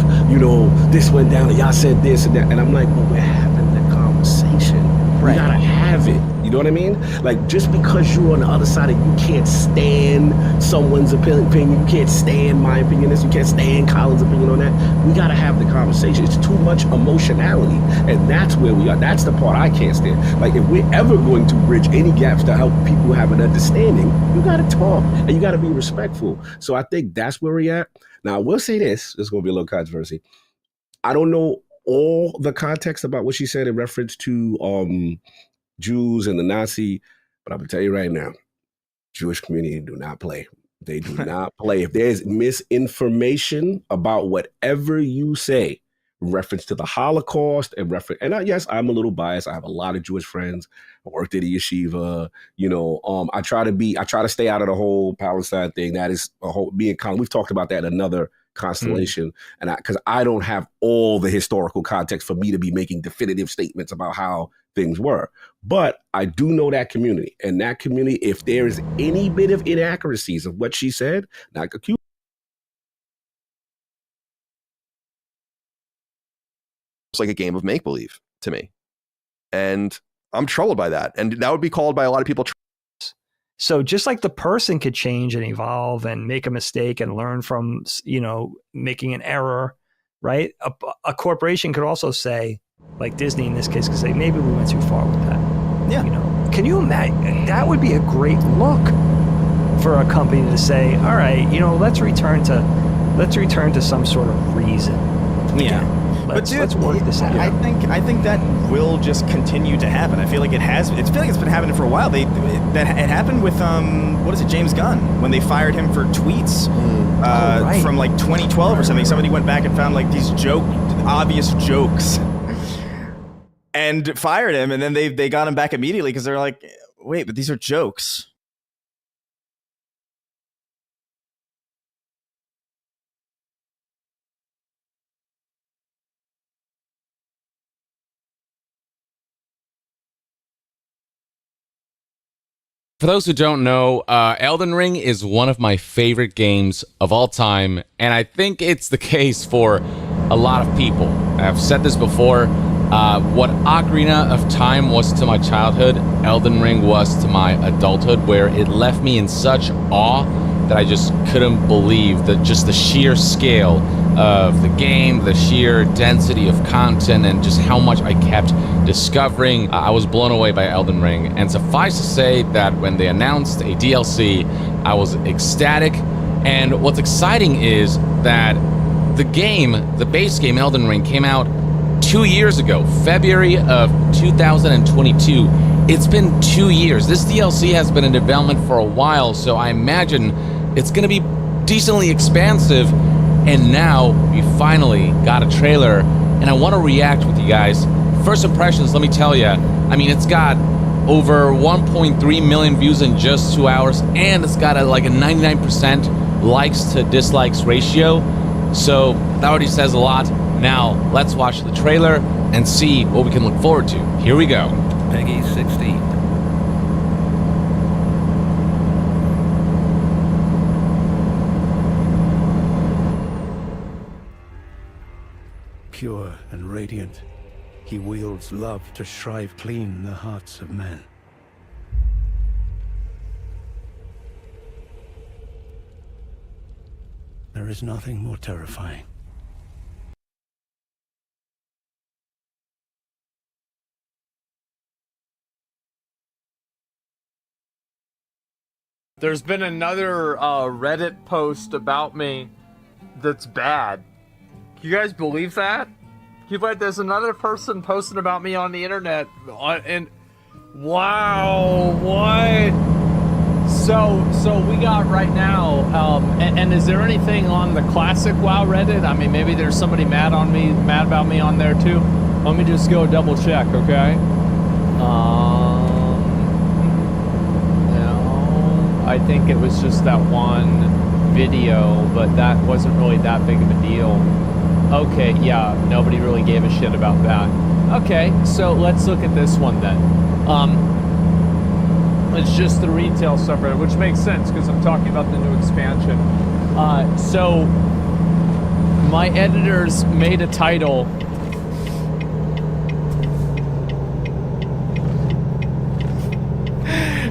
this went down and y'all said this and that. And I'm like, well, we're having the conversation. We gotta have it. You know what I mean? Like, just because you're on the other side and you can't stand someone's opinion, you can't stand my opinion, you can't stand Colin's opinion on that, we gotta have the conversation. It's too much emotionality. And that's where we are. That's the part I can't stand. Like, if we're ever going to bridge any gaps to help people have an understanding, you gotta talk and you gotta be respectful. So I think that's where we're at. Now, I will say this is gonna be a little controversy. I don't know all the context about what she said in reference to Jews and the Nazi, but I'm gonna tell you right now, Jewish community do not play. They do not play. If there's misinformation about whatever you say in reference to the Holocaust and yes, I'm a little biased. I have a lot of Jewish friends. I worked at a yeshiva. I try to stay out of the whole Palestine thing. That is a whole. Me and Colin, we've talked about that in another constellation, and because I don't have all the historical context for me to be making definitive statements about how things were. But I do know that community, and that community, if there is any bit of inaccuracies of what she said, not accused. It's like a game of make-believe to me. And I'm troubled by that. And that would be called by a lot of people. So just like the person could change and evolve and make a mistake and learn from, making an error, right? A corporation could also say, like Disney in this case, could say, maybe we went too far with that. Yeah. Can you imagine? That would be a great look for a company to say, all right, let's return to some sort of reason. Yeah. Let's work this out. I think that will just continue to happen. I feel like it has. I feel like it's been happening for a while. It happened with James Gunn, when they fired him for tweets from like 2012 or something. Somebody went back and found like these obvious jokes, and fired him. And then they got him back immediately because they're like, wait, but these are jokes. For those who don't know, Elden Ring is one of my favorite games of all time, and I think it's the case for a lot of people. I've said this before, what Ocarina of Time was to my childhood, Elden Ring was to my adulthood, where it left me in such awe that I just couldn't believe that just the sheer scale of the game, the sheer density of content, and just how much I kept discovering. I was blown away by Elden Ring, and suffice to say that when they announced a DLC, I was ecstatic. And what's exciting is that the game, the base game Elden Ring, came out 2 years ago, February of 2022. It's been 2 years. This DLC has been in development for a while, so I imagine it's going to be decently expansive. And now we finally got a trailer, and I want to react with you guys. First impressions, let me tell you, I mean, it's got over 1.3 million views in just 2 hours, and it's got a 99% likes to dislikes ratio. So that already says a lot. Now let's watch the trailer and see what we can look forward to. Here we go. Peggy 16. Pure and radiant, he wields love to shrive clean the hearts of men. There is nothing more terrifying. There's been another Reddit post about me that's bad. Can you guys believe that? There's another person posting about me on the internet, and wow, what? So we got right now, and is there anything on the classic WoW Reddit? I mean, maybe there's somebody mad about me on there too. Let me just go double check, okay? No, I think it was just that one video, but that wasn't really that big of a deal. Okay, yeah, nobody really gave a shit about that. Okay, so let's look at this one then. It's just the retail subreddit, which makes sense because I'm talking about the new expansion. So my editors made a title.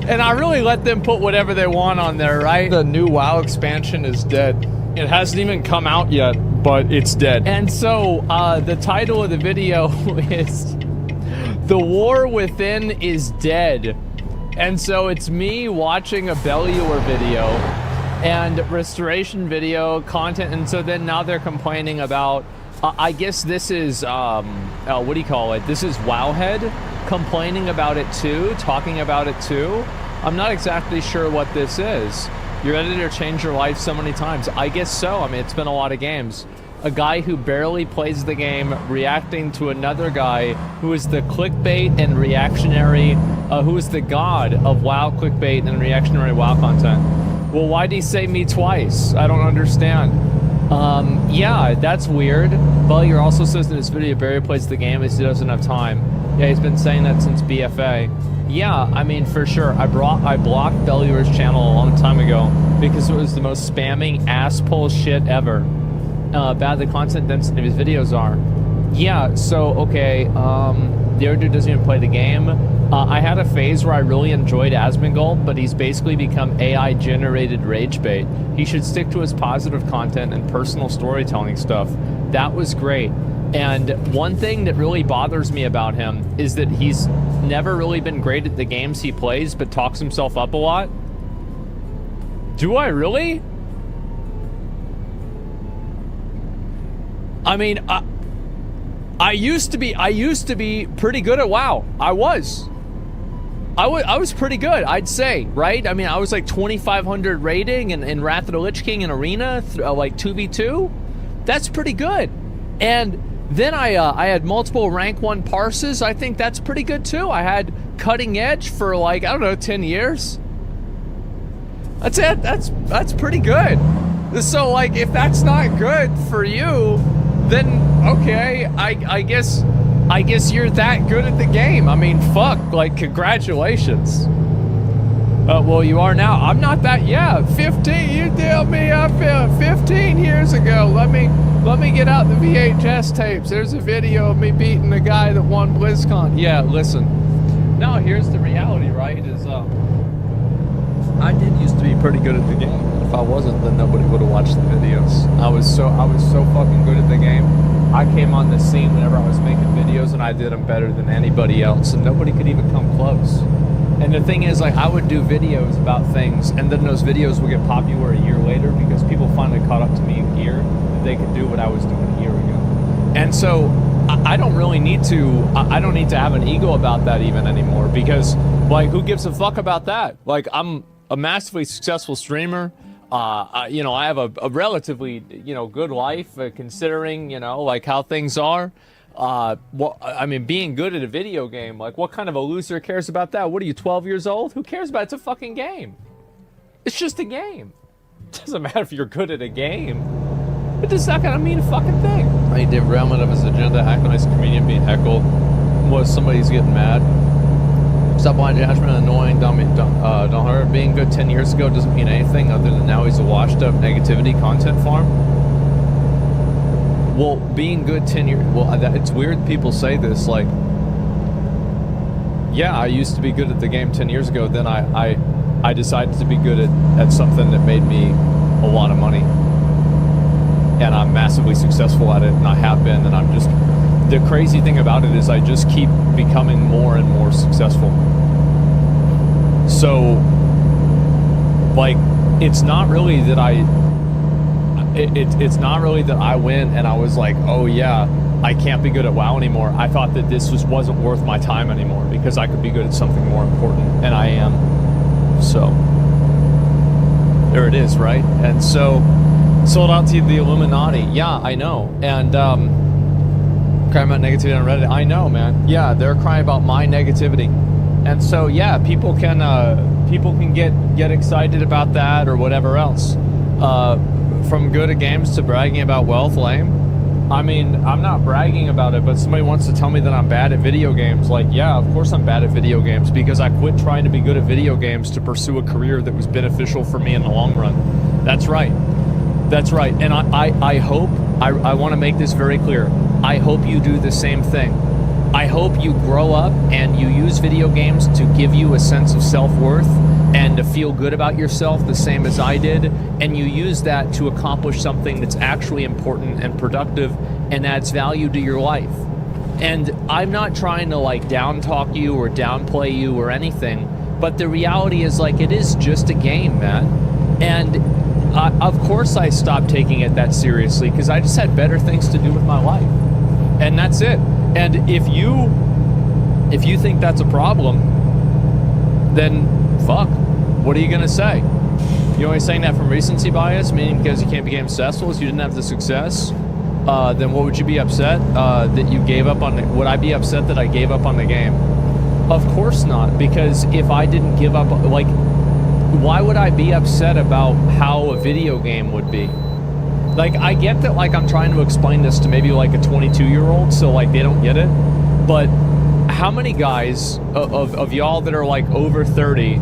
And I really let them put whatever they want on there, right? The new WoW expansion is dead. It hasn't even come out yet, but it's dead. And so the title of the video is The War Within is Dead. And so it's me watching a Belluar video and restoration video content. And so then now they're complaining about, I guess this is, what do you call it? This is Wowhead complaining about it too, talking about it too. I'm not exactly sure what this is. Your editor changed your life so many times. I guess so. I mean, it's been a lot of games. A guy who barely plays the game reacting to another guy who is the clickbait and reactionary, who is the god of WoW clickbait and reactionary WoW content. Well, why'd he say me twice? I don't understand. Yeah, that's weird. Belluar also says in his video Barry plays the game as he doesn't have time. Yeah, he's been saying that since BFA. Yeah, I mean, for sure. I blocked Belluar's channel a long time ago because it was the most spamming ass-pull shit ever. Bad the content density of his videos are. Yeah, so, okay, the other dude doesn't even play the game. I had a phase where I really enjoyed Asmongold, but he's basically become AI-generated rage bait. He should stick to his positive content and personal storytelling stuff. That was great. And one thing that really bothers me about him is that he's never really been great at the games he plays, but talks himself up a lot. Do I really? I mean, I used to be pretty good at WoW. I was pretty good, I'd say, right? I mean, I was like 2,500 rating in Wrath of the Lich King in Arena, like 2v2. That's pretty good. And then I had multiple rank 1 parses. I think that's pretty good too. I had cutting edge for like, I don't know, 10 years. That's it. That's pretty good. So like, if that's not good for you, then okay, I guess you're that good at the game. I mean, fuck, like, congratulations. Well, you are now. I'm not that. Yeah, 15. You tell me. I feel 15 years ago. Let me get out the VHS tapes. There's a video of me beating the guy that won BlizzCon. Yeah, listen. No, here's the reality, right? Is I did used to be pretty good at the game. If I wasn't, then nobody would have watched the videos. I was so fucking good at the game. I came on the scene whenever I was making videos, and I did them better than anybody else, and nobody could even come close. And the thing is, like, I would do videos about things, and then those videos would get popular a year later because people finally caught up to me in gear that they could do what I was doing a year ago. And so I don't really need to. I don't need to have an ego about that even anymore, because, like, who gives a fuck about that? Like, I'm a massively successful streamer. You know, I have a relatively, you know, good life considering, you know, like how things are. Well, I mean, being good at a video game, like, what kind of a loser cares about that? What are you, 12 years old? Who cares about it? It's a fucking game. It's just a game. It doesn't matter if you're good at a game. It does not gonna mean a fucking thing. I need David Railman of his agenda, act nice comedian being heckled. Was somebody's getting mad. Stop blind judgment, annoying, don't hurt. Being good 10 years ago doesn't mean anything other than now he's a washed up negativity content farm. Well, being good 10 years, well, it's weird people say this, like, yeah, I used to be good at the game 10 years ago, then I decided to be good at something that made me a lot of money. And I'm massively successful at it, and I have been, and I'm just, the crazy thing about it is I just keep becoming more and more successful. So, like, it's not really that it's not really that I win and I was like, oh yeah, I can't be good at WoW anymore. I thought that this wasn't worth my time anymore because I could be good at something more important, and I am. So, there it is, right? And so, sold out to the Illuminati. Yeah, I know. And, crying about negativity on Reddit. I know, man. Yeah, they're crying about my negativity. And so, yeah, people can get excited about that or whatever else. From good at games to bragging about wealth, lame. I mean, I'm not bragging about it, but somebody wants to tell me that I'm bad at video games. Like, yeah, of course I'm bad at video games because I quit trying to be good at video games to pursue a career that was beneficial for me in the long run. That's right. That's right. And I hope, I want to make this very clear. I hope you do the same thing. I hope you grow up and you use video games to give you a sense of self-worth and to feel good about yourself the same as I did, and you use that to accomplish something that's actually important and productive and adds value to your life. And I'm not trying to like down talk you or downplay you or anything, but the reality is like it is just a game, man. And of course I stopped taking it that seriously because I just had better things to do with my life. And that's it. And if you think that's a problem, then fuck. What are you gonna say? You're only saying that from recency bias, meaning because you can't become successful, so you didn't have the success. Then what would you be upset that you gave up on it? Would I be upset that I gave up on the game? Of course not, because if I didn't give up, like, why would I be upset about how a video game would be? Like, I get that, like, I'm trying to explain this to maybe, like, a 22-year-old, so, like, they don't get it. But how many guys of y'all that are, like, over 30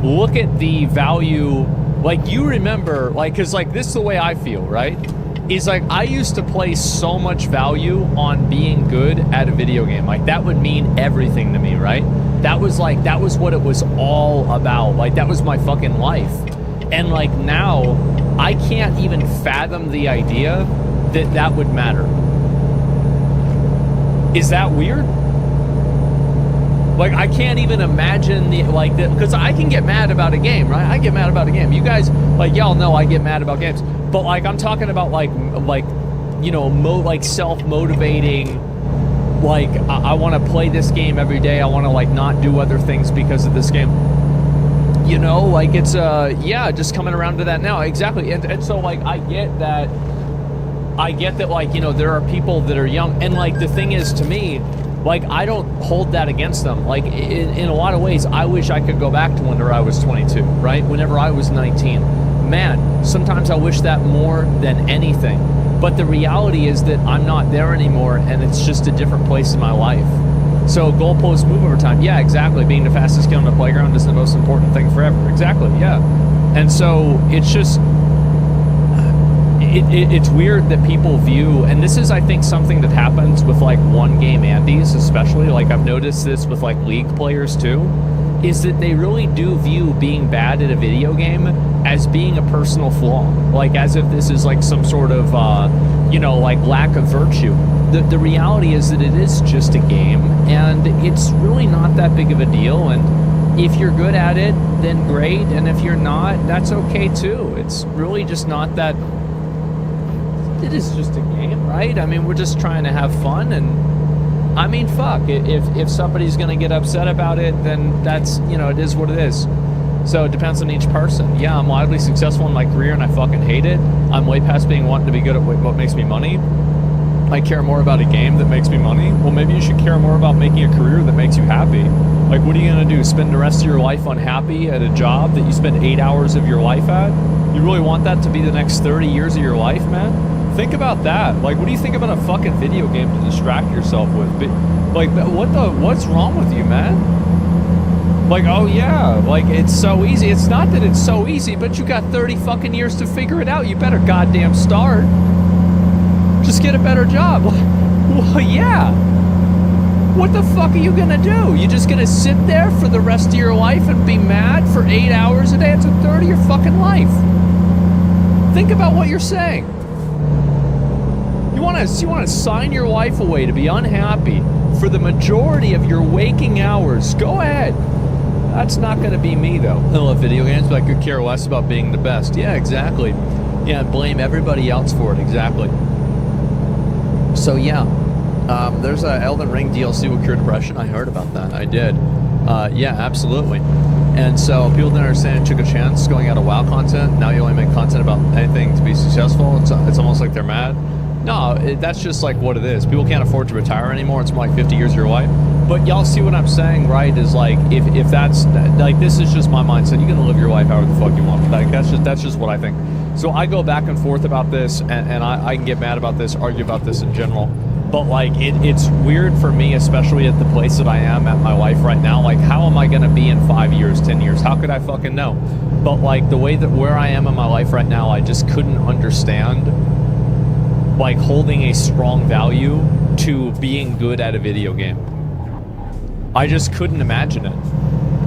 look at the value, like, you remember, like, because, like, this is the way I feel, right? Is, like, I used to place so much value on being good at a video game. Like, that would mean everything to me, right? That was, like, that was what it was all about. Like, that was my fucking life. And, like, now, I can't even fathom the idea that that would matter. Is that weird? Like, I can't even imagine the, like, because I can get mad about a game, right? I get mad about a game. You guys, like, y'all know I get mad about games. But, like, I'm talking about, like, you know, like, self-motivating, like, I want to play this game every day. I want to, like, not do other things because of this game. You know, like, it's, yeah, just coming around to that now. Exactly. And so, like, I get that, like, you know, there are people that are young. And, like, the thing is, to me, like, I don't hold that against them. Like, in a lot of ways, I wish I could go back to whenever I was 22, right? Whenever I was 19. Man, sometimes I wish that more than anything. But the reality is that I'm not there anymore, and it's just a different place in my life. So goalposts move over time. Yeah, exactly. Being the fastest kid on the playground is the most important thing forever. Exactly, yeah. And so it's just, it's weird that people view, and this is, I think, something that happens with, like, one-game Andes, especially. Like, I've noticed this with, like, League players, too, is that they really do view being bad at a video game as being a personal flaw, like as if this is like some sort of like lack of virtue. The reality is that it is just a game, and it's really not that big of a deal. And if you're good at it, then great, and if you're not, that's okay too. It's really just not that. It is just a game, right? I mean, we're just trying to have fun, and I mean, fuck, if somebody's gonna get upset about it, then that's, it is what it is. So it depends on each person. Yeah, I'm wildly successful in my career and I fucking hate it. I'm way past wanting to be good at what makes me money. I care more about a game that makes me money. Well, maybe you should care more about making a career that makes you happy. Like, what are you gonna do? Spend the rest of your life unhappy at a job that you spend 8 hours of your life at? You really want that to be the next 30 years of your life, man? Think about that. Like, what do you think about a fucking video game to distract yourself with? Like, what's wrong with you, man? Like, oh yeah, like, it's so easy. It's not that it's so easy, but you got 30 fucking years to figure it out. You better goddamn start. Just get a better job. Well, yeah. What the fuck are you gonna do? You just gonna sit there for the rest of your life and be mad for 8 hours a day? It's a third of your fucking life. Think about what you're saying. You want to sign your life away to be unhappy for the majority of your waking hours? Go ahead. That's not going to be me, though. I love video games, but I could care less about being the best. Yeah, exactly. Yeah, blame everybody else for it. Exactly. So, yeah. There's a Elden Ring DLC with Cure Depression. I heard about that. I did. Yeah, absolutely. And so people didn't understand it took a chance going out of WoW content. Now you only make content about anything to be successful. It's almost like they're mad. No, that's just like what it is. People can't afford to retire anymore. It's more like 50 years of your life. But y'all see what I'm saying, right? Is like, if that's, like, this is just my mindset. You're going to live your life however the fuck you want. Like, that's just what I think. So I go back and forth about this, and I can get mad about this, argue about this in general. But, like, it's weird for me, especially at the place that I am at my life right now. Like, how am I going to be in 5 years, 10 years? How could I fucking know? But, like, the way that where I am in my life right now, I just couldn't understand, like, holding a strong value to being good at a video game. I just couldn't imagine it.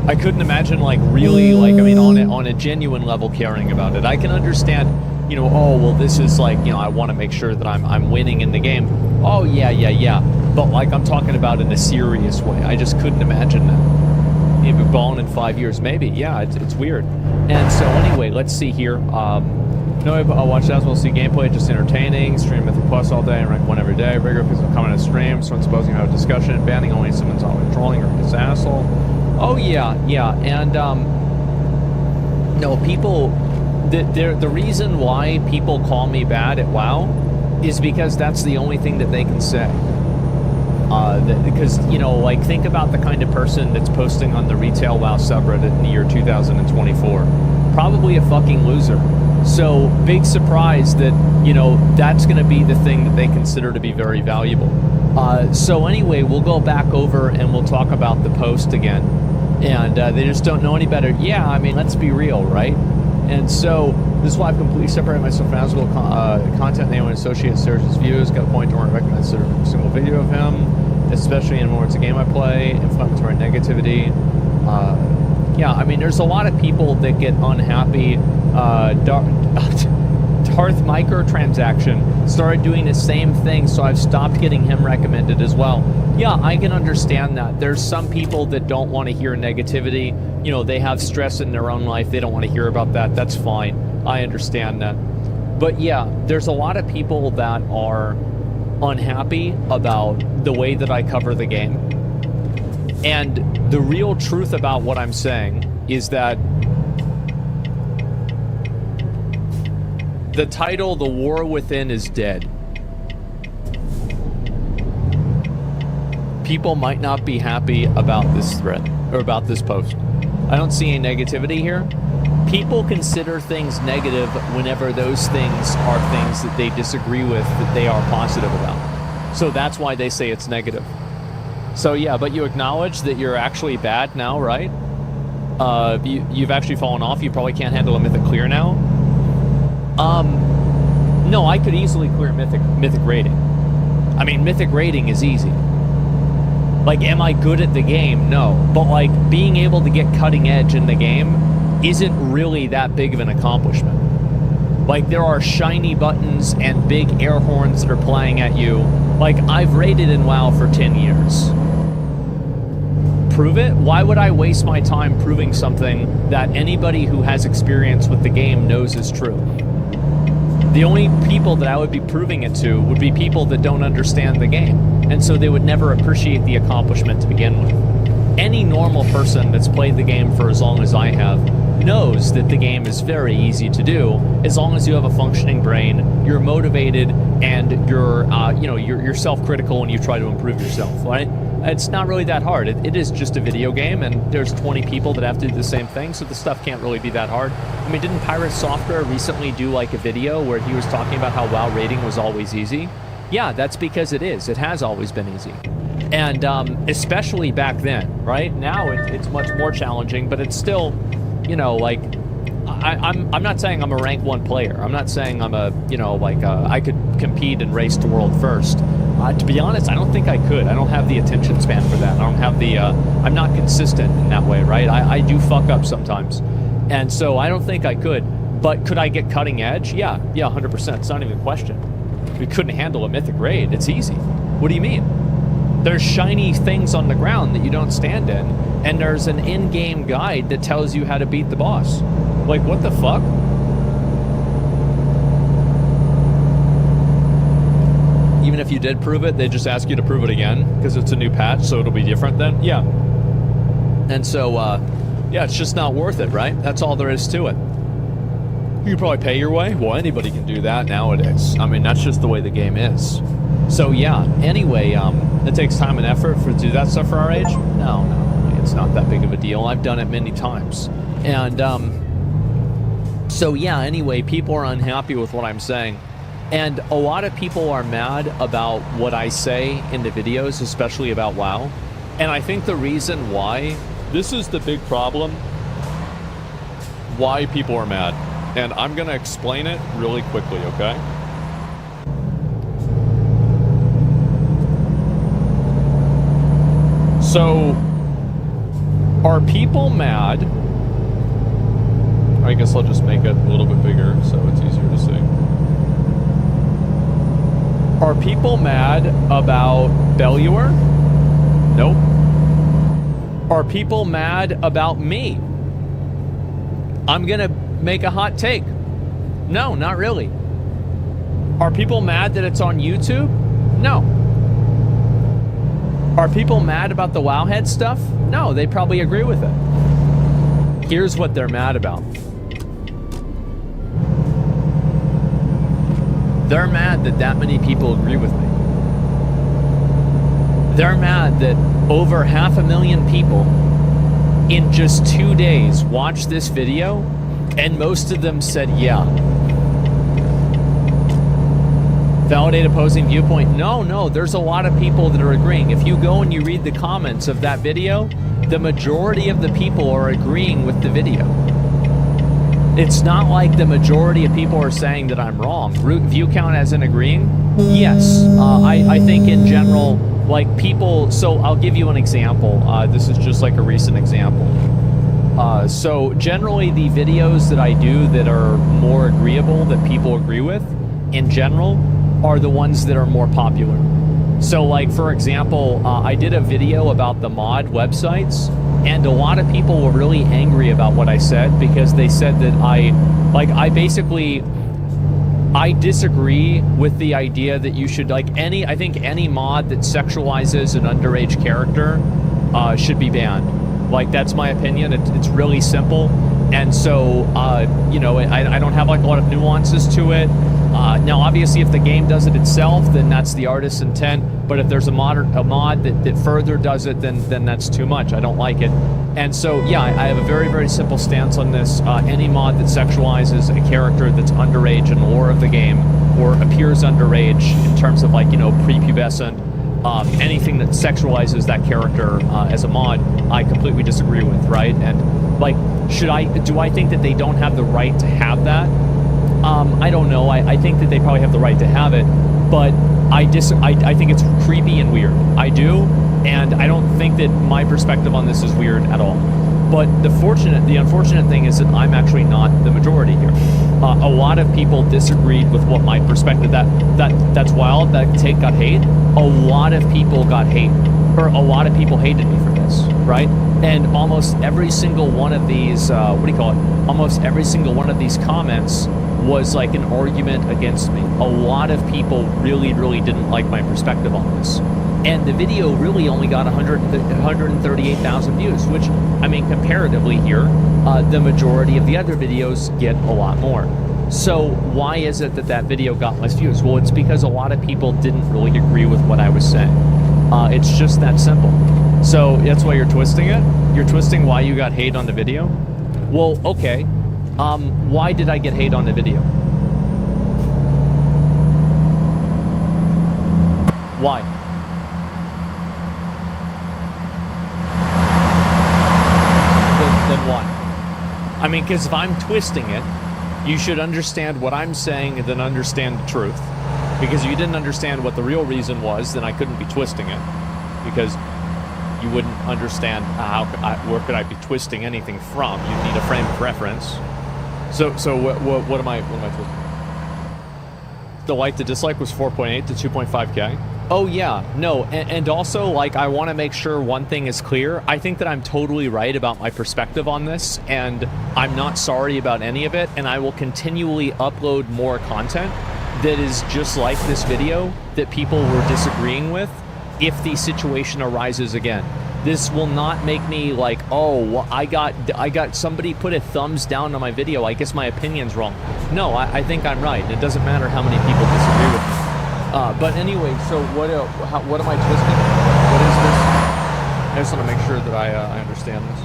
I couldn't imagine, like, really, like, I mean, on a genuine level caring about it. I can understand, oh, well, this is like, I want to make sure that I'm winning in the game. Oh, yeah. But, like, I'm talking about in a serious way. I just couldn't imagine that. Maybe balling in 5 years, maybe. Yeah, it's weird. And so, anyway, let's see here. No, I'll watch that as well. See gameplay, just entertaining. Stream Mythic Plus all day and rank 1 every day. Regular people coming to stream. Someone supposing to have a discussion. Banning only someone's always trolling or this asshole. Oh, yeah. And, no, people... The reason why people call me bad at WoW is because that's the only thing that they can say. Because, like, think about the kind of person that's posting on the retail WoW subreddit in the year 2024. Probably a fucking loser. So, big surprise that, that's going to be the thing that they consider to be very valuable. So anyway, we'll go back over and we'll talk about the post again. And they just don't know any better. Yeah, I mean, let's be real, right? And so, this is why I've completely separated myself from Aswell content. Anyone associates Serge's views. Got a point to want to recommend a single video of him, especially in more it's a game I play. Inflammatory negativity. Yeah, I mean, there's a lot of people that get unhappy. Darth Microtransaction started doing the same thing, so I've stopped getting him recommended as well. Yeah, I can understand that. There's some people that don't want to hear negativity. They have stress in their own life. They don't want to hear about that. That's fine. I understand that. But yeah, there's a lot of people that are unhappy about the way that I cover the game. And the real truth about what I'm saying is that the title, The War Within, is dead. People might not be happy about this thread, or about this post. I don't see any negativity here. People consider things negative whenever those things are things that they disagree with, that they are positive about. So that's why they say it's negative. So yeah, but you acknowledge that you're actually bad now, right? You've actually fallen off. You probably can't handle a Mythic clear now. No, I could easily clear Mythic rating. I mean, Mythic rating is easy. Like, am I good at the game? No. But, like, being able to get cutting edge in the game isn't really that big of an accomplishment. Like, there are shiny buttons and big air horns that are playing at you. Like, I've raided in WoW for 10 years. Prove it? Why would I waste my time proving something that anybody who has experience with the game knows is true? The only people that I would be proving it to would be people that don't understand the game, and so they would never appreciate the accomplishment to begin with. Any normal person that's played the game for as long as I have knows that the game is very easy to do as long as you have a functioning brain, you're motivated, and you're self-critical and you try to improve yourself, right? It's not really that hard. It is just a video game, and there's 20 people that have to do the same thing, so the stuff can't really be that hard. I mean, didn't Pirate Software recently do like a video where he was talking about how WoW raiding was always easy? Yeah, that's because it is. It has always been easy. And especially back then, right? Now it's much more challenging, but it's still, you know, like, I'm not saying I'm a rank 1 player. I'm not saying I'm a, you know, like, I could compete and race to world first. To be honest, I don't think I could. I don't have the attention span for that. I don't have the, I'm not consistent in that way, right? I do fuck up sometimes. And so I don't think I could. But could I get cutting edge? Yeah, 100%. It's not even a question. We couldn't handle a mythic raid. It's easy. What do you mean? There's shiny things on the ground that you don't stand in, and there's an in-game guide that tells you how to beat the boss. Like, what the fuck? Even if you did prove it, they just ask you to prove it again because it's a new patch, so it'll be different then? Yeah. And so, yeah, it's just not worth it, right? That's all there is to it. You can probably pay your way. Well, anybody can do that nowadays. I mean, that's just the way the game is. So, yeah, anyway, it takes time and effort to do that stuff for our age? No, it's not that big of a deal. I've done it many times. And, so, yeah, anyway, people are unhappy with what I'm saying. And a lot of people are mad about what I say in the videos, especially about WoW. And I think the reason why, this is the big problem, why people are mad. And I'm going to explain it really quickly, okay? So, are people mad? I guess I'll just make it a little bit bigger so it's easier to see. Are people mad about Belluar? Nope. Are people mad about me? I'm gonna make a hot take. No, not really. Are people mad that it's on YouTube? No. Are people mad about the Wowhead stuff? No, they probably agree with it. Here's what they're mad about. They're mad that that many people agree with me. They're mad that over 500,000 people in just 2 days watched this video, and most of them said yeah. Validate opposing viewpoint? No, there's a lot of people that are agreeing. If you go and you read the comments of that video, the majority of the people are agreeing with the video. It's not like the majority of people are saying that I'm wrong. View count as in agreeing? Yes. I think in general, like people, so I'll give you an example. This is just like a recent example. So generally the videos that I do that are more agreeable, that people agree with, in general, are the ones that are more popular. So like, for example, I did a video about the mod websites, and a lot of people were really angry about what I said because they said that I disagree with the idea that you should, I think any mod that sexualizes an underage character should be banned. Like, that's my opinion. It's really simple. And so, you know, I don't have like a lot of nuances to it. Now, obviously, if the game does it itself, then that's the artist's intent. But if there's a mod that further does it, then that's too much. I don't like it. And so, yeah, I have a very, very simple stance on this. Any mod that sexualizes a character that's underage in the lore of the game, or appears underage in terms of, like, you know, prepubescent, anything that sexualizes that character as a mod, I completely disagree with, right? And, like, do I think that they don't have the right to have that? I don't know. I think that they probably have the right to have it, but I think it's creepy and weird. I do, And I don't think that my perspective on this is weird at all. But the unfortunate thing is that I'm actually not the majority here. A lot of people disagreed with what my perspective. That's wild. That take got hate. A lot of people got hate, or a lot of people hated me for this, right? And almost every single one of these, almost every single one of these comments was like an argument against me. A lot of people really, really didn't like my perspective on this. And the video really only got 138,000 views, which, I mean, comparatively here, the majority of the other videos get a lot more. So why is it that that video got less views? Well, it's because a lot of people didn't really agree with what I was saying. It's just that simple. So that's why you're twisting it? You're twisting why you got hate on the video? Well, okay. Why did I get hate on the video? Why? Then why? I mean, because if I'm twisting it, you should understand what I'm saying and then understand the truth. Because if you didn't understand what the real reason was, then I couldn't be twisting it. Because you wouldn't understand where could I be twisting anything from. You'd need a frame of reference. So what am I twisting? The like to dislike was 4.8 to 2.5K. Oh yeah, no, and also, like, I want to make sure one thing is clear. I think that I'm totally right about my perspective on this, and I'm not sorry about any of it, and I will continually upload more content that is just like this video that people were disagreeing with if the situation arises again. This will not make me like, oh, well, I got somebody put a thumbs down on my video, I guess my opinion's wrong. No, I think I'm right. It doesn't matter how many people disagree with me. But anyway, so what am I twisting? What is this? I just want to make sure that I understand this.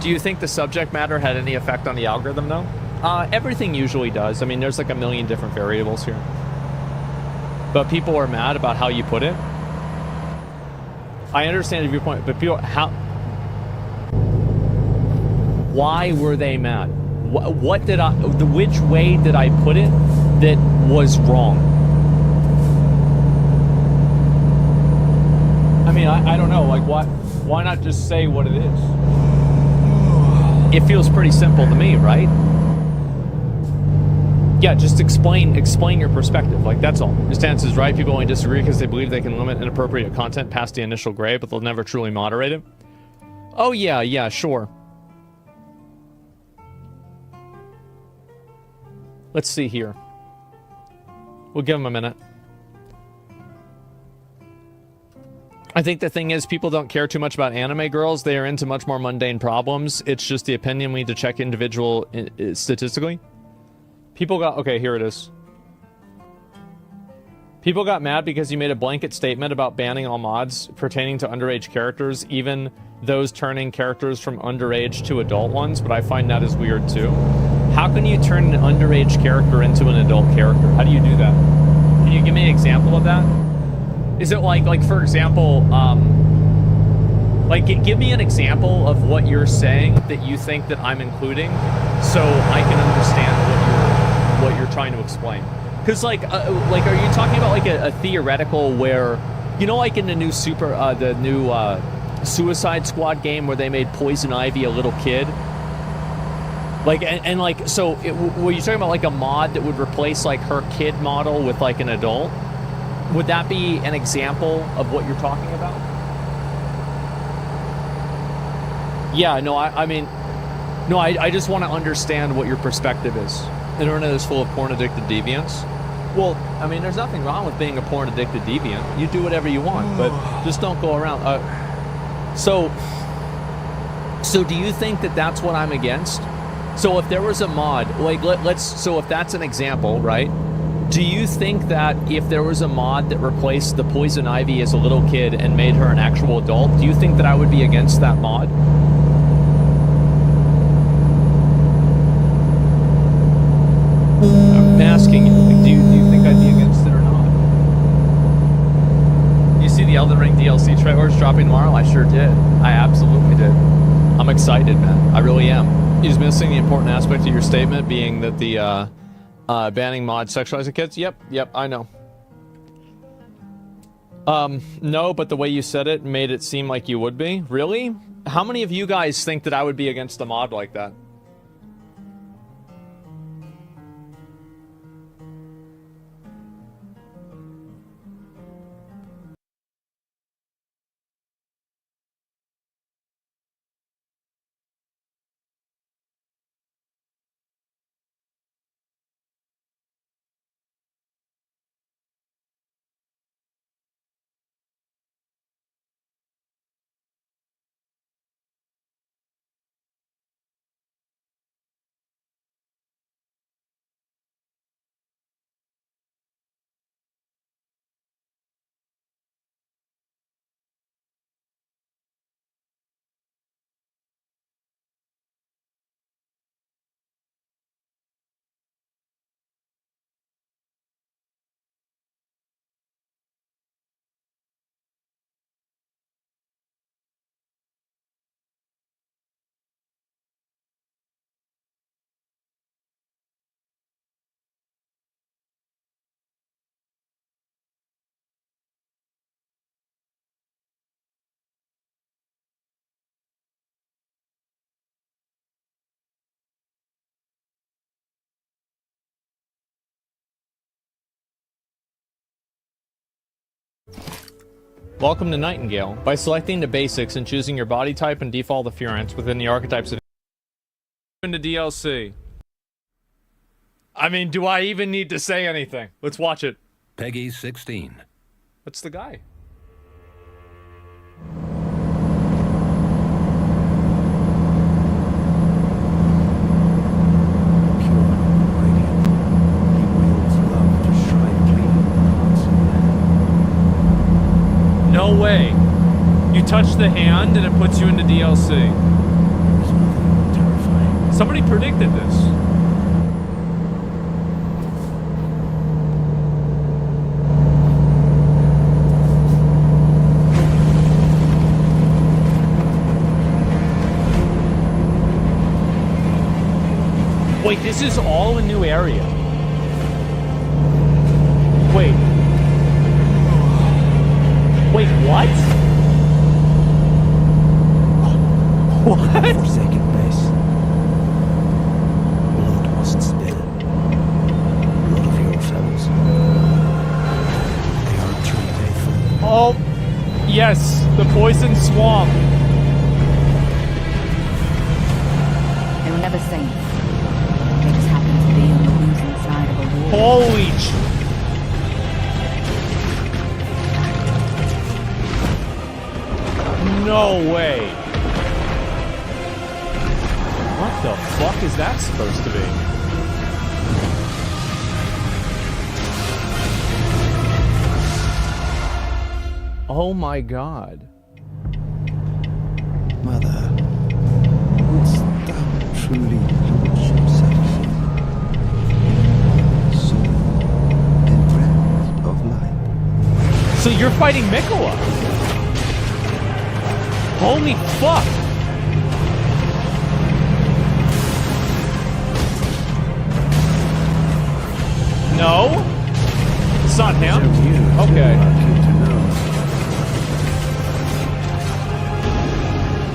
Do you think the subject matter had any effect on the algorithm, though? Everything usually does. I mean, there's like a million different variables here. But people are mad about how you put it. I understand your viewpoint, but people, why were they mad? Which way did I put it that was wrong? I mean, I don't know, like, why not just say what it is? It feels pretty simple to me, right? Yeah, just explain your perspective, like, that's all. Your stance is right, people only disagree because they believe they can limit inappropriate content past the initial grade, but they'll never truly moderate it. Oh yeah, sure. Let's see here. We'll give them a minute. I think the thing is, people don't care too much about anime girls. They are into much more mundane problems. It's just the opinion we need to check individual statistically. People got... Okay, here it is. People got mad because you made a blanket statement about banning all mods pertaining to underage characters, even those turning characters from underage to adult ones, but I find that is weird too. How can you turn an underage character into an adult character? How do you do that? Can you give me an example of that? Is it like for example, like, give me an example of what you're saying that you think that I'm including, so I can understand what you're trying to explain. Because like, are you talking about like a theoretical where, you know, like in the new Suicide Squad game where they made Poison Ivy a little kid? Like, and like, so were you talking about like a mod that would replace like her kid model with like an adult? Would that be an example of what you're talking about? Yeah, no, I mean, no, I just want to understand what your perspective is. The internet is full of porn-addicted deviants. Well, I mean, there's nothing wrong with being a porn-addicted deviant. You do whatever you want, but just don't go around. So do you think that that's what I'm against? So if there was a mod, like, so if that's an example, right? Do you think that if there was a mod that replaced the Poison Ivy as a little kid and made her an actual adult, do you think that I would be against that mod? I'm asking you, like, do you think I'd be against it or not? You see the Elden Ring DLC trailers dropping tomorrow? I sure did. I absolutely did. I'm excited, man. I really am. He's missing the important aspect of your statement, being that the banning mods sexualizing kids. Yep, I know. No, but the way you said it made it seem like you would be. Really? How many of you guys think that I would be against a mod like that? Welcome to Nightingale. By selecting the basics and choosing your body type and default appearance within the archetypes of into DLC. I mean, do I even need to say anything? Let's watch it. Peggy 16. That's the guy. No way. You touch the hand and it puts you into DLC. Somebody predicted this. Wait, this is all a new area. Wait. Wait, what? What? Forsaken base. Blood must spill. Blood of your fellows. They are too faithful. Oh, yes, the poison swamp. They were never saints. They just happened to be on the losing side of a war. Holy No way. What the fuck is that supposed to be? Oh my god. Mother, wouldst thou truly launch yourself? Soul and breath of life. So you're fighting Mikola? Holy fuck! No? It's not him? Okay.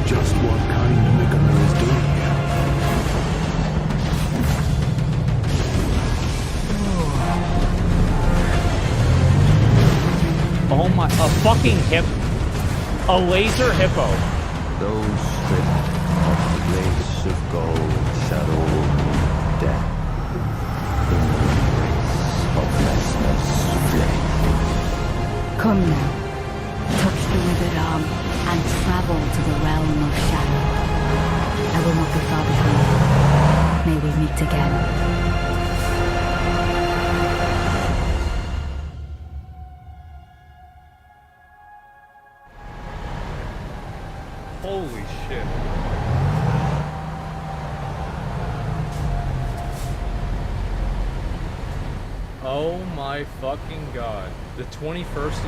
Just what kind Mikola is doing here. Oh my, a fucking hip. A laser hippo. Those stripped of the grace of gold, shadow, death, in the embrace of Vesna's flame. Come now, touch the withered arm, and travel to the realm of shadow. I will not be far behind. May we meet again. Holy shit. Oh my fucking god. The 21st,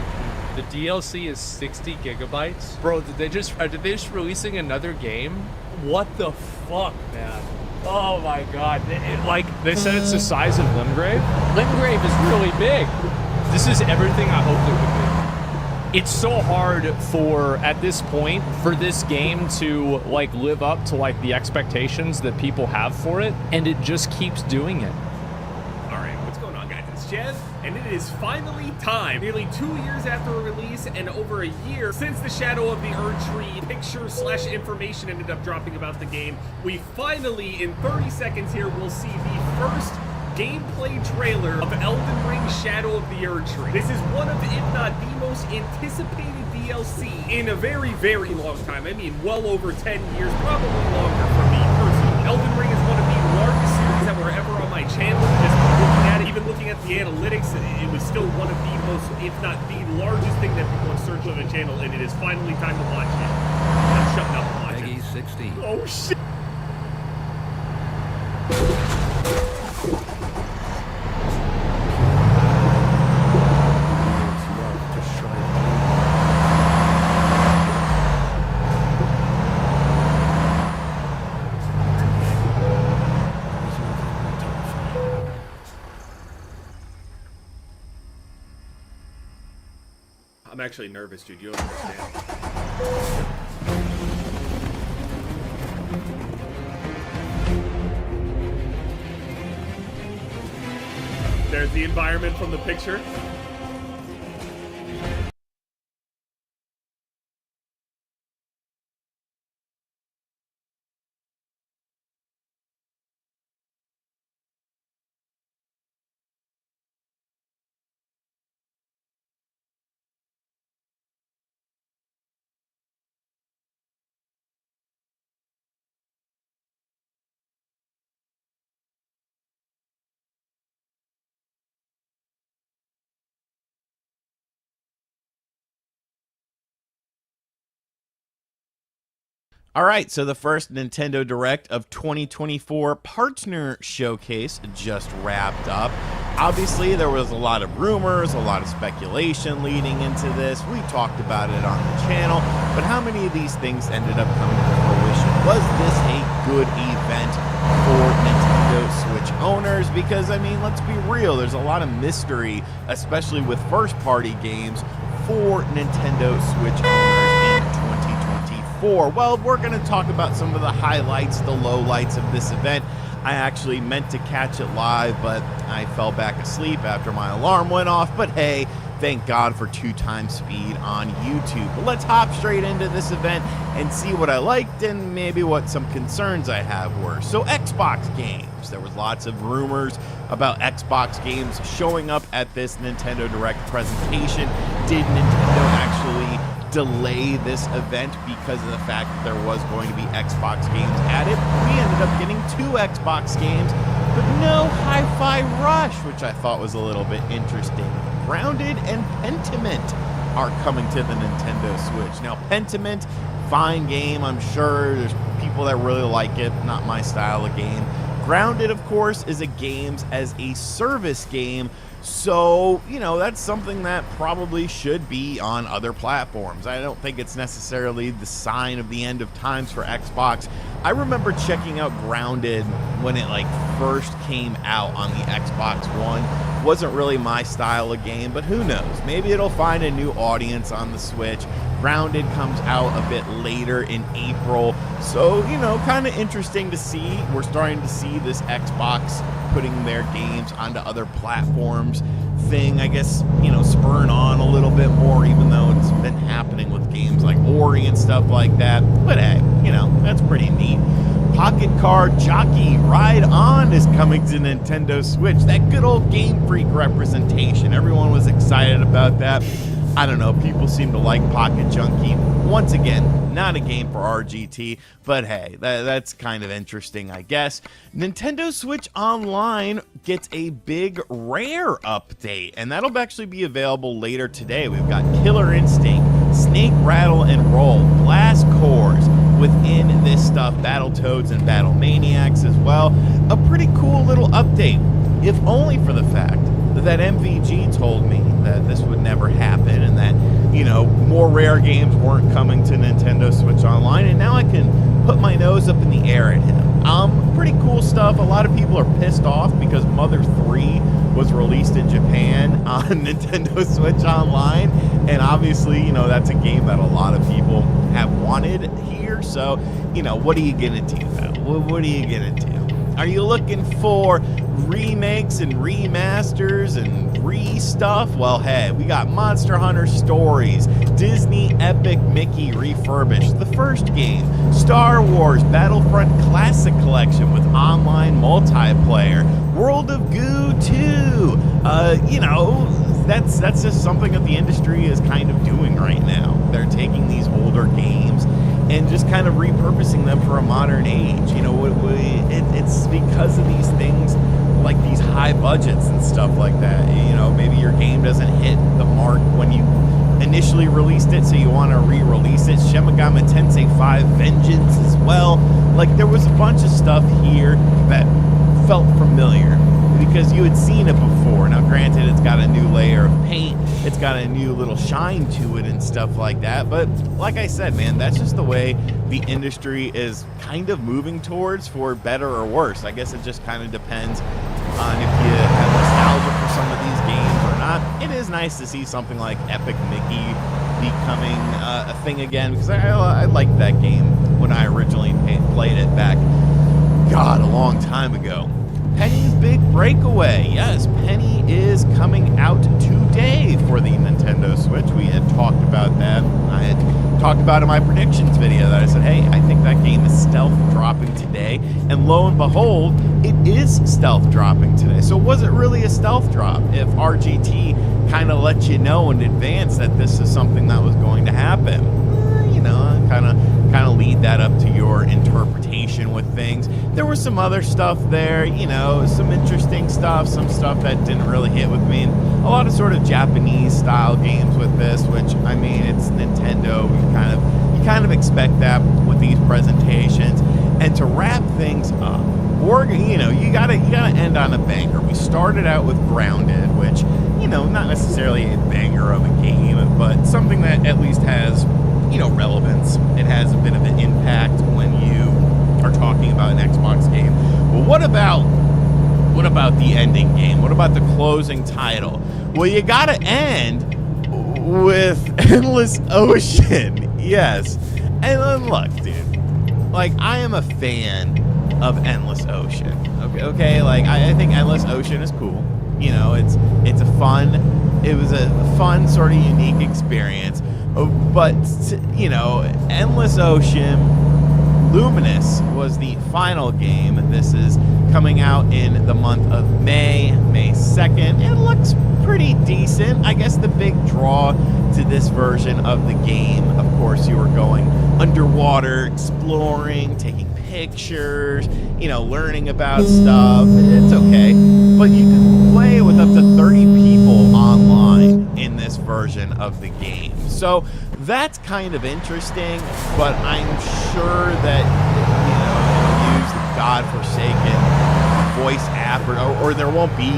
the DLC is 60 gigabytes? Bro, are they just releasing another game? What the fuck, man? Oh my god. They said it's the size of Limgrave? Limgrave is really big. This is everything I hoped it would be. It's so hard for, at this point, for this game to like live up to like the expectations that people have for it, and it just keeps doing it. All right, what's going on, guys? It's Jez, and it is finally time. Nearly 2 years after a release and over a year since the Shadow of the Erdtree picture/information ended up dropping about the game, we finally, in 30 seconds here, will see the first gameplay trailer of Elden Ring Shadow of the Erdtree. This is one of, if not the most anticipated DLC in a very, very long time. I mean, well over 10 years, probably longer for me personally. Elden Ring is one of the largest series that were ever on my channel. Just looking at it, even looking at the analytics, it was still one of the most, if not the largest thing that people have searched on the channel, and it is finally time to watch it. I'm shutting up and watching. Peggy 16. Oh, shit. I'm actually nervous, dude. You don't understand. There's the environment from the picture. All right, so the first Nintendo Direct of 2024 partner showcase just wrapped up. Obviously, there was a lot of rumors, a lot of speculation leading into this. We talked about it on the channel, but how many of these things ended up coming to fruition? Was this a good event for Nintendo Switch owners? Because, I mean, let's be real, there's a lot of mystery, especially with first-party games for Nintendo Switch owners in 2024. Well, we're going to talk about some of the highlights, the lowlights of this event. I actually meant to catch it live, but I fell back asleep after my alarm went off. But hey, thank God for 2x speed on YouTube. But let's hop straight into this event and see what I liked and maybe what some concerns I have were. So Xbox games. There was lots of rumors about Xbox games showing up at this Nintendo Direct presentation. Did Nintendo actually delay this event because of the fact that there was going to be Xbox games at it? We ended up getting 2 Xbox games, but no Hi-Fi Rush, which I thought was a little bit interesting. Grounded and Pentiment are coming to the Nintendo Switch. Now, Pentiment, fine game, I'm sure. There's people that really like it, not my style of game. Grounded, of course, is a games as a service game. So, you know, that's something that probably should be on other platforms. I don't think it's necessarily the sign of the end of times for Xbox. I remember checking out Grounded when it like first came out on the Xbox One. Wasn't really my style of game, but who knows? Maybe it'll find a new audience on the Switch. Grounded comes out a bit later in April. So, you know, kind of interesting to see. We're starting to see this Xbox putting their games onto other platforms thing, I guess, you know, spurring on a little bit more, even though it's been happening with games like Ori and stuff like that. But hey, you know, that's pretty neat. Pocket Card Jockey Ride On is coming to Nintendo Switch. That good old Game Freak representation. Everyone was excited about that. I don't know, people seem to like Pocket Junkie. Once again, not a game for RGT, but hey, that's kind of interesting, I guess. Nintendo Switch Online gets a big Rare update, and that'll actually be available later today. We've got Killer Instinct, Snake Rattle and Roll, Blast Cores within this stuff, Battletoads and Battle Maniacs as well. A pretty cool little update, if only for the fact that MVG told me that this would never happen and that, you know, more Rare games weren't coming to Nintendo Switch Online, and now I can put my nose up in the air at him. Pretty cool stuff. A lot of people are pissed off because Mother 3 was released in Japan on Nintendo Switch Online, And obviously, you know, that's a game that a lot of people have wanted here. So, you know, what are you going to do, though? What are you going to do? Are you looking for remakes and remasters and re-stuff? Well, hey, we got Monster Hunter Stories, Disney Epic Mickey Refurbished, the first game, Star Wars Battlefront Classic Collection with online multiplayer, World of Goo 2. You know, that's just something that the industry is kind of doing right now. They're taking these older games and just kind of repurposing them for a modern age. You know, it's because of these things, like these high budgets and stuff like that. You know, maybe your game doesn't hit the mark when you initially released it, so you want to re-release it. Shin Megami Tensei 5 Vengeance as well. Like, there was a bunch of stuff here that felt familiar because you had seen it before. Now, granted, it's got a new layer of paint, it's got a new little shine to it and stuff like that, but like I said, man, that's just the way the industry is kind of moving towards, for better or worse. I guess it just kind of depends on if you have nostalgia for some of these games or not. It is nice to see something like Epic Mickey becoming a thing again, because I liked that game when I originally played it back, God, a long time ago. Penny's Big Breakaway. Yes, Penny is coming out today for the Nintendo Switch. We had talked about that. I had talked about in my predictions video that I said, hey, I think that game is stealth dropping today. And lo and behold, it is stealth dropping today. So was it really a stealth drop if RGT kind of let you know in advance that this is something that was going to happen? You know, kind of lead that up to your interpretation with things. There was some other stuff there, you know, some interesting stuff, some stuff that didn't really hit with me. A lot of sort of Japanese style games with this, which, I mean, it's Nintendo. You kind of expect that with these presentations. And to wrap things up, you know, you gotta end on a banger. We started out with Grounded, which, you know, not necessarily a banger of a game, but something that at least has, you know, relevance. It has a bit of an impact when you are talking about an Xbox game. Well, what about the ending game? What about the closing title? Well, you gotta end with Endless Ocean. Yes. And then look, dude, like, I am a fan of Endless Ocean. Okay, like, I think Endless Ocean is cool. You know, it was a fun sort of unique experience. But, you know, Endless Ocean Luminous was the final game. This is coming out in the month of May 2nd. It looks pretty decent. I guess the big draw to this version of the game, of course, you were going underwater, exploring, taking pictures, you know, learning about stuff. It's okay. But you can play with up to 30 people online in this version of the game. So that's kind of interesting, but I'm sure that, you know, it'll use the godforsaken voice app, or there won't be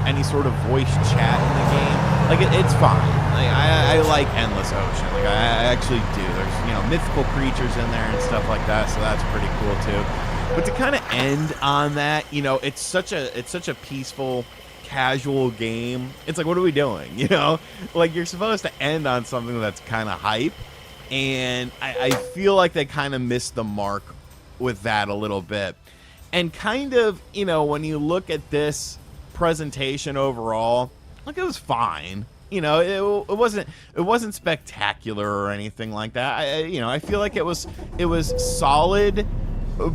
any sort of voice chat in the game. Like, it's fine. Like, I like Endless Ocean. Like, I actually do. There's, you know, mythical creatures in there and stuff like that, so that's pretty cool too. But to kind of end on that, you know, it's such a peaceful, casual game. It's like, what are we doing? You know, like, you're supposed to end on something that's kind of hype, and I feel like they kind of missed the mark with that a little bit. And kind of, you know, when you look at this presentation overall, like, it was fine. You know, it wasn't spectacular or anything like that. I feel like it was solid,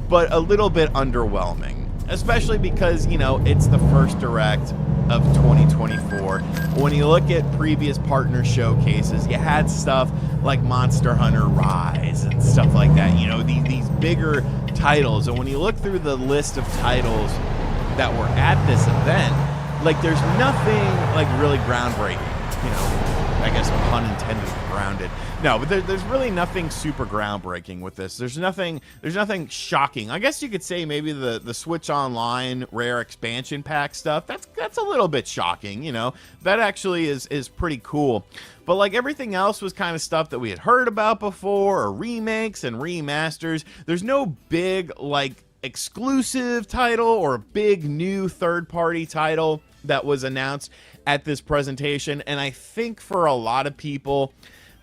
but a little bit underwhelming, especially because, you know, it's the first direct of 2024. When you look at previous partner showcases, you had stuff like Monster Hunter Rise and stuff like that, you know, these bigger titles. And when you look through the list of titles that were at this event, like, there's nothing like really groundbreaking, you know, I guess pun intended, grounded. No, but there's really nothing super groundbreaking with this. There's nothing shocking. I guess you could say maybe the Switch Online rare expansion pack stuff. That's a little bit shocking, you know. That actually is pretty cool. But like, everything else was kind of stuff that we had heard about before, or remakes and remasters. There's no big, like, exclusive title or a big new third-party title that was announced. at this presentation, and I think for a lot of people,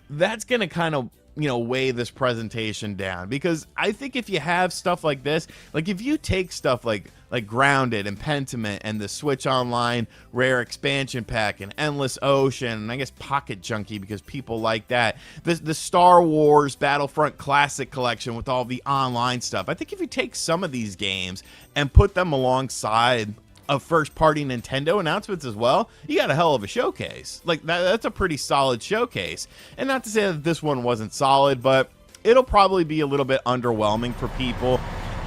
that's going to kind of, you know, weigh this presentation down, because I think if you have stuff like this, like if you take stuff like Grounded and Pentiment and the Switch Online Rare Expansion Pack and Endless Ocean, and I guess Pocket Junkie because people like that, the Star Wars Battlefront Classic Collection with all the online stuff, I think if you take some of these games and put them alongside of first-party Nintendo announcements as well, you got a hell of a showcase. Like, that's a pretty solid showcase. And not to say that this one wasn't solid, but it'll probably be a little bit underwhelming for people.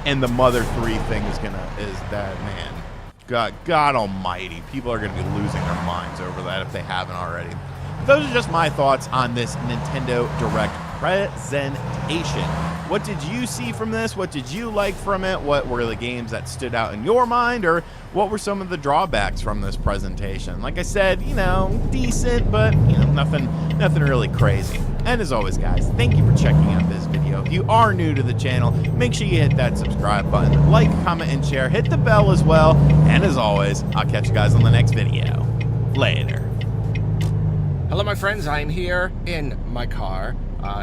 And the Mother 3 thing is that, man, God almighty, people are gonna be losing their minds over that if they haven't already. Those are just my thoughts on this Nintendo Direct presentation. What did you see from this? What did you like from it? What were the games that stood out in your mind? Or what were some of the drawbacks from this presentation? Like I said, you know, decent, but, you know, nothing really crazy. And as always, guys, thank you for checking out this video. If you are new to the channel, make sure you hit that subscribe button, like, comment, and share. Hit the bell as well. And as always, I'll catch you guys on the next video. Later. Hello, my friends. I'm here in my car,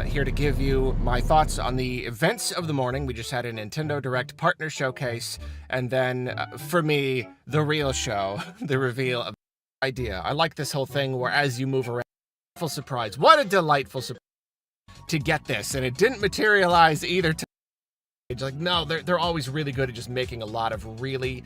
here to give you my thoughts on the events of the morning. We just had a Nintendo Direct partner showcase, and then, for me, the real show, the reveal of the idea. I like this whole thing where as you move around, delightful surprise. What a delightful surprise to get this, and it didn't materialize either time. Like, no, they're always really good at just making a lot of really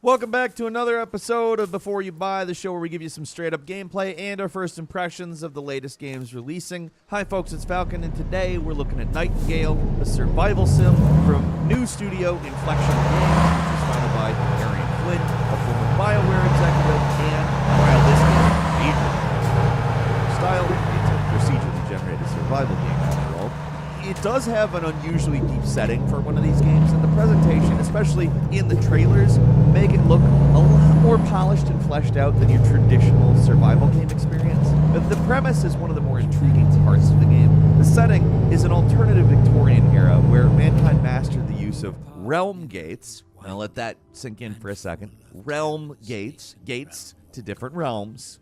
Welcome back to another episode of Before You Buy, the show where we give you some straight-up gameplay and our first impressions of the latest games releasing. Hi folks, it's Falcon, and today we're looking at Nightingale, a survival sim from new studio Inflection Games, which was founded by Arian Flynn, a former BioWare executive, and while this game style, it's a procedurally generated survival game after all. It does have an unusually deep setting for one of these games, and the presentation, especially in the trailers, make it look a lot more polished and fleshed out than your traditional survival game experience. But the premise is one of the more intriguing parts of the game. The setting is an alternative Victorian era where mankind mastered the use of realm gates. I'll let that sink in for a second. Realm gates, gates to different realms.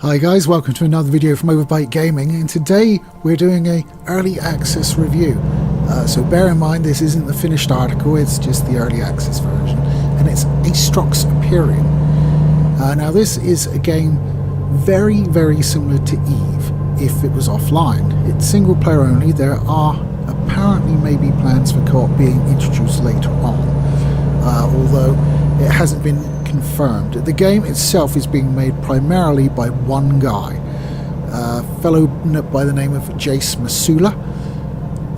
Hi guys, welcome to another video from Overbite Gaming, and today we're doing a early access review. So bear in mind this isn't the finished article, it's just the early access version, and it's Astrox Empyrean. Now this is a game very, very similar to Eve if it was offline. It's single player only. There are apparently maybe plans for co-op being introduced later on, although it hasn't been confirmed. The game itself is being made primarily by one guy, a fellow by the name of Jace Masula,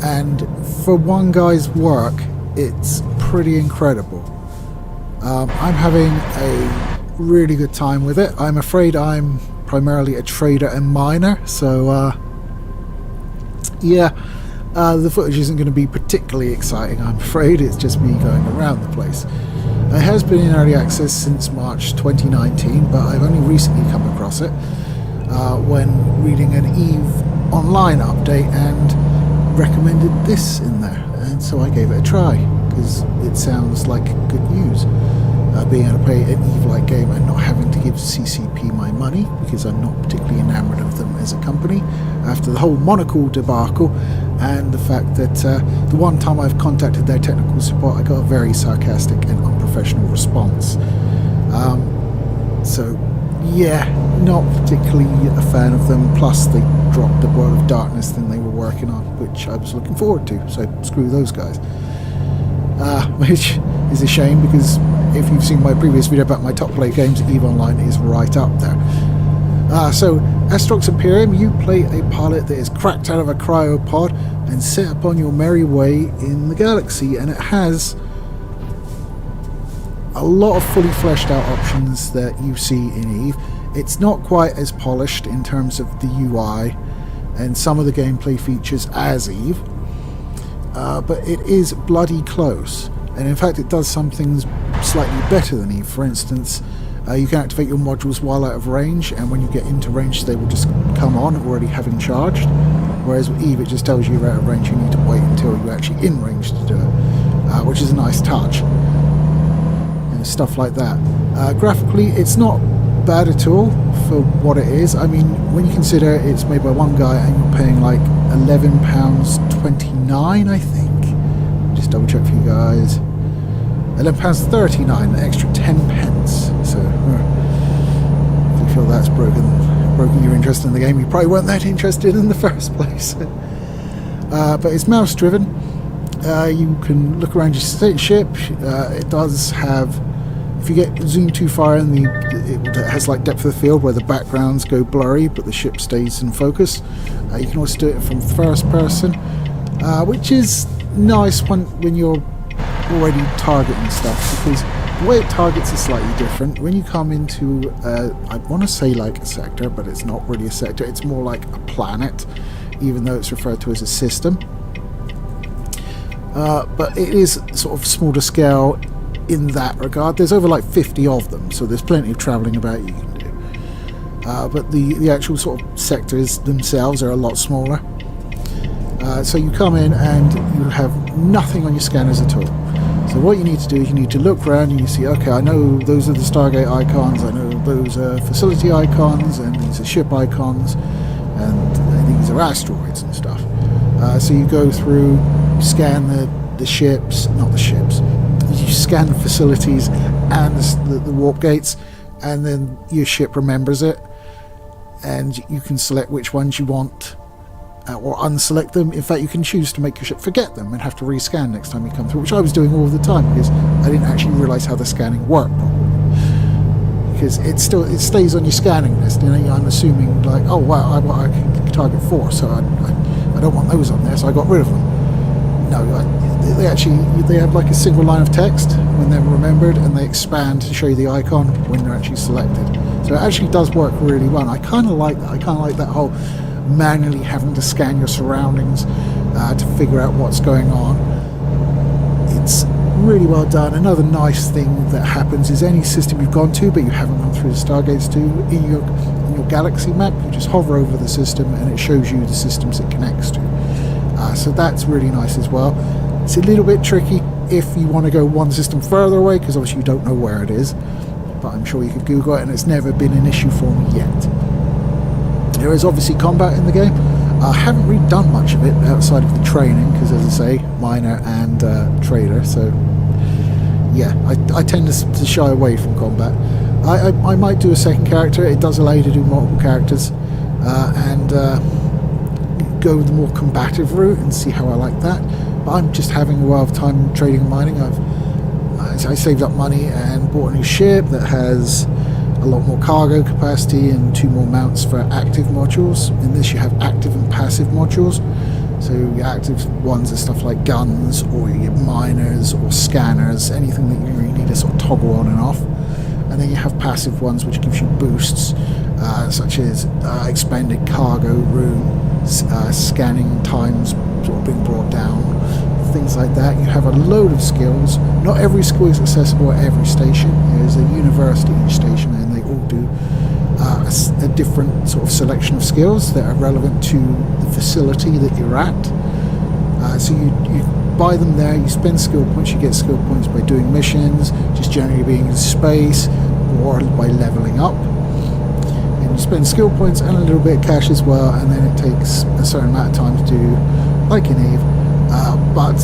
and for one guy's work it's pretty incredible. I'm having a really good time with it. I'm afraid I'm primarily a trader and miner, so the footage isn't going to be particularly exciting. I'm afraid it's just me going around the place. It has been in early access since March 2019, but I've only recently come across it when reading an EVE Online update and recommended this in there, and so I gave it a try because it sounds like good news. Being able to play an EVE-like game and not having to give CCP my money, because I'm not particularly enamoured of them as a company after the whole Monocle debacle, and the fact that the one time I've contacted their technical support I got a very sarcastic and unprofessional response. So yeah, not particularly a fan of them, plus they dropped the World of Darkness thing they were working on, which I was looking forward to, so screw those guys. Which is a shame, because if you've seen my previous video about my top play games, EVE Online is right up there. So, Astrox Imperium, you play a pilot that is cracked out of a cryopod and set upon your merry way in the galaxy, and it has a lot of fully fleshed out options that you see in EVE. It's not quite as polished in terms of the UI and some of the gameplay features as EVE, but it is bloody close, and in fact it does some things slightly better than EVE. For instance, you can activate your modules while out of range, and when you get into range they will just come on already having charged, whereas with EVE it just tells you you're out of range, you need to wait until you're actually in range to do it, which is a nice touch, and stuff like that. Graphically it's not bad at all for what it is. I mean, when you consider it's made by one guy and you're paying like £11.29, I think. Just double check for you guys. £11.39, an extra 10 pence. So if you feel that's broken your interest in the game, you probably weren't that interested in the first place. But it's mouse driven. You can look around your ship. It does have, if you get zoomed too far in, it has like depth of field where the backgrounds go blurry but the ship stays in focus. You can also do it from first person, which is nice when you're already targeting stuff, because the way it targets is slightly different. When you come into, I want to say like a sector, but it's not really a sector, it's more like a planet, even though it's referred to as a system. But it is sort of smaller scale in that regard. There's over like 50 of them, so there's plenty of travelling about you can do. But the actual sort of sectors themselves are a lot smaller. So you come in and you have nothing on your scanners at all. So what you need to do is you need to look around and you see, okay, I know those are the Stargate icons, I know those are facility icons, and these are ship icons, and these are asteroids and stuff. So you go through, scan the ships, not the ships, you scan the facilities and the warp gates, and then your ship remembers it, and you can select which ones you want or unselect them. In fact, you can choose to make your ship forget them and have to rescan next time you come through, which I was doing all the time because I didn't actually realise how the scanning worked properly. Because it stays on your scanning list, you know, I'm assuming like, oh wow, I can target 4, so I don't want those on there, so I got rid of them. No, they have like a single line of text when they're remembered, and they expand to show you the icon when they're actually selected. So it actually does work really well. I kind of like that. I kind of like that whole manually having to scan your surroundings to figure out what's going on. It's really well done. Another nice thing that happens is any system you've gone to but you haven't gone through the Stargates to, in your galaxy map, you just hover over the system and it shows you the systems it connects to. So that's really nice as well. It's a little bit tricky if you want to go one system further away, because obviously you don't know where it is, but I'm sure you could Google it, and it's never been an issue for me yet. There is obviously combat in the game. I haven't really done much of it outside of the training, because as I say, miner and trader, so yeah, I tend to shy away from combat. I might do a second character. It does allow you to do multiple characters, and go the more combative route and see how I like that. But I'm just having a while of time trading and mining. I saved up money and bought a new ship that has a lot more cargo capacity and 2 more mounts for active modules. In this you have active and passive modules. So your active ones are stuff like guns or your miners or scanners, anything that you really need to sort of toggle on and off. And then you have passive ones which gives you boosts, such as expanded cargo room, scanning times sort of being brought down, things like that. You have a load of skills. Not every skill is accessible at every station. There's a university at each station, and they all do a different sort of selection of skills that are relevant to the facility that you're at. So you buy them there, you spend skill points, you get skill points by doing missions, just generally being in space, or by leveling up. And you spend skill points and a little bit of cash as well, and then it takes a certain amount of time to do, like in Eve. But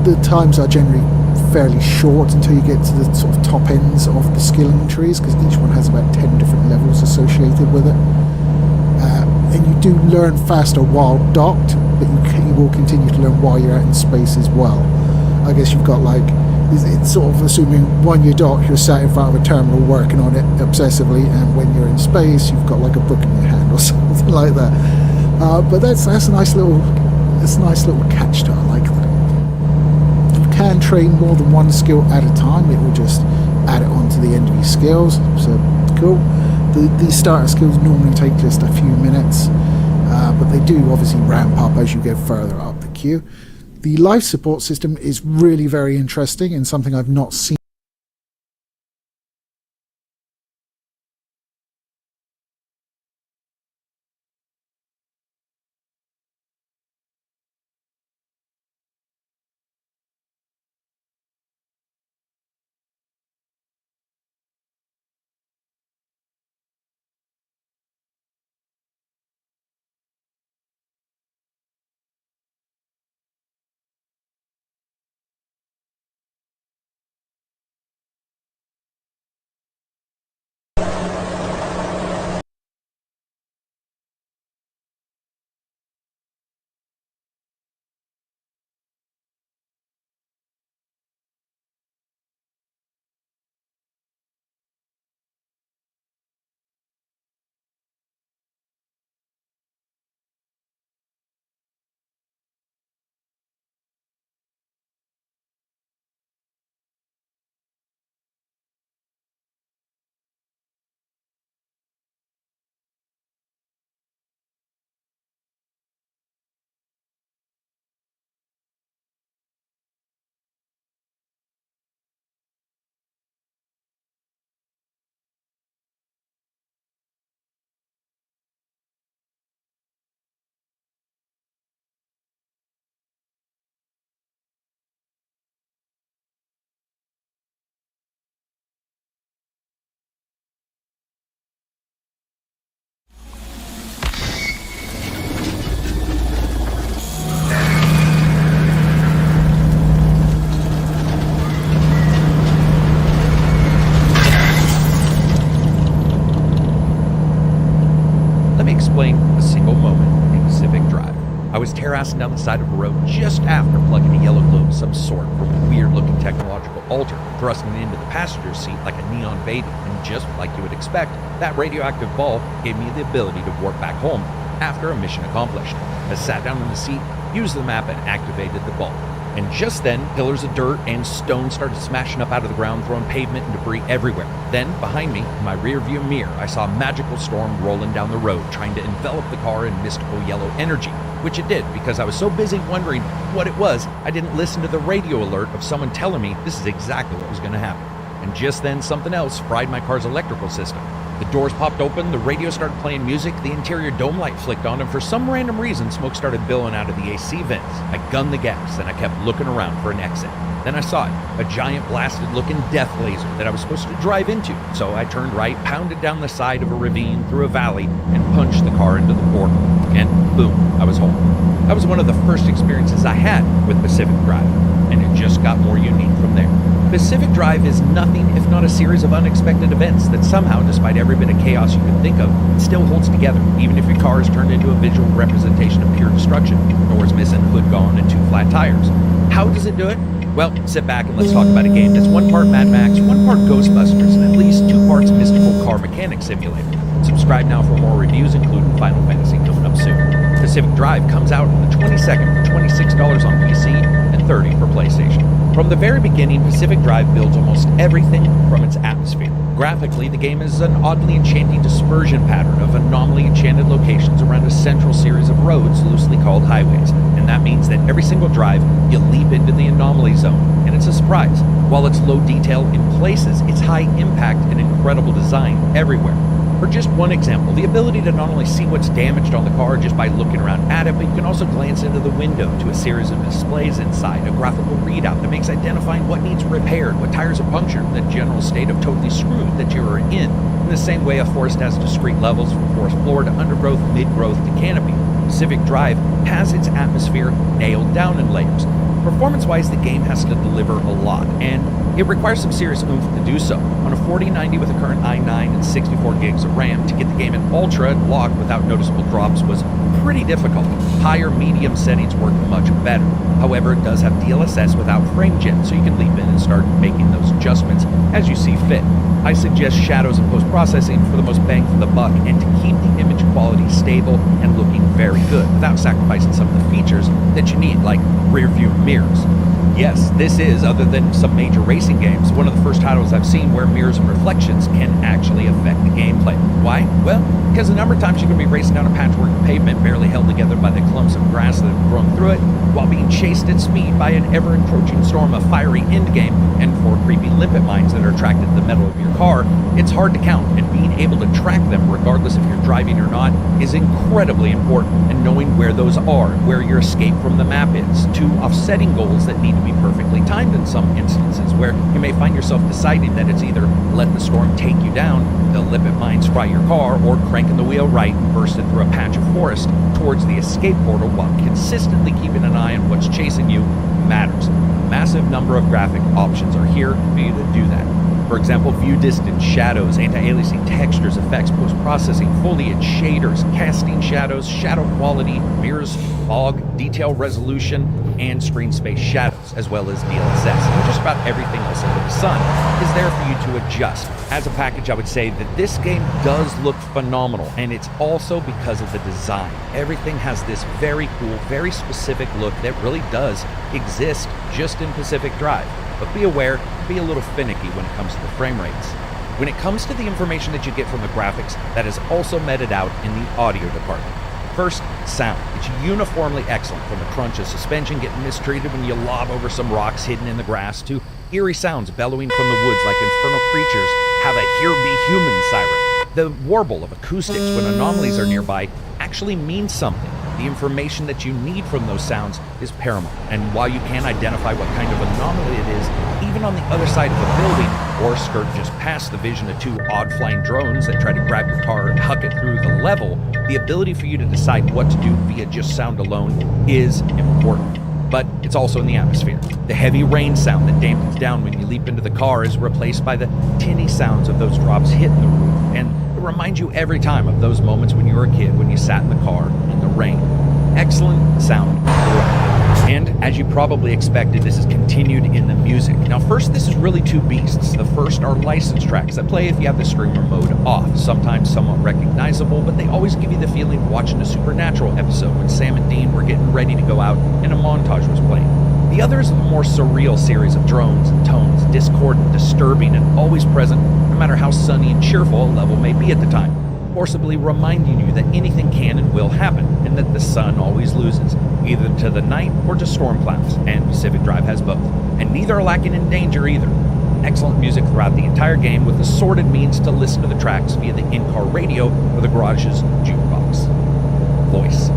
the times are generally fairly short until you get to the sort of top ends of the skilling trees, because each one has about 10 different levels associated with it. And you do learn faster while docked, but you will continue to learn while you're out in space as well. I guess you've got like, it's sort of assuming when you're docked, you're sat in front of a terminal working on it obsessively, and when you're in space, you've got like a book in your hand or something like that. But that's a nice little catch to it. I like that. You can train more than one skill at a time. It will just add it onto the end of your skills. So cool. These starter skills normally take just a few minutes, but they do obviously ramp up as you go further up the queue. The life support system is really very interesting and something I've not seen. I was terracing down the side of a road just after plugging a yellow globe of some sort from a weird-looking technological altar, thrusting it into the passenger seat like a neon baby, and just like you would expect, that radioactive ball gave me the ability to warp back home after a mission accomplished. I sat down in the seat, used the map, and activated the ball. And just then, pillars of dirt and stone started smashing up out of the ground, throwing pavement and debris everywhere. Then, behind me, in my rear view mirror, I saw a magical storm rolling down the road, trying to envelop the car in mystical yellow energy, which it did because I was so busy wondering what it was, I didn't listen to the radio alert of someone telling me this is exactly what was going to happen. And just then, something else fried my car's electrical system. The doors popped open, the radio started playing music, the interior dome light flicked on, and for some random reason, smoke started billowing out of the AC vents. I gunned the gas, and I kept looking around for an exit. Then I saw it, a giant blasted-looking death laser that I was supposed to drive into. So I turned right, pounded down the side of a ravine through a valley, and punched the car into the portal. And boom, I was home. That was one of the first experiences I had with Pacific Drive, and it just got more unique from there. Pacific Drive is nothing if not a series of unexpected events that somehow, despite every bit of chaos you can think of, still holds together, even if your car is turned into a visual representation of pure destruction. Doors missing, hood gone, and 2 flat tires. How does it do it? Well, sit back and let's talk about a game that's 1 part Mad Max, 1 part Ghostbusters, and at least 2 parts mystical car mechanic simulator. Subscribe now for more reviews, including Final Fantasy coming up soon. Pacific Drive comes out on the 22nd for $26 on PC and $30 for PlayStation. From the very beginning, Pacific Drive builds almost everything from its atmosphere. Graphically, the game is an oddly enchanting dispersion pattern of anomaly enchanted locations around a central series of roads loosely called highways, and and that means that every single drive, you leap into the anomaly zone, and it's a surprise. While it's low detail in places, it's high impact and incredible design everywhere. For just one example, the ability to not only see what's damaged on the car just by looking around at it, but you can also glance into the window to a series of displays inside, a graphical readout that makes identifying what needs repaired, what tires are punctured, and the general state of totally screwed that you are in. In the same way a forest has discrete levels from forest floor to undergrowth, midgrowth to canopy, Pacific Drive has its atmosphere nailed down in layers. Performance-wise, the game has to deliver a lot, and it requires some serious oomph to do so. On a 4090 with a current i9 and 64 gigs of RAM, to get the game in ultra and lock without noticeable drops was pretty difficult. Higher medium settings work much better. However, it does have DLSS without frame gen, so you can leap in and start making those adjustments as you see fit. I suggest shadows and post-processing for the most bang for the buck, and to keep the image quality stable and looking very good without sacrificing some of the features that you need, like rear view mirrors. Yes, this is, other than some major racing games, one of the first titles I've seen where mirrors and reflections can actually affect the gameplay. Why? Well, because a number of times you can be racing down a patchwork of pavement barely held together by the clumps of grass that have grown through it, while being chased at speed by an ever-encroaching storm of fiery endgame and 4 creepy limpet mines that are attracted to the metal of your car. It's hard to count, and being able to track them regardless if you're driving or not is incredibly important, and knowing where those are, where your escape from the map is, to offsetting goals that need to be perfectly timed in some instances, where you may find yourself deciding that it's either let the storm take you down, the limpet mines fry your car, or cranking the wheel right and bursting through a patch of forest towards the escape portal while consistently keeping an eye on what's chasing you matters. A massive number of graphic options are here for you to do that. For example, view distance, shadows, anti-aliasing textures, effects, post-processing, foliage, shaders, casting shadows, shadow quality, mirrors, fog, detail resolution, and screen space shadows, as well as DLSS. And just about everything else under the sun is there for you to adjust. As a package, I would say that this game does look phenomenal, and it's also because of the design. Everything has this very cool, very specific look that really does exist just in Pacific Drive. But be aware, be a little finicky when it comes to the frame rates. When it comes to the information that you get from the graphics, that is also meted out in the audio department. First, sound. It's uniformly excellent, from the crunch of suspension getting mistreated when you lob over some rocks hidden in the grass, to eerie sounds bellowing from the woods like infernal creatures have a "Here Be Human" siren. The warble of acoustics when anomalies are nearby actually means something. The information that you need from those sounds is paramount, and while you can identify what kind of anomaly it is, even on the other side of a building, or skirt just past the vision of 2 odd-flying drones that try to grab your car and huck it through the level, the ability for you to decide what to do via just sound alone is important. But it's also in the atmosphere. The heavy rain sound that dampens down when you leap into the car is replaced by the tinny sounds of those drops hitting the roof, and it reminds you every time of those moments when you were a kid when you sat in the car in the rain. Excellent sound. And as you probably expected, this is continued in the music. Now first, this is really 2 beasts. The first are licensed tracks that play if you have the streamer mode off, sometimes somewhat recognizable, but they always give you the feeling of watching a Supernatural episode when Sam and Dean were getting ready to go out and a montage was playing. The other is a more surreal series of drones and tones, discordant, disturbing, and always present, no matter how sunny and cheerful a level may be at the time, forcibly reminding you that anything can and will happen, and that the sun always loses, either to the night or to storm clouds, and Pacific Drive has both, and neither are lacking in danger either. Excellent music throughout the entire game, with assorted means to listen to the tracks via the in-car radio or the garage's jukebox. Voice.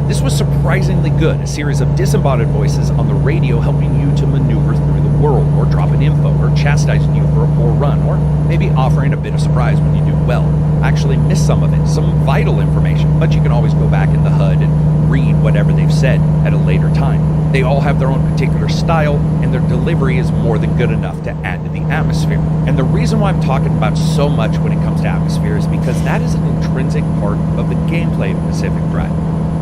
This was surprisingly good, a series of disembodied voices on the radio helping you to maneuver through the world, or dropping info, or chastising you for a poor run, or maybe offering a bit of surprise when you do well. I actually missed some of it, some vital information, but you can always go back in the HUD and read whatever they've said at a later time. They all have their own particular style, and their delivery is more than good enough to add to the atmosphere. And the reason why I'm talking about so much when it comes to atmosphere is because that is an intrinsic part of the gameplay of Pacific Drive.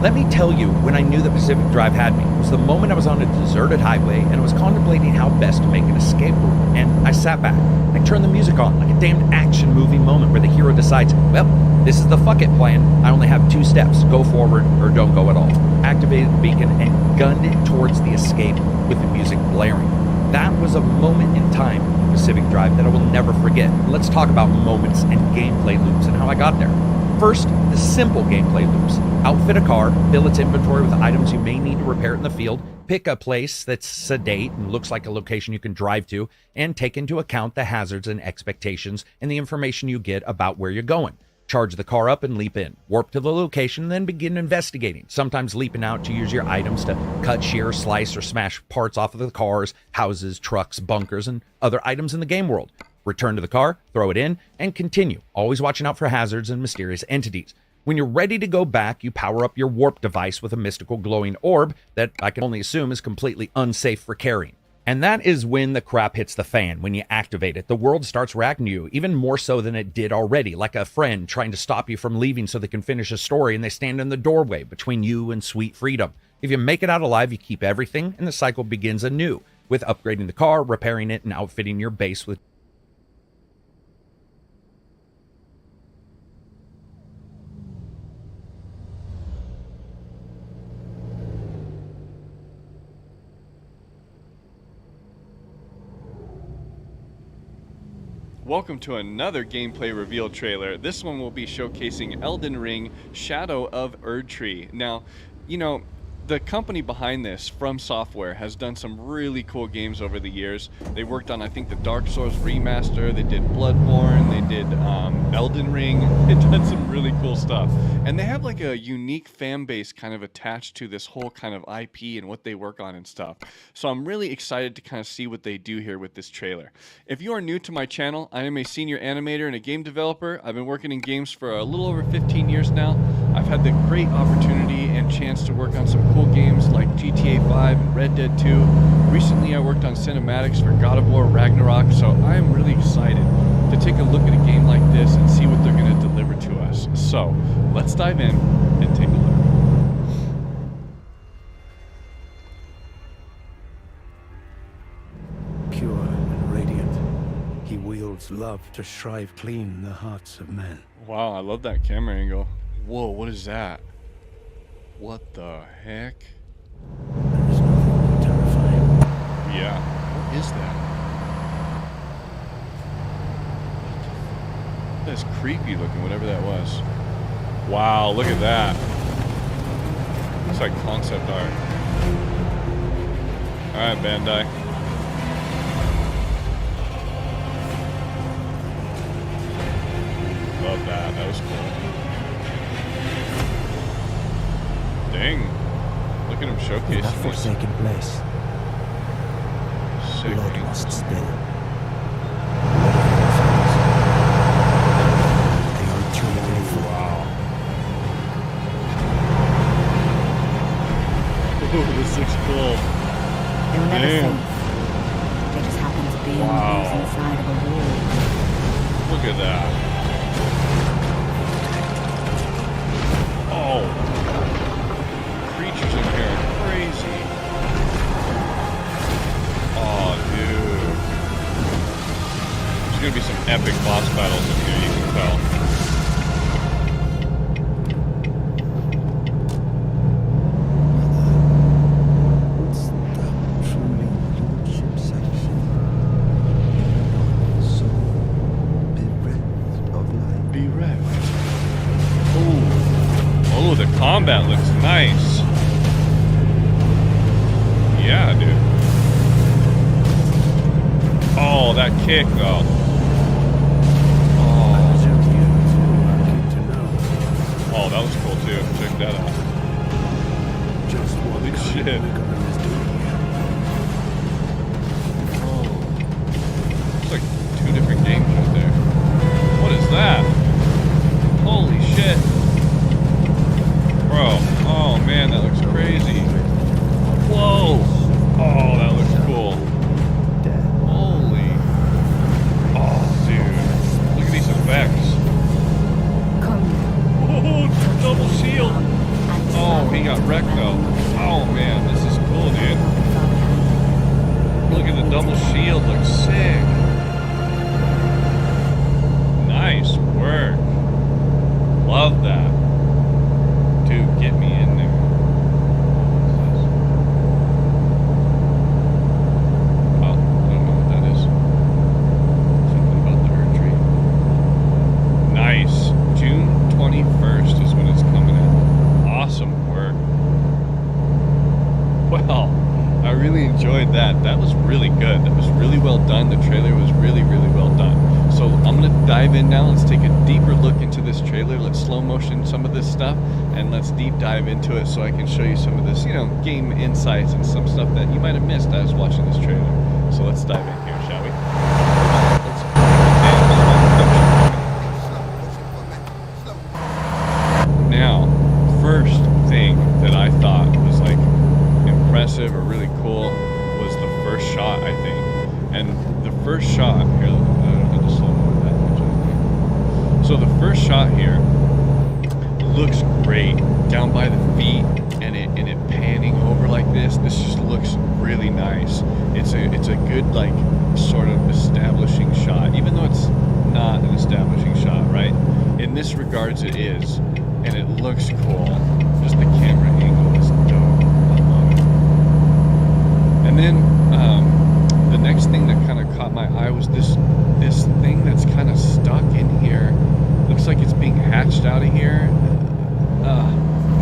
Let me tell you, when I knew that Pacific Drive had me, it was the moment I was on a deserted highway and I was contemplating how best to make an escape route, and I sat back. I turned the music on like a damned action movie moment where the hero decides, well, this is the fuck it plan. I only have 2 steps, go forward or don't go at all. Activated the beacon and gunned it towards the escape with the music blaring. That was a moment in time in Pacific Drive that I will never forget. Let's talk about moments and gameplay loops and how I got there. First, the simple gameplay loops. Outfit a car, fill its inventory with items you may need to repair in the field, pick a place that's sedate and looks like a location you can drive to, and take into account the hazards and expectations and the information you get about where you're going. Charge the car up and leap in. Warp to the location, then begin investigating, sometimes leaping out to use your items to cut, shear, slice, or smash parts off of the cars, houses, trucks, bunkers, and other items in the game world. Return to the car, throw it in, and continue, always watching out for hazards and mysterious entities. When you're ready to go back, you power up your warp device with a mystical glowing orb that I can only assume is completely unsafe for carrying. And that is when the crap hits the fan. When you activate it, the world starts reacting to you, even more so than it did already, like a friend trying to stop you from leaving so they can finish a story, and they stand in the doorway between you and sweet freedom. If you make it out alive, you keep everything, and the cycle begins anew, with upgrading the car, repairing it, and outfitting your base with Welcome to another gameplay reveal trailer. This one will be showcasing Elden Ring Shadow of Erdtree. Now, you know, the company behind this, From Software, has done some really cool games over the years. They worked on, I think, the Dark Souls remaster, they did Bloodborne, they did Elden Ring. They've done some really cool stuff. And they have like a unique fan base kind of attached to this whole kind of IP and what they work on and stuff. So I'm really excited to kind of see what they do here with this trailer. If you are new to my channel, I am a senior animator and a game developer. I've been working in games for a little over 15 years now. I've had the great opportunity and chance to work on some cool games like GTA 5 and Red Dead 2. Recently I worked on cinematics for God of War Ragnarok, so I am really excited to take a look at a game like this and see what they're going to deliver to us. So let's dive in and take a look. Pure and radiant, he wields love to shrive clean the hearts of men. Wow, I love that camera angle. Whoa, what is that? What the heck? There's nothing more terrifying. Yeah, what is that? That's creepy looking, whatever that was. Wow, look at that. It's like concept art. Alright, Bandai. Love that, that was cool. Dang. Look at him showcasing that forsaken place. Sick. Blood must spill. They are too faithful. Wow. Ooh, this looks cool. They were never safe. They just happened to be on the losing side of a wall. Look at that. Oh. Creatures in here are crazy. Oh, dude. There's gonna be some epic boss battles in here, you can tell. Oh, the combat looks nice. Yeah, dude. Oh, that kick, though. Oh, that was cool, too. Check that out. Holy shit. Oh. It's like two different games right there. What is that? Holy shit. Bro, oh man, that looks crazy. Whoa! Oh, that looks cool. Holy. Oh, dude. Look at these effects. Oh, double shield. Oh, he got wrecked though. Oh man, this is cool, dude. Look at the double shield, looks sick. Nice work. Love that. Dude, get me in there. Oh, I don't know what that is. Something about the Erdtree. Nice. June 24th. really enjoyed that. That was really good. That was really well done. The trailer was really, really well done. So I'm gonna dive in now. Let's take a deeper look into this trailer. Let's slow motion some of this stuff, and let's deep dive into it so I can show you some of this, you know, game insights and some stuff that you might have missed as watching this trailer. So let's dive in here, shall we? Now, first thing that I thought was like impressive or really cool was the first shot, I think. And the first shot here, I don't have to slow mo that much, I think. So the first shot here looks great down by the feet, and it panning over like this. This just looks really nice. It's a good like sort of establishing shot, even though it's not an establishing shot, right? In this regards, it is. And it looks cool. Just the camera angle is dope. I love it. And then the next thing that kind of caught my eye was this thing that's kind of stuck in here. Looks like it's being hatched out of here.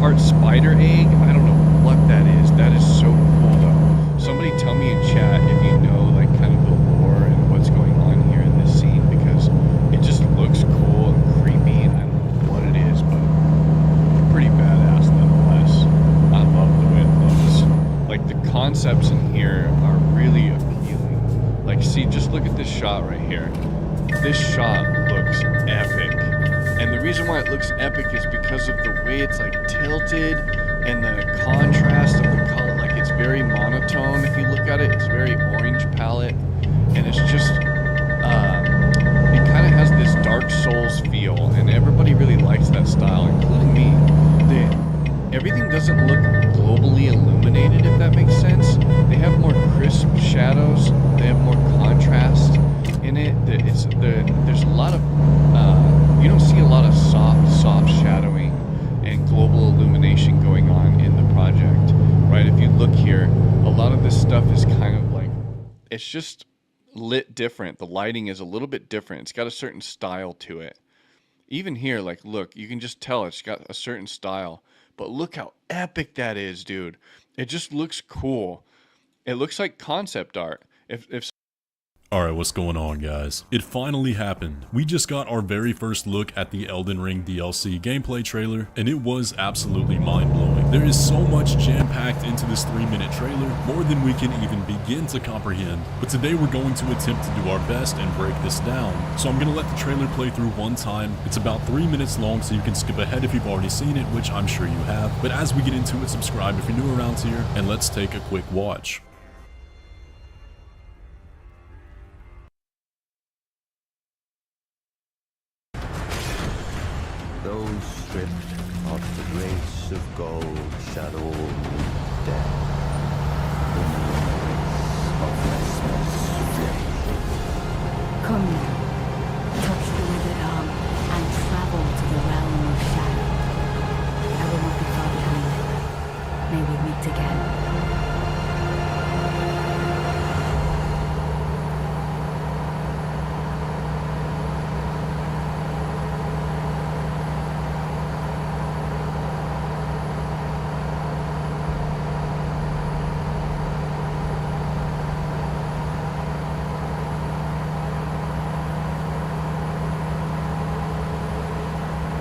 Part spider egg. I don't know what that is. That is so cool though. Somebody tell me in chat if you know like kind of the lore and what's going on here in this scene, because it just looks cool and creepy, and I don't know what it is, but pretty badass nonetheless. I love the way it looks. Like the concepts in here are really appealing. Like, see, just look at this shot right here. This shot looks epic. And the reason why it looks epic is because of the way it's like tilted and the contrast of the color. Like, it's very monotone. If you look at it, it's very orange palette. And it's just, it kind of has this Dark Souls feel. And everybody really likes that style, including me. Everything doesn't look globally illuminated, if that makes sense. They have more crisp shadows. They have more contrast in it. There's a lot of, you don't see a lot of soft shadowing and global illumination going on in the project, right? If you look here, a lot of this stuff is kind of like, it's just lit different. The lighting is a little bit different. It's got a certain style to it. Even here, like, look, you can just tell it's got a certain style. But look how epic that is, dude. It just looks cool. It looks like concept art. If Alright, what's going on, guys? It finally happened. We just got our very first look at the Elden Ring DLC gameplay trailer, and it was absolutely mind-blowing. There is so much jam-packed into this 3-minute trailer, more than we can even begin to comprehend. But today we're going to attempt to do our best and break this down. So I'm going to let the trailer play through one time. It's about 3 minutes long, so you can skip ahead if you've already seen it, which I'm sure you have. But as we get into it, subscribe if you're new around here, and let's take a quick watch. Those stripped of the grace of gold shall all meet death in the embrace of Vesper's flame. Come now, touch the withered arm, and travel to the realm of shadow. I will not be far behind. May we meet again.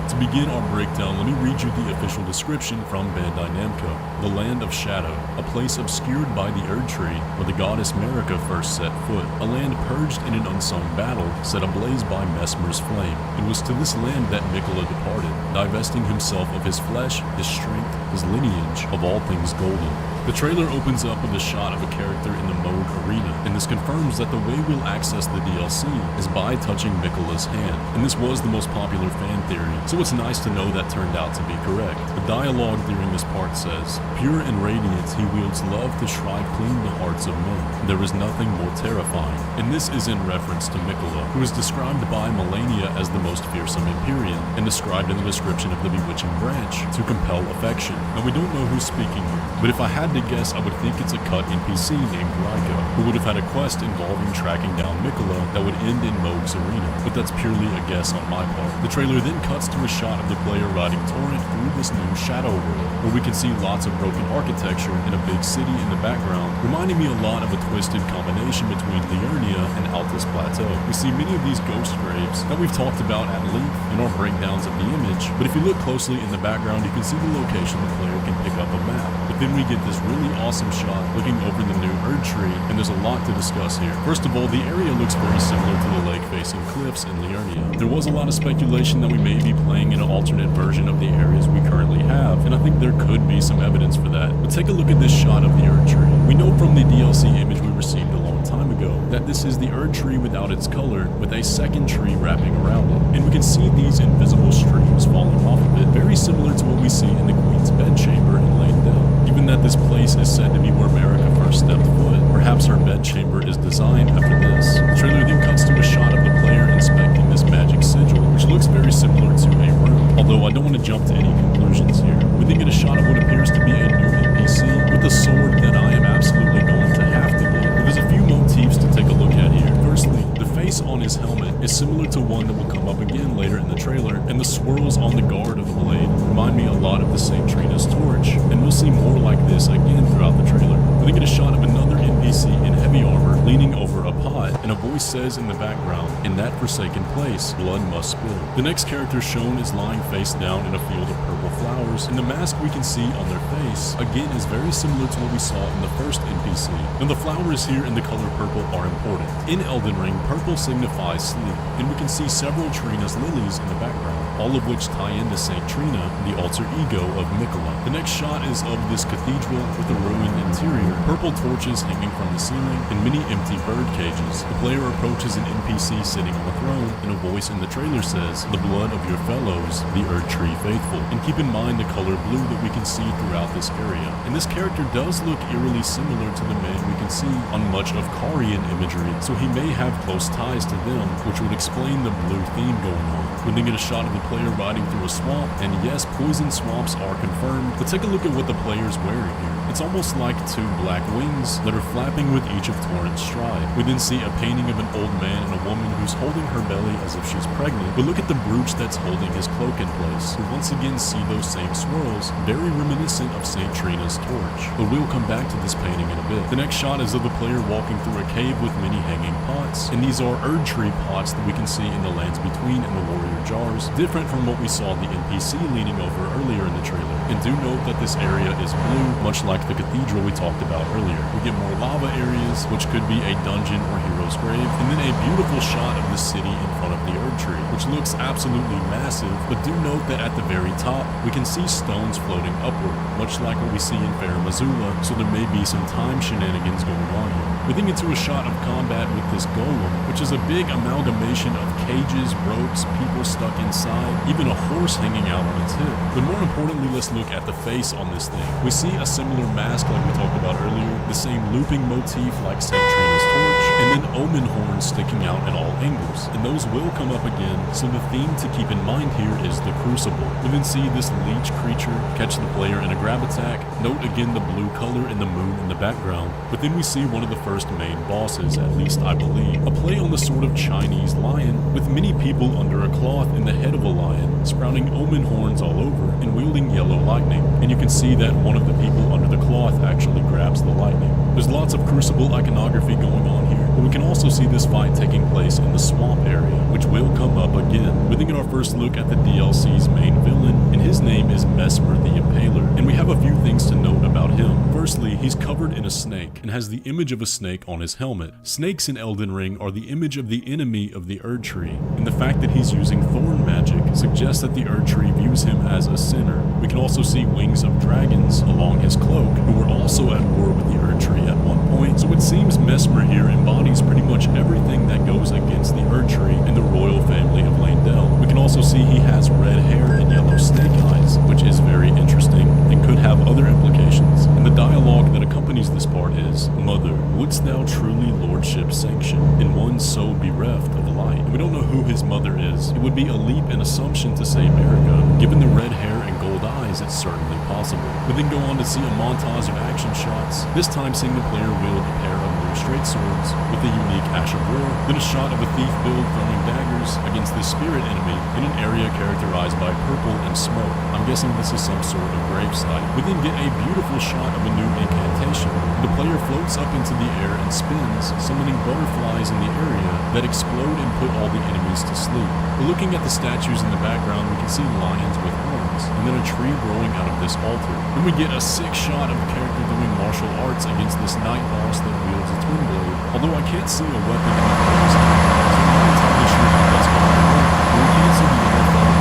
To begin our breakdown, let me read you the official description from Bandai Namco. The Land of Shadow, a place obscured by the Erdtree, where the goddess Marika first set foot. A land purged in an unsung battle, set ablaze by Messmer's flame. It was to this land that Miquella departed, divesting himself of his flesh, his strength, his lineage, of all things golden. The trailer opens up with a shot of a character in the mode arena, and this confirms that the way we'll access the DLC is by touching Miquella's hand, and this was the most popular fan theory, so it's nice to know that turned out to be correct. The dialogue during this part says, "Pure and radiant, he wields love to shrive clean the hearts of men. There is nothing more terrifying," and this is in reference to Miquella, who is described by Malenia as the most fearsome Empyrean, and described in the description of the Bewitching Branch, to compel affection. Now we don't know who's speaking here, but if I had had to guess, I would think it's a cut NPC named Ryko, who would have had a quest involving tracking down Mikola that would end in Mohg's arena, but that's purely a guess on my part. The trailer then cuts to a shot of the player riding Torrent through this new Shadow world, where we can see lots of broken architecture and a big city in the background, reminding me a lot of a twisted combination between Liurnia and Altus Plateau. We see many of these ghost graves that we've talked about at length in our breakdowns of the image, but if you look closely in the background, you can see the location the player can pick up a map. But then we get this really awesome shot looking over the new Erdtree, and there's a lot to discuss here. First of all, the area looks very similar to the lake-facing cliffs in Liurnia. There was a lot of speculation that we may be playing in an alternate version of the areas we currently have, and I think there could be some evidence for that. But take a look at this shot of the Erdtree. We know from the DLC image we received a long time ago that this is the Erdtree without its color, with a second tree wrapping around it. And we can see these invisible streams falling off of it, very similar to what we see in the Queen's bedchamber in Leyndell. Given that this place is said to be where Marika first stepped foot, perhaps her bedchamber is designed after this. The trailer then cuts to a shot of the player inspecting this magic sigil, which looks very similar to a room, although I don't want to jump to any conclusions here. We then get a shot of what appears to be a new NPC with a sword that I am absolutely going to have to get. But there's a few motifs to take a look at here. Firstly, the face on his helmet is similar to one that will come up again later in the trailer, and the swirls on the guard of the blade remind me a lot of the St. Trina's torch, and we'll see more like this again throughout the trailer. We then get a shot of another NPC in heavy armor leaning over a pot, and a voice says in the background, "In that forsaken place, blood must spill." The next character shown is lying face down in a field of purple flowers, and the mask we can see on their face again is very similar to what we saw in the first NPC. Now the flowers here in the color purple are important. In Elden Ring, purple signifies sleep, and we can see several Trina's lilies in the background, all of which tie into St. Trina, the alter ego of Mikola. The next shot is of this cathedral with a ruined interior, purple torches hanging from the ceiling, and many empty bird cages. The player approaches an NPC sitting on a throne, and a voice in the trailer says, "The blood of your fellows, the Erdtree faithful." And keep in mind the color blue that we can see throughout this area. And this character does look eerily similar to the man we can see on much of Carian imagery, so he may have close ties to them, which would explain the blue theme going on. We then get a shot of the player riding through a swamp, and yes, poison swamps are confirmed, but take a look at what the player's wearing here. It's almost like two black wings that are flapping with each of Torrent's stride. We then see a painting of an old man and a woman who's holding her belly as if she's pregnant, but look at the brooch that's holding his cloak in place. We once again see those same swirls, very reminiscent of St. Trina's torch. But we'll come back to this painting in a bit. The next shot is of the player walking through a cave with many hanging pots, and these are Erdtree pots that we can see in the Lands Between and the Warrior Jars, different from what we saw the NPC leaning over earlier in the trailer. And do note that this area is blue, much like the cathedral we talked about earlier. We get more lava areas, which could be a dungeon or hero's grave, and then a beautiful shot of the city in front of the Erdtree, which looks absolutely massive, but do note that at the very top, we can see stones floating upward, much like what we see in Fair Missoula, so there may be some time shenanigans going on here. We then get to a shot of combat with this golem, which is a big amalgamation of cages, ropes, people stuck inside, even a horse hanging out on its hip. But more importantly, let's look at the face on this thing. We see a similar mask like we talked about earlier, the same looping motif like St. Trina's torch, and then omen horns sticking out at all angles. And those will come up again, so the theme to keep in mind here is the Crucible. We then see this leech creature catch the player in a grab attack. Note again the blue color in the moon in the background, but then we see one of the first main bosses, at least I believe. A play on the sort of Chinese lion, with many people under a cloth in the head of a lion, sprouting omen horns all over and wielding yellow lightning. And you can see that one of the people under the cloth actually grabs the lightning. There's lots of Crucible iconography going on here, but we can also see this fight taking place in the swamp area, which will come up again. We then get our first look at the DLC's main villain, and his name is Messmer the Impaler, and we have a few things to note about him. Firstly, he's covered in a snake and has the image of a snake on his helmet. Snakes in Elden Ring are the image of the enemy of the Erdtree, and the fact that he's using thorn magic suggests that the Erdtree views him as a sinner. We can also see wings of dragons along his cloak, who were also at war with the Erdtree at one point, so it seems Messmer here embodies pretty much everything that goes against the Erdtree and the royal family of Leyndell. We can also see he has red hair and yellow snake eyes, which is very interesting and could have other implications. And the dialogue that accompanies this part is, "Mother, wouldst thou truly lordship sanction in one so bereft of light?" And we don't know who his mother is. It would be a leap in assumption to say Marika, given the red hair and gold eyes is it certainly possible. We then go on to see a montage of action shots, this time seeing the player wield a pair of new straight swords with a unique Ash of War, then a shot of a thief build throwing daggers against the spirit enemy in an area characterized by purple and smoke. I'm guessing this is some sort of gravesite. We then get a beautiful shot of a new incantation. The player floats up into the air and spins, summoning butterflies in the area that explode and put all the enemies to sleep. But looking at the statues in the background, we can see lions with horns, and then a tree growing out of this altar. Then we get a sick shot of a character doing martial arts against this night boss that wields a twin blade, although I can't see a weapon in the player's hand, so I'm not entirely sure how that's going to work. But we can see the yellow fog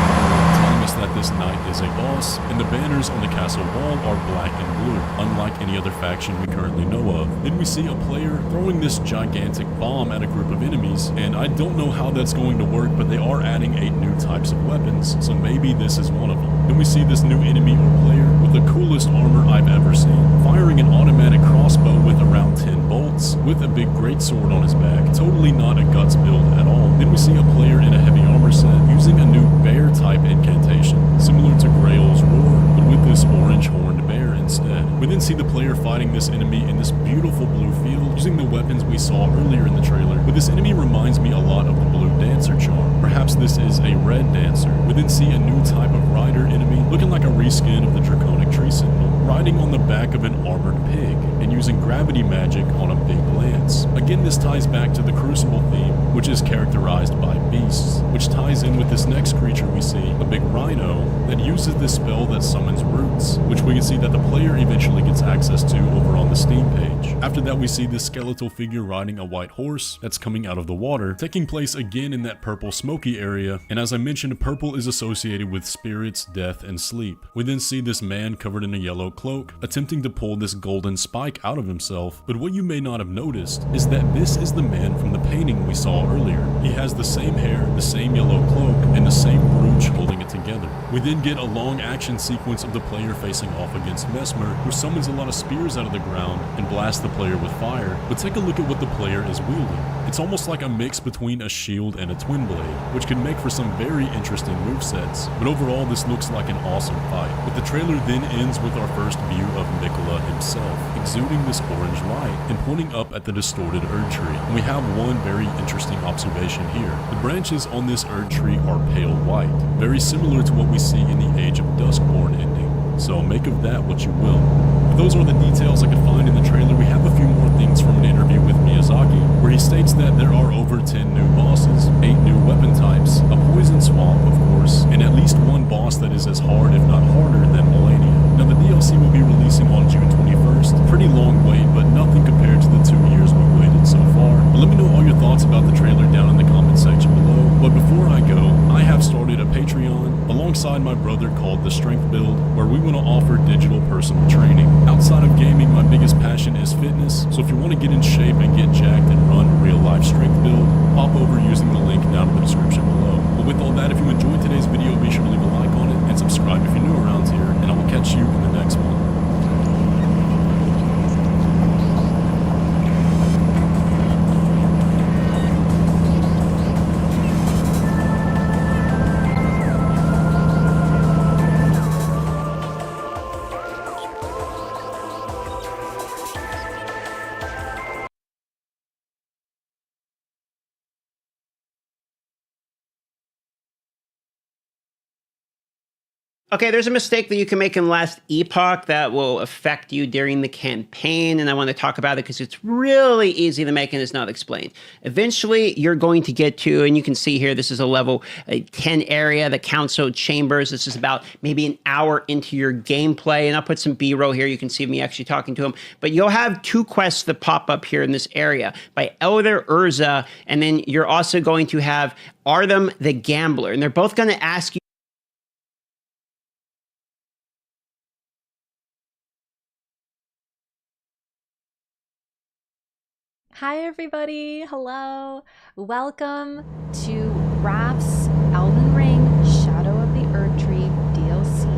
telling us that this knight is a boss, and the banners on the castle wall are black and blue, unlike any other faction we currently know of. Then we see a player throwing this gigantic bomb at a group of enemies, and I don't know how that's going to work, but they are adding 8 new types of weapons, so maybe this is one of them. Then we see this new enemy or player with the coolest armor I've ever seen, firing an automatic crossbow with around 10 bolts, with a big greatsword on his back, totally not a guts build at all. Then we see a player in a heavy armor set using a new bear type incantation, similar to Grail's Roar, but with this orange horned bear instead. We then see the player fighting this enemy in this beautiful blue field using the weapons we saw earlier in the trailer, but this enemy reminds me a lot of the blue dancer charm. Perhaps this is a red dancer. We then see a new type of rider enemy looking like a reskin of the draconic tree sentinel, riding on the back of an armored pig and using gravity magic on a big lance. Again, this ties back to the Crucible theme, which is characterized by beasts, which ties in with this next creature we see, a big rhino, that uses this spell that summons roots, which we can see that the player eventually gets access to over on the Steam page. After that, we see this skeletal figure riding a white horse that's coming out of the water, taking place again in that purple smoky area, and as I mentioned, purple is associated with spirits, death, and sleep. We then see this man covered in a yellow cloak, attempting to pull this golden spike out of himself, but what you may not have noticed is that this is the man from the painting we saw earlier. He has the same hair, the same yellow cloak, and the same brooch holding it together. We then get a long action sequence of the player facing off against Mesmer, who summons a lot of spears out of the ground and blasts the player with fire, but take a look at what the player is wielding. It's almost like a mix between a shield and a twin blade, which can make for some very interesting movesets, but overall this looks like an awesome fight. But the trailer then ends with our first view of Miquella himself, exuding this orange light and pointing up at the distorted Erd tree. And we have one very interesting observation here. The branches on this Erd tree are pale white, very similar to what we see in the Age of Duskborn ending. So make of that what you will. But those are the details I could find in the trailer. We have a few more things from an interview with Miyazaki, where he states that there are over 10 new bosses, 8 new weapon types, a poison swamp, of course, and at least one boss that is as hard, if not harder, than Malenia. Now the DLC will be releasing on June 21st. Pretty long wait, but nothing compared to the 2 years we've waited so far. But let me know all your thoughts about the trailer down in the comment section below. But before I go, I have started a Patreon alongside my brother called The Strength Build, where we want to offer digital personal training. Outside of gaming, my biggest passion is fitness, so if you want to get in shape and get jacked and run a real life strength build, pop over using the link down in the description below. But with all that, if you enjoyed today's video, be sure to leave a like on it and subscribe if you're new around here, and I will catch you in the next one. Okay, there's a mistake that you can make in Last Epoch that will affect you during the campaign, and I want to talk about it because it's really easy to make and it's not explained. Eventually, you're going to get to, and you can see here, this is a level 10 area, the Council Chambers. This is about maybe an hour into your gameplay, and I'll put some B-roll here. You can see me actually talking to him, but you'll have 2 quests that pop up here in this area by Elder Urza, and then you're also going to have Artem the Gambler, and they're both going to ask you Hi everybody, hello. Welcome to Raph's Elden Ring Shadow of the Erdtree DLC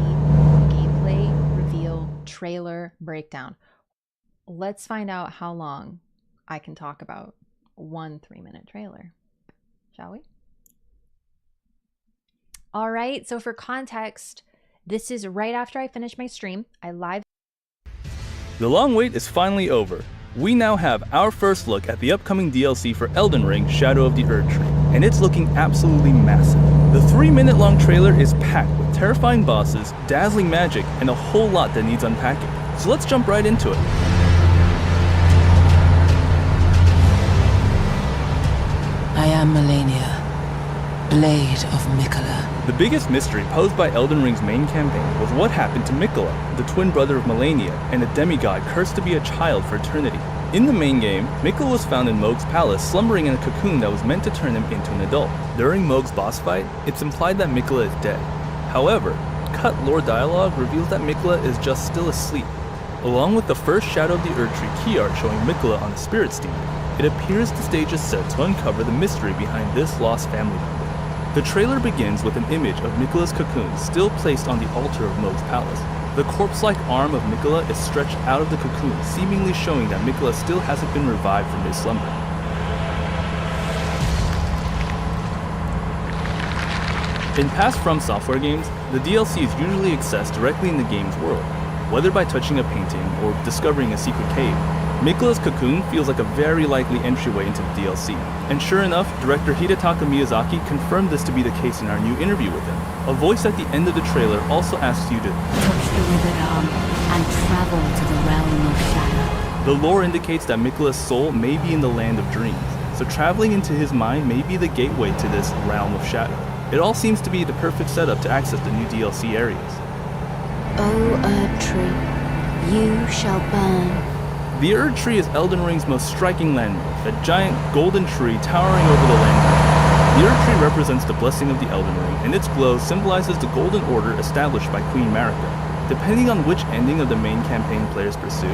gameplay reveal trailer breakdown. Let's find out how long I can talk about one 3-minute trailer, shall we? All right, so for context, This is right after I finish my stream. I live. The long wait is finally over. We now have our first look at the upcoming DLC for Elden Ring Shadow of the Erdtree, and it's looking absolutely massive. The 3-minute long trailer is packed with terrifying bosses, dazzling magic, and a whole lot that needs unpacking. So let's jump right into it. I am Malenia, Blade of Miquella. The biggest mystery posed by Elden Ring's main campaign was what happened to Miquella, the twin brother of Malenia and a demigod cursed to be a child for eternity. In the main game, Miquella was found in Mohg's palace slumbering in a cocoon that was meant to turn him into an adult. During Mohg's boss fight, it's implied that Miquella is dead. However, cut lore dialogue reveals that Miquella is just still asleep. Along with the first Shadow of the Erdtree key art showing Miquella on the spirit steed, it appears the stage is set to uncover the mystery behind this lost family member. The trailer begins with an image of Miquella's cocoon still placed on the altar of Mohg's palace. The corpse-like arm of Miquella is stretched out of the cocoon, seemingly showing that Miquella still hasn't been revived from his slumber. In past From Software games, the DLC is usually accessed directly in the game's world, whether by touching a painting or discovering a secret cave. Miquella's cocoon feels like a very likely entryway into the DLC, and sure enough, director Hidetaka Miyazaki confirmed this to be the case in our new interview with him. A voice at the end of the trailer also asks you to touch the withered arm and travel to the realm of shadow. The lore indicates that Miquella's soul may be in the land of dreams, so traveling into his mind may be the gateway to this realm of shadow. It all seems to be the perfect setup to access the new DLC areas. O Erdtree, you shall burn. The Erdtree is Elden Ring's most striking landmark, a giant golden tree towering over the land. The Erdtree represents the blessing of the Elden Ring, and its glow symbolizes the golden order established by Queen Marika. Depending on which ending of the main campaign players pursue,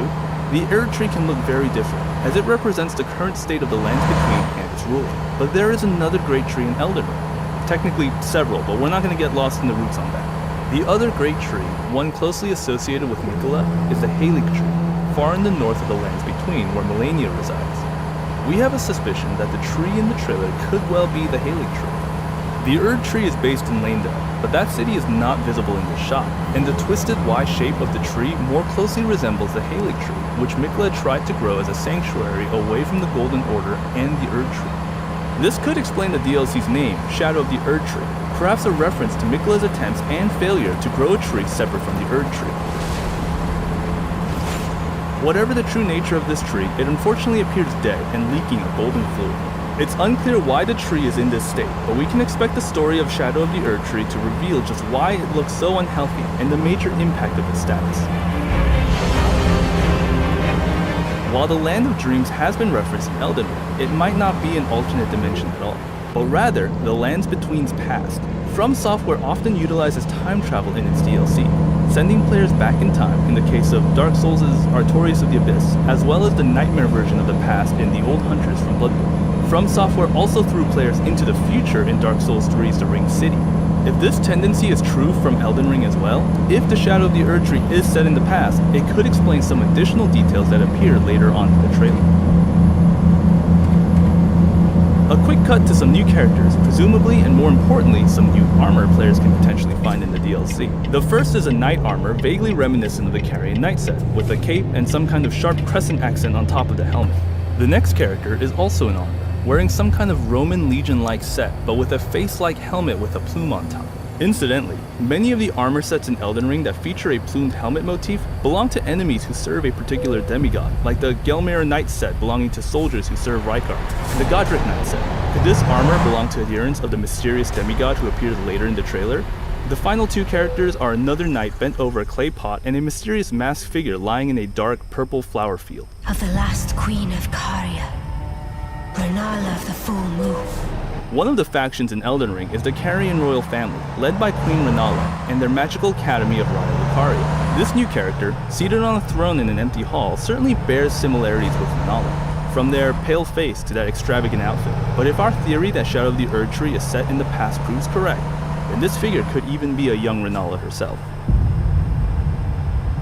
the Erdtree can look very different, as it represents the current state of the lands between and its ruler. But there is another great tree in Elden Ring. Technically several, but we're not going to get lost in the roots on that. The other great tree, one closely associated with Miquella, is the Halig tree, far in the north of the lands between where Malenia resides. We have a suspicion that the tree in the trailer could well be the Halig tree. The Erdtree is based in Leyndell, but that city is not visible in this shot, and the twisted Y shape of the tree more closely resembles the Halig tree, which Miquella tried to grow as a sanctuary away from the Golden Order and the Erdtree. This could explain the DLC's name, Shadow of the Erdtree, perhaps a reference to Miquella's attempts and failure to grow a tree separate from the Erdtree. Whatever the true nature of this tree, it unfortunately appears dead and leaking a golden fluid. It's unclear why the tree is in this state, but we can expect the story of Shadow of the Erdtree to reveal just why it looks so unhealthy and the major impact of its status. While the Land of Dreams has been referenced in Elden Ring, it might not be an alternate dimension at all, but rather the Lands Between's past. From Software often utilizes time travel in its DLC, sending players back in time in the case of Dark Souls' Artorias of the Abyss, as well as the nightmare version of the past in The Old Hunters from Bloodborne. From Software also threw players into the future in Dark Souls 3's The Ring City. If this tendency is true from Elden Ring as well, if the Shadow of the Erdtree is set in the past, it could explain some additional details that appear later on in the trailer. A quick cut to some new characters, presumably and more importantly, some new armor players can potentially find in the DLC. The first is a knight armor vaguely reminiscent of the Carian knight set, with a cape and some kind of sharp crescent accent on top of the helmet. The next character is also in armor, wearing some kind of Roman legion-like set, but with a face-like helmet with a plume on top. Incidentally, many of the armor sets in Elden Ring that feature a plumed helmet motif belong to enemies who serve a particular demigod, like the Gelmir Knight set belonging to soldiers who serve Rykard, and the Godric Knight set. Could this armor belong to adherents of the mysterious demigod who appears later in the trailer? The final two characters are another knight bent over a clay pot and a mysterious masked figure lying in a dark purple flower field. Of the last queen of Caria, Renala of the Full Moon. One of the factions in Elden Ring is the Carian royal family, led by Queen Renala and their magical academy of Raya Lucaria. This new character, seated on a throne in an empty hall, certainly bears similarities with Renala, from their pale face to that extravagant outfit. But if our theory that Shadow of the Erdtree is set in the past proves correct, then this figure could even be a young Renala herself.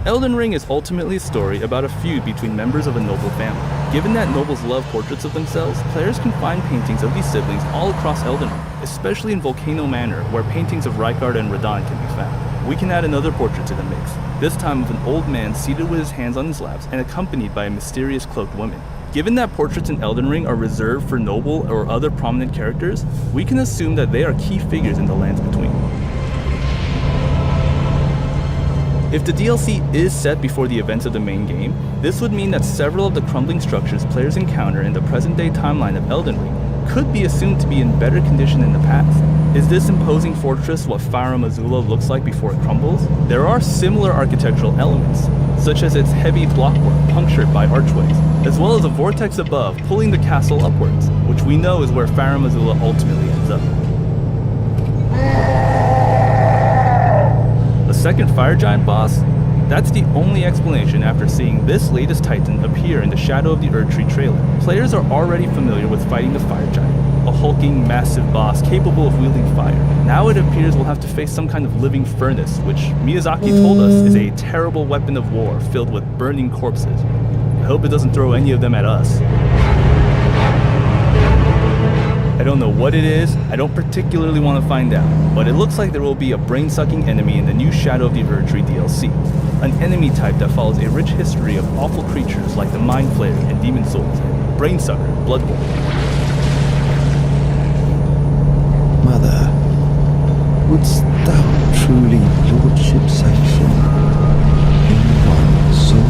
Elden Ring is ultimately a story about a feud between members of a noble family. Given that nobles love portraits of themselves, players can find paintings of these siblings all across Elden Ring, especially in Volcano Manor, where paintings of Rykard and Radahn can be found. we can add another portrait to the mix, this time of an old man seated with his hands on his laps and accompanied by a mysterious cloaked woman. Given that portraits in Elden Ring are reserved for noble or other prominent characters, we can assume that they are key figures in the lands between. If the DLC is set before the events of the main game, this would mean that several of the crumbling structures players encounter in the present-day timeline of Elden Ring could be assumed to be in better condition than the past. Is this imposing fortress what Farum Azula looks like before it crumbles? There are similar architectural elements, such as its heavy blockwork punctured by archways, as well as a vortex above pulling the castle upwards, which we know is where Farum Azula ultimately ends up. The second fire giant boss? That's the only explanation after seeing this latest titan appear in the Shadow of the Erdtree trailer. Players are already familiar with fighting the fire giant, a hulking, massive boss capable of wielding fire. Now it appears we'll have to face some kind of living furnace, which Miyazaki told us is a terrible weapon of war filled with burning corpses. I hope it doesn't throw any of them at us. I don't know what it is, I don't particularly want to find out, but it looks like there will be a brain-sucking enemy in the new Shadow of the Erdtree DLC. An enemy type that follows a rich history of awful creatures like the Mind Flayer and Demon Souls, and Brainsucker, Bloodborne. Mother, wouldst thou truly lordship sanction in one so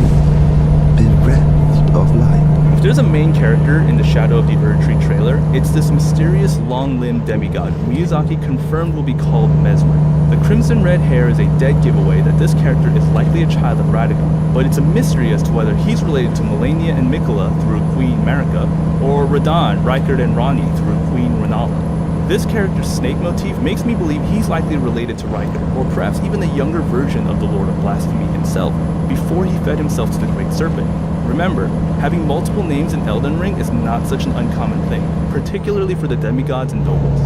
bereft of life? If there's a main character in the Shadow of the Erdtree trailer, it's this mysterious long-limbed demigod who Miyazaki confirmed will be called Messmer. The crimson red hair is a dead giveaway that this character is likely a child of Radagon, but it's a mystery as to whether he's related to Malenia and Miquella through Queen Marika, or Radahn, Rykard, and Ranni through Queen Rennala. This character's snake motif makes me believe he's likely related to Rykard, or perhaps even a younger version of the Lord of Blasphemy himself, before he fed himself to the Great Serpent. Remember, having multiple names in Elden Ring is not such an uncommon thing, particularly for the demigods and nobles.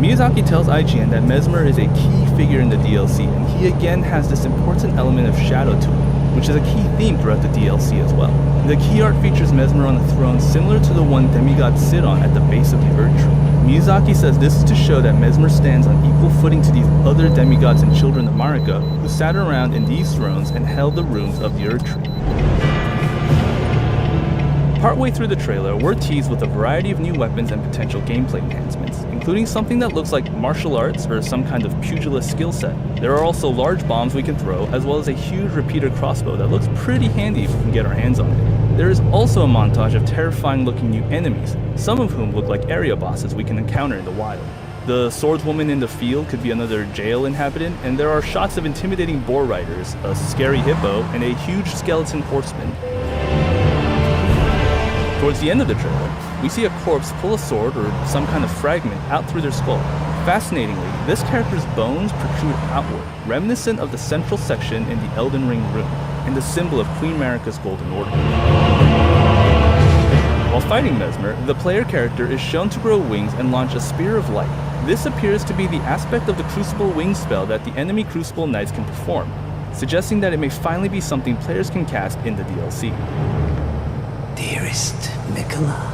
Miyazaki tells IGN that Messmer is a key figure in the DLC, and he again has this important element of shadow to him, which is a key theme throughout the DLC as well. The key art features Messmer on a throne similar to the one demigods sit on at the base of the Erdtree. Miyazaki says this is to show that Messmer stands on equal footing to these other demigods and children of Marika, who sat around in these thrones and held the runes of the Erdtree. Partway through the trailer, we're teased with a variety of new weapons and potential gameplay enhancements, including something that looks like martial arts or some kind of pugilist skill set. There are also large bombs we can throw, as well as a huge repeater crossbow that looks pretty handy if we can get our hands on it. There is also a montage of terrifying looking new enemies, some of whom look like area bosses we can encounter in the wild. The swordswoman in the field could be another jail inhabitant, and there are shots of intimidating boar riders, a scary hippo, and a huge skeleton horseman. Towards the end of the trailer, we see a corpse pull a sword or some kind of fragment out through their skull. Fascinatingly, this character's bones protrude outward, reminiscent of the central section in the Elden Ring rune, and the symbol of Queen Marika's Golden Order. While fighting Messmer, the player character is shown to grow wings and launch a Spear of Light. This appears to be the aspect of the Crucible Wing spell that the enemy Crucible Knights can perform, suggesting that it may finally be something players can cast in the DLC. Dearest Miquella.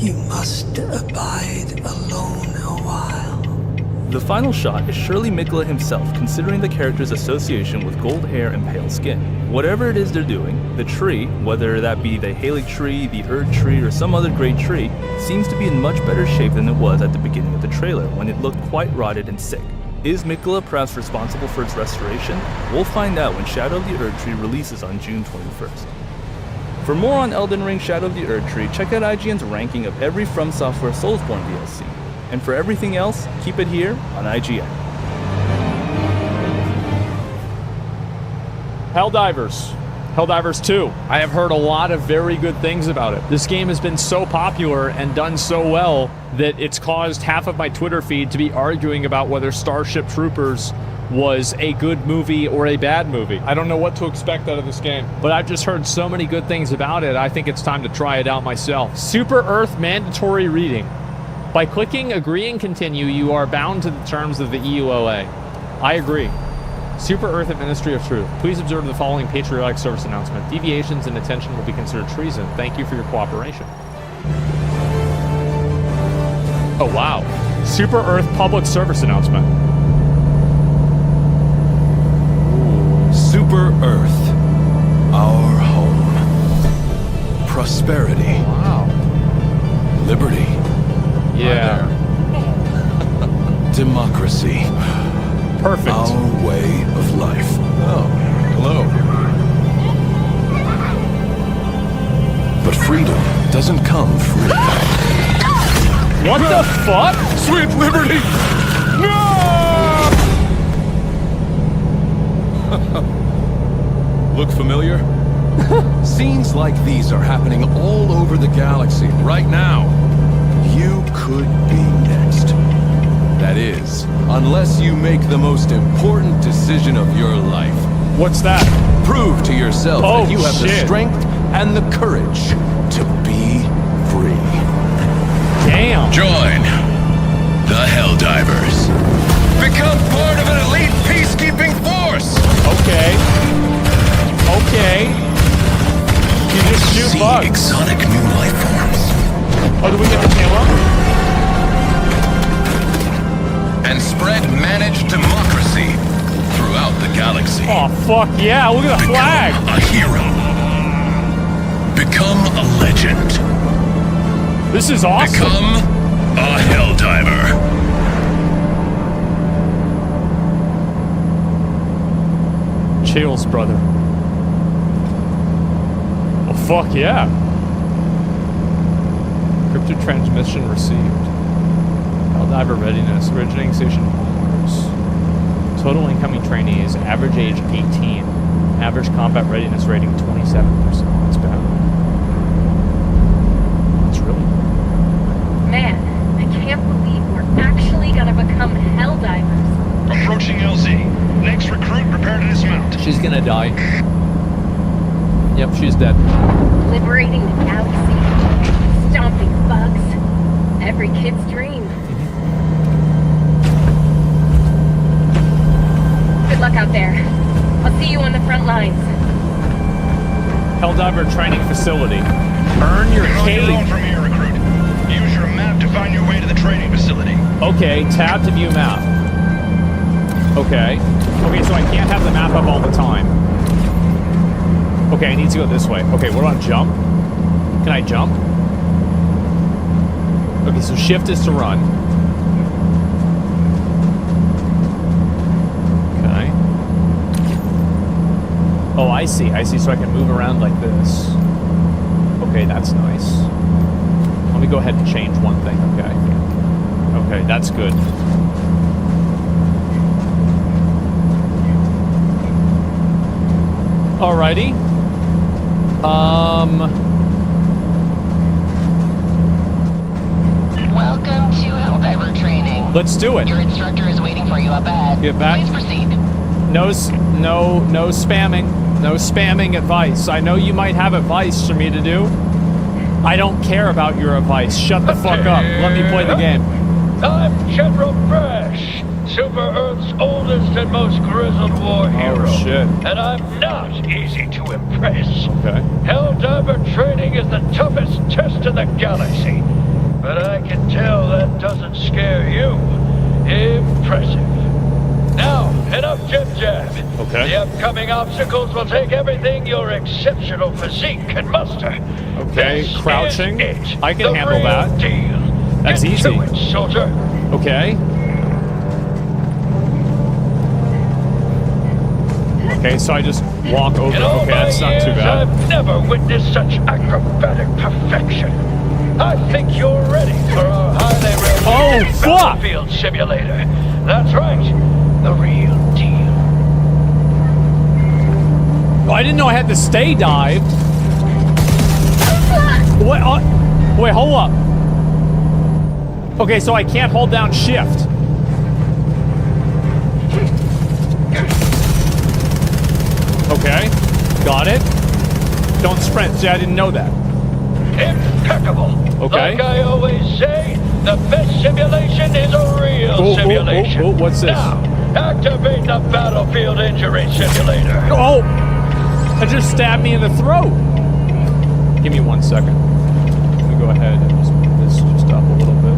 You must abide alone a while. The final shot is surely Miquella himself, considering the character's association with gold hair and pale skin. Whatever it is they're doing, the tree, whether that be the Halig tree, the Erdtree, or some other great tree, seems to be in much better shape than it was at the beginning of the trailer, when it looked quite rotted and sick. Is Miquella perhaps responsible for its restoration? We'll find out when Shadow of the Erdtree releases on June 21st. For more on Elden Ring Shadow of the Erdtree, check out IGN's ranking of every From Software Soulsborne DLC. And for everything else, keep it here on IGN. Helldivers 2. I have heard a lot of very good things about it. This game has been so popular and done so well that it's caused half of my Twitter feed to be arguing about whether Starship Troopers was a good movie or a bad movie. I don't know what to expect out of this game, but I've just heard so many good things about it, I think it's time to try it out myself. Super Earth mandatory reading. By clicking Agree and Continue, you are bound to the terms of the EULA. I agree. Super Earth and Ministry of Truth. Please observe the following patriotic service announcement. Deviations in attention will be considered treason. Thank you for your cooperation. Oh, wow. Super Earth public service announcement. Super Earth, our home. Prosperity. Wow. Liberty. Yeah. Democracy. Perfect. Our way of life. Oh, hello. But freedom doesn't come free. What the fuck? Sweet liberty! No! Look familiar? Scenes like these are happening all over the galaxy right now. You could be next. That is, unless you make the most important decision of your life. What's that? Prove to yourself that you have the shit. strength and the courage to be free. Damn. Join the Helldivers. Become part of an elite peacekeeping force. Okay. Okay. You just shoot bugs. Exotic new life forms. Oh, do we get the camera? And spread managed democracy throughout the galaxy. Oh, fuck yeah. Look at the flag. A hero. Become a legend. This is awesome. Become a Helldiver. Chills, brother. Oh, fuck yeah. Cryptic transmission received. Helldiver readiness. Originating station Mars. Total incoming trainees. Average age 18. Average combat readiness rating 27%. That's bad. That's really bad. Man, I can't believe we're actually gonna become Helldivers. Approaching LZ. Next recruit, prepare to dismount. She's gonna die. Yep, she's dead. Liberating the galaxy. Stomping bugs. Every kid's dream. Good luck out there. I'll see you on the front lines. Helldiver training facility. Earn your You're on cape. your own from here, recruit. Use your map to find your way to the training facility. Okay, tab to view map. Okay. Okay, so I can't have the map up all the time. Okay, I need to go this way. Okay, what about jump? Can I jump? Okay, so shift is to run. Okay. Oh, I see. I see. So I can move around like this. Okay, that's nice. Let me go ahead and change one thing. Okay. Okay, that's good. Alrighty. Welcome to Helldiver training. Let's do it. Your instructor is waiting for you up ahead. Get back. Please proceed. No spamming. No spamming advice. I know you might have advice for me to do. I don't care about your advice. Shut the fuck up. Let me play the game. I'm General Brash, Super Earth's oldest and most grizzled war hero. Oh, shit. And I'm not easy to impress. Okay. Helldiver training is the toughest test in the galaxy. But I can tell that doesn't scare you. Impressive. Now, enough jib-jab. Okay. The upcoming obstacles will take everything your exceptional physique can muster. Okay, This crouching. is it. I can The handle real that. Deal. That's Get easy. to it, soldier. Okay. Okay, so I just walk over. In all Okay, my that's not too years, bad. I've never witnessed such acrobatic perfection. I think you're ready for our highly realistic fuck! battlefield simulator. That's right, the real deal. Oh, I didn't know I had to stay dive. What? Wait, hold up. Okay, so I can't hold down shift. Okay, got it. Don't sprint. See, I didn't know that. Impeccable. Okay. Like I always say, the best simulation is a real simulation. What's this? Now, activate the battlefield injury simulator. Oh! It just stabbed me in the throat. Give me 1 second. Let me go ahead and just move this just up a little bit.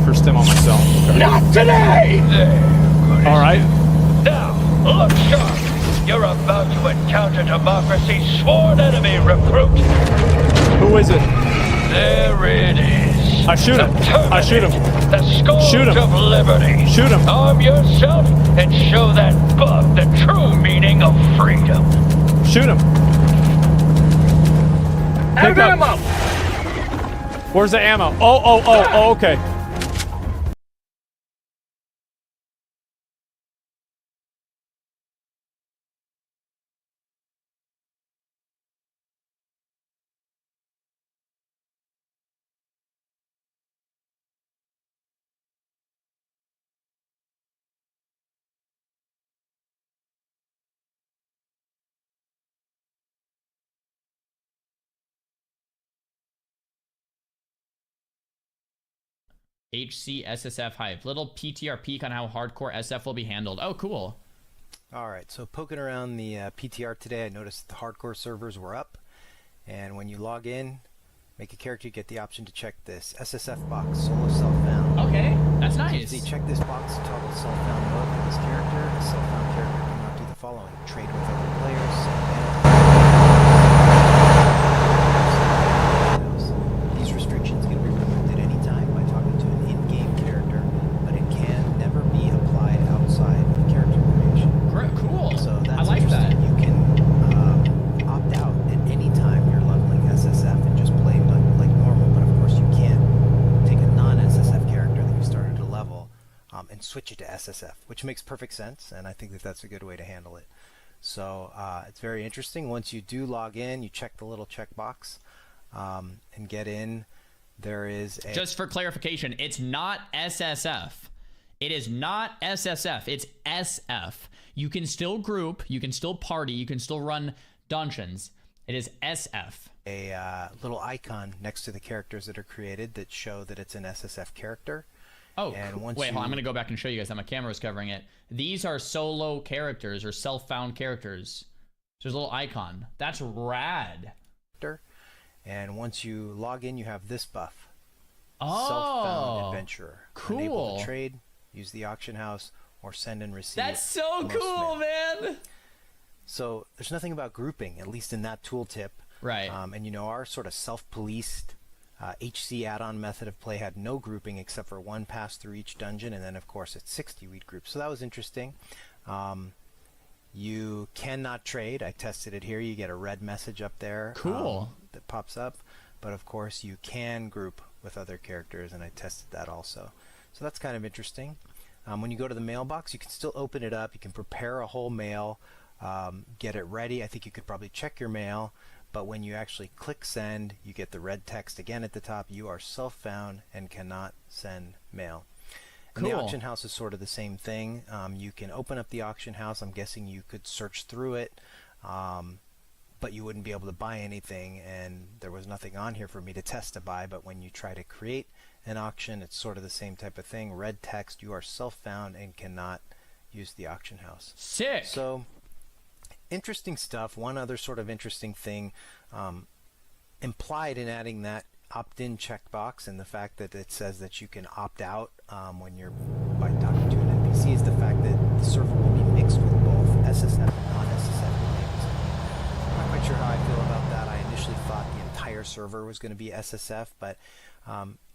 for stim on myself. Okay. Not today! There, all right. Now, look sharp. You're about to encounter democracy's sworn enemy, recruit. Who is it? There it is. I shoot him. I shoot him. The scourge Shoot him. of liberty. Shoot him. Arm yourself and show that bug the true meaning of freedom. Shoot him. Have Pick up. ammo. Where's the ammo? Oh, okay. HC SSF Hype. Little PTR peek on how hardcore SF will be handled. Oh, cool. Alright, so poking around the PTR today, I noticed the hardcore servers were up. And when you log in, make a character, you get the option to check this SSF box, solo self-found. Okay, that's nice. See, check this box to toggle self-found mode for this character. A self-found character cannot do the following: trade with other players, these restrictions can be removed at any time by talking to an in-game character, but it can never be applied outside of character creation. Cool. So that's I like that. You can opt out at any time you're leveling SSF and just play like normal, but of course you can't take a non-SSF character that you started to level and switch it to SSF, which makes perfect sense, and I think that that's a good way to handle it. So it's very interesting. Once you do log in, you check the little checkbox and get in. There is a... Just for clarification, it's not SSF. It is not SSF. It's SF. You can still group, you can still party, you can still run dungeons. It is SF. A little icon next to the characters that are created that show that it's an SSF character. Oh, and once wait, hold on. I'm going to go back and show you guys how my camera is covering it. These are solo characters or self-found characters. So there's a little icon. That's rad. And once you log in, you have this buff. Oh, Self-found adventurer. cool. Unable to trade, use the auction house, or send and receive. That's so cool, man. So there's nothing about grouping, at least in that tooltip. Right. And you know, our sort of self-policed HC add-on method of play had no grouping except for one pass through each dungeon, and then of course at 60 we'd group. So that was interesting. You cannot trade. I tested it here. You get a red message up there. Cool. That pops up. But of course you can group with other characters, and I tested that also. So that's kind of interesting. When you go to the mailbox, you can still open it up. You can prepare a whole mail, get it ready. I think you could probably check your mail. But when you actually click send, you get the red text again at the top. You are self-found and cannot send mail. And the auction house is sort of the same thing. You can open up the auction house. I'm guessing you could search through it, but you wouldn't be able to buy anything, and there was nothing on here for me to test to buy. But when you try to create an auction, it's sort of the same type of thing. Red text, you are self-found and cannot use the auction house. Sick. So interesting stuff. One other sort of interesting thing implied in adding that opt-in checkbox and the fact that it says that you can opt out when you're by talking to an NPC is the fact that the server will be mixed with both SSF and non-SSF games. I'm not quite sure how I feel about that. I initially thought the entire server was going to be SSF, but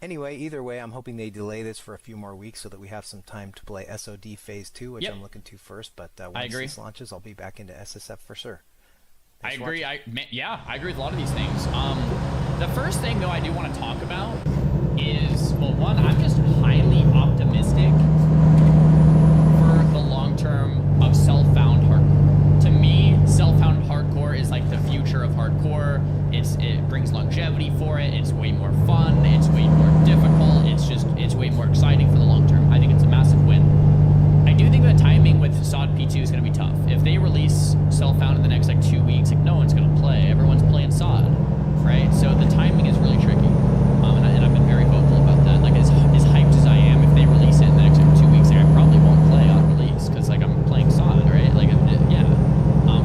anyway, either way, I'm hoping they delay this for a few more weeks so that we have some time to play SOD Phase 2, which I'm looking to first, but once this launches, I'll be back into SSF for sure. I agree. I agree with a lot of these things. The first thing, though, I do want to talk about is, well, one, I'm just highly optimistic for the long term of self-found hardcore. To me, self-found hardcore is like the future of hardcore. It brings longevity for it. It's way more fun. It's way more difficult. It's way more exciting for the long term. I think it's a massive win. I do think the timing with SOD P2 is going to be tough. If they release self-found in the next 2 weeks, no one's going to play. Everyone's playing SOD, right? So the timing is really tricky. And I've been very vocal about that. As hyped as I am, if they release it in the next 2 weeks, I probably won't play on release because I'm playing SOD, right? Yeah.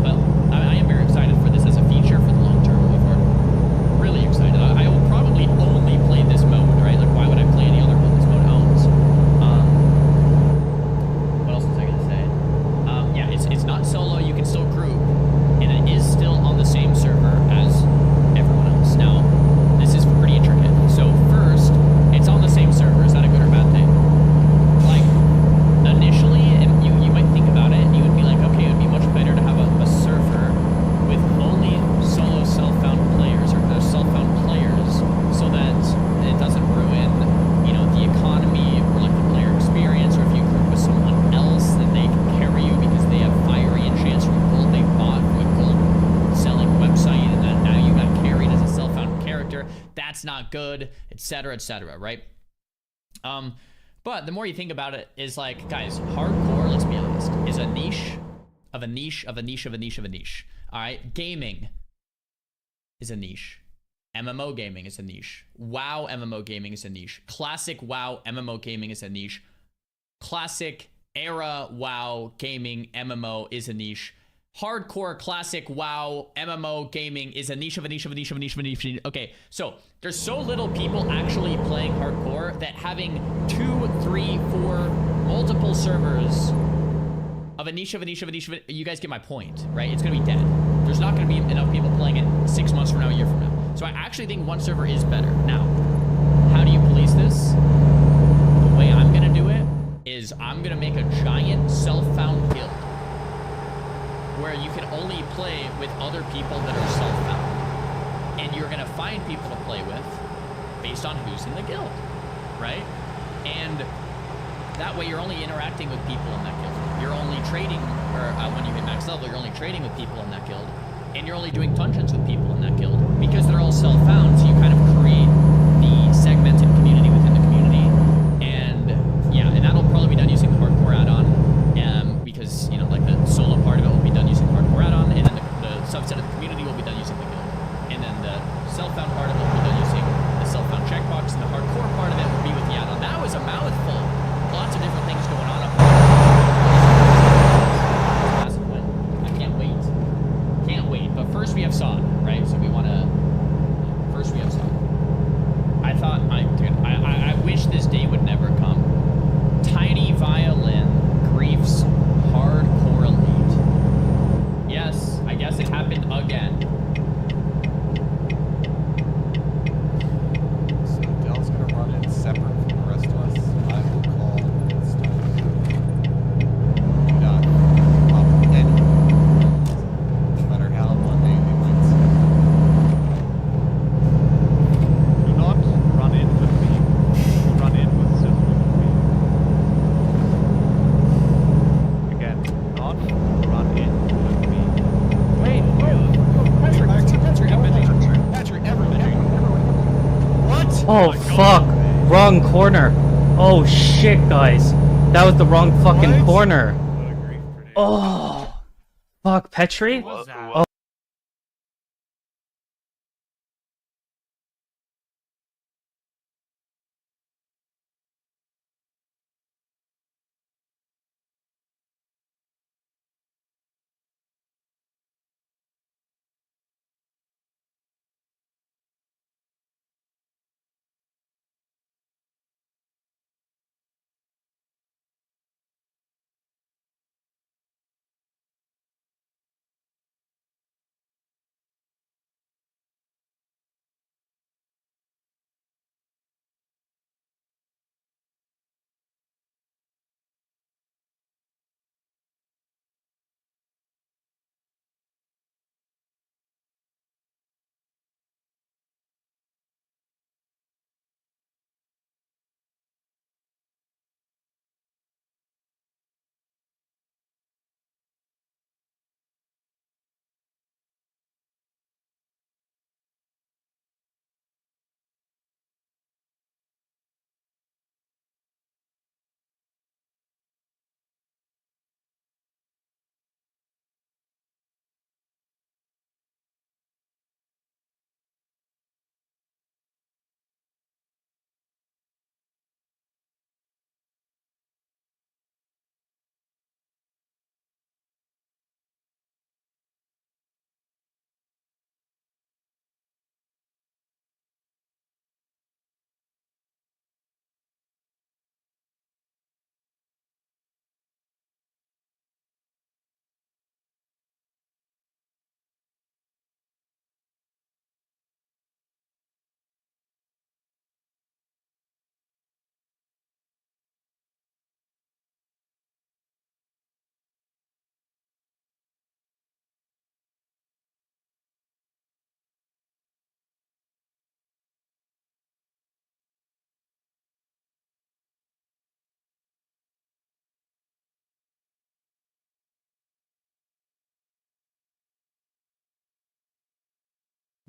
But I am very excited for this as a feature for the long term of hardcore. Really excited. I will probably only play this mode, right? Why would I play any other mode? This mode owns. that's not good, etc., right? But the more you think about it, is like, guys, hardcore, let's be honest, is a niche of a niche of a niche of a niche of a niche. All right, gaming is a niche. MMO gaming is a niche. WoW MMO gaming is a niche. Classic WoW MMO gaming is a niche. Classic era WoW gaming MMO is a niche. Hardcore classic WoW MMO gaming is a niche of a niche of a niche of a niche of a niche. Okay, so there's so little people actually playing hardcore that having 2, 3, 4 multiple servers of a niche of a niche of a niche of a, you guys get my point, right? It's gonna be dead. There's not gonna be enough people playing it 6 months from now, a year from now. So I actually think one server is better. Now, how do you police this? The way I'm gonna do it is I'm gonna make a giant self-found guild where you can only play with other people that are self-found. And you're gonna find people to play with based on who's in the guild, right? And that way you're only interacting with people in that guild. You're only trading, or when you hit max level, you're only trading with people in that guild. And you're only doing dungeons with people in that guild because they're all self-found, so you kind of create the segmented community within the community. And yeah, and that'll probably be done using the hardcore add-on, because, you know, like the solo part of it will be done using the hardcore add-on, and then the subset of the community will be done using the guild. And then the self-found part of it will be done using the self-found checkbox, and the hardcore part of it will be with the add-on. That was a mouthful. Lots of different things going on up there. Massive win. I can't wait. Can't wait. But first we have Sod, right? So we want to... First we have Sod. I thought... I wish this day would never come. Tiny Violin griefs hardcore elite. Yes, I guess it happened again. So Dell's gonna run it separate from the rest of us. I will call this time. Not up any. No matter how Monday we might see. Do not run in with me. Run in with Silver. Again, not run in with me. Wait, What? Oh, fuck. Wrong corner. Oh, shit, guys. That was the wrong fucking corner. Oh. Fuck, Petri? Oh.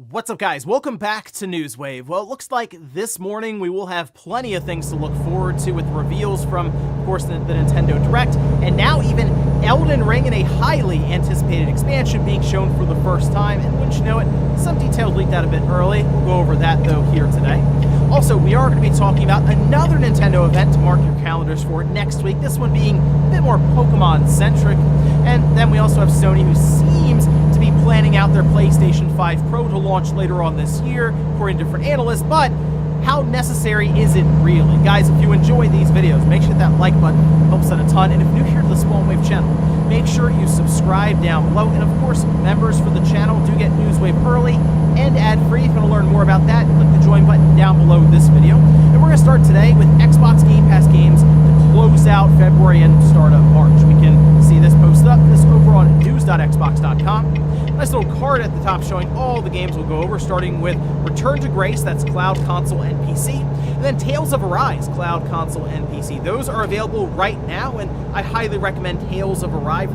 What's up, guys? Welcome back to Newswave. Well, it looks like this morning we will have plenty of things to look forward to with reveals from, of course, the Nintendo Direct, and now even Elden Ring in a highly anticipated expansion being shown for the first time. And wouldn't you know it, some details leaked out a bit early. We'll go over that, though, here today. Also, we are going to be talking about another Nintendo event to mark your calendars for next week, this one being a bit more Pokemon-centric. And then we also have Sony, who seems to be planning out their PlayStation 5 Pro to launch later on this year, according to different analysts, but how necessary is it really? Guys, if you enjoy these videos, make sure that like button helps out a ton, and if you're new here to the Spawn Wave channel, make sure you subscribe down below, and of course, members for the channel do get Newswave early and ad-free. If you want to learn more about that, click the join button down below this video. And we're going to start today with Xbox Game Pass games to close out February and start up March. We can see this posted up, this over on news.xbox.com. Nice little card at the top showing all the games we'll go over, starting with Return to Grace, that's cloud, console, and PC, and then Tales of Arise, cloud, console, and PC. Those are available right now, and I highly recommend Tales of Arise.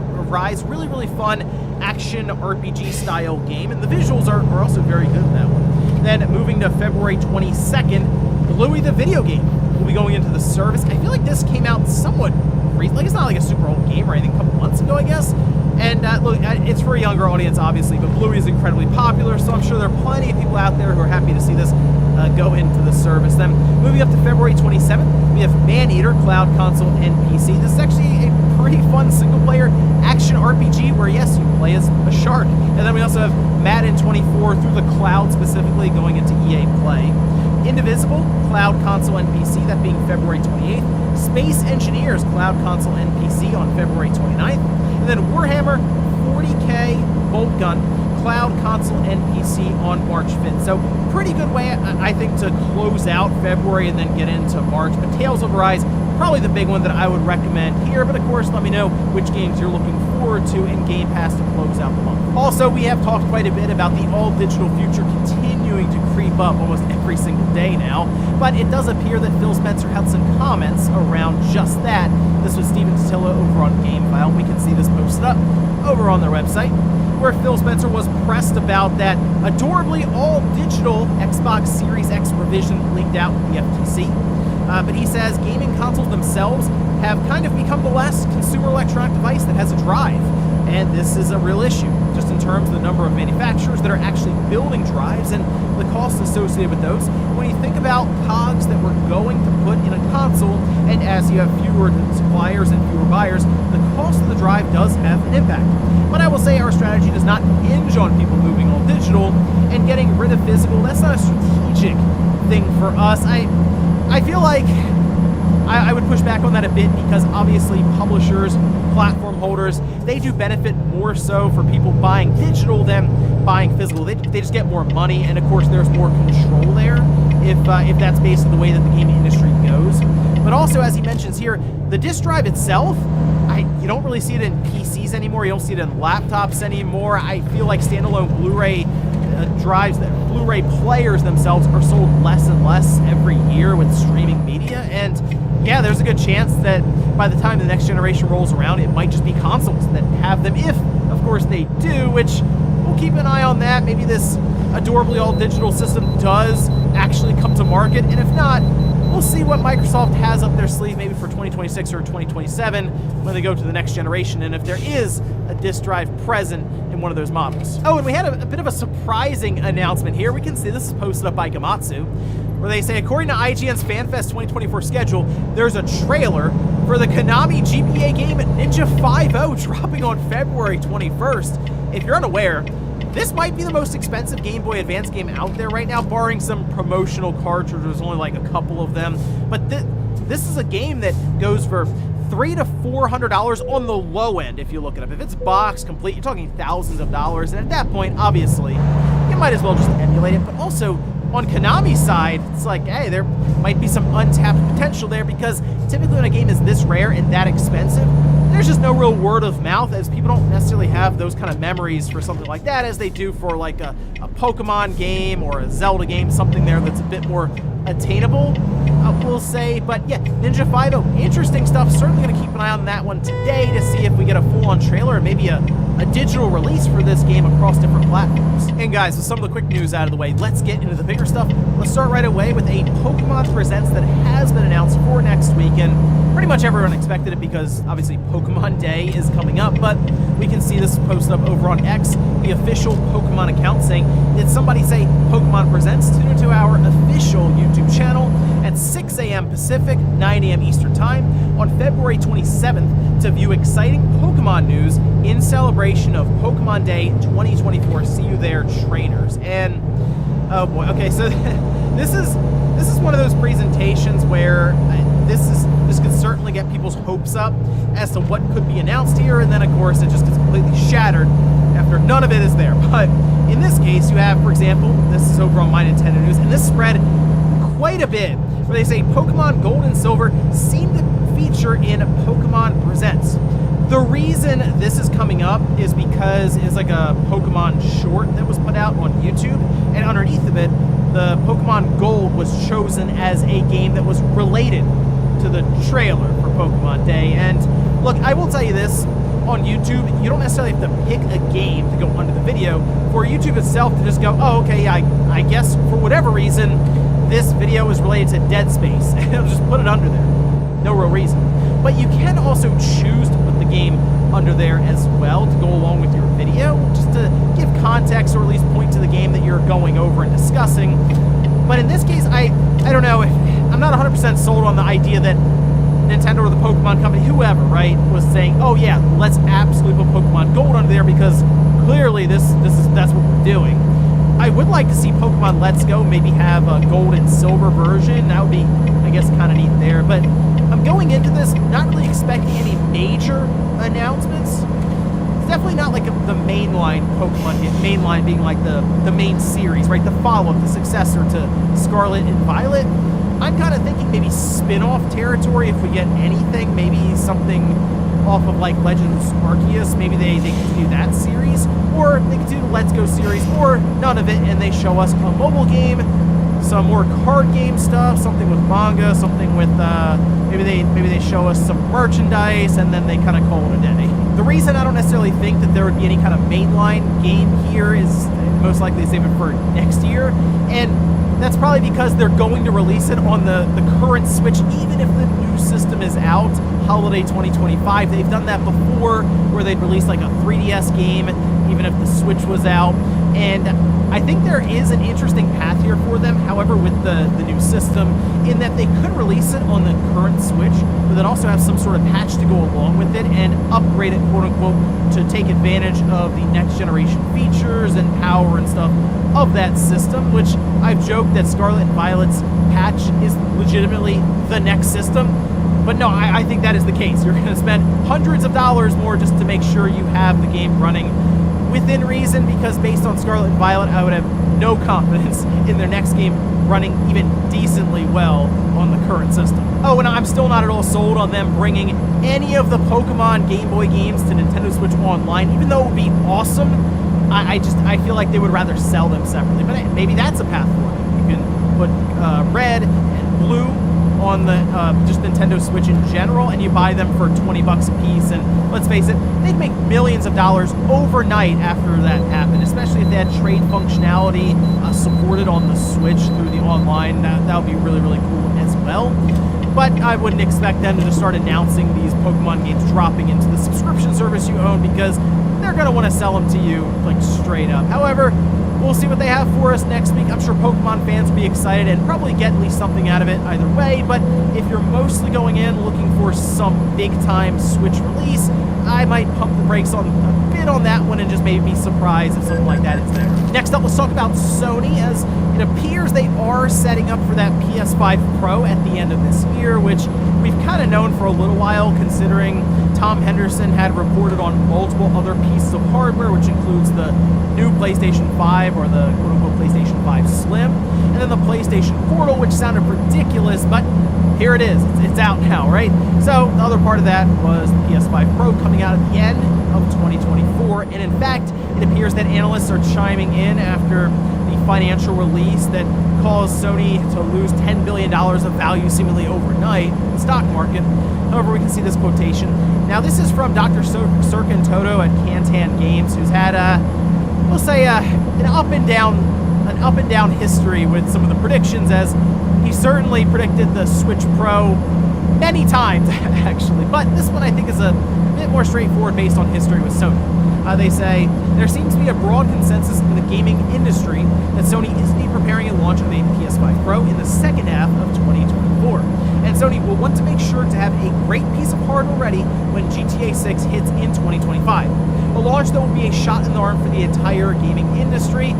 Really, really fun action RPG style game, and the visuals are also very good in that one. Then moving to February 22nd, Bluey the video game will be going into the service. I feel like this came out somewhat recently, like it's not like a super old game or anything, a couple months ago, I guess. And look, it's for a younger audience, obviously, but Bluey is incredibly popular, so I'm sure there are plenty of people out there who are happy to see this go into the service. Then, moving up to February 27th, we have Maneater, cloud, console, and PC. This is actually a pretty fun single-player action RPG where, yes, you play as a shark. And then we also have Madden 24 through the cloud, specifically going into EA Play. Indivisible, cloud, console, and PC, that being February 28th. Space Engineers, cloud, console, and PC on February 29th. And then Warhammer 40k Boltgun, cloud, console, and PC on March 5th. So pretty good way, I think, to close out February and then get into March. But Tales of Arise, probably the big one that I would recommend here. But of course, let me know which games you're looking forward to in Game Pass to close out the month. Also, we have talked quite a bit about the all-digital future continuing to creep up almost every single day now. But it does appear that Phil Spencer had some comments around just that. This was Steven Totilo over on GameFile. We can see this posted up over on their website, where Phil Spencer was pressed about that adorably all-digital Xbox Series X revision leaked out with the FTC. But he says gaming consoles themselves have kind of become the last consumer electronic device that has a drive. And this is a real issue, just in terms of the number of manufacturers that are actually building drives and the costs associated with those. When you think about COGS that we're going to put in a console, and as you have fewer suppliers and fewer buyers, the cost of the drive does have an impact. But I will say our strategy does not hinge on people moving all digital and getting rid of physical. That's not a strategic thing for us. I feel like I would push back on that a bit because obviously publishers, platform holders, they do benefit more so for people buying digital than buying physical. They just get more money, and of course there's more control there if that's based on the way that the gaming industry goes. But also, as he mentions here, the disk drive itself, you don't really see it in PCs anymore. You don't see it in laptops anymore. I feel like standalone Blu-ray drives, that Blu-ray players themselves are sold less and less every year with streaming media, and yeah, there's a good chance that by the time the next generation rolls around, it might just be consoles that have them, if, of course, they do, which we'll keep an eye on that. Maybe this adorably all-digital system does actually come to market, and if not, we'll see what Microsoft has up their sleeve maybe for 2026 or 2027 when they go to the next generation, and if there is a disk drive present in one of those models. Oh, and we had a bit of a surprising announcement here. We can see this is posted up by Gamatsu, where they say, according to IGN's FanFest 2024 schedule, there's a trailer for the Konami GBA game Ninja 5-0 dropping on February 21st. If you're unaware, this might be the most expensive Game Boy Advance game out there right now, barring some promotional cartridges. There's only like a couple of them. But this is a game that goes for $300 to $400 on the low end if you look it up. If it's box complete, you're talking thousands of dollars. And at that point, obviously, you might as well just emulate it. But also, on Konami's side, it's like, hey, there might be some untapped potential there, because typically when a game is this rare and that expensive, there's just no real word of mouth, as people don't necessarily have those kind of memories for something like that as they do for like a Pokemon game or a Zelda game, something there that's a bit more attainable. we'll say. But yeah, Ninja Fido, interesting stuff. Certainly going to keep an eye on that one today to see if we get a full-on trailer and maybe a digital release for this game across different platforms. And guys, with some of the quick news out of the way, let's get into the bigger stuff. Let's start right away with a Pokemon Presents that has been announced for next week, and pretty much everyone expected it because obviously Pokemon Day is coming up, but we can see this post up over on X, the official Pokemon account, saying, did somebody say Pokemon Presents? Tune into our official YouTube channel at 6 a.m. Pacific, 9 a.m. Eastern Time on February 27th to view exciting Pokemon news in celebration of Pokemon Day 2024. See you there, trainers. And oh boy, okay, so this is one of those presentations where this could certainly get people's hopes up as to what could be announced here, and then of course it just gets completely shattered after none of it is there. But in this case, you have, for example, this is over on My Nintendo News, and this spread quite a bit, where they say Pokemon Gold and Silver seem to feature in Pokemon Presents. The reason this is coming up is because it's like a Pokemon short that was put out on YouTube, and underneath of it, the Pokemon Gold was chosen as a game that was related to the trailer for Pokemon Day. And look, I will tell you this, on YouTube, you don't necessarily have to pick a game to go under the video. For YouTube itself to just go, oh, okay, I guess for whatever reason, this video is related to Dead Space, and it'll just put it under there. No real reason. But you can also choose to put the game under there as well to go along with your video, just to give context or at least point to the game that you're going over and discussing. But in this case, I don't know, I'm not 100% sold on the idea that Nintendo or the Pokemon Company, whoever, right, was saying, oh yeah, let's absolutely put Pokemon Gold under there because clearly that's what we're doing. I would like to see Pokemon Let's Go maybe have a Gold and Silver version. That would be, I guess, kind of neat there. But I'm going into this not really expecting any major announcements. It's definitely not like the mainline Pokemon game, mainline being like the main series, right? The follow-up, the successor to Scarlet and Violet. I'm kind of thinking maybe spin-off territory if we get anything, maybe something off of like Legends Arceus, maybe they continue that series, or they continue the Let's Go series, or none of it and they show us a mobile game, some more card game stuff, something with manga, something with maybe they show us some merchandise, and then they kind of call it a day. The reason I don't necessarily think that there would be any kind of mainline game here is most likely to save it for next year, and that's probably because they're going to release it on the current Switch, even if the new system is out, holiday 2025. They've done that before, where they'd release like a 3DS game, even if the Switch was out. And I think there is an interesting path here for them, however, with the new system, in that they could release it on the current Switch, but then also have some sort of patch to go along with it and upgrade it, quote unquote, to take advantage of the next generation features and power and stuff of that system, which I've joked that Scarlet and Violet's patch is legitimately the next system. But no, I think that is the case. You're going to spend hundreds of dollars more just to make sure you have the game running within reason, because based on Scarlet and Violet, I would have no confidence in their next game running even decently well on the current system. Oh, and I'm still not at all sold on them bringing any of the Pokemon Game Boy games to Nintendo Switch Online, even though it would be awesome. I feel like they would rather sell them separately, but maybe that's a path for them. You can put Red and Blue on the just Nintendo Switch in general, and you buy them for $20 a piece, and let's face it, they'd make millions of dollars overnight after that happened, especially if they had trade functionality supported on the Switch through the online. That would be really, really cool as well. But I wouldn't expect them to just start announcing these Pokemon games dropping into the subscription service you own, because they're going to want to sell them to you like straight up. However, we'll see what they have for us next week. I'm sure Pokemon fans will be excited and probably get at least something out of it either way, but if you're mostly going in looking for some big-time Switch release, I might pump the brakes on a bit on that one and just maybe be surprised if something like that is there. Next up, let's talk about Sony, as it appears they are setting up for that PS5 Pro at the end of this year, which we've kind of known for a little while, considering Tom Henderson had reported on multiple other pieces of hardware, which includes the new PlayStation 5 or the quote-unquote PlayStation 5 Slim, and then the PlayStation Portal, which sounded ridiculous, but here it is. It's out now, right? So the other part of that was the PS5 Pro coming out at the end of 2024, and in fact, it appears that analysts are chiming in after the financial release that caused Sony to lose $10 billion of value seemingly overnight in the stock market. However, we can see this quotation. Now, this is from Dr. Serkan Toto at Kantan Games, who's had, we'll say, an up and down history with some of the predictions, as he certainly predicted the Switch Pro many times, actually. But this one I think is a bit more straightforward based on history with Sony. They say, there seems to be a broad consensus in the gaming industry that Sony is preparing a launch of a PS5 Pro in the second half of 2024. And Sony will want to make sure to have a great piece of hardware ready when GTA 6 hits in 2025. A launch that will be a shot in the arm for the entire gaming industry.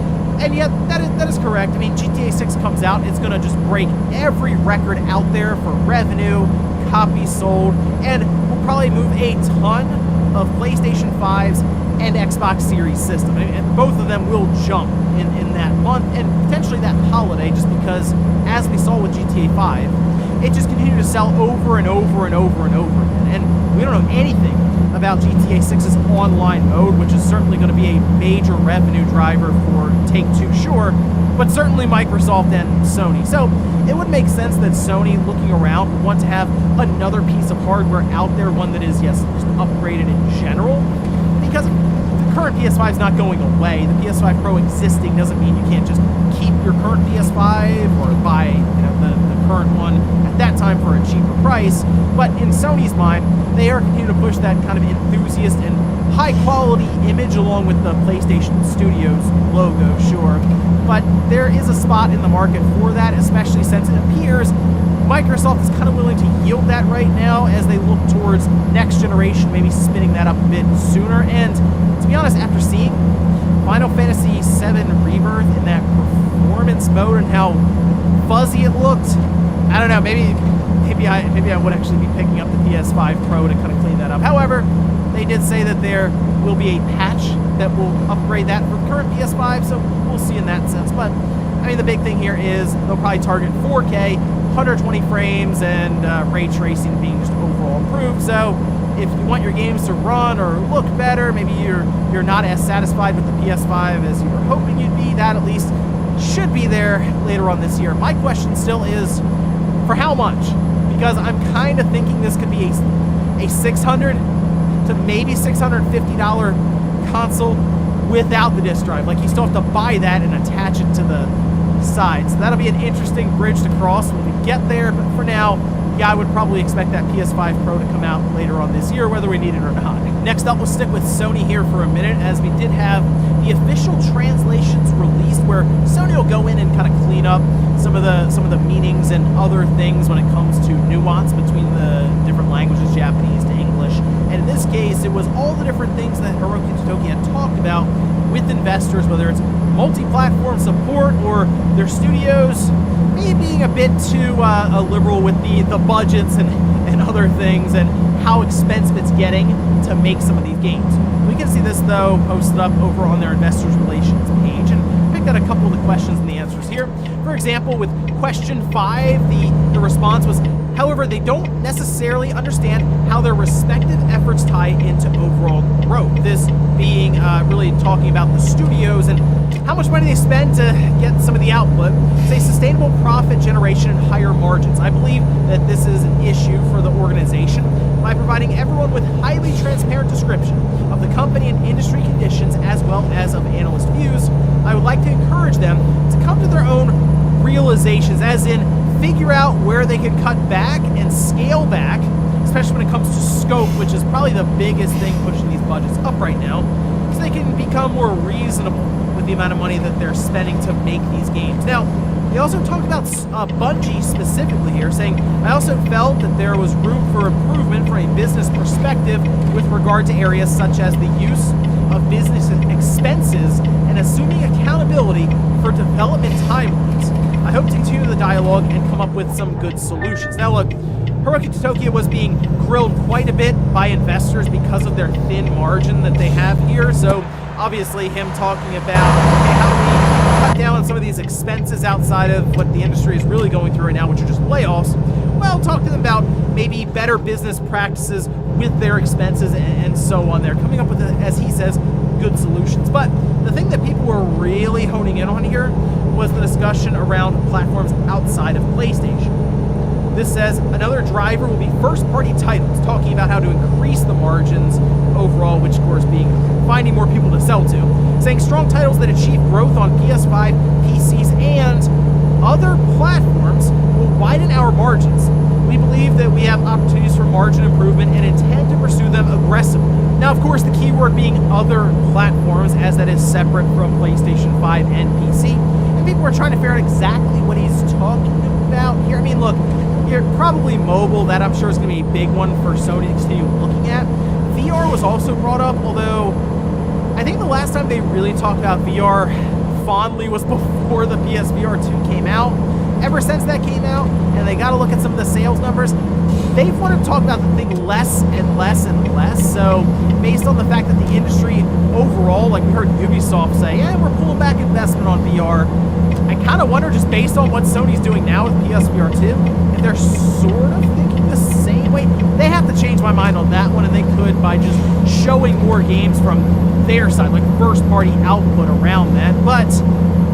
And yet, that is correct. I mean, GTA 6 comes out, it's going to just break every record out there for revenue, copies sold, and will probably move a ton of PlayStation 5s and Xbox Series system. And both of them will jump in that month and potentially that holiday, just because, as we saw with GTA 5, it just continued to sell over and over and over and over again. And we don't know anything about GTA 6's online mode, which is certainly going to be a major revenue driver for Take-Two, sure, but certainly Microsoft and Sony. So it would make sense that Sony, looking around, would want to have another piece of hardware out there, one that is, yes, just upgraded in general, because the current PS5 is not going away. The PS5 Pro existing doesn't mean you can't just keep your current PS5 or buy the current one at that time for a cheaper price. But in Sony's mind, they are continuing to push that kind of enthusiast and high-quality image along with the PlayStation Studios logo, sure. But there is a spot in the market for that, especially since it appears Microsoft is kind of willing to yield that right now as they look towards next generation, maybe spinning that up a bit sooner. And to be honest, after seeing Final Fantasy VII Rebirth in that performance mode and how fuzzy it looked, I don't know, maybe I would actually be picking up the PS5 Pro to kind of clean that up. However, they did say that there will be a patch that will upgrade that for the current PS5, so we'll see in that sense. But I mean, the big thing here is they'll probably target 4K, 120 frames, and ray tracing being just overall improved. So if you want your games to run or look better, maybe you're not as satisfied with the PS5 as you were hoping you'd be, that at least should be there later on this year. My question still is, for how much? Because I'm kind of thinking this could be a $600 to maybe $650 console without the disc drive. Like, you still have to buy that and attach it to the side. So that'll be an interesting bridge to cross when we get there. But for now, yeah, I would probably expect that PS5 Pro to come out later on this year, whether we need it or not. Next up, we'll stick with Sony here for a minute, as we did have the official translations released, where Sony will go in and kind of clean up some of the meanings and other things when it comes to nuance between the different languages, Japanese to English. And in this case, it was all the different things that Hiroki Totoki had talked about with investors, whether it's multi-platform support or their studios maybe being a bit too liberal with the budgets and other things, and how expensive it's getting to make some of these games. We can see this, though, posted up over on their investors relations page, and picked out a couple of the questions and the answers here. For example, with question 5, the response was, however, they don't necessarily understand how their respective efforts tie into overall growth. This being really talking about the studios and how much money they spend to get some of the output. Say sustainable profit generation and higher margins. I believe that this is an issue for the organization. By providing everyone with highly transparent description of the company and industry conditions, as well as of analyst views, I would like to encourage them to come to their own realizations, as in figure out where they can cut back and scale back, especially when it comes to scope, which is probably the biggest thing pushing these budgets up right now, so they can become more reasonable with the amount of money that they're spending to make these games. Now, they also talked about Bungie specifically here, saying, I also felt that there was room for improvement from a business perspective with regard to areas such as the use of business expenses and assuming accountability for development timelines. I hope to continue the dialogue and come up with some good solutions. Now look, Hiroki Totoki was being grilled quite a bit by investors because of their thin margin that they have here, so obviously him talking about, okay, how do we cut down on some of these expenses outside of what the industry is really going through right now, which are just layoffs, well, talk to them about maybe better business practices with their expenses and so on. They're coming up with, as he says, good solutions. But the thing that people were really honing in on here was the discussion around platforms outside of PlayStation. This says another driver will be first-party titles, talking about how to increase the margins overall, which of course being finding more people to sell to. Saying strong titles that achieve growth on PS5, PCs, and other platforms will widen our margins. We believe that we have opportunities for margin improvement and intend to pursue them aggressively. Now, of course, the key word being other platforms, as that is separate from PlayStation 5 and PC. And people are trying to figure out exactly what he's talking about here. I mean, look, you're probably mobile. That I'm sure is going to be a big one for Sony to continue looking at. VR was also brought up, although I think the last time they really talked about VR fondly was before the PSVR 2 came out. Ever since that came out, and they got to look at some of the sales numbers, they've wanted to talk about the thing less and less and less. So based on the fact that the industry overall, like we heard Ubisoft say, yeah, we're pulling back investment on VR, I kind of wonder, just based on what Sony's doing now with PSVR 2, if they're sort of thinking the same way. They have to change my mind on that one, and they could by just showing more games from their side, like first-party output around that. But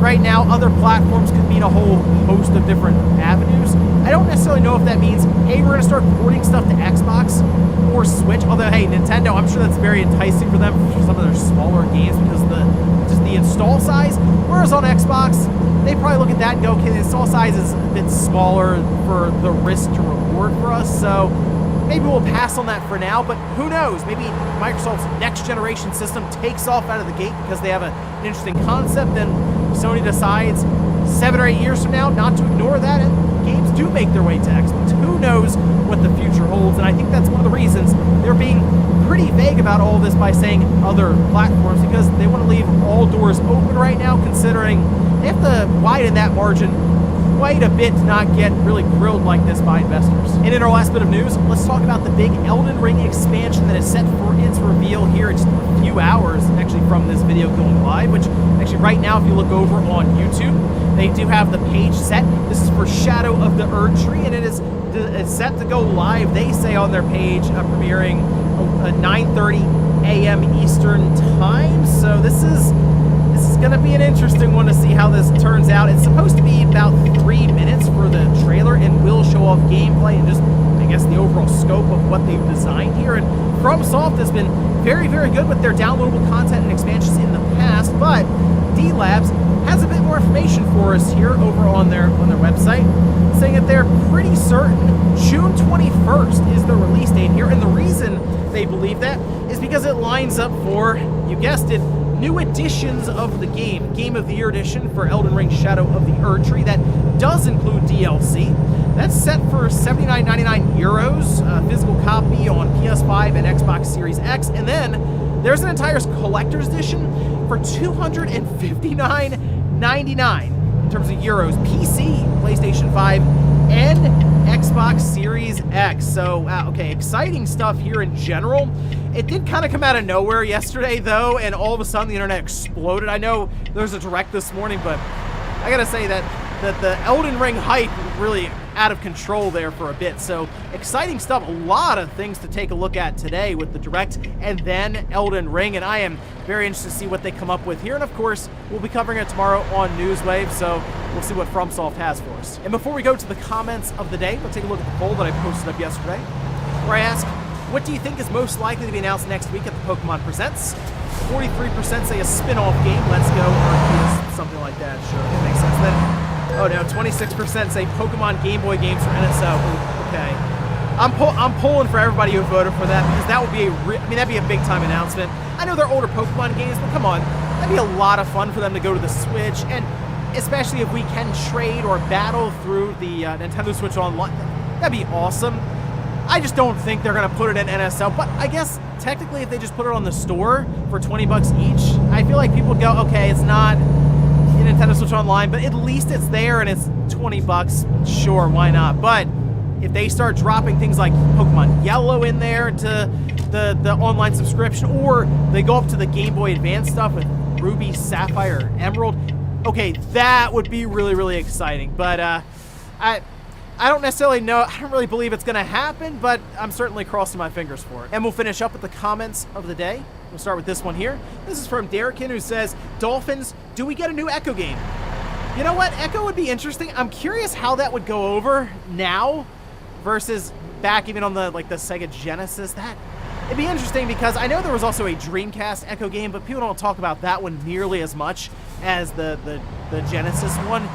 right now, other platforms could mean a whole host of different avenues. I don't necessarily know if that means, hey, we're going to start porting stuff to Xbox or Switch. Although, hey, Nintendo, I'm sure that's very enticing for them for some of their smaller games because just the install size. Whereas on Xbox, they probably look at that and go, okay, the install size is a bit smaller for the risk to reward for us. So maybe we'll pass on that for now, but who knows? Maybe Microsoft's next generation system takes off out of the gate because they have an interesting concept, and Sony decides 7 or 8 years from now not to ignore that, and games do make their way to Xbox. Who knows what the future holds? And I think that's one of the reasons they're being pretty vague about all this by saying other platforms, because they want to leave all doors open right now, considering they have to widen that margin quite a bit to not get really grilled like this by investors. And in our last bit of news, let's talk about the big Elden Ring expansion that is set for its reveal here in just a few hours, actually, from this video going live, which actually right now, if you look over on YouTube, they do have the page set. This is for Shadow of the Erdtree, and it's set to go live, they say on their page, premiering at 9:30 a.m. Eastern time. So this is going to be an interesting one to see how this turns out. It's supposed to be about 3 minutes for the trailer and will show off gameplay and just, I guess, the overall scope of what they've designed here. And FromSoft has been very, very good with their downloadable content and expansions in the past, but D-Labs has a bit more information for us here over on their website, saying that they're pretty certain June 21st is the release date here. And the reason they believe that is because it lines up for, you guessed it, new editions of the Game of the Year edition for Elden Ring Shadow of the Erdtree. That does include DLC. That's set for €79.99, physical copy on PS5 and Xbox Series X. And then there's an entire collector's edition for €259.99 in terms of euros, PC, PlayStation 5, and Xbox Series X. So, okay, exciting stuff here in general. It did kind of come out of nowhere yesterday, though, and all of a sudden the internet exploded. I know there's a direct this morning, but I gotta say that the Elden Ring hype really out of control there for a bit. So exciting stuff, a lot of things to take a look at today with the direct and then Elden Ring, and I am very interested to see what they come up with here. And of course, we'll be covering it tomorrow on Newswave, so we'll see what FromSoft has for us. And before we go to the comments of the day, let's take a look at the poll that I posted up yesterday, where I asked, what do you think is most likely to be announced next week at the Pokemon Presents? 43% say a spin-off game, Let's Go Arceus, something like that. Sure, it makes sense. Then, oh no, 26% say Pokemon Game Boy games for NSO. Okay, I'm pulling for everybody who voted for that, because that would be that'd be a big time announcement. I know they're older Pokemon games, but come on, that'd be a lot of fun for them to go to the Switch, and especially if we can trade or battle through the Nintendo Switch Online, that'd be awesome. I just don't think they're going to put it in NSL, but I guess technically if they just put it on the store for $20 each, I feel like people would go, okay, it's not in Nintendo Switch Online, but at least it's there and it's $20, sure, why not? But if they start dropping things like Pokemon Yellow in there to the online subscription, or they go up to the Game Boy Advance stuff with Ruby, Sapphire, Emerald, okay, that would be really, really exciting. But I don't necessarily know, I don't really believe it's going to happen, but I'm certainly crossing my fingers for it. And we'll finish up with the comments of the day. We'll start with this one here. This is from Derekin, who says, Dolphins, do we get a new Echo game? You know what? Echo would be interesting. I'm curious how that would go over now versus back even on the Sega Genesis. It'd be interesting because I know there was also a Dreamcast Echo game, but people don't talk about that one nearly as much as the Genesis one.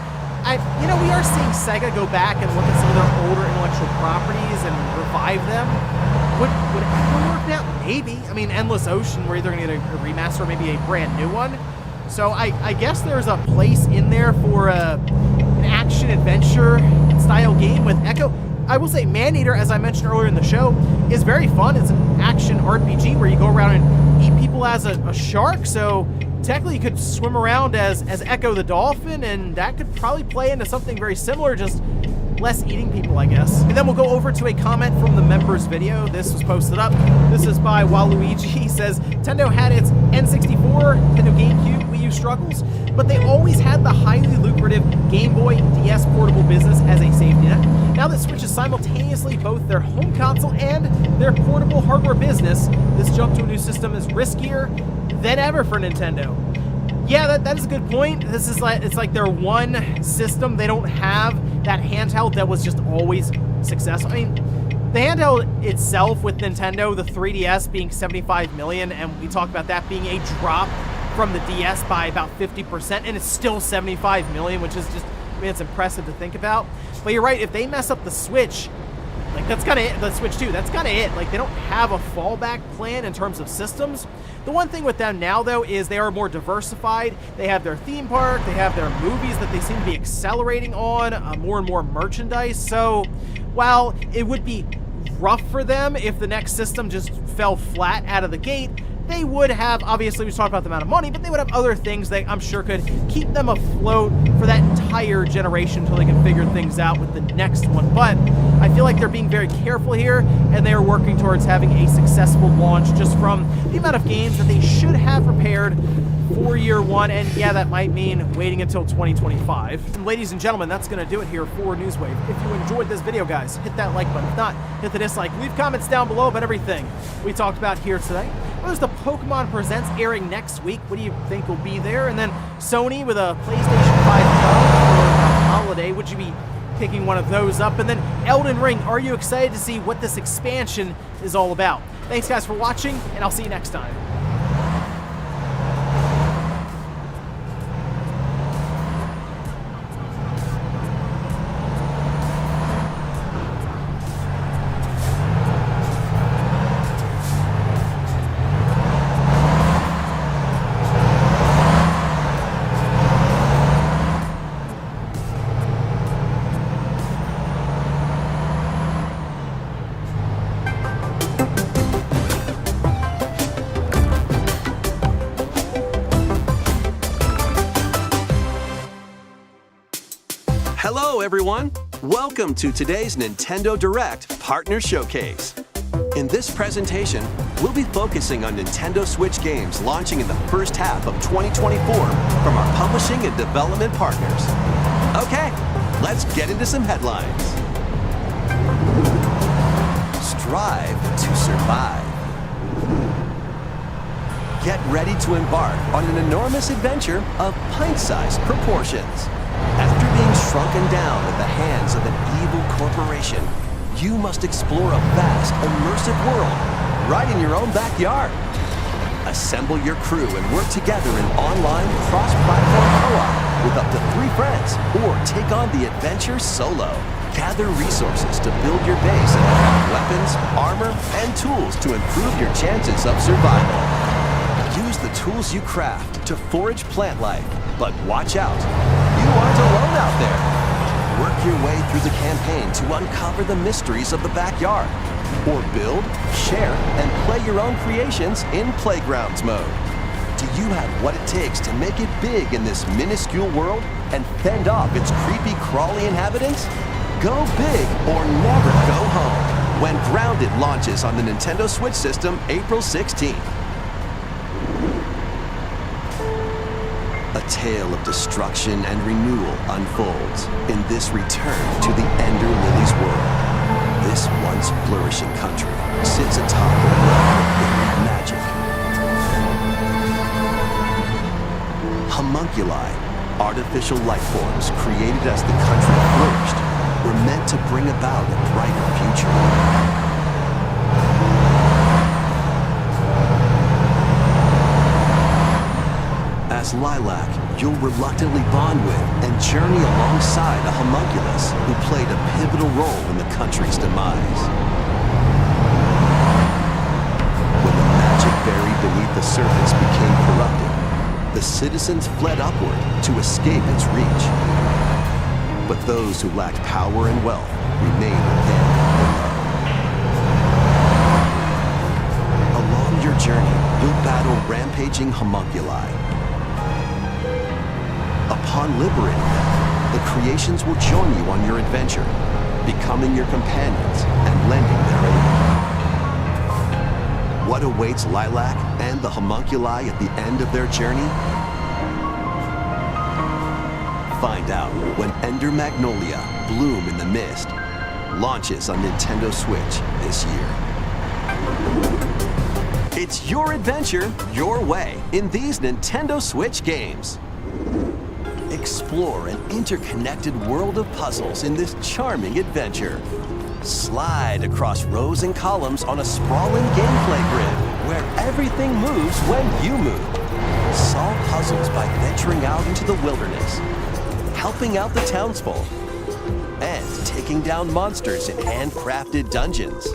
We are seeing Sega go back and look at some of their older intellectual properties and revive them. Would Echo work now? Maybe. I mean, Endless Ocean, we're either going to get a remaster or maybe a brand new one. So I guess there's a place in there for an action-adventure style game with Echo. I will say Maneater, as I mentioned earlier in the show, is very fun. It's an action RPG where you go around and eat people as a shark, so technically you could swim around as Echo the Dolphin, and that could probably play into something very similar, just less eating people, I guess. And then we'll go over to a comment from the members video. This was posted up. This is by Waluigi. He says, Nintendo had its N64, Nintendo GameCube, Wii U struggles, but they always had the highly lucrative Game Boy DS portable business as a safety net. Now that Switch is simultaneously both their home console and their portable hardware business, this jump to a new system is riskier than ever for Nintendo. Yeah, that is a good point. It's like their one system. They don't have that handheld that was just always successful. I mean, the handheld itself with Nintendo, the 3DS being 75 million, and we talked about that being a drop from the DS by about 50%, and it's still 75 million, which is just, I mean, it's impressive to think about. But you're right, if they mess up the Switch, like that's kind of it, the Switch 2, that's kind of it. Like they don't have a fallback plan in terms of systems. The one thing with them now, though, is they are more diversified. They have their theme park, they have their movies that they seem to be accelerating on, more and more merchandise. So while it would be rough for them if the next system just fell flat out of the gate, they would have, obviously we talked about the amount of money, but they would have other things that I'm sure could keep them afloat for that entire generation until they can figure things out with the next one. But I feel like they're being very careful here, and they are working towards having a successful launch just from the amount of games that they should have prepared for year one, and yeah, that might mean waiting until 2025. And ladies and gentlemen, that's going to do it here for Newswave. If you enjoyed this video, guys, hit that like button. If not, hit the dislike. Leave comments down below about everything we talked about here today. There's the Pokemon Presents airing next week. What do you think will be there? And then Sony with a PlayStation 5 Pro for the holiday. Would you be picking one of those up? And then Elden Ring, are you excited to see what this expansion is all about? Thanks, guys, for watching, and I'll see you next time. Hello everyone! Welcome to today's Nintendo Direct Partner Showcase. In this presentation, we'll be focusing on Nintendo Switch games launching in the first half of 2024 from our publishing and development partners. Okay, let's get into some headlines. Strive to survive. Get ready to embark on an enormous adventure of pint-sized proportions. After being shrunken down at the hands of an evil corporation, you must explore a vast, immersive world right in your own backyard. Assemble your crew and work together in online cross-platform co-op with up to 3 friends, or take on the adventure solo. Gather resources to build your base and craft weapons, armor, and tools to improve your chances of survival. Use the tools you craft to forage plant life, but watch out. You aren't alone out there. Work your way through the campaign to uncover the mysteries of the backyard. Or build, share, and play your own creations in Playgrounds mode. Do you have what it takes to make it big in this minuscule world and fend off its creepy, crawly inhabitants? Go big or never go home when Grounded launches on the Nintendo Switch system April 16th. A tale of destruction and renewal unfolds in this return to the Ender Lily's world. This once flourishing country sits atop a realm of buried magic. Homunculi, artificial life forms created as the country flourished, were meant to bring about a brighter future. As Lilac, you'll reluctantly bond with and journey alongside a homunculus who played a pivotal role in the country's demise. When the magic buried beneath the surface became corrupted, the citizens fled upward to escape its reach. But those who lacked power and wealth remained within below. Along your journey, you'll battle rampaging homunculi. Upon liberating them, the creations will join you on your adventure, becoming your companions and lending their aid. What awaits Lilac and the homunculi at the end of their journey? Find out when Ender Magnolia, Bloom in the Mist launches on Nintendo Switch this year. It's your adventure, your way, in these Nintendo Switch games. Explore an interconnected world of puzzles in this charming adventure. Slide across rows and columns on a sprawling gameplay grid where everything moves when you move. Solve puzzles by venturing out into the wilderness, helping out the townsfolk, and taking down monsters in handcrafted dungeons.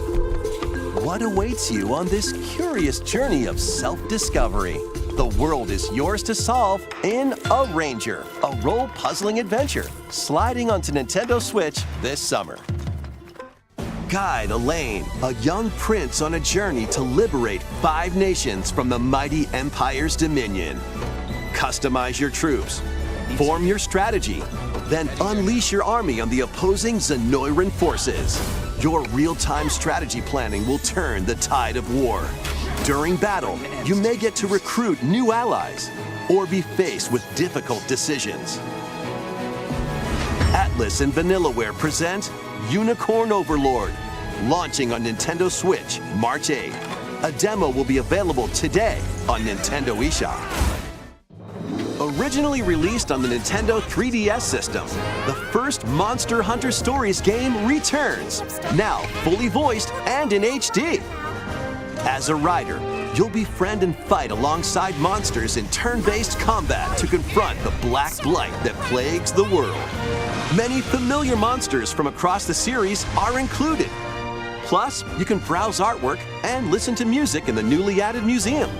What awaits you on this curious journey of self-discovery? The world is yours to solve in A Ranger, a role-puzzling adventure, sliding onto Nintendo Switch this summer. Guide Elaine, a young prince on a journey to liberate 5 nations from the mighty Empire's dominion. Customize your troops, form your strategy, then unleash your army on the opposing Zenoiran forces. Your real-time strategy planning will turn the tide of war. During battle, you may get to recruit new allies or be faced with difficult decisions. Atlas and Vanillaware present Unicorn Overlord, launching on Nintendo Switch March 8th. A demo will be available today on Nintendo eShop. Originally released on the Nintendo 3DS system, the first Monster Hunter Stories game returns, now fully voiced and in HD. As a rider, you'll befriend and fight alongside monsters in turn-based combat to confront the Black Blight that plagues the world. Many familiar monsters from across the series are included. Plus, you can browse artwork and listen to music in the newly added museum.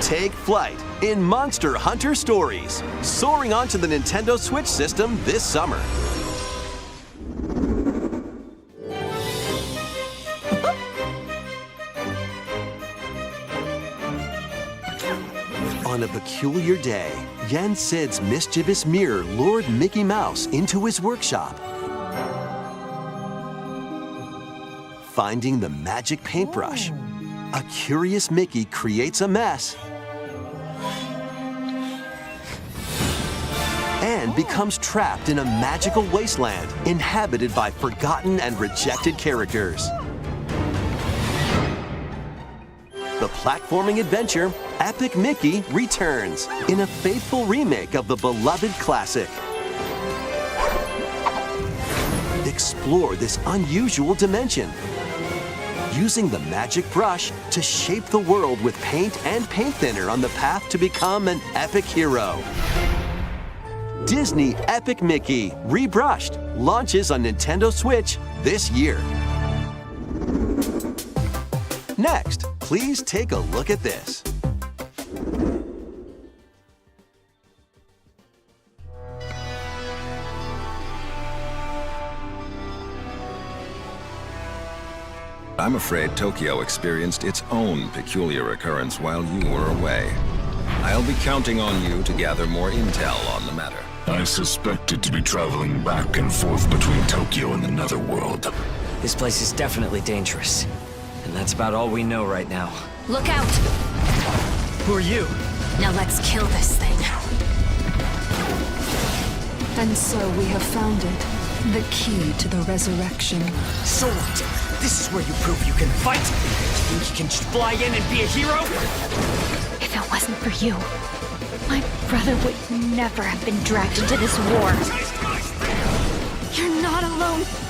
Take flight in Monster Hunter Stories, soaring onto the Nintendo Switch system this summer. On a peculiar day, Yen Sid's mischievous mirror lured Mickey Mouse into his workshop. Finding the magic paintbrush, a curious Mickey creates a mess and becomes trapped in a magical wasteland inhabited by forgotten and rejected characters. The platforming adventure Epic Mickey returns in a faithful remake of the beloved classic. Explore this unusual dimension, using the magic brush to shape the world with paint and paint thinner on the path to become an epic hero. Disney Epic Mickey Rebrushed launches on Nintendo Switch this year. Next, please take a look at this. I'm afraid Tokyo experienced its own peculiar occurrence while you were away. I'll be counting on you to gather more intel on the matter. I suspected to be traveling back and forth between Tokyo and the Netherworld. This place is definitely dangerous. And that's about all we know right now. Look out! Who are you? Now let's kill this thing. And so we have found it. The key to the resurrection. So what? This is where you prove you can fight? You think you can just fly in and be a hero? If it wasn't for you, my brother would never have been dragged into this war. You're not alone.